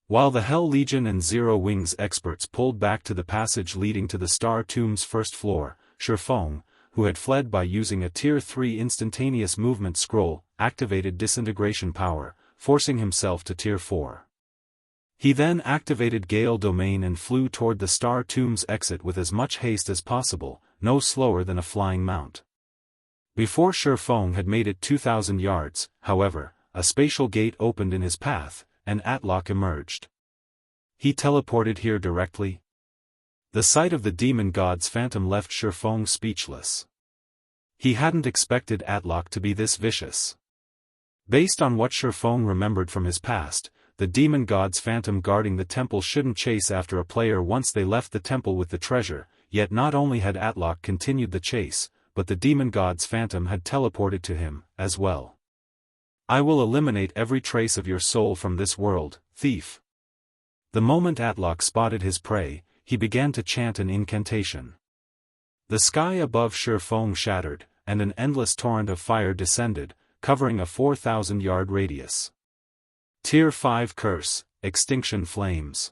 While the Hell Legion and Zero Wings experts pulled back to the passage leading to the Star Tomb's first floor, Shi Feng, who had fled by using a Tier 3 instantaneous movement scroll, activated disintegration power, forcing himself to Tier 4. He then activated Gale Domain and flew toward the Star Tomb's exit with as much haste as possible, no slower than a flying mount. Before Shi Feng had made it 2,000 yards, however, a spatial gate opened in his path, and Atlox emerged. He teleported here directly? The sight of the demon god's phantom left Shi Feng speechless. He hadn't expected Atlox to be this vicious. Based on what Shi Feng remembered from his past, the demon god's phantom guarding the temple shouldn't chase after a player once they left the temple with the treasure, yet not only had Atlox continued the chase, but the demon god's phantom had teleported to him, as well. "I will eliminate every trace of your soul from this world, thief." The moment Atlox spotted his prey, he began to chant an incantation. The sky above Shi Feng shattered, and an endless torrent of fire descended, covering a 4,000-yard radius. Tier 5 Curse, Extinction Flames.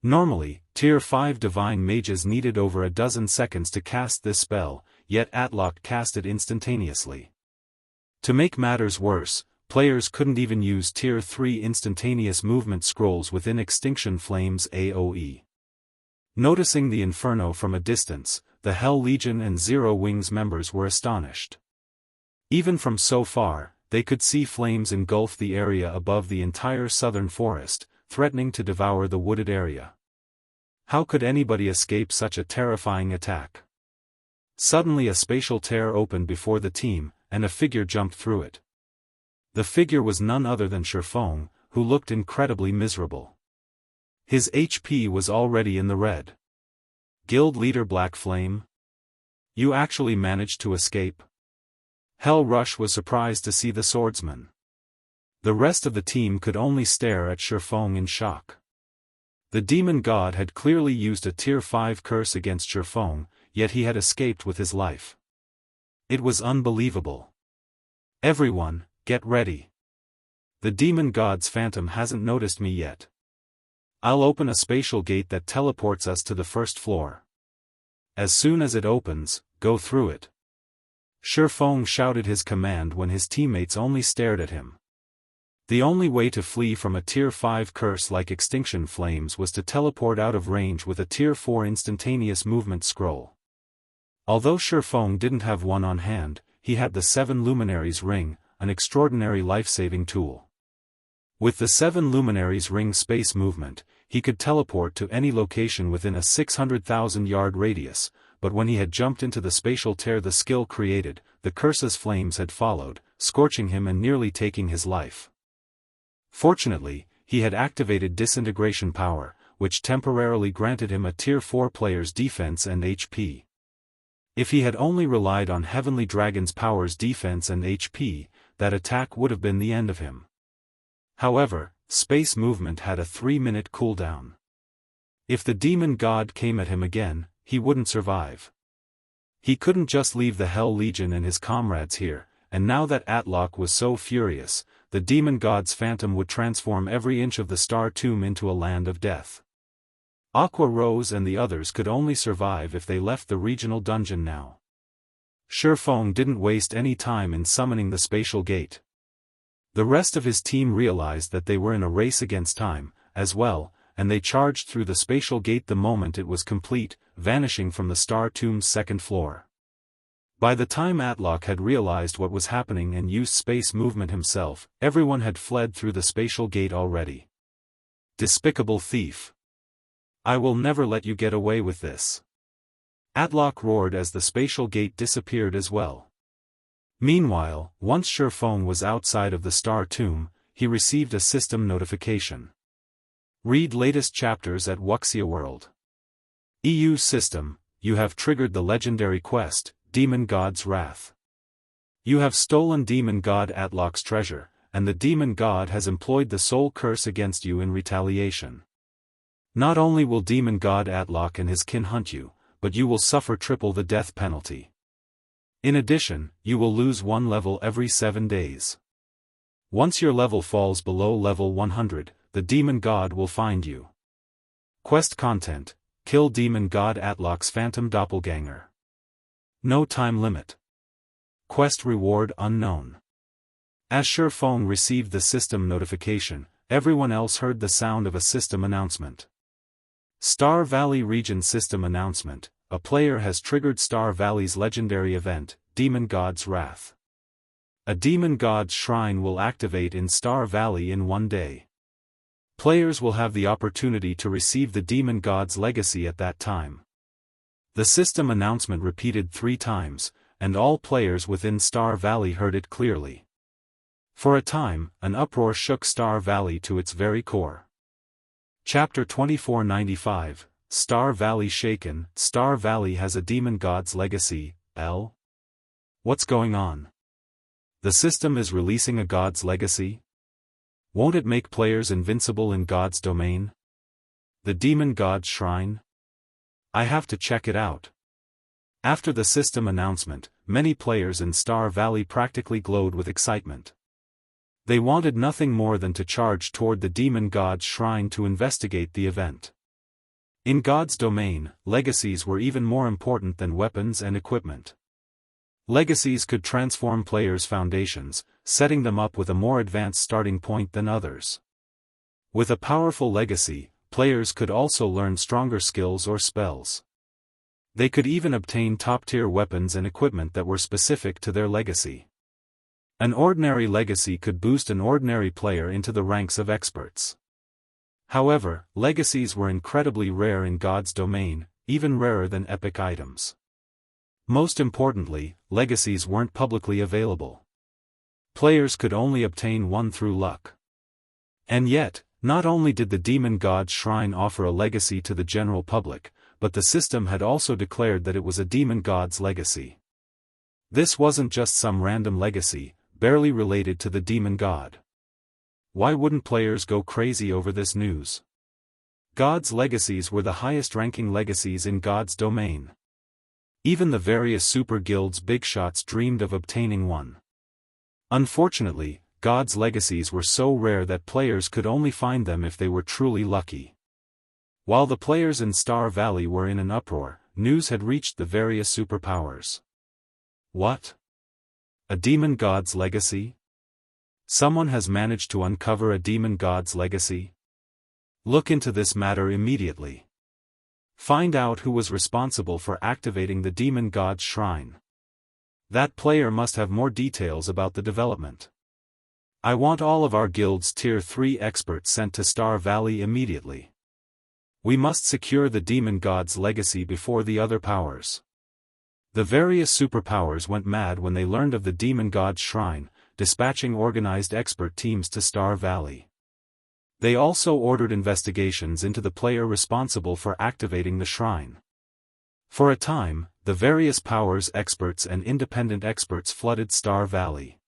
Normally, Tier 5 Divine Mages needed over a dozen seconds to cast this spell, yet Atlox cast it instantaneously. To make matters worse, players couldn't even use Tier 3 instantaneous movement scrolls within Extinction Flames AoE. Noticing the inferno from a distance, the Hell Legion and Zero Wings members were astonished. Even from so far, they could see flames engulf the area above the entire southern forest, threatening to devour the wooded area. How could anybody escape such a terrifying attack? Suddenly a spatial tear opened before the team, and a figure jumped through it. The figure was none other than Shi Feng, who looked incredibly miserable. His HP was already in the red. Guild Leader Black Flame? You actually managed to escape? Hell Rush was surprised to see the swordsman. The rest of the team could only stare at Shi Feng in shock. The demon god had clearly used a Tier 5 curse against Shi Feng, yet he had escaped with his life. It was unbelievable. "Everyone, get ready. The demon god's phantom hasn't noticed me yet. I'll open a spatial gate that teleports us to the first floor. As soon as it opens, go through it." Shi Feng shouted his command when his teammates only stared at him. The only way to flee from a Tier 5 curse like Extinction Flames was to teleport out of range with a Tier 4 instantaneous movement scroll. Although Shi Feng didn't have one on hand, he had the 7 Luminaries Ring, an extraordinary life-saving tool. With the 7 Luminaries Ring space movement, he could teleport to any location within a 600,000-yard radius, but when he had jumped into the spatial tear the skill created, the curse's flames had followed, scorching him and nearly taking his life. Fortunately, he had activated Disintegration Power, which temporarily granted him a Tier 4 player's defense and HP. If he had only relied on Heavenly Dragon's Power's defense and HP, that attack would have been the end of him. However, space movement had a 3-minute cooldown. If the demon god came at him again, he wouldn't survive. He couldn't just leave the Hell Legion and his comrades here, and now that Atlok was so furious, the demon god's phantom would transform every inch of the Star Tomb into a land of death. Aqua Rose and the others could only survive if they left the regional dungeon now. Shi Feng didn't waste any time in summoning the spatial gate. The rest of his team realized that they were in a race against time, as well, and they charged through the spatial gate the moment it was complete, vanishing from the Star Tomb's 2nd floor. By the time Atlok had realized what was happening and used space movement himself, everyone had fled through the spatial gate already. Despicable thief! I will never let you get away with this! Atlok roared as the spatial gate disappeared as well. Meanwhile, once Shi Feng was outside of the Star Tomb, he received a system notification. Read latest chapters at Wuxia World. EU system, you have triggered the legendary quest, Demon God's Wrath. You have stolen Demon God Atlok's treasure, and the Demon God has employed the soul curse against you in retaliation. Not only will Demon God Atlok and his kin hunt you, but you will suffer triple the death penalty. In addition, you will lose 1 level every 7 days. Once your level falls below level 100, the Demon God will find you. Quest content: kill Demon God Atlok's phantom doppelganger. No time limit. Quest reward unknown. As Shi Feng received the system notification, everyone else heard the sound of a system announcement. Star Valley Region System Announcement: a player has triggered Star Valley's legendary event, Demon God's Wrath. A Demon God's Shrine will activate in Star Valley in 1 day. Players will have the opportunity to receive the Demon God's legacy at that time. The system announcement repeated 3 times, and all players within Star Valley heard it clearly. For a time, an uproar shook Star Valley to its very core. Chapter 2495, Star Valley Shaken. Star Valley has a Demon God's legacy, L? What's going on? The system is releasing a God's legacy? Won't it make players invincible in God's domain? The Demon God's Shrine? I have to check it out. After the system announcement, many players in Star Valley practically glowed with excitement. They wanted nothing more than to charge toward the Demon God's Shrine to investigate the event. In God's domain, legacies were even more important than weapons and equipment. Legacies could transform players' foundations, setting them up with a more advanced starting point than others. With a powerful legacy, players could also learn stronger skills or spells. They could even obtain top-tier weapons and equipment that were specific to their legacy. An ordinary legacy could boost an ordinary player into the ranks of experts. However, legacies were incredibly rare in God's domain, even rarer than epic items. Most importantly, legacies weren't publicly available. Players could only obtain one through luck. And yet, not only did the Demon God's Shrine offer a legacy to the general public, but the system had also declared that it was a Demon God's legacy. This wasn't just some random legacy, barely related to the Demon God. Why wouldn't players go crazy over this news? God's legacies were the highest-ranking legacies in God's domain. Even the various super guilds' big shots dreamed of obtaining one. Unfortunately, God's legacies were so rare that players could only find them if they were truly lucky. While the players in Star Valley were in an uproar, news had reached the various superpowers. What? A Demon God's legacy? Someone has managed to uncover a demon god's legacy? Look into this matter immediately. Find out who was responsible for activating the demon god's shrine. That player must have more details about the development. I want all of our guild's Tier 3 experts sent to Star Valley immediately. We must secure the demon god's legacy before the other powers. The various superpowers went mad when they learned of the demon god's shrine, dispatching organized expert teams to Star Valley. They also ordered investigations into the player responsible for activating the shrine. For a time, the various powers experts and independent experts flooded Star Valley.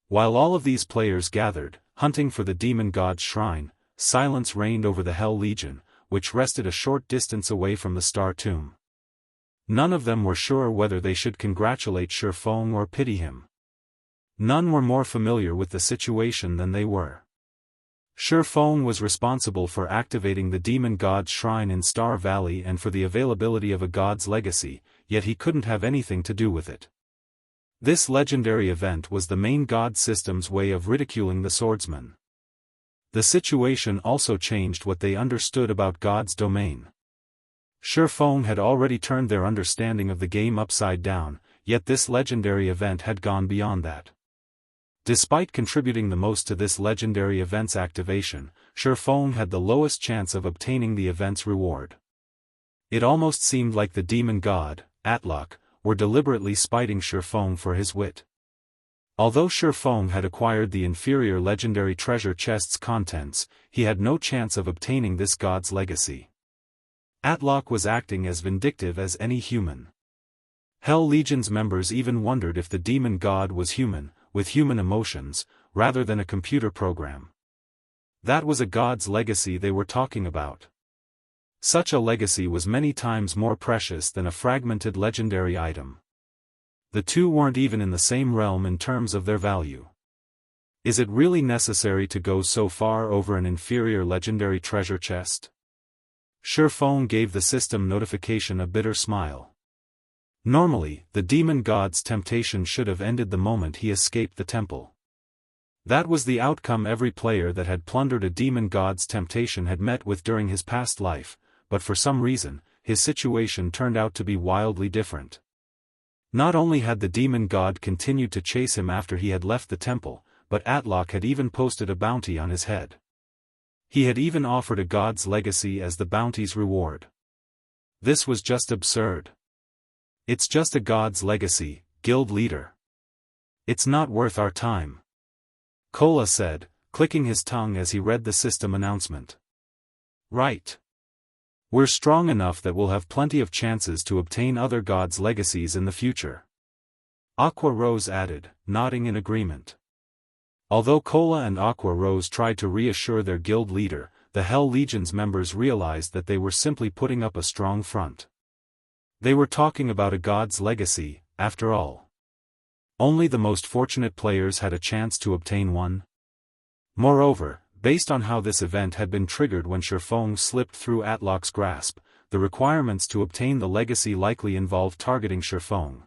While all of these players gathered, hunting for the demon god's shrine, silence reigned over the Hell Legion, which rested a short distance away from the Star Tomb. None of them were sure whether they should congratulate Shi Feng or pity him. None were more familiar with the situation than they were. Shi Feng was responsible for activating the demon god's shrine in Star Valley and for the availability of a god's legacy, yet he couldn't have anything to do with it. This legendary event was the main god system's way of ridiculing the Swordsman. The situation also changed what they understood about God's domain. Shi Feng had already turned their understanding of the game upside down, yet this legendary event had gone beyond that. Despite contributing the most to this legendary event's activation, Shi Feng had the lowest chance of obtaining the event's reward. It almost seemed like the demon god, Atlok, were deliberately spiting Shi Feng for his wit. Although Shi Feng had acquired the inferior legendary treasure chest's contents, he had no chance of obtaining this god's legacy. Atlok was acting as vindictive as any human. Hell Legion's members even wondered if the demon god was human, with human emotions, rather than a computer program. That was a god's legacy they were talking about. Such a legacy was many times more precious than a fragmented legendary item. The two weren't even in the same realm in terms of their value. Is it really necessary to go so far over an inferior legendary treasure chest? Shi Feng gave the system notification a bitter smile. Normally, the demon god's temptation should have ended the moment he escaped the temple. That was the outcome every player that had plundered a demon god's temptation had met with during his past life, but for some reason, his situation turned out to be wildly different. Not only had the demon god continued to chase him after he had left the temple, but Atlok had even posted a bounty on his head. He had even offered a god's legacy as the bounty's reward. This was just absurd. It's just a god's legacy, guild leader. It's not worth our time. Kola said, clicking his tongue as he read the system announcement. Right. We're strong enough that we'll have plenty of chances to obtain other gods' legacies in the future. Aqua Rose added, nodding in agreement. Although Kola and Aqua Rose tried to reassure their guild leader, the Hell Legion's members realized that they were simply putting up a strong front. They were talking about a god's legacy, after all. Only the most fortunate players had a chance to obtain one. Moreover, based on how this event had been triggered when Shi Feng slipped through Atlok's grasp, the requirements to obtain the legacy likely involved targeting Shi Feng.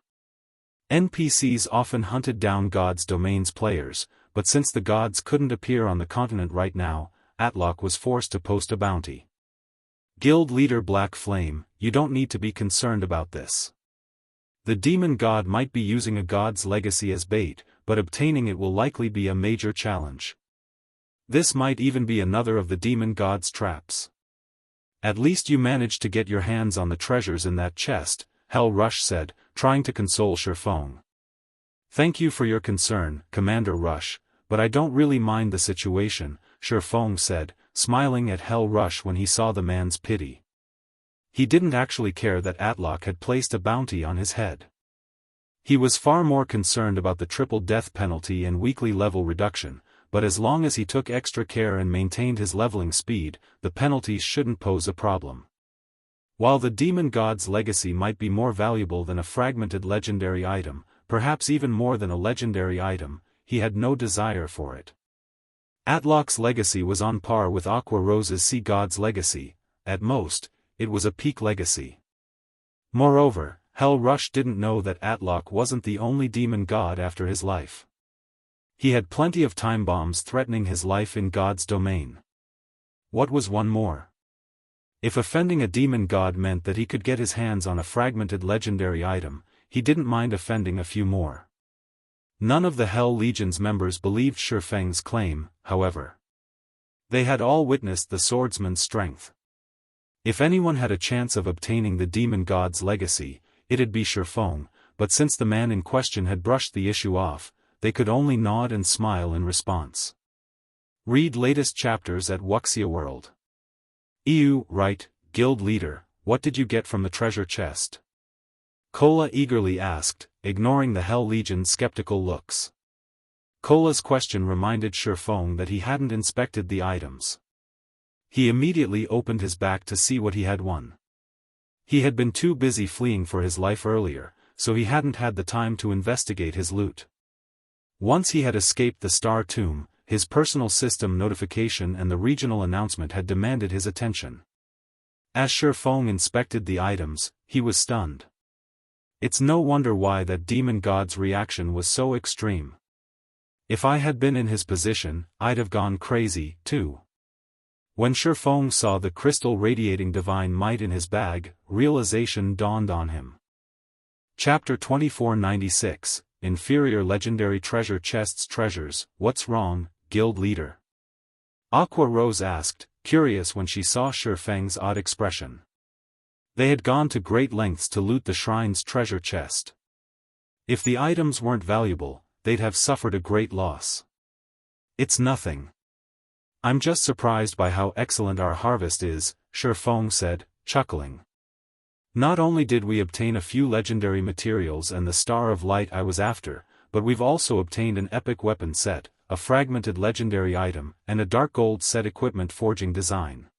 NPCs often hunted down gods' domains players, but since the gods couldn't appear on the continent right now, Atlok was forced to post a bounty. Guild leader Black Flame, you don't need to be concerned about this. The demon god might be using a god's legacy as bait, but obtaining it will likely be a major challenge. This might even be another of the demon god's traps. At least you managed to get your hands on the treasures in that chest, Hell Rush said, trying to console Shi Feng. Thank you for your concern, Commander Rush, but I don't really mind the situation, Shi Feng said, smiling at Hell Rush when he saw the man's pity. He didn't actually care that Atlok had placed a bounty on his head. He was far more concerned about the triple death penalty and weekly level reduction, but as long as he took extra care and maintained his leveling speed, the penalties shouldn't pose a problem. While the demon god's legacy might be more valuable than a fragmented legendary item, perhaps even more than a legendary item, he had no desire for it. Atlok's legacy was on par with Aqua Rose's Sea God's legacy. At most, it was a peak legacy. Moreover, Hell Rush didn't know that Atlok wasn't the only demon god after his life. He had plenty of time bombs threatening his life in God's domain. What was one more? If offending a demon god meant that he could get his hands on a fragmented legendary item, he didn't mind offending a few more. None of the Hell Legion's members believed Shi Feng's claim, however. They had all witnessed the swordsman's strength. If anyone had a chance of obtaining the demon god's legacy, it'd be Shi Feng, but since the man in question had brushed the issue off, they could only nod and smile in response. Read latest chapters at Wuxia World. Right, guild leader, what did you get from the treasure chest? Kola eagerly asked, ignoring the Hell Legion's skeptical looks. Kola's question reminded Shi Feng that he hadn't inspected the items. He immediately opened his back to see what he had won. He had been too busy fleeing for his life earlier, so he hadn't had the time to investigate his loot. Once he had escaped the Star Tomb, his personal system notification and the regional announcement had demanded his attention. As Shi Feng inspected the items, he was stunned. It's no wonder why that demon god's reaction was so extreme. If I had been in his position, I'd have gone crazy, too. When Shi Feng saw the crystal radiating divine might in his bag, realization dawned on him. Chapter 2496, Inferior Legendary Treasure Chests Treasures, What's Wrong, Guild Leader? Aqua Rose asked, curious when she saw Shi Feng's odd expression. They had gone to great lengths to loot the shrine's treasure chest. If the items weren't valuable, they'd have suffered a great loss. It's nothing. I'm just surprised by how excellent our harvest is, Shi Feng said, chuckling. Not only did we obtain a few legendary materials and the Star of Light I was after, but we've also obtained an epic weapon set, a fragmented legendary item, and a dark gold set equipment forging design.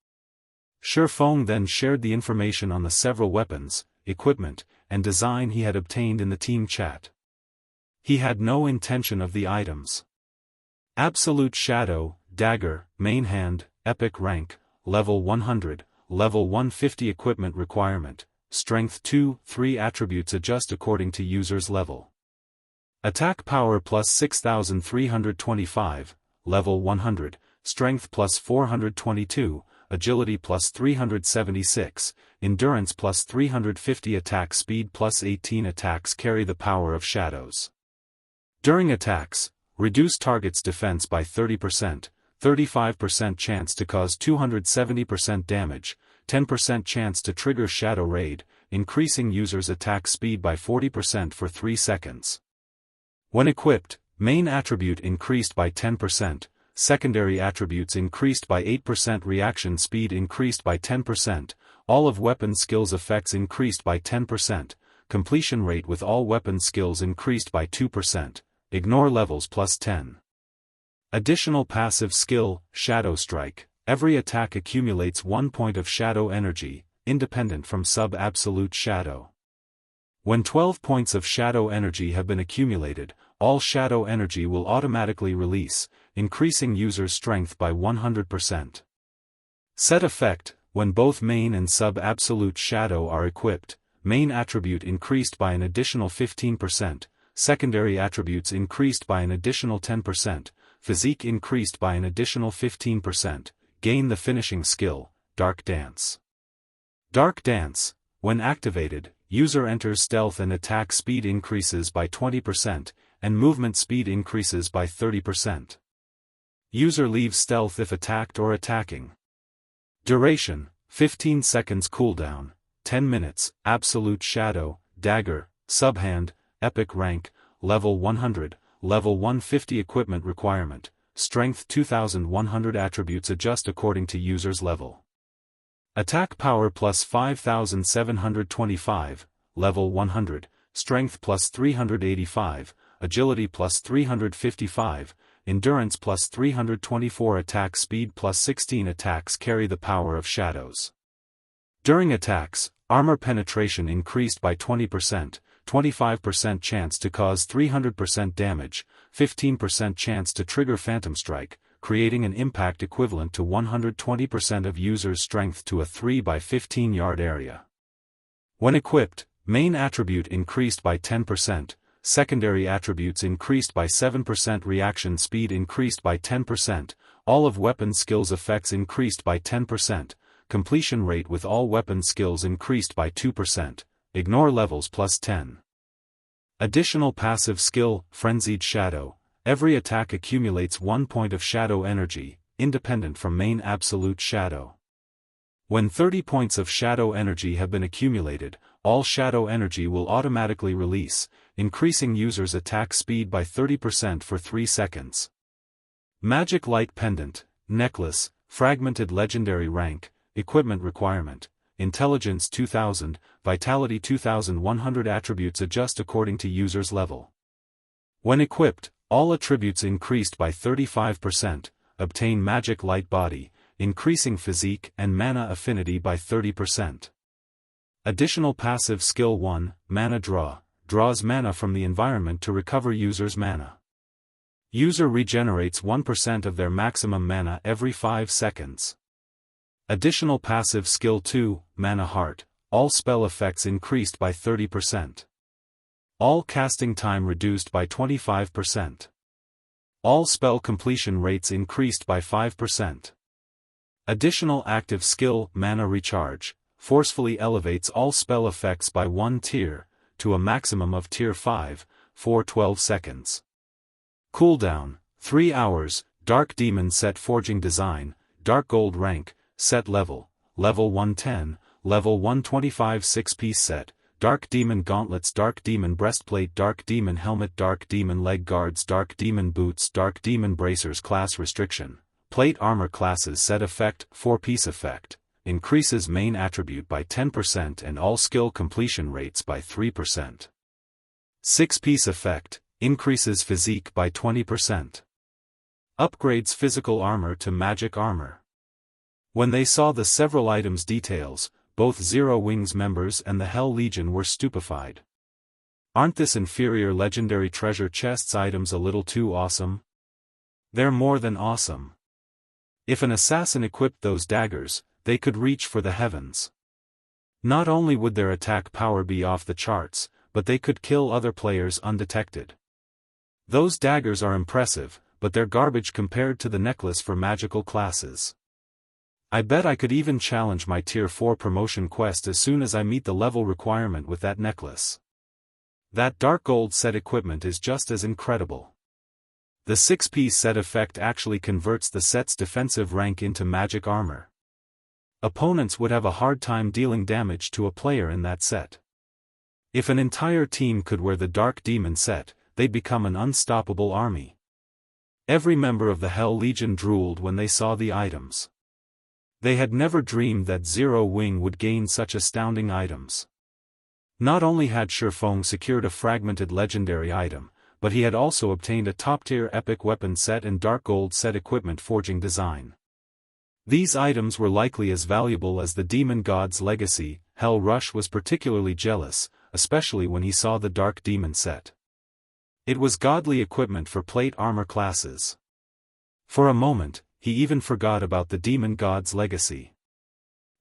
Shi Feng then shared the information on the several weapons, equipment, and design he had obtained in the team chat. He had no intention of the items. Absolute Shadow, Dagger, Main Hand, Epic Rank, Level 100, Level 150 Equipment Requirement, Strength 2-3 Attributes adjust according to user's level. Attack Power plus 6325, Level 100, Strength plus 422, Agility plus 376, Endurance plus 350 Attack Speed plus 18 Attacks carry the power of shadows. During attacks, reduce target's defense by 30%, 35% chance to cause 270% damage, 10% chance to trigger Shadow Raid, increasing user's attack speed by 40% for 3 seconds. When equipped, main attribute increased by 10%, secondary attributes increased by 8%, reaction speed increased by 10%, all of weapon skills effects increased by 10%, completion rate with all weapon skills increased by 2%, ignore levels plus 10. Additional passive skill, Shadow Strike, every attack accumulates 1 point of shadow energy, independent from sub-absolute shadow. When 12 points of shadow energy have been accumulated, all shadow energy will automatically release, increasing user's strength by 100%. Set effect, when both main and sub-absolute shadow are equipped, main attribute increased by an additional 15%, secondary attributes increased by an additional 10%, physique increased by an additional 15%, gain the finishing skill, Dark Dance. Dark Dance, when activated, user enters stealth and attack speed increases by 20%, and movement speed increases by 30%. User leaves stealth if attacked or attacking. Duration, 15 seconds cooldown, 10 minutes, Absolute Shadow, Dagger, Subhand, Epic Rank, Level 100, Level 150 Equipment Requirement, Strength 2100 Attributes adjust according to user's level. Attack Power plus 5725, Level 100, Strength plus 385, Agility plus 355, Endurance plus 324 Attack Speed plus 16 Attacks carry the power of shadows. During attacks, armor penetration increased by 20%, 25% chance to cause 300% damage, 15% chance to trigger Phantom Strike, creating an impact equivalent to 120% of user's strength to a 3 by 15 yard area. When equipped, main attribute increased by 10%, secondary attributes increased by 7%, reaction speed increased by 10%, all of weapon skills effects increased by 10%, completion rate with all weapon skills increased by 2%, ignore levels plus 10. Additional passive skill, Frenzied Shadow, every attack accumulates 1 point of shadow energy, independent from main absolute shadow. When 30 points of shadow energy have been accumulated, all shadow energy will automatically release, increasing user's attack speed by 30% for 3 seconds. Magic Light Pendant, Necklace, Fragmented Legendary Rank, Equipment Requirement, Intelligence 2000, Vitality 2100. Attributes adjust according to user's level. When equipped, all attributes increased by 35%, obtain Magic Light Body, increasing physique and mana affinity by 30%. Additional passive skill 1, Mana Draw, draws mana from the environment to recover user's mana. User regenerates 1% of their maximum mana every 5 seconds. Additional passive skill 2, Mana Heart, all spell effects increased by 30%. All casting time reduced by 25%. All spell completion rates increased by 5%. Additional active skill, Mana Recharge, forcefully elevates all spell effects by 1 tier, to a maximum of tier 5, for 12 seconds. Cooldown, 3 hours, Dark Demon Set Forging Design, Dark Gold Rank, Set Level, Level 110, Level 125 6-piece set, Dark Demon Gauntlets, Dark Demon Breastplate, Dark Demon Helmet, Dark Demon Leg Guards, Dark Demon Boots, Dark Demon Bracers. Class restriction. Plate Armor Classes. Set effect, 4-piece effect, increases main attribute by 10% and all skill completion rates by 3%. 6-piece effect, increases physique by 20%. Upgrades physical armor to magic armor. When they saw the several items details, both Zero Wings members and the Hell Legion were stupefied. Aren't this inferior legendary treasure chests items a little too awesome? They're more than awesome. If an assassin equipped those daggers, they could reach for the heavens. Not only would their attack power be off the charts, but they could kill other players undetected. Those daggers are impressive, but they're garbage compared to the necklace for magical classes. I bet I could even challenge my tier 4 promotion quest as soon as I meet the level requirement with that necklace. That dark gold set equipment is just as incredible. The 6-piece set effect actually converts the set's defensive rank into magic armor. Opponents would have a hard time dealing damage to a player in that set. If an entire team could wear the Dark Demon set, they'd become an unstoppable army. Every member of the Hell Legion drooled when they saw the items. They had never dreamed that Zero Wing would gain such astounding items. Not only had Shi Feng secured a fragmented legendary item, but he had also obtained a top-tier epic weapon set and dark gold set equipment forging design. These items were likely as valuable as the demon god's legacy. Hell Rush was particularly jealous, especially when he saw the dark demon set. It was godly equipment for plate armor classes. For a moment, he even forgot about the demon god's legacy.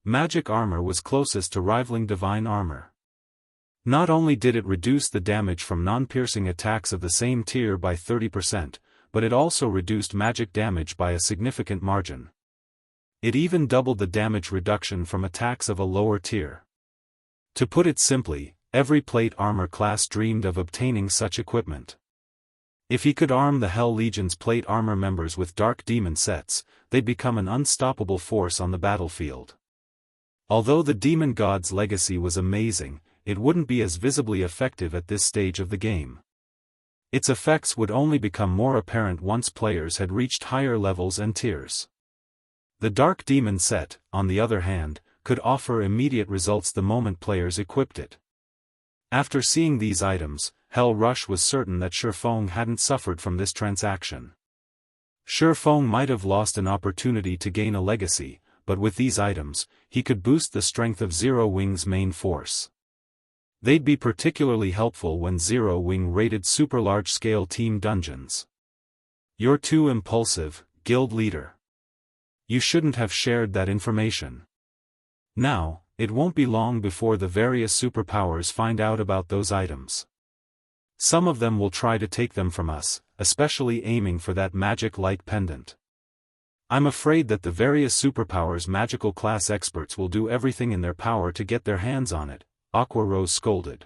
Magic armor was closest to rivaling divine armor. Not only did it reduce the damage from non-piercing attacks of the same tier by 30%, but it also reduced magic damage by a significant margin. It even doubled the damage reduction from attacks of a lower tier. To put it simply, every plate armor class dreamed of obtaining such equipment. If he could arm the Hell Legion's plate armor members with dark demon sets, they'd become an unstoppable force on the battlefield. Although the demon god's legacy was amazing, it wouldn't be as visibly effective at this stage of the game. Its effects would only become more apparent once players had reached higher levels and tiers. The Dark Demon set, on the other hand, could offer immediate results the moment players equipped it. After seeing these items, Hell Rush was certain that Shi Feng hadn't suffered from this transaction. Shi Feng might have lost an opportunity to gain a legacy, but with these items, he could boost the strength of Zero Wing's main force. They'd be particularly helpful when Zero Wing raided super large-scale team dungeons. You're too impulsive, guild leader. You shouldn't have shared that information. Now, it won't be long before the various superpowers find out about those items. Some of them will try to take them from us, especially aiming for that magic light pendant. I'm afraid that the various superpowers magical class experts will do everything in their power to get their hands on it, Aqua Rose scolded.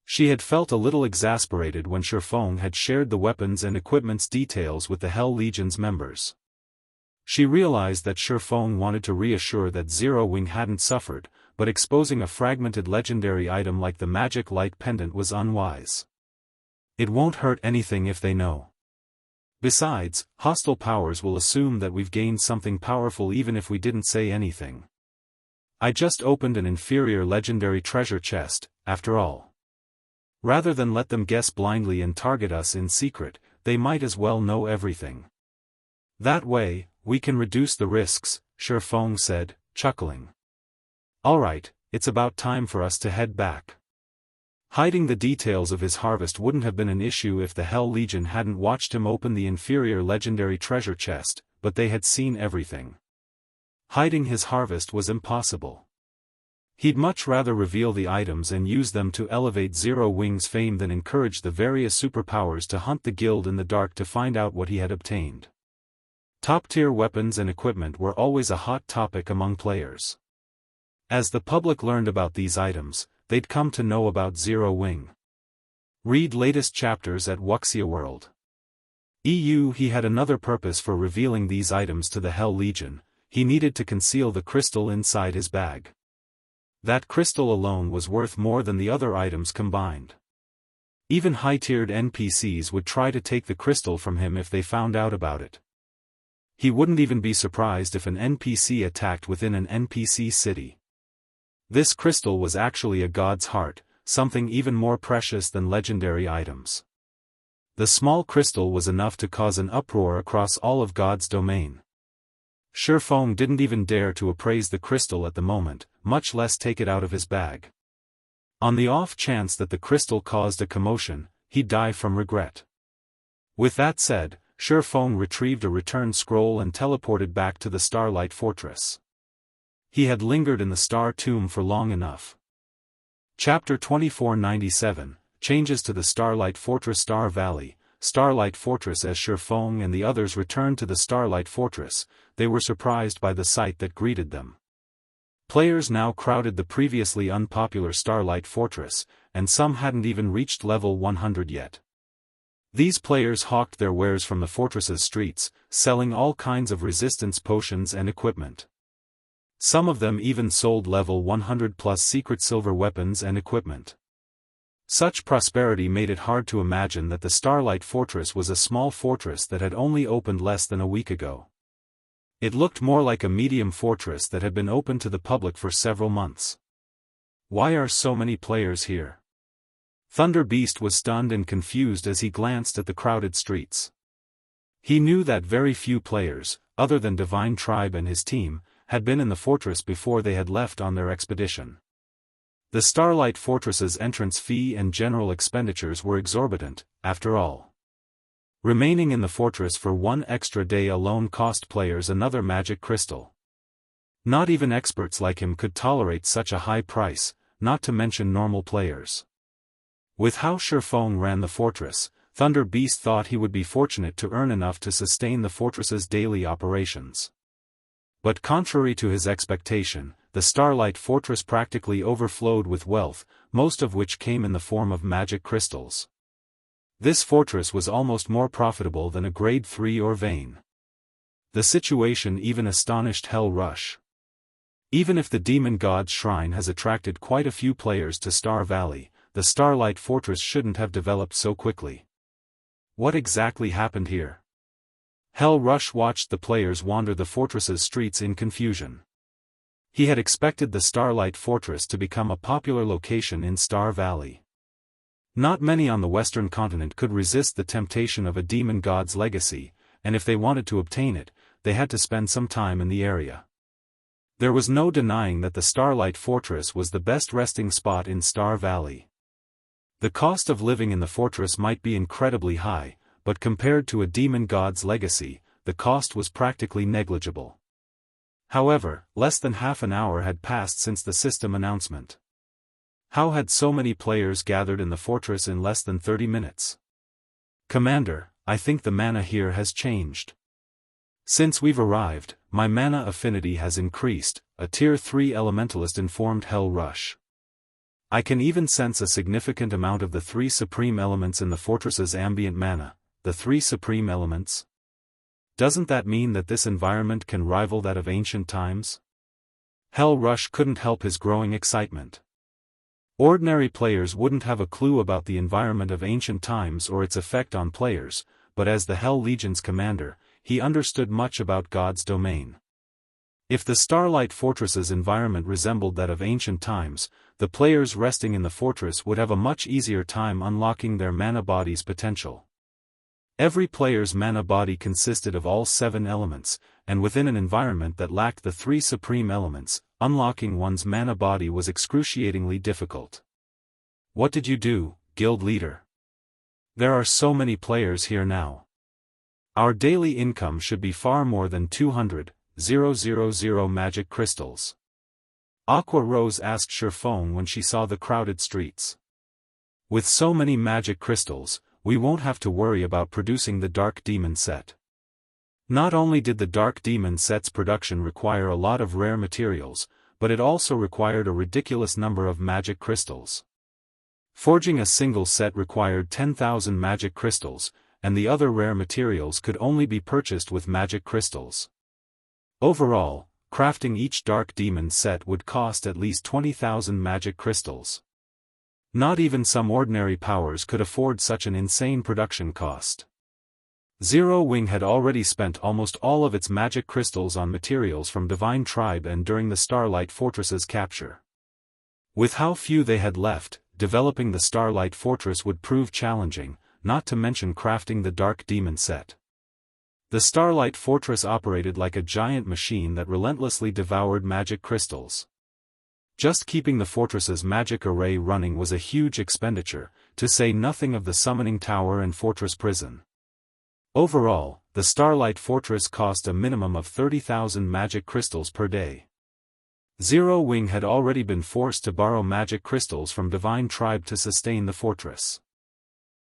She had felt a little exasperated when Shi Feng had shared the weapons and equipment's details with the Hell Legion's members. She realized that Shi Feng wanted to reassure that Zero Wing hadn't suffered, but exposing a fragmented legendary item like the magic light pendant was unwise. It won't hurt anything if they know. Besides, hostile powers will assume that we've gained something powerful even if we didn't say anything. I just opened an inferior legendary treasure chest, after all. Rather than let them guess blindly and target us in secret, they might as well know everything. That way, we can reduce the risks, Shi Feng said, chuckling. Alright, it's about time for us to head back. Hiding the details of his harvest wouldn't have been an issue if the Hell Legion hadn't watched him open the inferior legendary treasure chest, but they had seen everything. Hiding his harvest was impossible. He'd much rather reveal the items and use them to elevate Zero Wing's fame than encourage the various superpowers to hunt the guild in the dark to find out what he had obtained. Top-tier weapons and equipment were always a hot topic among players. As the public learned about these items, they'd come to know about Zero Wing. Read latest chapters at Wuxia World. He had another purpose for revealing these items to the Hell Legion. He needed to conceal the crystal inside his bag. That crystal alone was worth more than the other items combined. Even high-tiered NPCs would try to take the crystal from him if they found out about it. He wouldn't even be surprised if an NPC attacked within an NPC city. This crystal was actually a god's heart, something even more precious than legendary items. The small crystal was enough to cause an uproar across all of God's domain. Shi Feng didn't even dare to appraise the crystal at the moment, much less take it out of his bag. On the off chance that the crystal caused a commotion, he'd die from regret. With that said, Shi Feng retrieved a return scroll and teleported back to the Starlight Fortress. He had lingered in the Star Tomb for long enough. Chapter 2497, Changes to the Starlight Fortress. Star Valley, Starlight Fortress. As Shi Feng and the others returned to the Starlight Fortress, they were surprised by the sight that greeted them. Players now crowded the previously unpopular Starlight Fortress, and some hadn't even reached level 100 yet. These players hawked their wares from the fortress's streets, selling all kinds of resistance potions and equipment. Some of them even sold level 100+ secret silver weapons and equipment. Such prosperity made it hard to imagine that the Starlight Fortress was a small fortress that had only opened less than a week ago. It looked more like a medium fortress that had been open to the public for several months. Why are so many players here? Thunder Beast was stunned and confused as he glanced at the crowded streets. He knew that very few players, other than Divine Tribe and his team, had been in the fortress before they had left on their expedition. The Starlight Fortress's entrance fee and general expenditures were exorbitant, after all. Remaining in the fortress for one extra day alone cost players another magic crystal. Not even experts like him could tolerate such a high price, not to mention normal players. With how Shi Feng ran the fortress, Thunder Beast thought he would be fortunate to earn enough to sustain the fortress's daily operations. But contrary to his expectation, the Starlight Fortress practically overflowed with wealth, most of which came in the form of magic crystals. This fortress was almost more profitable than a grade 3 or vein. The situation even astonished Hell Rush. Even if the Demon God's Shrine has attracted quite a few players to Star Valley, the Starlight Fortress shouldn't have developed so quickly. What exactly happened here? Hell Rush watched the players wander the fortress's streets in confusion. He had expected the Starlight Fortress to become a popular location in Star Valley. Not many on the western continent could resist the temptation of a demon god's legacy, and if they wanted to obtain it, they had to spend some time in the area. There was no denying that the Starlight Fortress was the best resting spot in Star Valley. The cost of living in the fortress might be incredibly high, but compared to a demon god's legacy, the cost was practically negligible. However, less than half an hour had passed since the system announcement. How had so many players gathered in the fortress in less than 30 minutes? Commander, I think the mana here has changed. Since we've arrived, my mana affinity has increased, a Tier 3 Elementalist informed Hell Rush. I can even sense a significant amount of the 3 supreme elements in the fortress's ambient mana. The 3 supreme elements? Doesn't that mean that this environment can rival that of ancient times? Hell Rush couldn't help his growing excitement. Ordinary players wouldn't have a clue about the environment of ancient times or its effect on players, but as the Hell Legion's commander, he understood much about God's domain. If the Starlight Fortress's environment resembled that of ancient times, the players resting in the fortress would have a much easier time unlocking their mana body's potential. Every player's mana body consisted of all 7 elements, and within an environment that lacked the 3 supreme elements, unlocking one's mana body was excruciatingly difficult. What did you do, guild leader? There are so many players here now. Our daily income should be far more than 200,000 magic crystals. Aqua Rose asked Shi Feng when she saw the crowded streets. With so many magic crystals, we won't have to worry about producing the Dark Demon set. Not only did the Dark Demon set's production require a lot of rare materials, but it also required a ridiculous number of magic crystals. Forging a single set required 10,000 magic crystals, and the other rare materials could only be purchased with magic crystals. Overall, crafting each Dark Demon set would cost at least 20,000 magic crystals. Not even some ordinary powers could afford such an insane production cost. Zero Wing had already spent almost all of its magic crystals on materials from Divine Tribe and during the Starlight Fortress's capture. With how few they had left, developing the Starlight Fortress would prove challenging, not to mention crafting the Dark Demon set. The Starlight Fortress operated like a giant machine that relentlessly devoured magic crystals. Just keeping the fortress's magic array running was a huge expenditure, to say nothing of the summoning tower and fortress prison. Overall, the Starlight Fortress cost a minimum of 30,000 magic crystals per day. Zero Wing had already been forced to borrow magic crystals from Divine Tribe to sustain the fortress.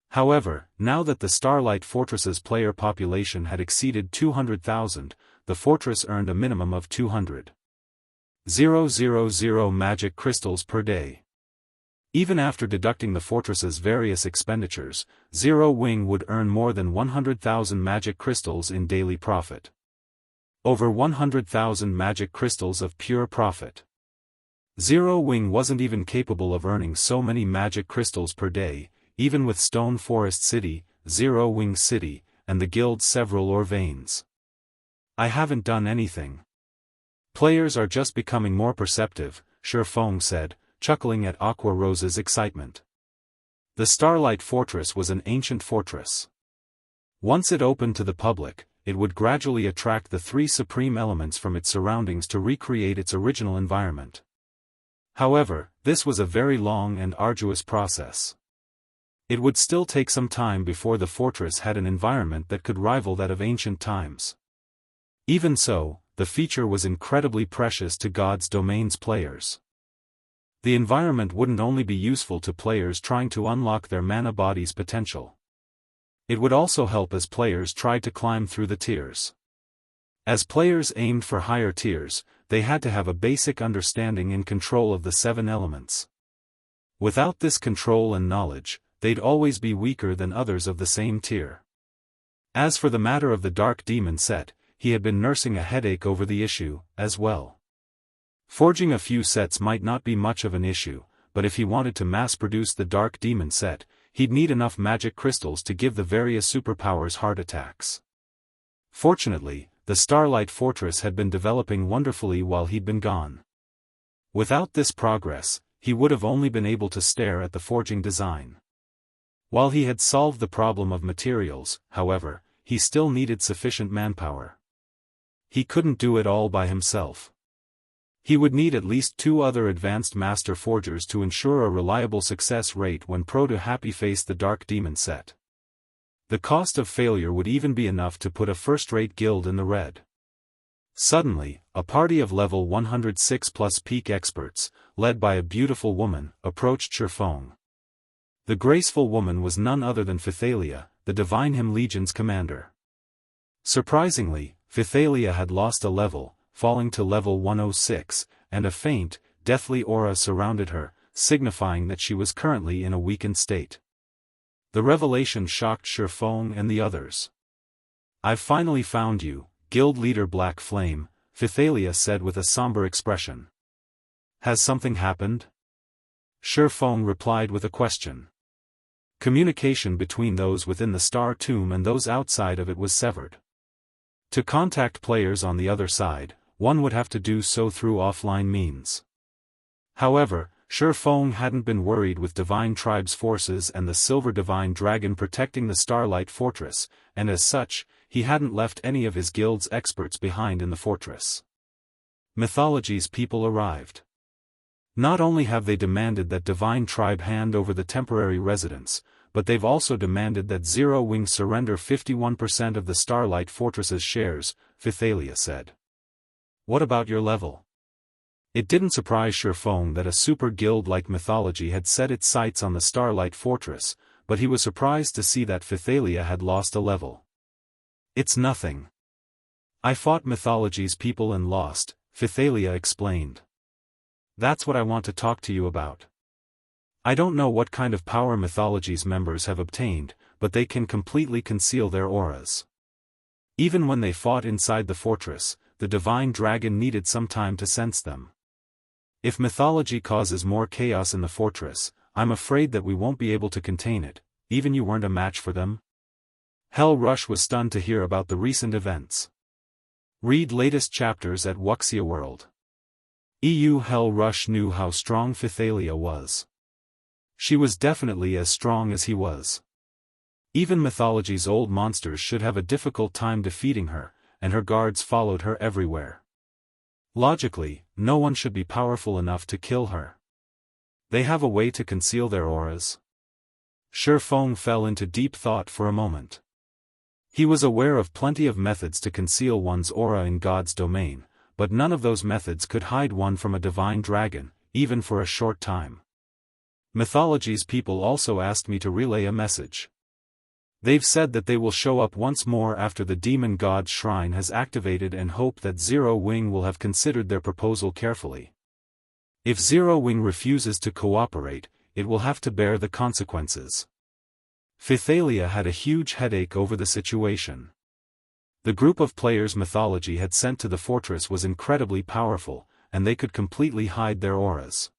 However, now that the Starlight Fortress's player population had exceeded 200,000, the fortress earned a minimum of 200,000 magic crystals per day. Even after deducting the fortress's various expenditures, Zero Wing would earn more than 100,000 magic crystals in daily profit. Over 100,000 magic crystals of pure profit. Zero Wing wasn't even capable of earning so many magic crystals per day, even with Stone Forest City, Zero Wing City, and the guild's several ore veins. I haven't done anything. Players are just becoming more perceptive, Shi Feng said, chuckling at Aqua Rose's excitement. The Starlight Fortress was an ancient fortress. Once it opened to the public, it would gradually attract the 3 supreme elements from its surroundings to recreate its original environment. However, this was a very long and arduous process. It would still take some time before the fortress had an environment that could rival that of ancient times. Even so, the feature was incredibly precious to God's Domain's players. The environment wouldn't only be useful to players trying to unlock their mana body's potential. It would also help as players tried to climb through the tiers. As players aimed for higher tiers, they had to have a basic understanding and control of the 7 elements. Without this control and knowledge, they'd always be weaker than others of the same tier. As for the matter of the Dark Demon set, he had been nursing a headache over the issue, as well. Forging a few sets might not be much of an issue, but if he wanted to mass-produce the Dark Demon set, he'd need enough magic crystals to give the various superpowers heart attacks. Fortunately, the Starlight Fortress had been developing wonderfully while he'd been gone. Without this progress, he would have only been able to stare at the forging design. While he had solved the problem of materials, however, he still needed sufficient manpower. He couldn't do it all by himself. He would need at least 2 other advanced master forgers to ensure a reliable success rate when Happy faced the Dark Demon set. The cost of failure would even be enough to put a first-rate guild in the red. Suddenly, a party of level 106 plus peak experts, led by a beautiful woman, approached Shi Feng. The graceful woman was none other than Phythalia, the Divine Hymn Legion's commander. Surprisingly, Phythalia had lost a level, falling to level 106, and a faint, deathly aura surrounded her, signifying that she was currently in a weakened state. The revelation shocked Shi Feng and the others. "I've finally found you, Guild Leader Black Flame," Phythalia said with a somber expression. "Has something happened?" Shi Feng replied with a question. Communication between those within the Star Tomb and those outside of it was severed. To contact players on the other side, one would have to do so through offline means. However, Shi Feng hadn't been worried with Divine Tribe's forces and the Silver Divine Dragon protecting the Starlight Fortress, and as such, he hadn't left any of his guild's experts behind in the fortress. Mythology's people arrived. Not only have they demanded that Divine Tribe hand over the temporary residence, but they've also demanded that Zero Wing surrender 51% of the Starlight Fortress's shares, Phythalia said. "What about your level?" It didn't surprise Shi Feng that a super guild like Mythology had set its sights on the Starlight Fortress, but he was surprised to see that Phythalia had lost a level. "It's nothing. I fought Mythology's people and lost," Phythalia explained. "That's what I want to talk to you about. I don't know what kind of power Mythology's members have obtained, but they can completely conceal their auras. Even when they fought inside the fortress, the Divine Dragon needed some time to sense them. If Mythology causes more chaos in the fortress, I'm afraid that we won't be able to contain it. Even you weren't a match for them?" Hell Rush was stunned to hear about the recent events. Read latest chapters at Wuxia World. Hell Rush knew how strong Phythalia was. She was definitely as strong as he was. Even Mythology's old monsters should have a difficult time defeating her, and her guards followed her everywhere. Logically, no one should be powerful enough to kill her. They have a way to conceal their auras? Shi Feng fell into deep thought for a moment. He was aware of plenty of methods to conceal one's aura in God's domain, but none of those methods could hide one from a divine dragon, even for a short time. Mythology's people also asked me to relay a message. They've said that they will show up once more after the demon god's shrine has activated and hope that Zero Wing will have considered their proposal carefully. If Zero Wing refuses to cooperate, it will have to bear the consequences. Phythalia had a huge headache over the situation. The group of players Mythology had sent to the fortress was incredibly powerful, and they could completely hide their auras.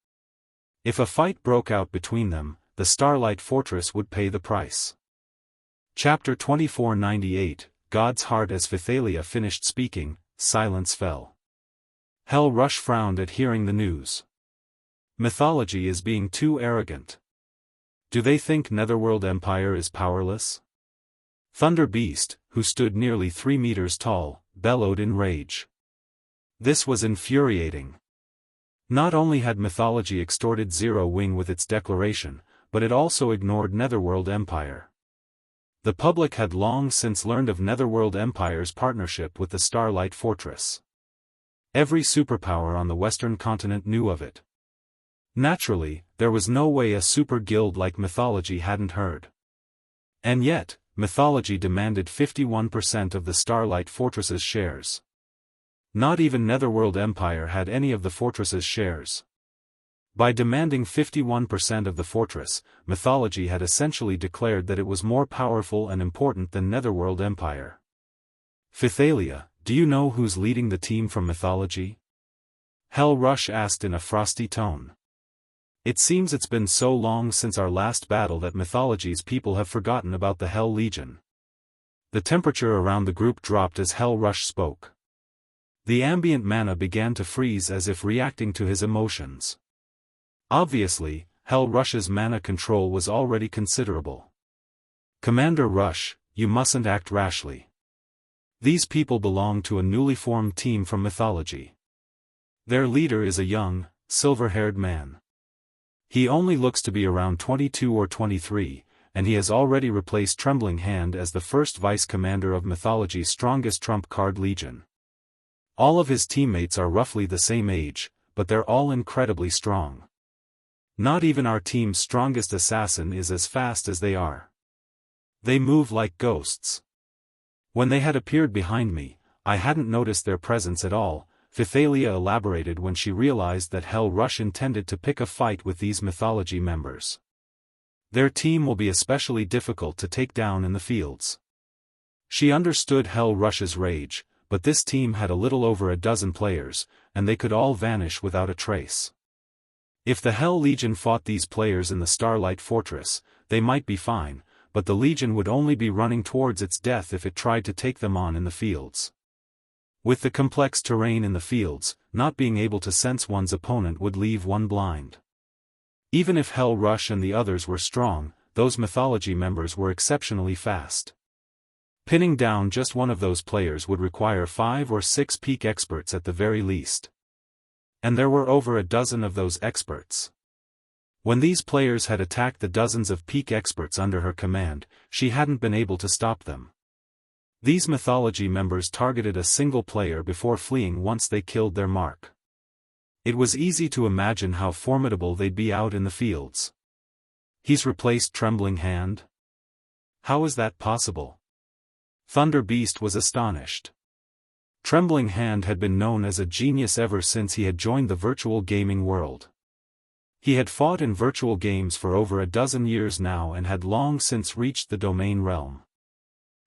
If a fight broke out between them, the Starlight Fortress would pay the price. Chapter 2498, God's Heart. As Phythalia finished speaking, silence fell. Hell Rush frowned at hearing the news. Mythology is being too arrogant. Do they think Netherworld Empire is powerless? Thunder Beast, who stood nearly 3 meters tall, bellowed in rage. This was infuriating. Not only had Mythology extorted Zero Wing with its declaration, but it also ignored Netherworld Empire. The public had long since learned of Netherworld Empire's partnership with the Starlight Fortress. Every superpower on the Western continent knew of it. Naturally, there was no way a super guild like Mythology hadn't heard. And yet, Mythology demanded 51% of the Starlight Fortress's shares. Not even Netherworld Empire had any of the fortress's shares. By demanding 51% of the fortress, Mythology had essentially declared that it was more powerful and important than Netherworld Empire. Phythalia, do you know who's leading the team from Mythology? Hell Rush asked in a frosty tone. It seems it's been so long since our last battle that Mythology's people have forgotten about the Hell Legion. The temperature around the group dropped as Hell Rush spoke. The ambient mana began to freeze as if reacting to his emotions. Obviously, Hell Rush's mana control was already considerable. Commander Rush, you mustn't act rashly. These people belong to a newly formed team from Mythology. Their leader is a young, silver-haired man. He only looks to be around 22 or 23, and he has already replaced Trembling Hand as the first vice-commander of Mythology's strongest trump card legion. All of his teammates are roughly the same age, but they're all incredibly strong. Not even our team's strongest assassin is as fast as they are. They move like ghosts. When they had appeared behind me, I hadn't noticed their presence at all, Phythalia elaborated when she realized that Hell Rush intended to pick a fight with these Mythology members. Their team will be especially difficult to take down in the fields. She understood Hell Rush's rage, but this team had a little over a dozen players, and they could all vanish without a trace. If the Hell Legion fought these players in the Starlight Fortress, they might be fine, but the Legion would only be running towards its death if it tried to take them on in the fields. With the complex terrain in the fields, not being able to sense one's opponent would leave one blind. Even if Hell Rush and the others were strong, those Mythology members were exceptionally fast. Pinning down just one of those players would require 5 or 6 peak experts at the very least. And there were over a dozen of those experts. When these players had attacked the dozens of peak experts under her command, she hadn't been able to stop them. These Mythology members targeted a single player before fleeing once they killed their mark. It was easy to imagine how formidable they'd be out in the fields. He's replaced Trembling Hand? How is that possible? Thunder Beast was astonished. Trembling Hand had been known as a genius ever since he had joined the virtual gaming world. He had fought in virtual games for over a dozen years now and had long since reached the domain realm.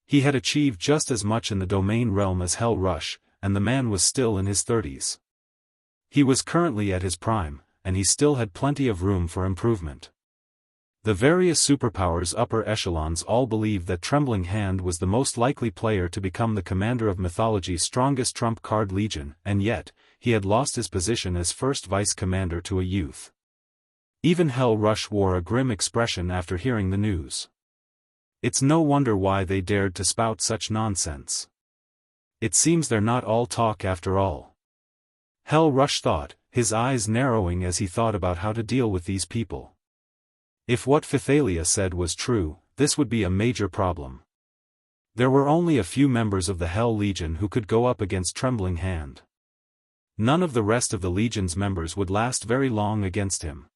He had achieved just as much in the domain realm as Hell Rush, and the man was still in his 30s. He was currently at his prime, and he still had plenty of room for improvement. The various superpowers upper echelons all believed that Trembling Hand was the most likely player to become the commander of Mythology's strongest trump card legion, and yet, he had lost his position as first vice-commander to a youth. Even Hell Rush wore a grim expression after hearing the news. It's no wonder why they dared to spout such nonsense. It seems they're not all talk after all. Hell Rush thought, his eyes narrowing as he thought about how to deal with these people. If what Phythalia said was true, this would be a major problem. There were only a few members of the Hell Legion who could go up against Trembling Hand. None of the rest of the Legion's members would last very long against him.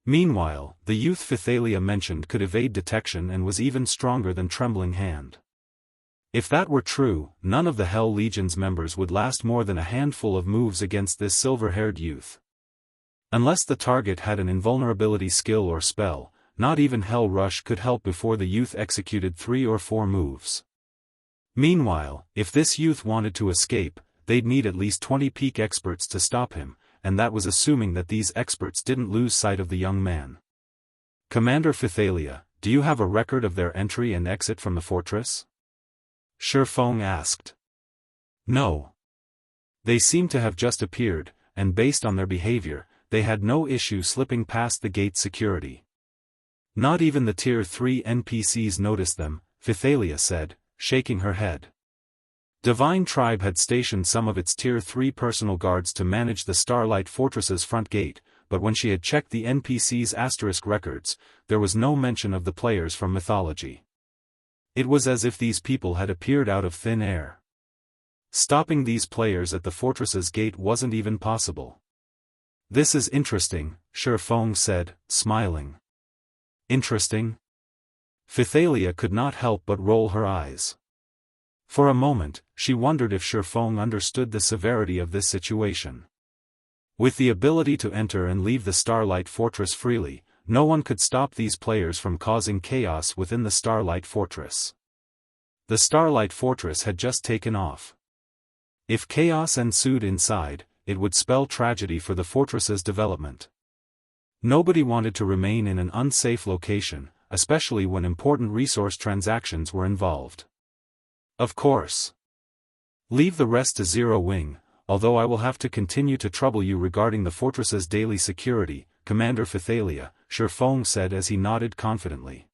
Meanwhile, the youth Phythalia mentioned could evade detection and was even stronger than Trembling Hand. If that were true, none of the Hell Legion's members would last more than a handful of moves against this silver-haired youth. Unless the target had an invulnerability skill or spell, not even Hell Rush could help before the youth executed 3 or 4 moves. Meanwhile, if this youth wanted to escape, they'd need at least 20 peak experts to stop him, and that was assuming that these experts didn't lose sight of the young man. Commander Phythalia, do you have a record of their entry and exit from the fortress? Shi Feng asked. No. They seem to have just appeared, and based on their behavior, they had no issue slipping past the gate security. Not even the Tier 3 NPCs noticed them, Phythalia said, shaking her head. Divine Tribe had stationed some of its Tier 3 personal guards to manage the Starlight Fortress's front gate, but when she had checked the NPC's asterisk records, there was no mention of the players from Mythology. It was as if these people had appeared out of thin air. Stopping these players at the fortress's gate wasn't even possible. This is interesting, Shi Feng said, smiling. Interesting? Phythalia could not help but roll her eyes. For a moment, she wondered if Shi Feng understood the severity of this situation. With the ability to enter and leave the Starlight Fortress freely, no one could stop these players from causing chaos within the Starlight Fortress. The Starlight Fortress had just taken off. If chaos ensued inside, it would spell tragedy for the fortress's development. Nobody wanted to remain in an unsafe location, especially when important resource transactions were involved. Of course. Leave the rest to Zero Wing, although I will have to continue to trouble you regarding the fortress's daily security, Commander Phythalia, Shi Feng said as he nodded confidently.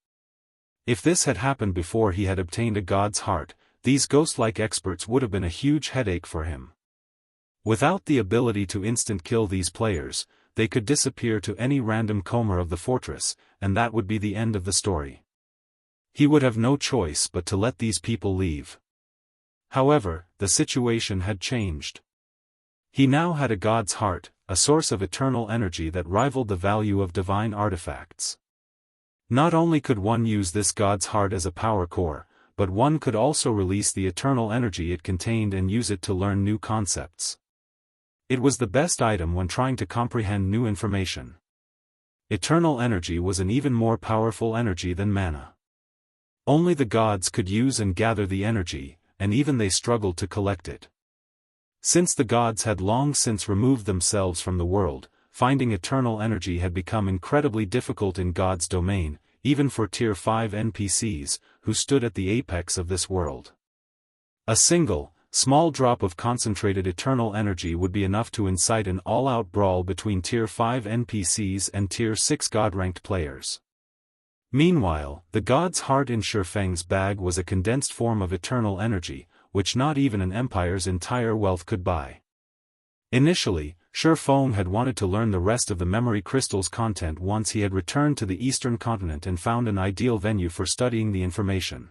If this had happened before he had obtained a god's heart, these ghost-like experts would have been a huge headache for him. Without the ability to instant kill these players, they could disappear to any random comer of the fortress, and that would be the end of the story. He would have no choice but to let these people leave. However, the situation had changed. He now had a god's heart, a source of eternal energy that rivaled the value of divine artifacts. Not only could one use this god's heart as a power core, but one could also release the eternal energy it contained and use it to learn new concepts. It was the best item when trying to comprehend new information. Eternal energy was an even more powerful energy than mana. Only the gods could use and gather the energy, and even they struggled to collect it. Since the gods had long since removed themselves from the world, finding eternal energy had become incredibly difficult in God's domain, even for Tier 5 NPCs, who stood at the apex of this world. A single, small drop of concentrated eternal energy would be enough to incite an all-out brawl between Tier 5 NPCs and Tier 6 God-ranked players. Meanwhile, the god's heart in Shi Feng's bag was a condensed form of eternal energy, which not even an empire's entire wealth could buy. Initially, Shi Feng had wanted to learn the rest of the memory crystal's content once he had returned to the eastern continent and found an ideal venue for studying the information.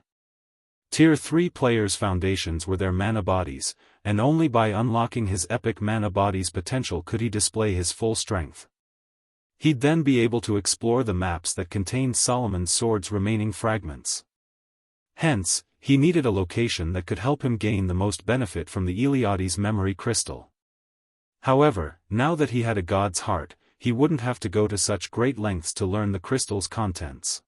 Tier 3 players' foundations were their mana bodies, and only by unlocking his epic mana body's potential could he display his full strength. He'd then be able to explore the maps that contained Solomon's sword's remaining fragments. Hence, he needed a location that could help him gain the most benefit from the Iliades memory crystal. However, now that he had a god's heart, he wouldn't have to go to such great lengths to learn the crystal's contents.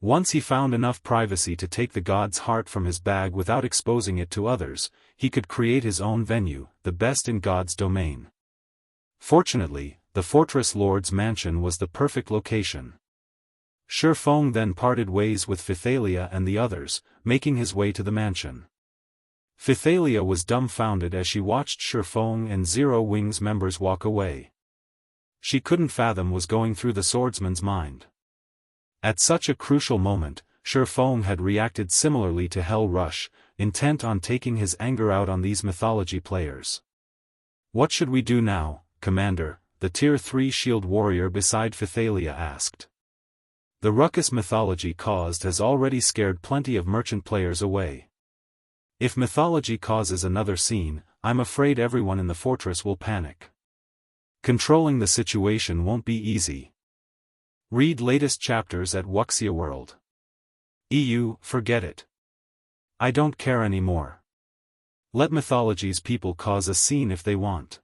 Once he found enough privacy to take the god's heart from his bag without exposing it to others, he could create his own venue, the best in God's domain. Fortunately, the Fortress Lord's mansion was the perfect location. Shi Feng then parted ways with Phythalia and the others, making his way to the mansion. Phythalia was dumbfounded as she watched Shi Feng and Zero Wing's members walk away. She couldn't fathom what was going through the swordsman's mind. At such a crucial moment, Shi Feng had reacted similarly to Hell Rush, intent on taking his anger out on these mythology players. "What should we do now, Commander?" the Tier 3 shield warrior beside Phythalia asked. "The ruckus mythology caused has already scared plenty of merchant players away. If mythology causes another scene, I'm afraid everyone in the fortress will panic. Controlling the situation won't be easy." Read latest chapters at Wuxia World. EU, forget it. I don't care anymore. Let mythology's people cause a scene if they want.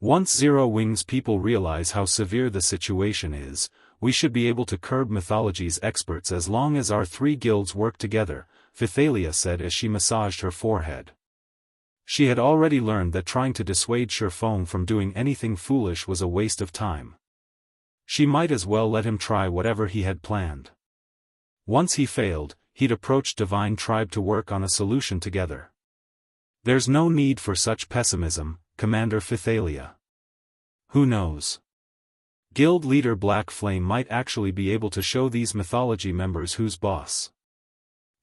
Once Zero Wing's people realize how severe the situation is, we should be able to curb mythology's experts as long as our 3 guilds work together, Phythalia said as she massaged her forehead. She had already learned that trying to dissuade Shi Feng from doing anything foolish was a waste of time. She might as well let him try whatever he had planned. Once he failed, he'd approach Divine Tribe to work on a solution together. "There's no need for such pessimism, Commander Phythalia. Who knows? Guild leader Black Flame might actually be able to show these mythology members who's boss.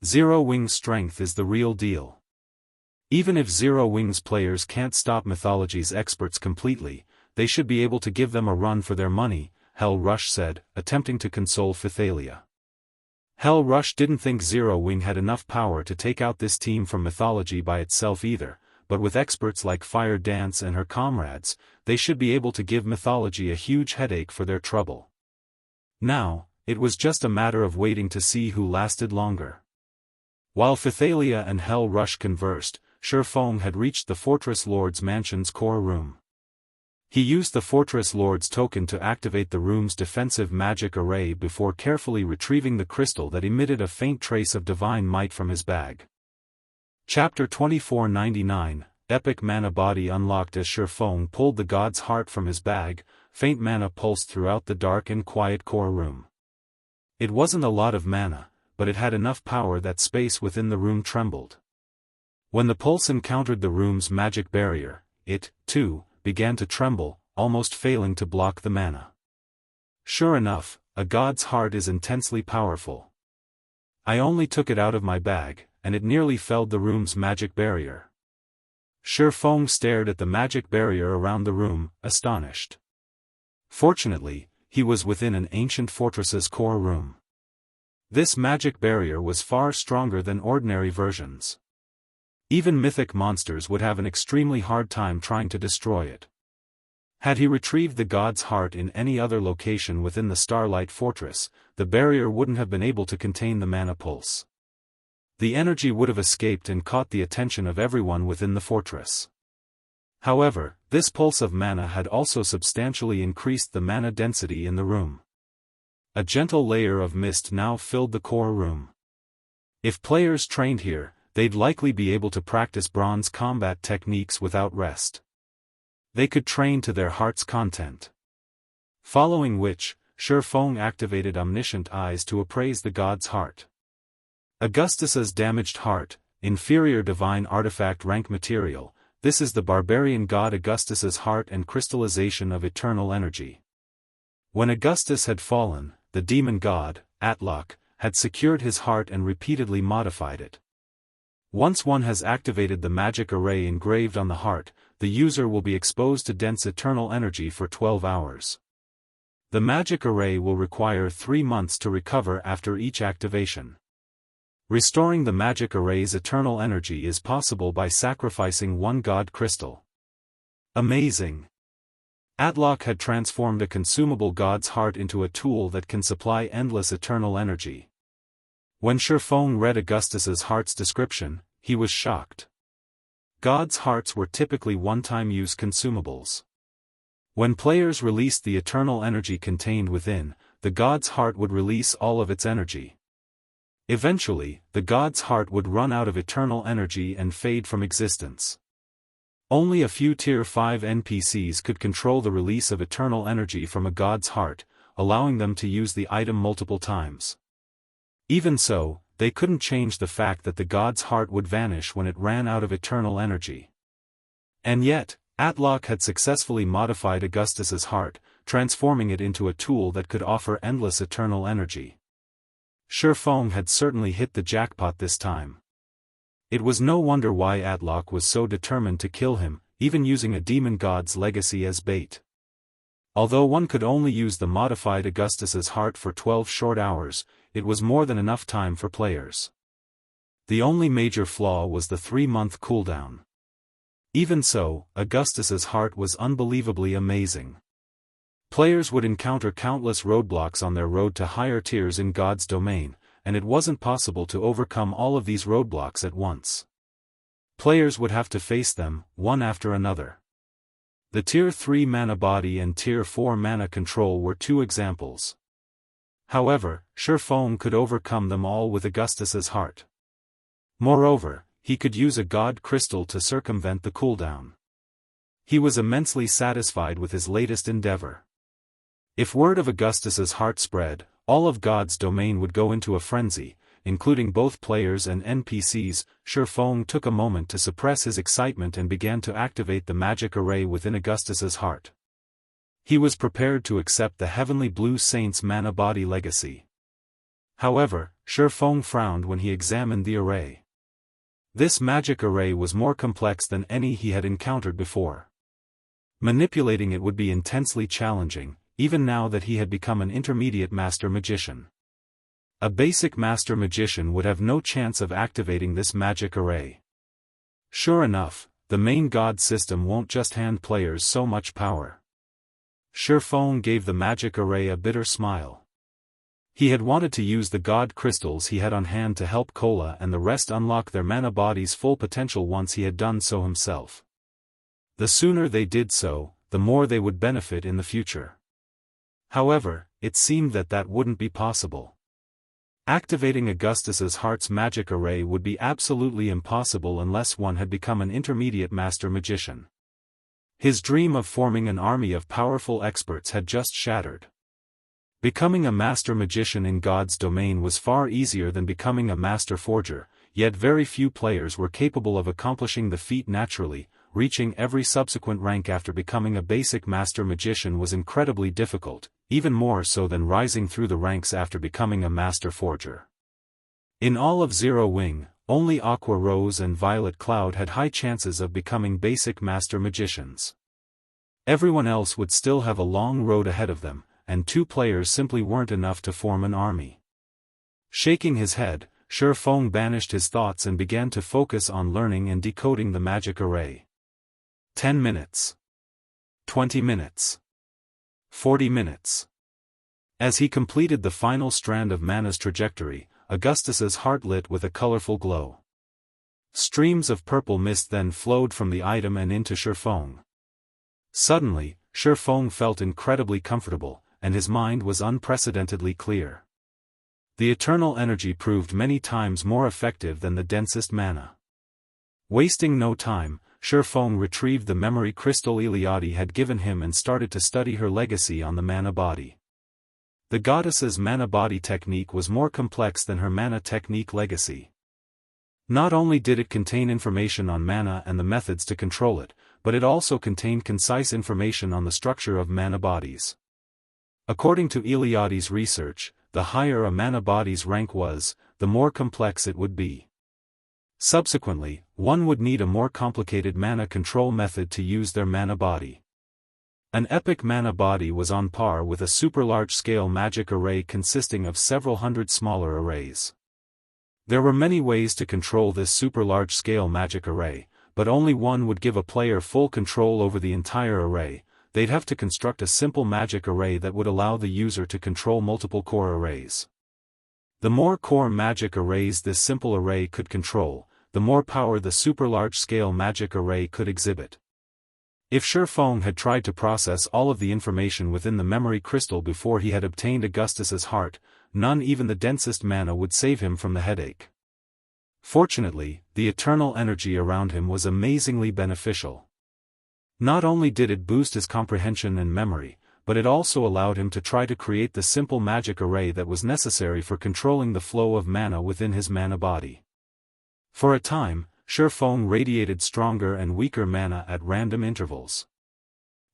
Zero Wing's strength is the real deal. Even if Zero Wing's players can't stop mythology's experts completely, they should be able to give them a run for their money," Hell Rush said, attempting to console Phythalia. Hell Rush didn't think Zero Wing had enough power to take out this team from mythology by itself either, but with experts like Fire Dance and her comrades, they should be able to give mythology a huge headache for their trouble. Now, it was just a matter of waiting to see who lasted longer. While Phythalia and Hell Rush conversed, Shi Feng had reached the Fortress Lord's mansion's core room. He used the Fortress Lord's token to activate the room's defensive magic array before carefully retrieving the crystal that emitted a faint trace of divine might from his bag. Chapter 2499, Epic Mana Body unlocked. As Shi Feng pulled the god's heart from his bag, faint mana pulsed throughout the dark and quiet core room. It wasn't a lot of mana, but it had enough power that space within the room trembled. When the pulse encountered the room's magic barrier, it, too, began to tremble, almost failing to block the mana. Sure enough, a god's heart is intensely powerful. I only took it out of my bag, and it nearly felled the room's magic barrier. Shi Feng stared at the magic barrier around the room, astonished. Fortunately, he was within an ancient fortress's core room. This magic barrier was far stronger than ordinary versions. Even mythic monsters would have an extremely hard time trying to destroy it. Had he retrieved the god's heart in any other location within the Starlight Fortress, the barrier wouldn't have been able to contain the mana pulse. The energy would have escaped and caught the attention of everyone within the fortress. However, this pulse of mana had also substantially increased the mana density in the room. A gentle layer of mist now filled the core room. If players trained here, they'd likely be able to practice bronze combat techniques without rest. They could train to their heart's content. Following which, Shi Feng activated Omniscient Eyes to appraise the god's heart. Augustus's damaged heart, inferior divine artifact rank material, this is the barbarian god Augustus's heart and crystallization of eternal energy. When Augustus had fallen, the demon god, Atlok, had secured his heart and repeatedly modified it. Once one has activated the magic array engraved on the heart, the user will be exposed to dense eternal energy for 12 hours. The magic array will require 3 months to recover after each activation. Restoring the magic array's eternal energy is possible by sacrificing one god crystal. Amazing! Atlok had transformed a consumable god's heart into a tool that can supply endless eternal energy. When Shi Feng read Augustus's heart's description, he was shocked. Gods' hearts were typically one-time use consumables. When players released the eternal energy contained within, the god's heart would release all of its energy. Eventually, the god's heart would run out of eternal energy and fade from existence. Only a few Tier 5 NPCs could control the release of eternal energy from a god's heart, allowing them to use the item multiple times. Even so, they couldn't change the fact that the god's heart would vanish when it ran out of eternal energy. And yet, Atlok had successfully modified Augustus's heart, transforming it into a tool that could offer endless eternal energy. Shi Feng had certainly hit the jackpot this time. It was no wonder why Atlok was so determined to kill him, even using a demon god's legacy as bait. Although one could only use the modified Augustus's heart for 12 short hours, it was more than enough time for players. The only major flaw was the 3-month cooldown. Even so, Augustus's heart was unbelievably amazing. Players would encounter countless roadblocks on their road to higher tiers in God's domain, and it wasn't possible to overcome all of these roadblocks at once. Players would have to face them, one after another. The Tier 3 mana body and Tier 4 mana control were 2 examples. However, Shi Feng could overcome them all with Augustus's heart. Moreover, he could use a god crystal to circumvent the cooldown. He was immensely satisfied with his latest endeavor. If word of Augustus's heart spread, all of God's domain would go into a frenzy, including both players and NPCs. Shi Feng took a moment to suppress his excitement and began to activate the magic array within Augustus's heart. He was prepared to accept the Heavenly Blue Saint's mana body legacy. However, Shi Feng frowned when he examined the array. This magic array was more complex than any he had encountered before. Manipulating it would be intensely challenging, even now that he had become an intermediate master magician. A basic master magician would have no chance of activating this magic array. Sure enough, the main god system won't just hand players so much power. Shi Feng gave the magic array a bitter smile. He had wanted to use the god crystals he had on hand to help Kola and the rest unlock their mana body's full potential once he had done so himself. The sooner they did so, the more they would benefit in the future. However, it seemed that wouldn't be possible. Activating Augustus's heart's magic array would be absolutely impossible unless one had become an intermediate master magician. His dream of forming an army of powerful experts had just shattered. Becoming a master magician in God's domain was far easier than becoming a master forger, yet very few players were capable of accomplishing the feat naturally. Reaching every subsequent rank after becoming a basic master magician was incredibly difficult, even more so than rising through the ranks after becoming a master forger. In all of Zero Wing, only Aqua Rose and Violet Cloud had high chances of becoming basic master magicians. Everyone else would still have a long road ahead of them, and 2 players simply weren't enough to form an army. Shaking his head, Shi Feng banished his thoughts and began to focus on learning and decoding the magic array. 10 minutes. 20 minutes. 40 minutes. As he completed the final strand of mana's trajectory, Augustus's heart lit with a colorful glow. Streams of purple mist then flowed from the item and into Shi Feng. Suddenly, Shi Feng felt incredibly comfortable, and his mind was unprecedentedly clear. The eternal energy proved many times more effective than the densest mana. Wasting no time, Shi Feng retrieved the memory crystal Iliade had given him and started to study her legacy on the mana body. The goddess's mana body technique was more complex than her mana technique legacy. Not only did it contain information on mana and the methods to control it, but it also contained concise information on the structure of mana bodies. According to Iliade's research, the higher a mana body's rank was, the more complex it would be. Subsequently, one would need a more complicated mana control method to use their mana body. An epic mana body was on par with a super large-scale magic array consisting of several hundred smaller arrays. There were many ways to control this super large-scale magic array, but only one would give a player full control over the entire array. They'd have to construct a simple magic array that would allow the user to control multiple core arrays. The more core magic arrays this simple array could control, the more power the super large-scale magic array could exhibit. If Shi Feng had tried to process all of the information within the memory crystal before he had obtained Augustus's heart, none even the densest mana would save him from the headache. Fortunately, the eternal energy around him was amazingly beneficial. Not only did it boost his comprehension and memory, but it also allowed him to try to create the simple magic array that was necessary for controlling the flow of mana within his mana body. For a time, Shi Feng radiated stronger and weaker mana at random intervals.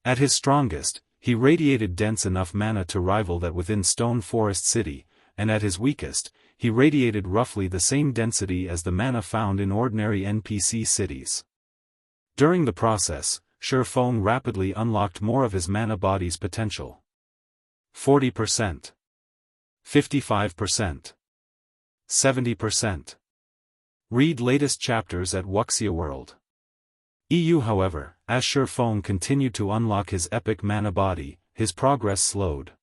At his strongest, he radiated dense enough mana to rival that within Stone Forest City, and at his weakest, he radiated roughly the same density as the mana found in ordinary NPC cities. During the process, Shi Feng rapidly unlocked more of his mana body's potential. 40%. 55%. 70%. Read latest chapters at Wuxia World. EU. However, as Shi Feng continued to unlock his epic mana body, his progress slowed.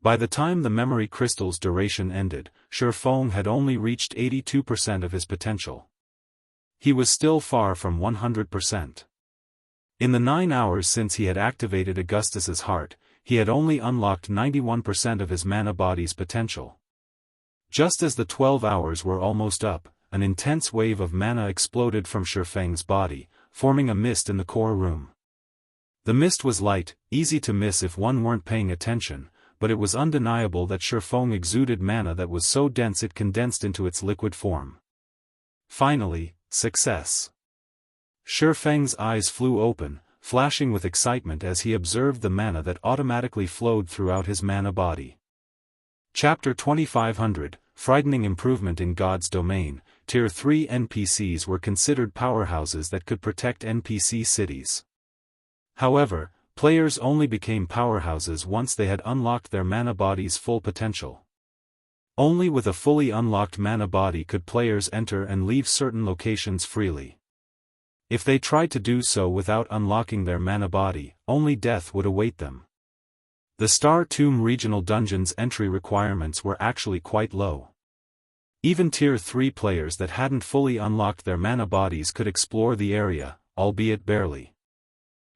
By the time the memory crystal's duration ended, Shi Feng had only reached 82% of his potential. He was still far from 100%. In the 9 hours since he had activated Augustus's heart, he had only unlocked 91% of his mana body's potential. Just as the 12 hours were almost up, an intense wave of mana exploded from Shi Feng's body, forming a mist in the core room. The mist was light, easy to miss if one weren't paying attention, but it was undeniable that Shi Feng exuded mana that was so dense it condensed into its liquid form. Finally, success. Shi Feng's eyes flew open, flashing with excitement as he observed the mana that automatically flowed throughout his mana body. Chapter 2500, Frightening Improvement in God's Domain. Tier 3 NPCs were considered powerhouses that could protect NPC cities. However, players only became powerhouses once they had unlocked their mana body's full potential. Only with a fully unlocked mana body could players enter and leave certain locations freely. If they tried to do so without unlocking their mana body, only death would await them. The Star Tomb regional dungeon's entry requirements were actually quite low. Even Tier 3 players that hadn't fully unlocked their mana bodies could explore the area, albeit barely.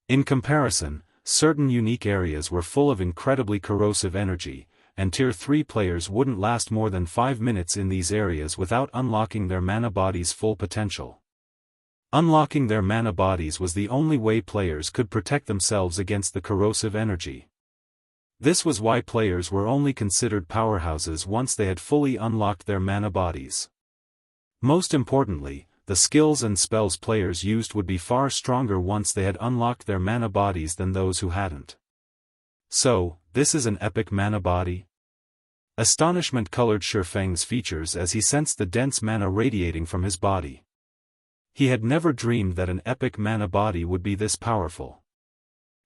In comparison, certain unique areas were full of incredibly corrosive energy, and Tier 3 players wouldn't last more than 5 minutes in these areas without unlocking their mana body's full potential. Unlocking their mana bodies was the only way players could protect themselves against the corrosive energy. This was why players were only considered powerhouses once they had fully unlocked their mana bodies. Most importantly, the skills and spells players used would be far stronger once they had unlocked their mana bodies than those who hadn't. So, this is an epic mana body? Astonishment colored Shi Feng's features as he sensed the dense mana radiating from his body. He had never dreamed that an epic mana body would be this powerful.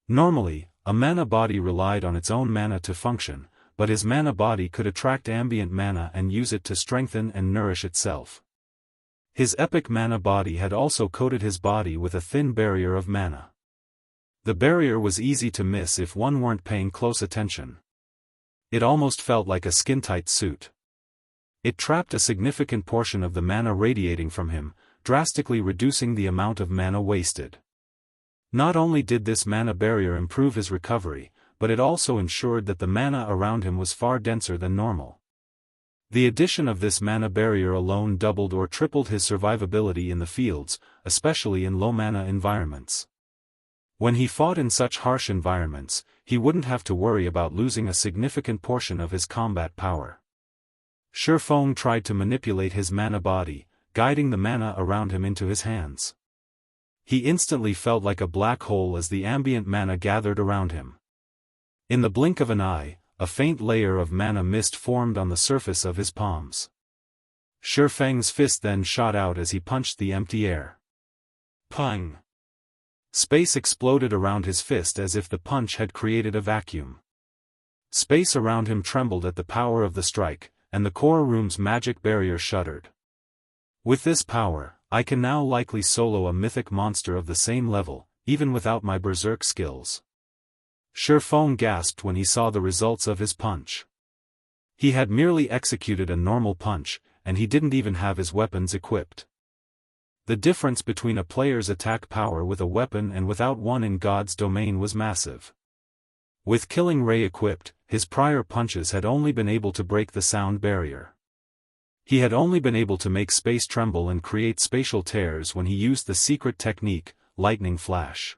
Normally, a mana body relied on its own mana to function, but his mana body could attract ambient mana and use it to strengthen and nourish itself. His epic mana body had also coated his body with a thin barrier of mana. The barrier was easy to miss if one weren't paying close attention. It almost felt like a skin-tight suit. It trapped a significant portion of the mana radiating from him, drastically reducing the amount of mana wasted. Not only did this mana barrier improve his recovery, but it also ensured that the mana around him was far denser than normal. The addition of this mana barrier alone doubled or tripled his survivability in the fields, especially in low-mana environments. When he fought in such harsh environments, he wouldn't have to worry about losing a significant portion of his combat power. Shi Feng tried to manipulate his mana body, guiding the mana around him into his hands. He instantly felt like a black hole as the ambient mana gathered around him. In the blink of an eye, a faint layer of mana mist formed on the surface of his palms. Shi Feng's fist then shot out as he punched the empty air. Pang! Space exploded around his fist as if the punch had created a vacuum. Space around him trembled at the power of the strike, and the core room's magic barrier shuddered. With this power, I can now likely solo a mythic monster of the same level, even without my berserk skills. Shi Feng gasped when he saw the results of his punch. He had merely executed a normal punch, and he didn't even have his weapons equipped. The difference between a player's attack power with a weapon and without one in God's domain was massive. With Killing Ray equipped, his prior punches had only been able to break the sound barrier. He had only been able to make space tremble and create spatial tears when he used the secret technique, Lightning Flash.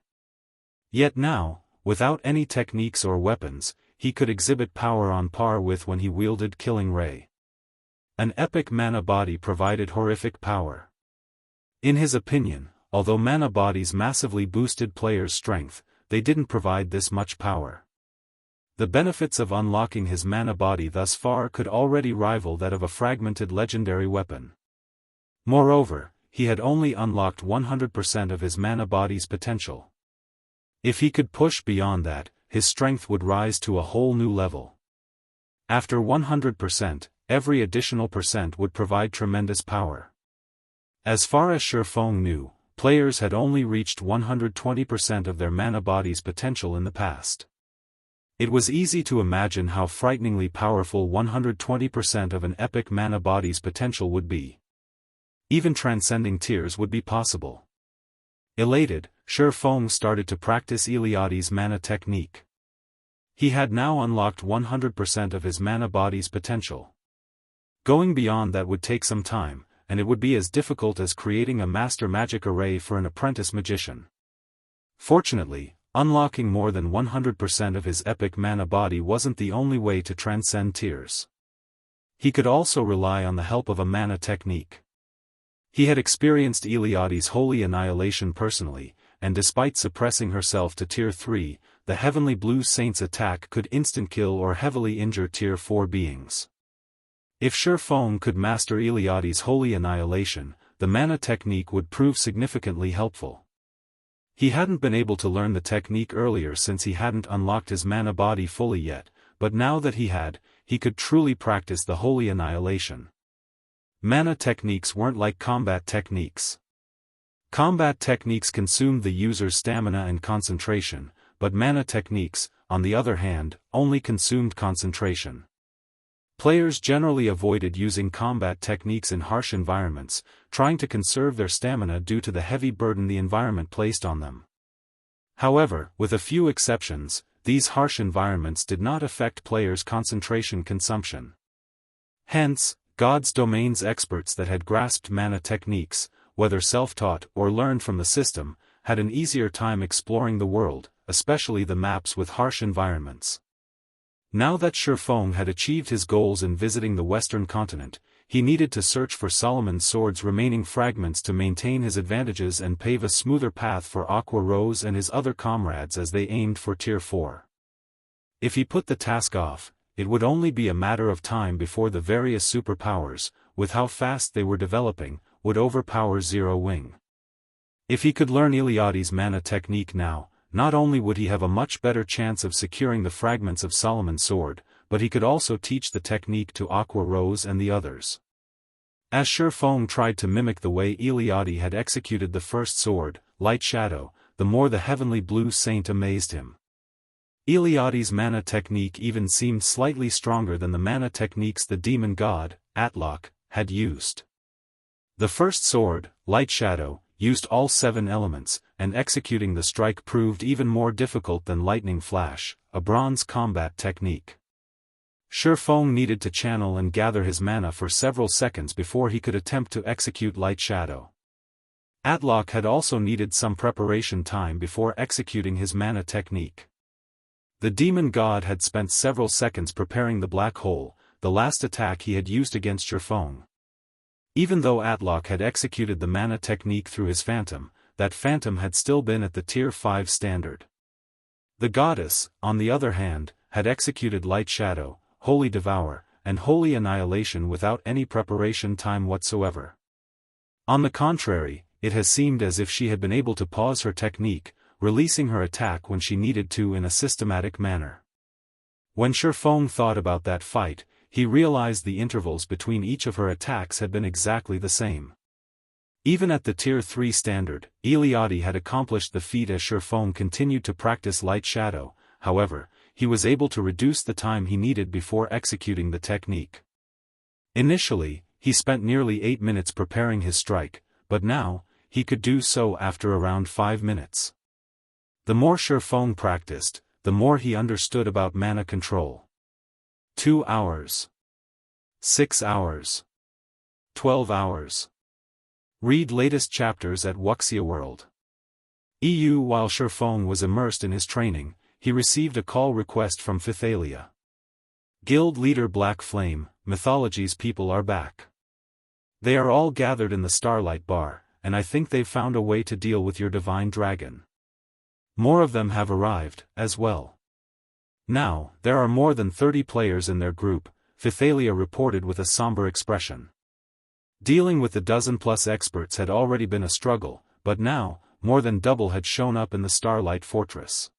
Yet now, without any techniques or weapons, he could exhibit power on par with when he wielded Killing Ray. An epic mana body provided horrific power. In his opinion, although mana bodies massively boosted players' strength, they didn't provide this much power. The benefits of unlocking his mana body thus far could already rival that of a fragmented legendary weapon. Moreover, he had only unlocked 100% of his mana body's potential. If he could push beyond that, his strength would rise to a whole new level. After 100%, every additional percent would provide tremendous power. As far as Shi Feng knew, players had only reached 120% of their mana body's potential in the past. It was easy to imagine how frighteningly powerful 120% of an epic mana body's potential would be. Even transcending tiers would be possible. Elated, Shi Feng started to practice Eliade's mana technique. He had now unlocked 100% of his mana body's potential. Going beyond that would take some time, and it would be as difficult as creating a master magic array for an apprentice magician. Fortunately, unlocking more than 100% of his epic mana body wasn't the only way to transcend tiers. He could also rely on the help of a mana technique. He had experienced Eliade's holy annihilation personally, and despite suppressing herself to tier 3, the Heavenly Blue Saint's attack could instant-kill or heavily injure tier 4 beings. If Shi Feng could master Eliade's holy annihilation, the mana technique would prove significantly helpful. He hadn't been able to learn the technique earlier since he hadn't unlocked his mana body fully yet, but now that he had, he could truly practice the holy annihilation. Mana techniques weren't like combat techniques. Combat techniques consumed the user's stamina and concentration, but mana techniques, on the other hand, only consumed concentration. Players generally avoided using combat techniques in harsh environments, trying to conserve their stamina due to the heavy burden the environment placed on them. However, with a few exceptions, these harsh environments did not affect players' concentration consumption. Hence, God's domain's experts that had grasped mana techniques, whether self-taught or learned from the system, had an easier time exploring the world, especially the maps with harsh environments. Now that Shi Feng had achieved his goals in visiting the Western continent, he needed to search for Solomon's Sword's remaining fragments to maintain his advantages and pave a smoother path for Aqua Rose and his other comrades as they aimed for Tier 4. If he put the task off, it would only be a matter of time before the various superpowers, with how fast they were developing, would overpower Zero Wing. If he could learn Eliade's mana technique now, not only would he have a much better chance of securing the fragments of Solomon's Sword, but he could also teach the technique to Aqua Rose and the others. As Shi Feng tried to mimic the way Eliade had executed the first sword, Lightshadow, the more the heavenly blue saint amazed him. Eliade's mana technique even seemed slightly stronger than the mana techniques the demon god, Atlok, had used. The first sword, Lightshadow, used all 7 elements, and executing the strike proved even more difficult than Lightning Flash, a bronze combat technique. Shi Feng needed to channel and gather his mana for several seconds before he could attempt to execute Lightshadow. Atlok had also needed some preparation time before executing his mana technique. The demon god had spent several seconds preparing the black hole, the last attack he had used against Shi Feng. Even though Atlok had executed the mana technique through his phantom, that phantom had still been at the tier 5 standard. The goddess, on the other hand, had executed Lightshadow, Holy Devour, and Holy Annihilation without any preparation time whatsoever. On the contrary, it has seemed as if she had been able to pause her technique, releasing her attack when she needed to in a systematic manner. When Shi Feng thought about that fight, he realized the intervals between each of her attacks had been exactly the same. Even at the tier 3 standard, Eliade had accomplished the feat as Shi Feng continued to practice Lightshadow. However, he was able to reduce the time he needed before executing the technique. Initially, he spent nearly 8 minutes preparing his strike, but now, he could do so after around 5 minutes. The more Shi Feng practiced, the more he understood about mana control. 2 hours. 6 hours. 12 hours. Read latest chapters at Wuxia World. EU. While Shi Feng was immersed in his training, he received a call request from Phythalia. Guild leader Black Flame, Mythology's people are back. They are all gathered in the Starlight Bar, and I think they've found a way to deal with your divine dragon. More of them have arrived, as well. Now, there are more than 30 players in their group, Phythalia reported with a somber expression. Dealing with the dozen-plus experts had already been a struggle, but now, more than double had shown up in the Starlight Fortress.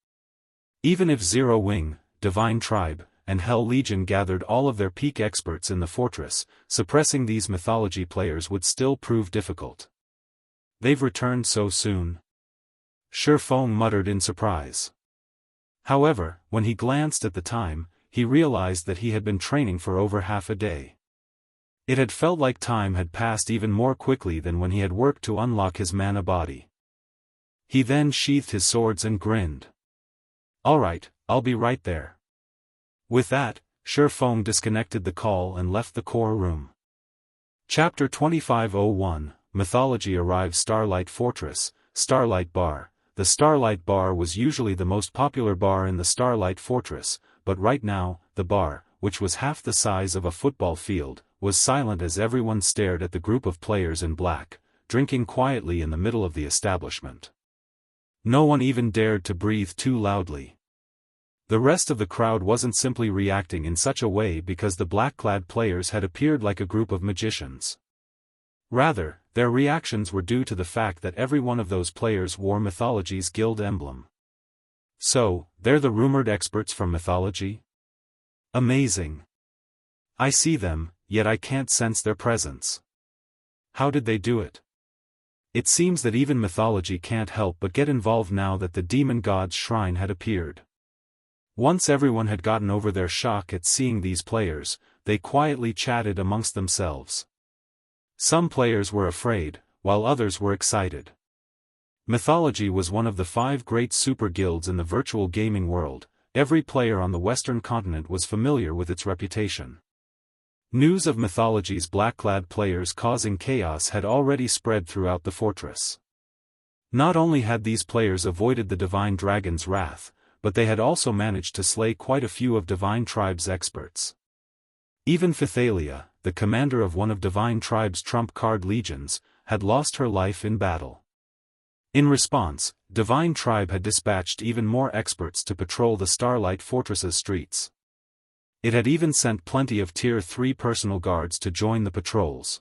Even if Zero Wing, Divine Tribe, and Hell Legion gathered all of their peak experts in the fortress, suppressing these mythology players would still prove difficult. They've returned so soon? Shi Feng muttered in surprise. However, when he glanced at the time, he realized that he had been training for over half a day. It had felt like time had passed even more quickly than when he had worked to unlock his mana body. He then sheathed his swords and grinned. Alright, I'll be right there. With that, Shi Feng disconnected the call and left the core room. Chapter 2501, Mythology arrives. Starlight Fortress, Starlight Bar. The Starlight Bar was usually the most popular bar in the Starlight Fortress, but right now, the bar, which was half the size of a football field, was silent as everyone stared at the group of players in black, drinking quietly in the middle of the establishment. No one even dared to breathe too loudly. The rest of the crowd wasn't simply reacting in such a way because the black-clad players had appeared like a group of magicians. Rather, their reactions were due to the fact that every one of those players wore Mythology's guild emblem. So, they're the rumored experts from Mythology? Amazing. I see them, yet I can't sense their presence. How did they do it? It seems that even Mythology can't help but get involved now that the demon god's shrine had appeared. Once everyone had gotten over their shock at seeing these players, they quietly chatted amongst themselves. Some players were afraid, while others were excited. Mythology was one of the 5 great super guilds in the virtual gaming world. Every player on the Western continent was familiar with its reputation. News of Mythology's black-clad players causing chaos had already spread throughout the fortress. Not only had these players avoided the Divine Dragon's wrath, but they had also managed to slay quite a few of Divine Tribe's experts. Even Phythalia, the commander of one of Divine Tribe's trump card legions, had lost her life in battle. In response, Divine Tribe had dispatched even more experts to patrol the Starlight Fortress's streets. It had even sent plenty of Tier 3 personal guards to join the patrols.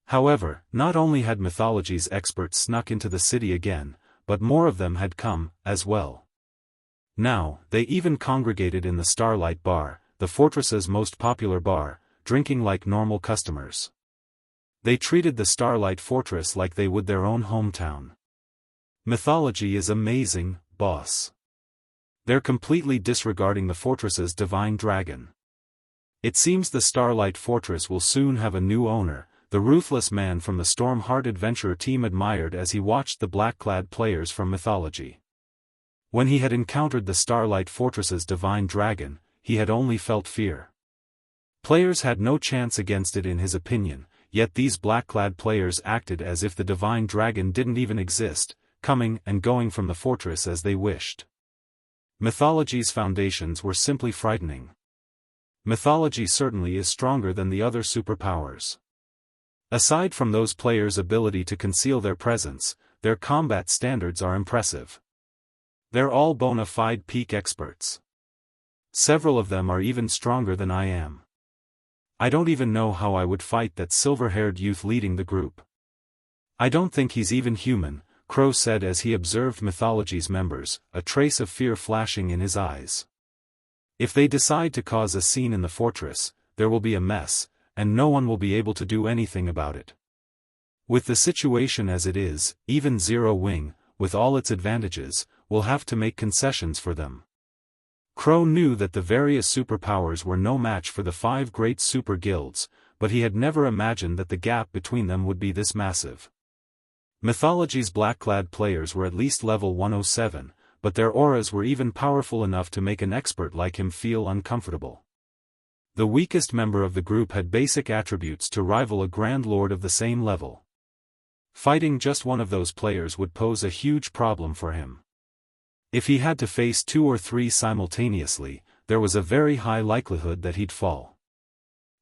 However, not only had Mythology's experts snuck into the city again, but more of them had come, as well. Now, they even congregated in the Starlight Bar, the fortress's most popular bar, drinking like normal customers. They treated the Starlight Fortress like they would their own hometown. Mythology is amazing, boss. They're completely disregarding the fortress's divine dragon. It seems the Starlight Fortress will soon have a new owner, the ruthless man from the Stormheart Adventure team admired as he watched the black-clad players from Mythology. When he had encountered the Starlight Fortress's divine dragon, he had only felt fear. Players had no chance against it in his opinion, yet these black-clad players acted as if the divine dragon didn't even exist, coming and going from the fortress as they wished. Mythology's foundations were simply frightening. Mythology certainly is stronger than the other superpowers. Aside from those players' ability to conceal their presence, their combat standards are impressive. They're all bona fide peak experts. Several of them are even stronger than I am. I don't even know how I would fight that silver-haired youth leading the group. I don't think he's even human, Crow said as he observed Mythology's members, a trace of fear flashing in his eyes. If they decide to cause a scene in the fortress, there will be a mess, and no one will be able to do anything about it. With the situation as it is, even Zero Wing, with all its advantages, will have to make concessions for them. Crow knew that the various superpowers were no match for the 5 great super guilds, but he had never imagined that the gap between them would be this massive. Mythology's black-clad players were at least level 107, but their auras were even powerful enough to make an expert like him feel uncomfortable. The weakest member of the group had basic attributes to rival a Grand Lord of the same level. Fighting just one of those players would pose a huge problem for him. If he had to face 2 or 3 simultaneously, there was a very high likelihood that he'd fall.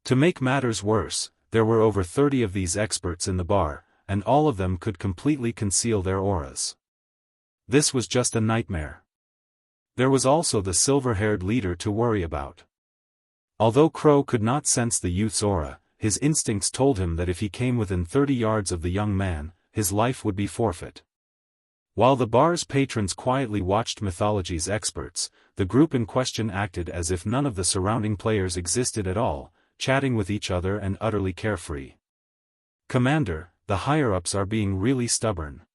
To make matters worse, there were over 30 of these experts in the bar, and all of them could completely conceal their auras. This was just a nightmare. There was also the silver-haired leader to worry about. Although Crow could not sense the youth's aura, his instincts told him that if he came within 30 yards of the young man, his life would be forfeit. While the bar's patrons quietly watched Mythology's experts, the group in question acted as if none of the surrounding players existed at all, chatting with each other and utterly carefree. "Commander, the higher-ups are being really stubborn.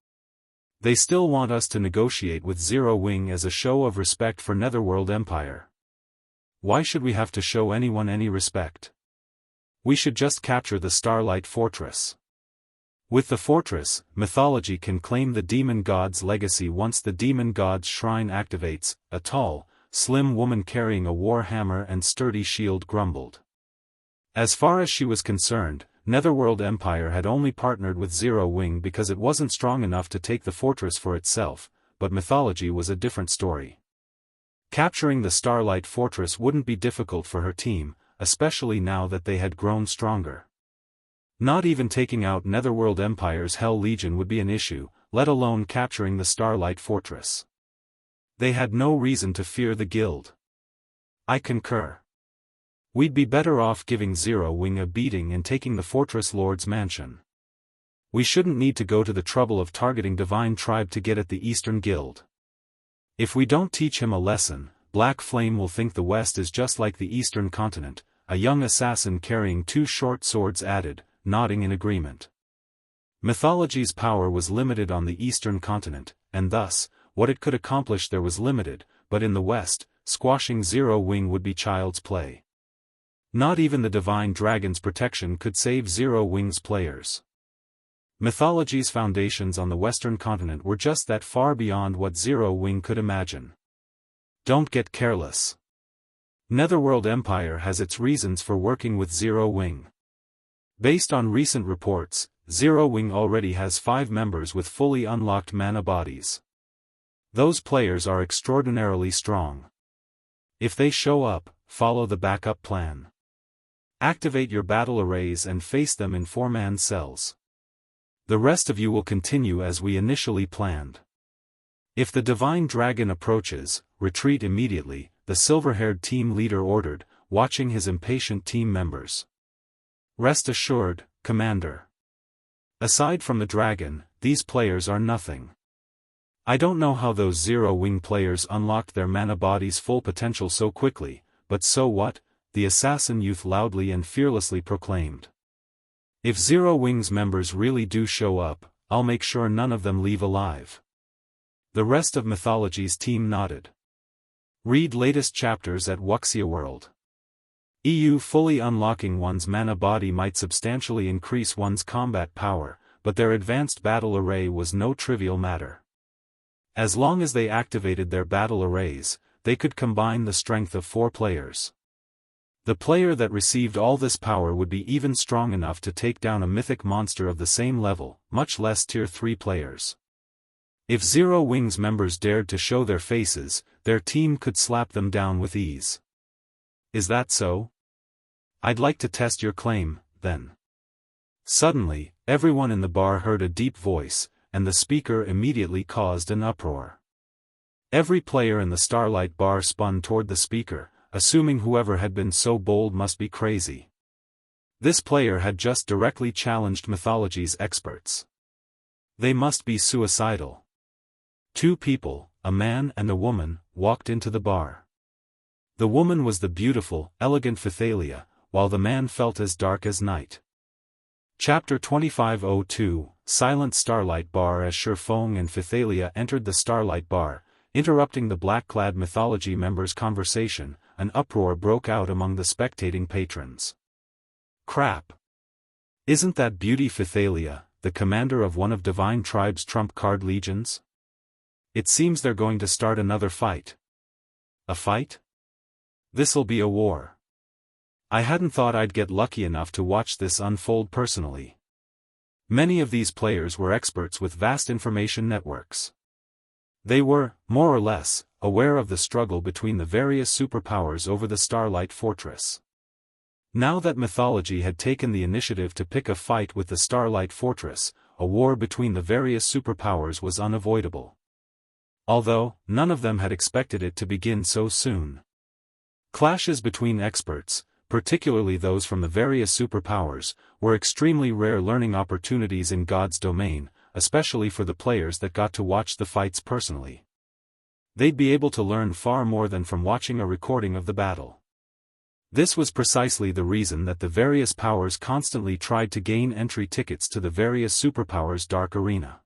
They still want us to negotiate with Zero Wing as a show of respect for Netherworld Empire. Why should we have to show anyone any respect? We should just capture the Starlight Fortress. With the fortress, Mythology can claim the demon god's legacy once the demon god's shrine activates," a tall, slim woman carrying a war hammer and sturdy shield grumbled. As far as she was concerned, Netherworld Empire had only partnered with Zero Wing because it wasn't strong enough to take the fortress for itself, but Mythology was a different story. Capturing the Starlight Fortress wouldn't be difficult for her team, especially now that they had grown stronger. Not even taking out Netherworld Empire's Hell Legion would be an issue, let alone capturing the Starlight Fortress. They had no reason to fear the guild. I concur. We'd be better off giving Zero Wing a beating and taking the Fortress Lord's mansion. We shouldn't need to go to the trouble of targeting Divine Tribe to get at the Eastern Guild. If we don't teach him a lesson, Black Flame will think the West is just like the Eastern continent, a young assassin carrying 2 short swords added, nodding in agreement. Mythology's power was limited on the Eastern continent, and thus, what it could accomplish there was limited, but in the West, squashing Zero Wing would be child's play. Not even the Divine Dragon's protection could save Zero Wing's players. Mythology's foundations on the Western continent were just that far beyond what Zero Wing could imagine. Don't get careless. Netherworld Empire has its reasons for working with Zero Wing. Based on recent reports, Zero Wing already has 5 members with fully unlocked mana bodies. Those players are extraordinarily strong. If they show up, follow the backup plan. Activate your battle arrays and face them in 4-man cells. The rest of you will continue as we initially planned. If the Divine Dragon approaches, retreat immediately, the silver-haired team leader ordered, watching his impatient team members. Rest assured, Commander. Aside from the dragon, these players are nothing. I don't know how those Zero Wing players unlocked their mana body's full potential so quickly, but so what, the assassin youth loudly and fearlessly proclaimed. If Zero Wings members really do show up, I'll make sure none of them leave alive. The rest of Mythology's team nodded. Read latest chapters at Wuxia World. EU fully unlocking one's mana body might substantially increase one's combat power, but their advanced battle array was no trivial matter. As long as they activated their battle arrays, they could combine the strength of 4 players. The player that received all this power would be even strong enough to take down a mythic monster of the same level, much less tier 3 players. If Zero Wings members dared to show their faces, their team could slap them down with ease. Is that so? I'd like to test your claim, then. Suddenly, everyone in the bar heard a deep voice, and the speaker immediately caused an uproar. Every player in the Starlight bar spun toward the speaker, assuming whoever had been so bold must be crazy. This player had just directly challenged Mythology's experts. They must be suicidal. 2 people, a man and a woman, walked into the bar. The woman was the beautiful, elegant Phythalia, while the man felt as dark as night. Chapter 2502, Silent Starlight Bar. As Shi Feng and Phythalia entered the Starlight Bar, interrupting the black-clad Mythology members' conversation, an uproar broke out among the spectating patrons. Crap! Isn't that beauty Phythalia, the commander of one of Divine Tribe's trump card legions? It seems they're going to start another fight. A fight? This'll be a war. I hadn't thought I'd get lucky enough to watch this unfold personally. Many of these players were experts with vast information networks. They were, more or less, aware of the struggle between the various superpowers over the Starlight Fortress. Now that Mythology had taken the initiative to pick a fight with the Starlight Fortress, a war between the various superpowers was unavoidable. Although, none of them had expected it to begin so soon. Clashes between experts, particularly those from the various superpowers, were extremely rare learning opportunities in God's domain, especially for the players that got to watch the fights personally. They'd be able to learn far more than from watching a recording of the battle. This was precisely the reason that the various powers constantly tried to gain entry tickets to the various superpowers' dark arena.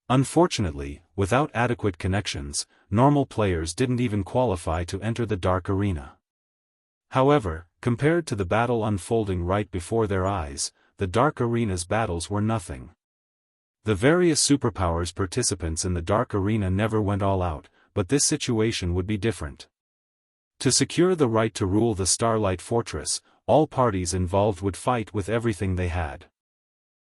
Unfortunately, without adequate connections, normal players didn't even qualify to enter the dark arena. However, compared to the battle unfolding right before their eyes, the dark arena's battles were nothing. The various superpowers participants in the dark arena never went all out, but this situation would be different. To secure the right to rule the Starlight Fortress, all parties involved would fight with everything they had.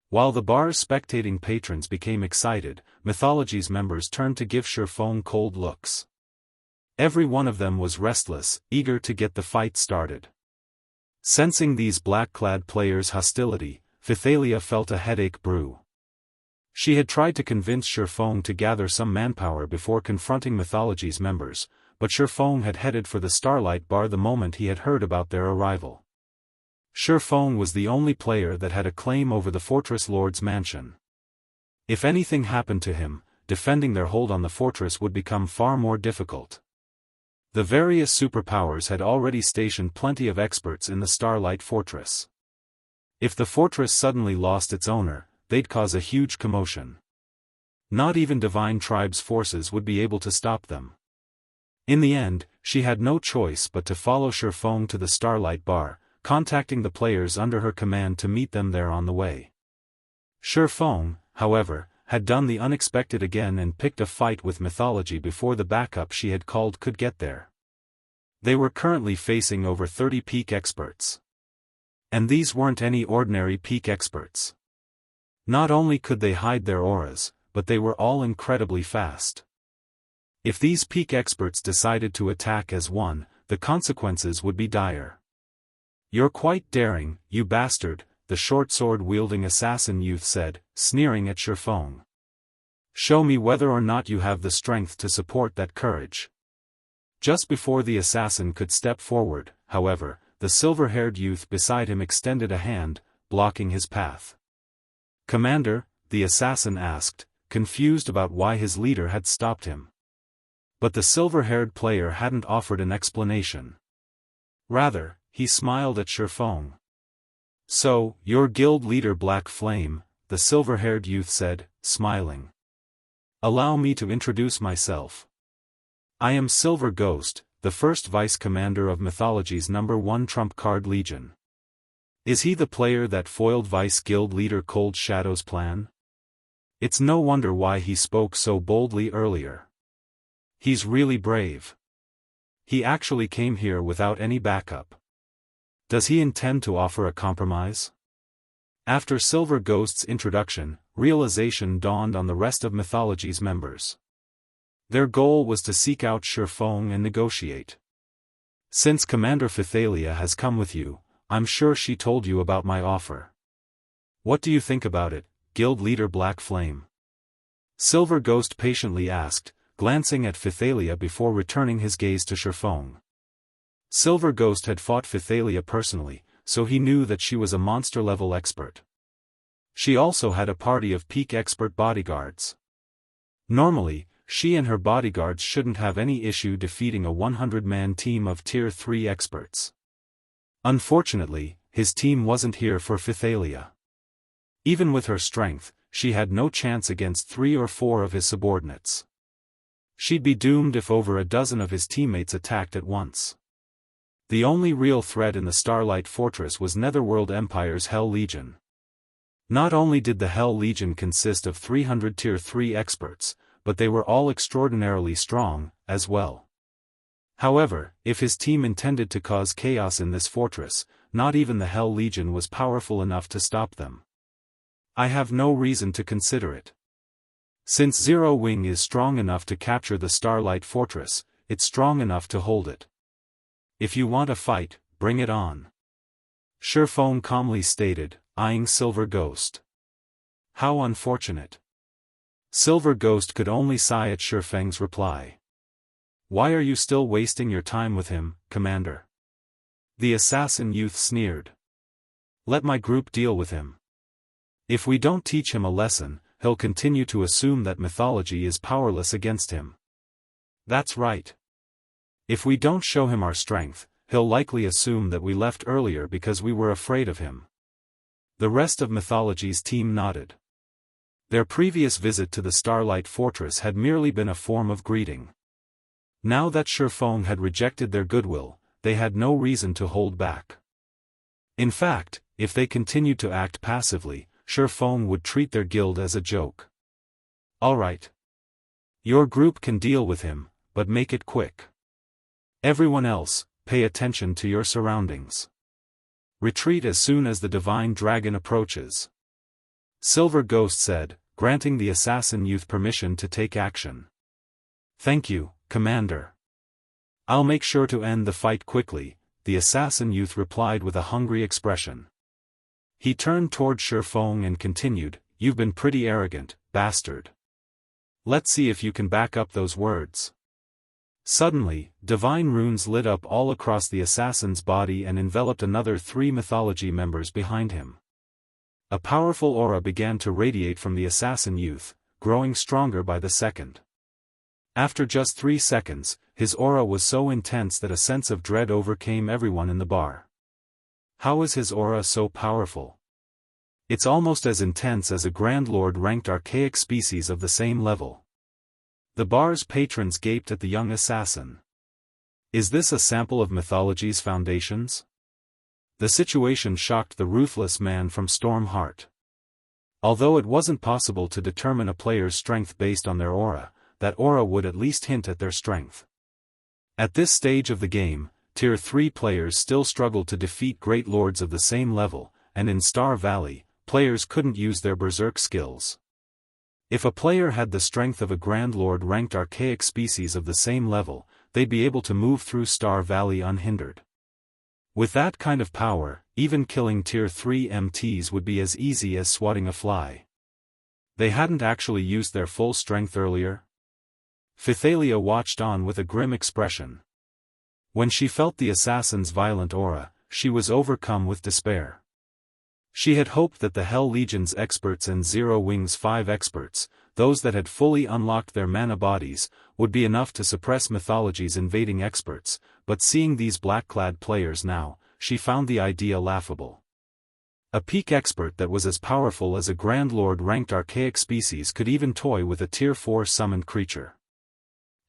While the bar's spectating patrons became excited, Mythology's members turned to give Shi Feng cold looks. Every one of them was restless, eager to get the fight started. Sensing these black-clad players' hostility, Phythalia felt a headache brew. She had tried to convince Shi Feng to gather some manpower before confronting Mythology's members, but Shi Feng had headed for the Starlight Bar the moment he had heard about their arrival. Shi Feng was the only player that had a claim over the Fortress Lord's mansion. If anything happened to him, defending their hold on the fortress would become far more difficult. The various superpowers had already stationed plenty of experts in the Starlight Fortress. If the fortress suddenly lost its owner, they'd cause a huge commotion. Not even Divine Tribe's forces would be able to stop them. In the end, she had no choice but to follow Shi Feng to the Starlight Bar, contacting the players under her command to meet them there on the way. Shi Feng, however, had done the unexpected again and picked a fight with Mythology before the backup she had called could get there. They were currently facing over 30 peak experts. And these weren't any ordinary peak experts. Not only could they hide their auras, but they were all incredibly fast. If these peak experts decided to attack as one, the consequences would be dire. "You're quite daring, you bastard," the short sword-wielding assassin youth said, sneering at Shi Feng. "Show me whether or not you have the strength to support that courage." Just before the assassin could step forward, however, the silver-haired youth beside him extended a hand, blocking his path. "Commander," the assassin asked, confused about why his leader had stopped him. But the silver-haired player hadn't offered an explanation. Rather, he smiled at Shi Feng. "So, your guild leader Black Flame," the silver-haired youth said, smiling. "Allow me to introduce myself. I am Silver Ghost, the first vice-commander of Mythology's #1 trump card legion." Is he the player that foiled vice-guild leader Cold Shadow's plan? It's no wonder why he spoke so boldly earlier. He's really brave. He actually came here without any backup. Does he intend to offer a compromise? After Silver Ghost's introduction, realization dawned on the rest of Mythology's members. Their goal was to seek out Shi Feng and negotiate. "Since Commander Phythalia has come with you, I'm sure she told you about my offer. What do you think about it, Guild Leader Black Flame?" Silver Ghost patiently asked, glancing at Phythalia before returning his gaze to Shi Feng. Silver Ghost had fought Phythalia personally, so he knew that she was a monster-level expert. She also had a party of peak expert bodyguards. Normally, she and her bodyguards shouldn't have any issue defeating a 100-man team of Tier 3 experts. Unfortunately, his team wasn't here for Phythalia. Even with her strength, she had no chance against 3 or 4 of his subordinates. She'd be doomed if over a dozen of his teammates attacked at once. The only real threat in the Starlight Fortress was Netherworld Empire's Hell Legion. Not only did the Hell Legion consist of 300 Tier 3 experts, but they were all extraordinarily strong, as well. However, if his team intended to cause chaos in this fortress, not even the Hell Legion was powerful enough to stop them. I have no reason to consider it. Since Zero Wing is strong enough to capture the Starlight Fortress, it's strong enough to hold it. If you want a fight, bring it on. Shi Feng calmly stated, eyeing Silver Ghost. How unfortunate. Silver Ghost could only sigh at Shi Feng's reply. Why are you still wasting your time with him, Commander? The assassin youth sneered. Let my group deal with him. If we don't teach him a lesson, he'll continue to assume that mythology is powerless against him. That's right. If we don't show him our strength, he'll likely assume that we left earlier because we were afraid of him. The rest of Mythology's team nodded. Their previous visit to the Starlight Fortress had merely been a form of greeting. Now that Shi Feng had rejected their goodwill, they had no reason to hold back. In fact, if they continued to act passively, Shi Feng would treat their guild as a joke. All right. Your group can deal with him, but make it quick. Everyone else, pay attention to your surroundings. Retreat as soon as the Divine Dragon approaches. Silver Ghost said, granting the assassin youth permission to take action. Thank you, Commander. I'll make sure to end the fight quickly, the assassin youth replied with a hungry expression. He turned toward Shi Feng and continued, You've been pretty arrogant, bastard. Let's see if you can back up those words. Suddenly, divine runes lit up all across the assassin's body and enveloped another 3 mythology members behind him. A powerful aura began to radiate from the assassin youth, growing stronger by the second. After just 3 seconds, his aura was so intense that a sense of dread overcame everyone in the bar. How is his aura so powerful? It's almost as intense as a Grand Lord ranked archaic species of the same level. The bar's patrons gaped at the young assassin. Is this a sample of Mythology's foundations? The situation shocked the ruthless man from Stormheart. Although it wasn't possible to determine a player's strength based on their aura, that aura would at least hint at their strength. At this stage of the game, Tier 3 players still struggled to defeat great lords of the same level, and in Star Valley, players couldn't use their berserk skills. If a player had the strength of a Grand Lord ranked archaic species of the same level, they'd be able to move through Star Valley unhindered. With that kind of power, even killing Tier 3 MTs would be as easy as swatting a fly. They hadn't actually used their full strength earlier? Phythalia watched on with a grim expression. When she felt the assassin's violent aura, she was overcome with despair. She had hoped that the Hell Legion's experts and Zero Wing's 5 experts, those that had fully unlocked their mana bodies, would be enough to suppress Mythology's invading experts, but seeing these black-clad players now, she found the idea laughable. A peak expert that was as powerful as a Grand Lord-ranked archaic species could even toy with a Tier 4 summoned creature.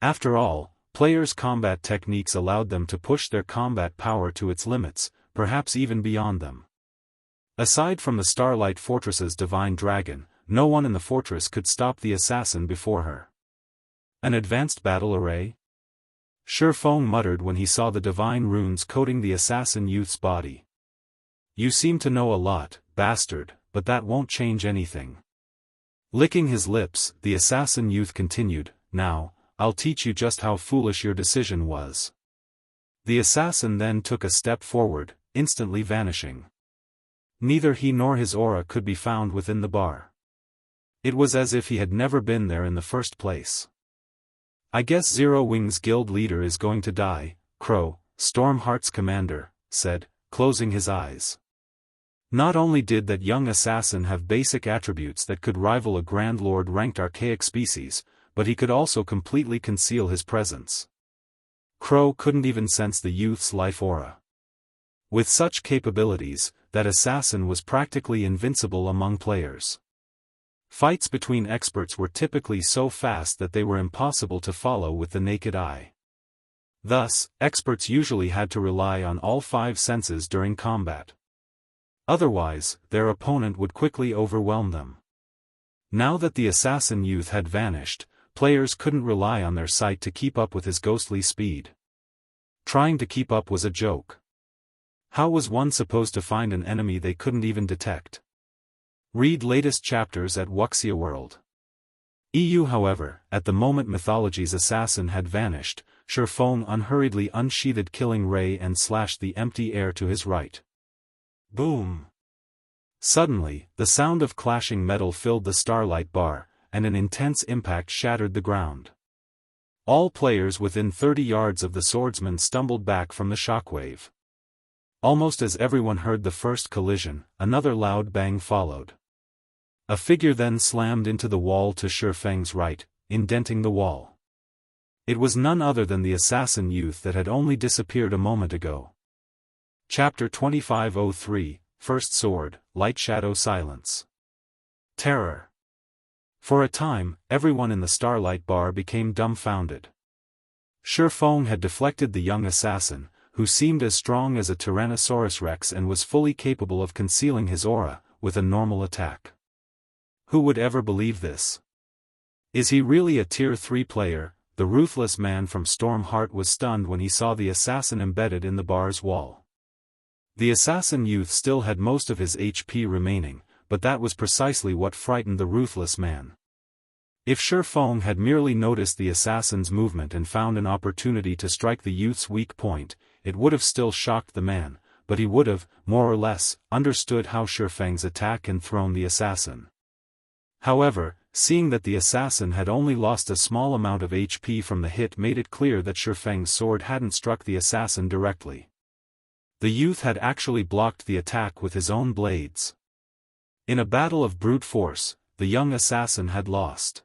After all, players' combat techniques allowed them to push their combat power to its limits, perhaps even beyond them. Aside from the Starlight Fortress's divine dragon, no one in the fortress could stop the assassin before her. An advanced battle array? Shi Feng muttered when he saw the divine runes coating the assassin youth's body. You seem to know a lot, bastard, but that won't change anything. Licking his lips, the assassin youth continued, Now, I'll teach you just how foolish your decision was. The assassin then took a step forward, instantly vanishing. Neither he nor his aura could be found within the bar. It was as if he had never been there in the first place. I guess Zero Wings guild leader is going to die, Crow, Stormheart's commander, said, closing his eyes. Not only did that young assassin have basic attributes that could rival a Grand Lord-ranked archaic species, but he could also completely conceal his presence. Crow couldn't even sense the youth's life aura. With such capabilities, that assassin was practically invincible among players. Fights between experts were typically so fast that they were impossible to follow with the naked eye. Thus, experts usually had to rely on all 5 senses during combat. Otherwise, their opponent would quickly overwhelm them. Now that the assassin youth had vanished, players couldn't rely on their sight to keep up with his ghostly speed. Trying to keep up was a joke. How was one supposed to find an enemy they couldn't even detect? Read latest chapters at Wuxia World. However, at the moment Mythology's assassin had vanished, Shi Feng unhurriedly unsheathed Killing Ray and slashed the empty air to his right. Boom! Suddenly, the sound of clashing metal filled the Starlight bar, and an intense impact shattered the ground. All players within 30 yards of the Swordsman stumbled back from the shockwave. Almost as everyone heard the first collision, another loud bang followed. A figure then slammed into the wall to Shi Feng's right, indenting the wall. It was none other than the assassin youth that had only disappeared a moment ago. Chapter 2503, First Sword, Lightshadow Silence. Terror. For a time, everyone in the Starlight bar became dumbfounded. Shi Feng had deflected the young assassin, who seemed as strong as a Tyrannosaurus Rex and was fully capable of concealing his aura, with a normal attack. Who would ever believe this? Is he really a Tier 3 player? The ruthless man from Stormheart was stunned when he saw the assassin embedded in the bar's wall. The assassin youth still had most of his HP remaining, but that was precisely what frightened the ruthless man. If Shi Feng had merely noticed the assassin's movement and found an opportunity to strike the youth's weak point, it would have still shocked the man, but he would have, more or less, understood how Shi Feng's attack and thrown the assassin. However, seeing that the assassin had only lost a small amount of HP from the hit made it clear that Shi Feng's sword hadn't struck the assassin directly. The youth had actually blocked the attack with his own blades. In a battle of brute force, the young assassin had lost.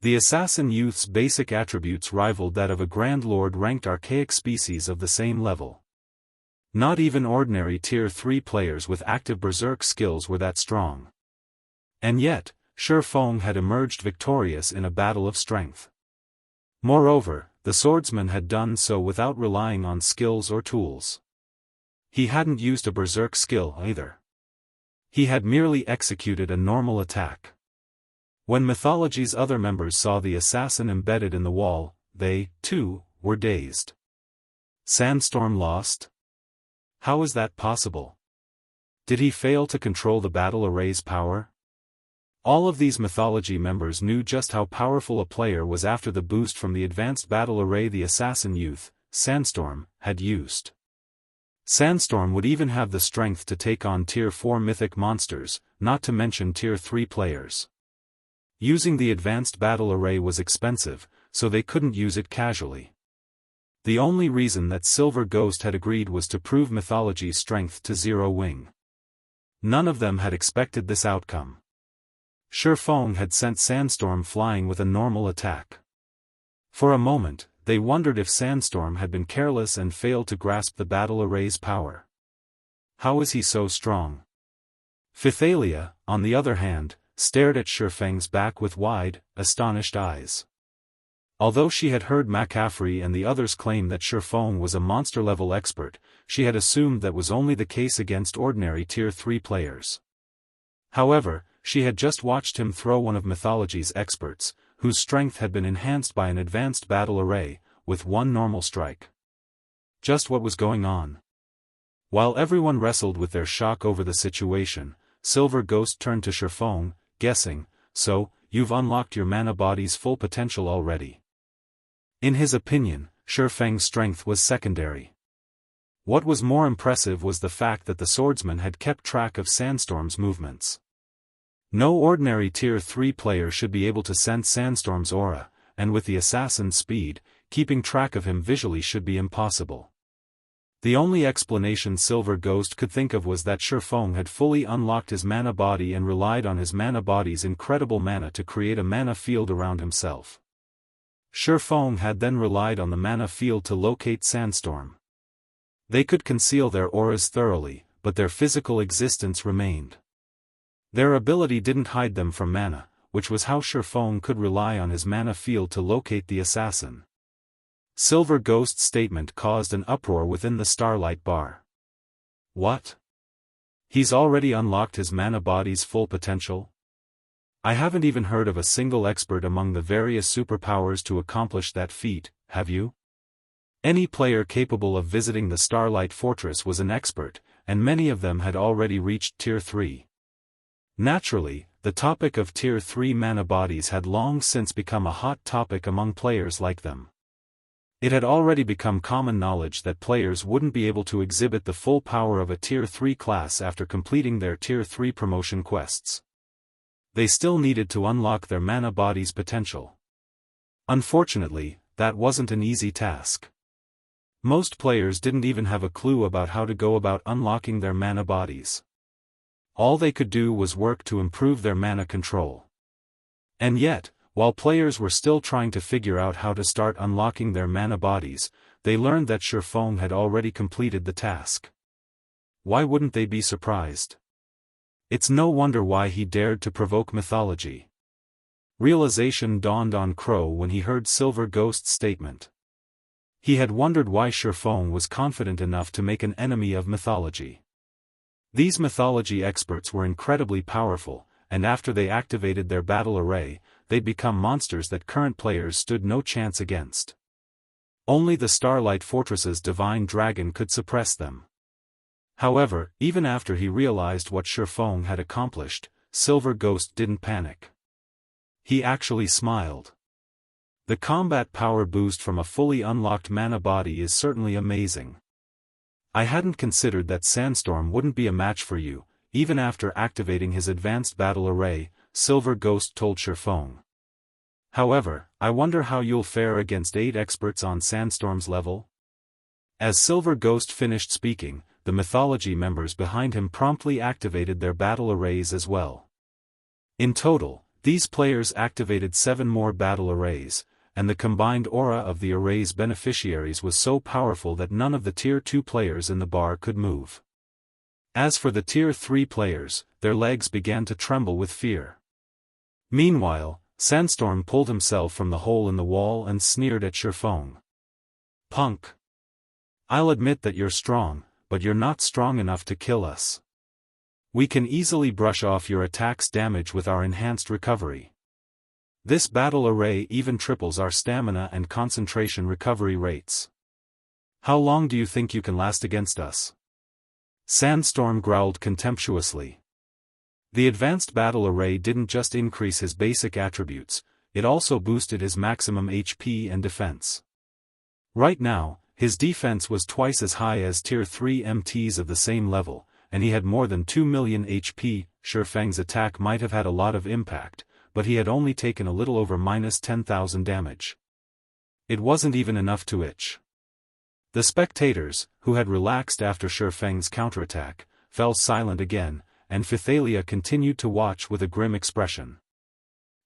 The assassin youth's basic attributes rivaled that of a Grand Lord-ranked archaic species of the same level. Not even ordinary Tier 3 players with active berserk skills were that strong. And yet, Shi Feng had emerged victorious in a battle of strength. Moreover, the swordsman had done so without relying on skills or tools. He hadn't used a berserk skill either. He had merely executed a normal attack. When Mythology's other members saw the assassin embedded in the wall, they, too, were dazed. Sandstorm lost? How is that possible? Did he fail to control the battle array's power? All of these Mythology members knew just how powerful a player was after the boost from the advanced battle array the assassin youth, Sandstorm, had used. Sandstorm would even have the strength to take on Tier 4 mythic monsters, not to mention Tier 3 players. Using the advanced battle array was expensive, so they couldn't use it casually. The only reason that Silver Ghost had agreed was to prove Mythology's strength to Zero Wing. None of them had expected this outcome. Shi Feng had sent Sandstorm flying with a normal attack. For a moment, they wondered if Sandstorm had been careless and failed to grasp the battle array's power. How is he so strong? Pythalia, on the other hand, stared at Shi Feng's back with wide, astonished eyes. Although she had heard McCaffrey and the others claim that Shi Feng was a monster-level expert, she had assumed that was only the case against ordinary Tier 3 players. However, she had just watched him throw one of Mythology's experts, whose strength had been enhanced by an advanced battle array, with one normal strike. Just what was going on? While everyone wrestled with their shock over the situation, Silver Ghost turned to Shi Feng, guessing, "So, you've unlocked your mana body's full potential already." In his opinion, Shi Feng's strength was secondary. What was more impressive was the fact that the Swordsman had kept track of Sandstorm's movements. No ordinary Tier 3 player should be able to sense Sandstorm's aura, and with the assassin's speed, keeping track of him visually should be impossible. The only explanation Silver Ghost could think of was that Shi Feng had fully unlocked his mana body and relied on his mana body's incredible mana to create a mana field around himself. Shi Feng had then relied on the mana field to locate Sandstorm. They could conceal their auras thoroughly, but their physical existence remained. Their ability didn't hide them from mana, which was how Shi Feng could rely on his mana field to locate the assassin. Silver Ghost's statement caused an uproar within the Starlight Bar. What? He's already unlocked his mana body's full potential? I haven't even heard of a single expert among the various superpowers to accomplish that feat, have you? Any player capable of visiting the Starlight Fortress was an expert, and many of them had already reached Tier 3. Naturally, the topic of Tier 3 mana bodies had long since become a hot topic among players like them. It had already become common knowledge that players wouldn't be able to exhibit the full power of a Tier 3 class after completing their Tier 3 promotion quests. They still needed to unlock their mana body's potential. Unfortunately, that wasn't an easy task. Most players didn't even have a clue about how to go about unlocking their mana bodies. All they could do was work to improve their mana control. And yet, while players were still trying to figure out how to start unlocking their mana bodies, they learned that Shi Feng had already completed the task. Why wouldn't they be surprised? It's no wonder why he dared to provoke Mythology. Realization dawned on Crow when he heard Silver Ghost's statement. He had wondered why Shi Feng was confident enough to make an enemy of Mythology. These Mythology experts were incredibly powerful, and after they activated their battle array, they'd become monsters that current players stood no chance against. Only the Starlight Fortress's divine dragon could suppress them. However, even after he realized what Shi Feng had accomplished, Silver Ghost didn't panic. He actually smiled. The combat power boost from a fully unlocked mana body is certainly amazing. I hadn't considered that Sandstorm wouldn't be a match for you, even after activating his advanced battle array, Silver Ghost told Shi Feng. However, I wonder how you'll fare against 8 experts on Sandstorm's level? As Silver Ghost finished speaking, the Mythology members behind him promptly activated their battle arrays as well. In total, these players activated 7 more battle arrays, and the combined aura of the array's beneficiaries was so powerful that none of the Tier 2 players in the bar could move. As for the Tier 3 players, their legs began to tremble with fear. Meanwhile, Sandstorm pulled himself from the hole in the wall and sneered at Shi Feng. "Punk! I'll admit that you're strong, but you're not strong enough to kill us. We can easily brush off your attack's damage with our enhanced recovery. This battle array even triples our stamina and concentration recovery rates. How long do you think you can last against us?" Sandstorm growled contemptuously. The advanced battle array didn't just increase his basic attributes, it also boosted his maximum HP and defense. Right now, his defense was twice as high as Tier 3 MTs of the same level, and he had more than 2 million HP. Shi Feng's attack might have had a lot of impact, but he had only taken a little over minus 10,000 damage. It wasn't even enough to itch. The spectators, who had relaxed after Shi Feng's counterattack, fell silent again, and Pythalia continued to watch with a grim expression.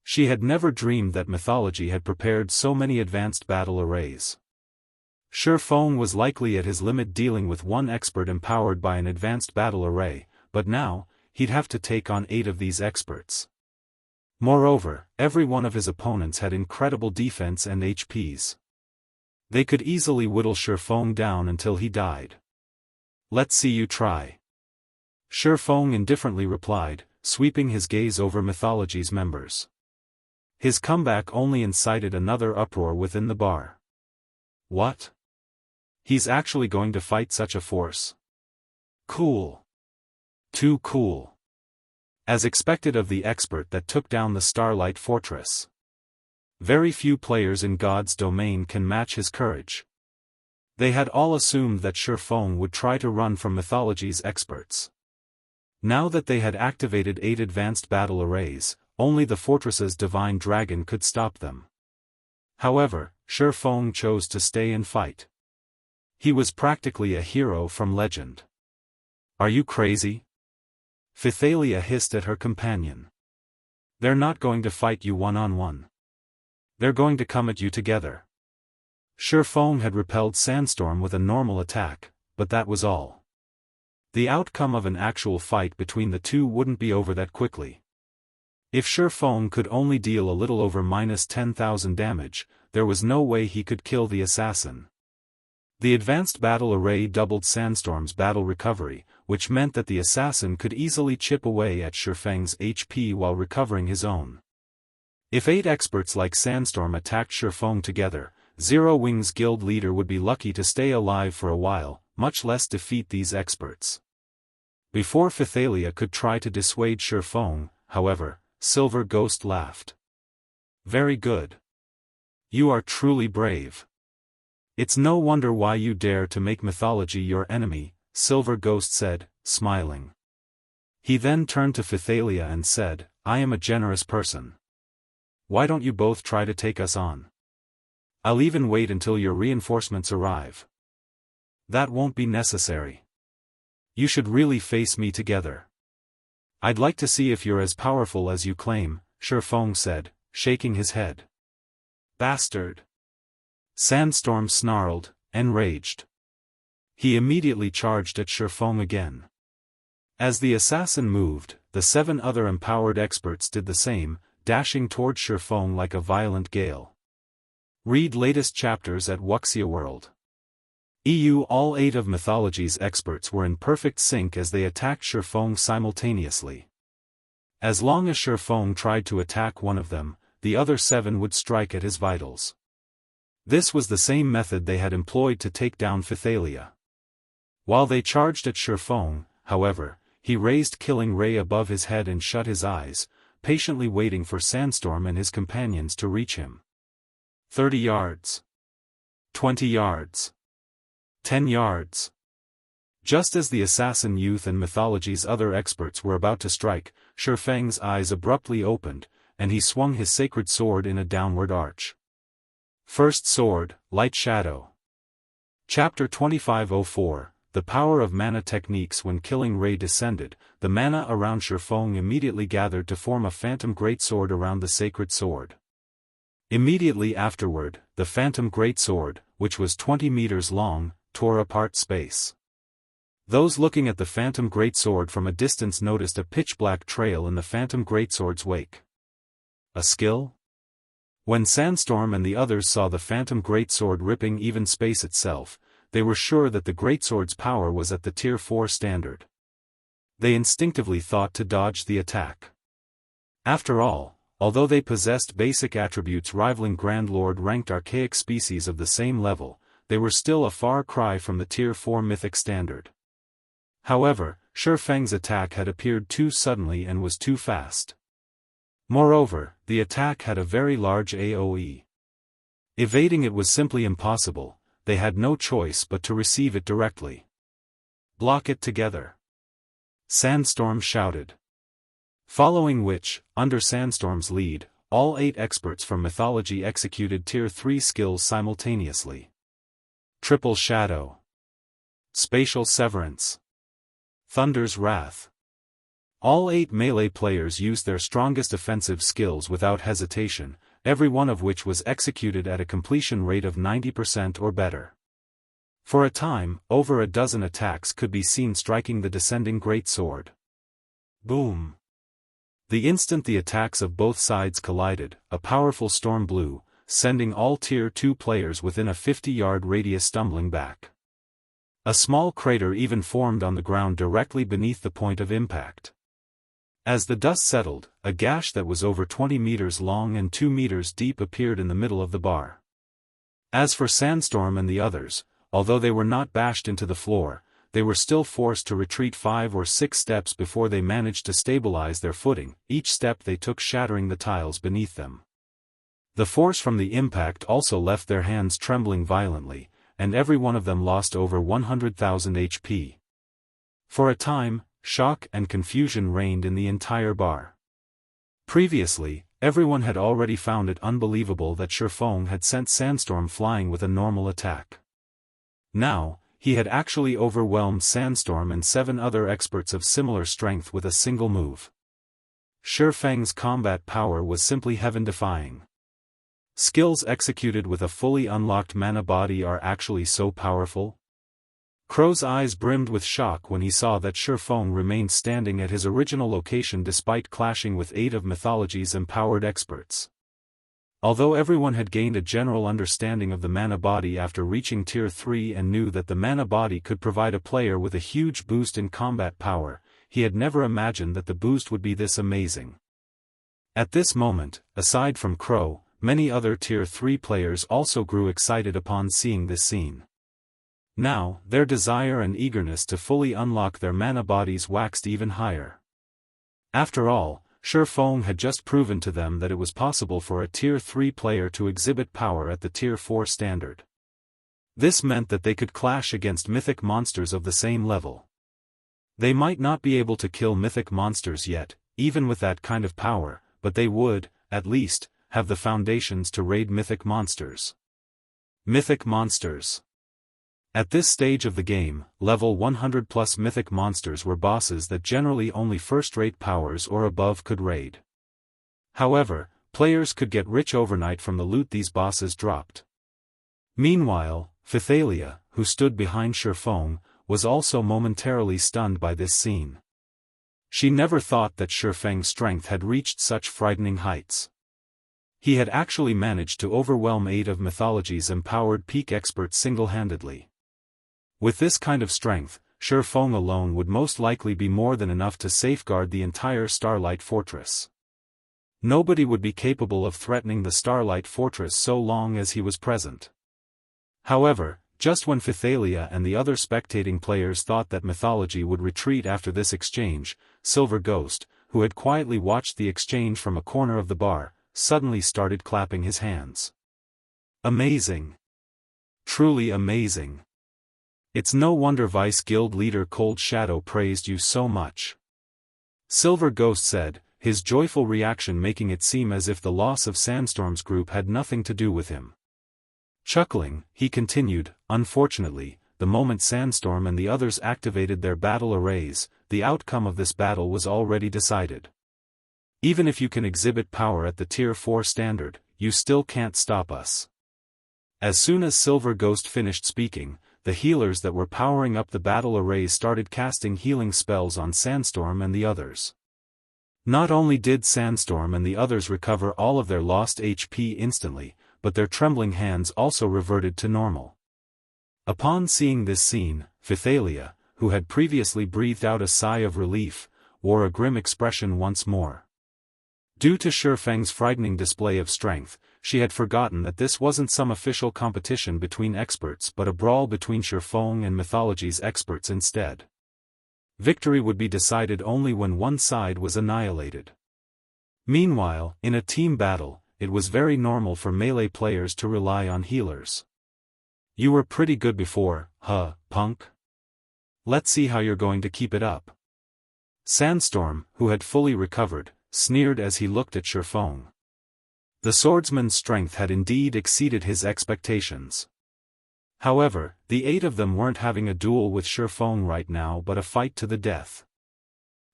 She had never dreamed that Mythology had prepared so many advanced battle arrays. Shi Feng was likely at his limit dealing with one expert empowered by an advanced battle array, but now, he'd have to take on 8 of these experts. Moreover, every one of his opponents had incredible defense and HPs. They could easily whittle Shi Feng down until he died. "Let's see you try," Shi Feng indifferently replied, sweeping his gaze over Mythology's members. His comeback only incited another uproar within the bar. What? He's actually going to fight such a force? Cool. Too cool. As expected of the expert that took down the Starlight Fortress. Very few players in God's domain can match his courage. They had all assumed that Shi Feng would try to run from Mythology's experts. Now that they had activated 8 advanced battle arrays, only the fortress's divine dragon could stop them. However, Shi Feng chose to stay and fight. He was practically a hero from legend. "Are you crazy?" Phythalia hissed at her companion. "They're not going to fight you one-on-one. They're going to come at you together." Shi Feng had repelled Sandstorm with a normal attack, but that was all. The outcome of an actual fight between the two wouldn't be over that quickly. If Shi Feng could only deal a little over -10,000 damage, there was no way he could kill the assassin. The advanced battle array doubled Sandstorm's battle recovery, which meant that the assassin could easily chip away at Shi Feng's HP while recovering his own. If 8 experts like Sandstorm attacked Shi Feng together, Zero Wings Guild leader would be lucky to stay alive for a while, much less defeat these experts. Before Phythalia could try to dissuade Shi Feng, however, Silver Ghost laughed. "Very good. You are truly brave. It's no wonder why you dare to make Mythology your enemy," Silver Ghost said, smiling. He then turned to Phythalia and said, "I am a generous person. Why don't you both try to take us on? I'll even wait until your reinforcements arrive." "That won't be necessary. You should really face me together. I'd like to see if you're as powerful as you claim," Shi Feng said, shaking his head. "Bastard!" Sandstorm snarled, enraged. He immediately charged at Shi Feng again. As the assassin moved, the 7 other empowered experts did the same, dashing toward Shi Feng like a violent gale. Read latest chapters at Wuxia World. All 8 of Mythology's experts were in perfect sync as they attacked Shi Feng simultaneously. As long as Shi Feng tried to attack one of them, the other 7 would strike at his vitals. This was the same method they had employed to take down Phythalia. While they charged at Shi Feng, however, he raised Killing Ray above his head and shut his eyes, patiently waiting for Sandstorm and his companions to reach him. 30 yards. 20 yards. 10 yards. Just as the assassin youth and Mythology's other experts were about to strike, Shi Feng's eyes abruptly opened, and he swung his sacred sword in a downward arch. First Sword, Lightshadow. Chapter 2504, The Power of Mana Techniques. When Killing Ray descended, the mana around Shi Feng immediately gathered to form a phantom greatsword around the sacred sword. Immediately afterward, the phantom greatsword, which was 20 meters long, tore apart space. Those looking at the phantom greatsword from a distance noticed a pitch-black trail in the phantom greatsword's wake. A skill? When Sandstorm and the others saw the phantom greatsword ripping even space itself, they were sure that the greatsword's power was at the Tier 4 standard. They instinctively thought to dodge the attack. After all, although they possessed basic attributes rivaling Grand Lord-ranked archaic species of the same level, they were still a far cry from the Tier 4 mythic standard. However, Shi Feng's attack had appeared too suddenly and was too fast. Moreover, the attack had a very large AoE. Evading it was simply impossible, they had no choice but to receive it directly. "Block it together," Sandstorm shouted. Following which, under Sandstorm's lead, all 8 experts from Mythology executed Tier 3 skills simultaneously. Triple Shadow. Spatial Severance. Thunder's Wrath. All 8 melee players used their strongest offensive skills without hesitation, every one of which was executed at a completion rate of 90% or better. For a time, over a dozen attacks could be seen striking the descending greatsword. Boom! The instant the attacks of both sides collided, a powerful storm blew, sending all Tier 2 players within a 50-yard radius stumbling back. A small crater even formed on the ground directly beneath the point of impact. As the dust settled, a gash that was over 20 meters long and 2 meters deep appeared in the middle of the bar. As for Sandstorm and the others, although they were not bashed into the floor, they were still forced to retreat 5 or 6 steps before they managed to stabilize their footing, each step they took shattering the tiles beneath them. The force from the impact also left their hands trembling violently, and every one of them lost over 100,000 HP. For a time, shock and confusion reigned in the entire bar. Previously, everyone had already found it unbelievable that Shi Feng had sent Sandstorm flying with a normal attack. Now, he had actually overwhelmed Sandstorm and 7 other experts of similar strength with a single move. Shi Feng's combat power was simply heaven-defying. Skills executed with a fully unlocked mana body are actually so powerful? Crow's eyes brimmed with shock when he saw that Shi Feng remained standing at his original location despite clashing with 8 of Mythology's empowered experts. Although everyone had gained a general understanding of the mana body after reaching Tier 3 and knew that the mana body could provide a player with a huge boost in combat power, he had never imagined that the boost would be this amazing. At this moment, aside from Crow, many other Tier 3 players also grew excited upon seeing this scene. Now, their desire and eagerness to fully unlock their mana bodies waxed even higher. After all, Shi Feng had just proven to them that it was possible for a Tier 3 player to exhibit power at the Tier 4 standard. This meant that they could clash against mythic monsters of the same level. They might not be able to kill mythic monsters yet, even with that kind of power, but they would, at least, have the foundations to raid mythic monsters. Mythic monsters. At this stage of the game, level 100+ mythic monsters were bosses that generally only first-rate powers or above could raid. However, players could get rich overnight from the loot these bosses dropped. Meanwhile, Phythalia, who stood behind Shi Feng, was also momentarily stunned by this scene. She never thought that Shi Feng's strength had reached such frightening heights. He had actually managed to overwhelm 8 of Mythology's empowered peak experts single-handedly. With this kind of strength, Shi Feng alone would most likely be more than enough to safeguard the entire Starlight Fortress. Nobody would be capable of threatening the Starlight Fortress so long as he was present. However, just when Phythalia and the other spectating players thought that Mythology would retreat after this exchange, Silver Ghost, who had quietly watched the exchange from a corner of the bar, suddenly started clapping his hands. Amazing! Truly amazing! It's no wonder Vice Guild leader Cold Shadow praised you so much. Silver Ghost said, his joyful reaction making it seem as if the loss of Sandstorm's group had nothing to do with him. Chuckling, he continued, unfortunately, the moment Sandstorm and the others activated their battle arrays, the outcome of this battle was already decided. Even if you can exhibit power at the Tier 4 standard, you still can't stop us. As soon as Silver Ghost finished speaking, the healers that were powering up the battle arrays started casting healing spells on Sandstorm and the others. Not only did Sandstorm and the others recover all of their lost HP instantly, but their trembling hands also reverted to normal. Upon seeing this scene, Phythalia, who had previously breathed out a sigh of relief, wore a grim expression once more. Due to Shi Feng's frightening display of strength, she had forgotten that this wasn't some official competition between experts but a brawl between Shi Feng and Mythology's experts instead. Victory would be decided only when one side was annihilated. Meanwhile, in a team battle, it was very normal for melee players to rely on healers. You were pretty good before, huh, punk? Let's see how you're going to keep it up. Sandstorm, who had fully recovered, sneered as he looked at Shi Feng. The swordsman's strength had indeed exceeded his expectations. However, the 8 of them weren't having a duel with Shi Feng right now but a fight to the death.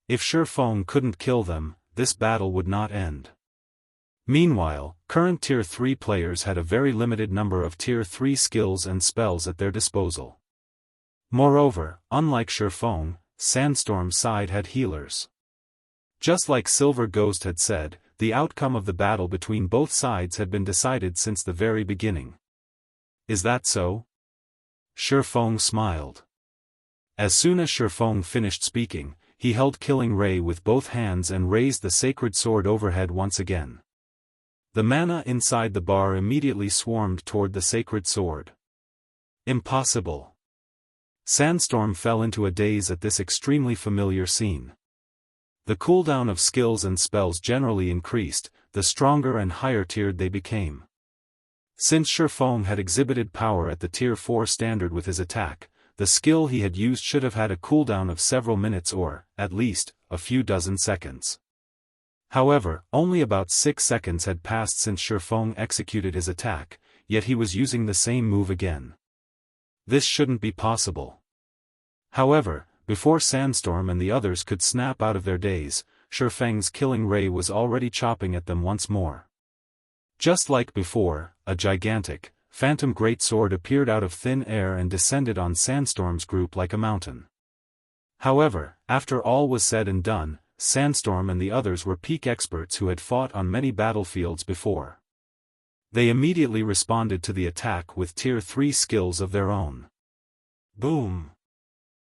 If Shi Feng couldn't kill them, this battle would not end. Meanwhile, current Tier 3 players had a very limited number of Tier 3 skills and spells at their disposal. Moreover, unlike Shi Feng, Sandstorm's side had healers. Just like Silver Ghost had said, the outcome of the battle between both sides had been decided since the very beginning. Is that so? Shi Feng smiled. As soon as Shi Feng finished speaking, he held Killing Ray with both hands and raised the sacred sword overhead once again. The mana inside the bar immediately swarmed toward the sacred sword. Impossible. Sandstorm fell into a daze at this extremely familiar scene. The cooldown of skills and spells generally increased, the stronger and higher-tiered they became. Since Shi Feng had exhibited power at the Tier 4 standard with his attack, the skill he had used should have had a cooldown of several minutes or, at least, a few dozen seconds. However, only about 6 seconds had passed since Shi Feng executed his attack, yet he was using the same move again. This shouldn't be possible. However, before Sandstorm and the others could snap out of their daze, Shi Feng's Killing Ray was already chopping at them once more. Just like before, a gigantic, phantom greatsword appeared out of thin air and descended on Sandstorm's group like a mountain. However, after all was said and done, Sandstorm and the others were peak experts who had fought on many battlefields before. They immediately responded to the attack with Tier 3 skills of their own. Boom!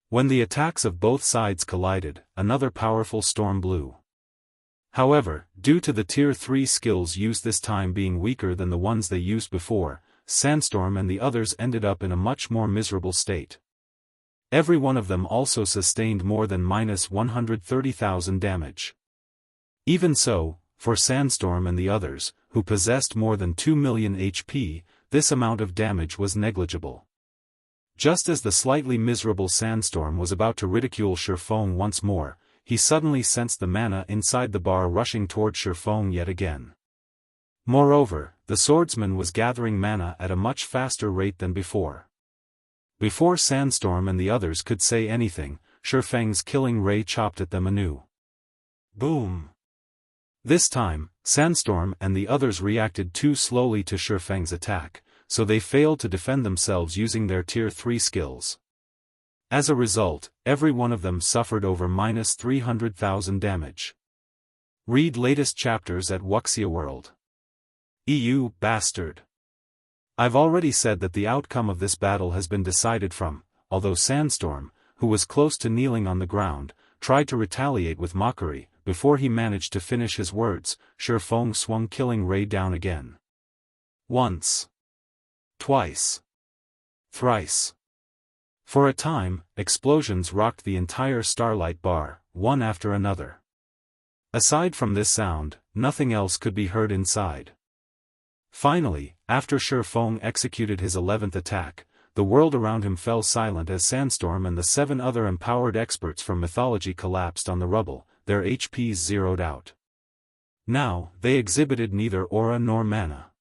When the attacks of both sides collided, another powerful storm blew. However, due to the Tier 3 skills used this time being weaker than the ones they used before, Sandstorm and the others ended up in a much more miserable state. Every one of them also sustained more than -130,000 damage. Even so, for Sandstorm and the others, who possessed more than 2 million HP, this amount of damage was negligible. Just as the slightly miserable Sandstorm was about to ridicule Shi Feng once more, he suddenly sensed the mana inside the bar rushing toward Shi Feng yet again. Moreover, the Swordsman was gathering mana at a much faster rate than before. Before Sandstorm and the others could say anything, Shi Feng's Killing Ray chopped at them anew. Boom! This time, Sandstorm and the others reacted too slowly to Shi Feng's attack, so they failed to defend themselves using their Tier 3 skills. As a result, every one of them suffered over -300,000 damage. Read latest chapters at Wuxia World. EU bastard. I've already said that the outcome of this battle has been decided from, although Sandstorm, who was close to kneeling on the ground, tried to retaliate with mockery. Before he managed to finish his words, Shi Feng swung Killing Ray down again. Once. Twice. Thrice. For a time, explosions rocked the entire Starlight bar, one after another. Aside from this sound, nothing else could be heard inside. Finally, after Shi Feng executed his 11th attack, the world around him fell silent as Sandstorm and the 7 other empowered experts from Mythology collapsed on the rubble, their HPs zeroed out. Now, they exhibited neither aura nor mana.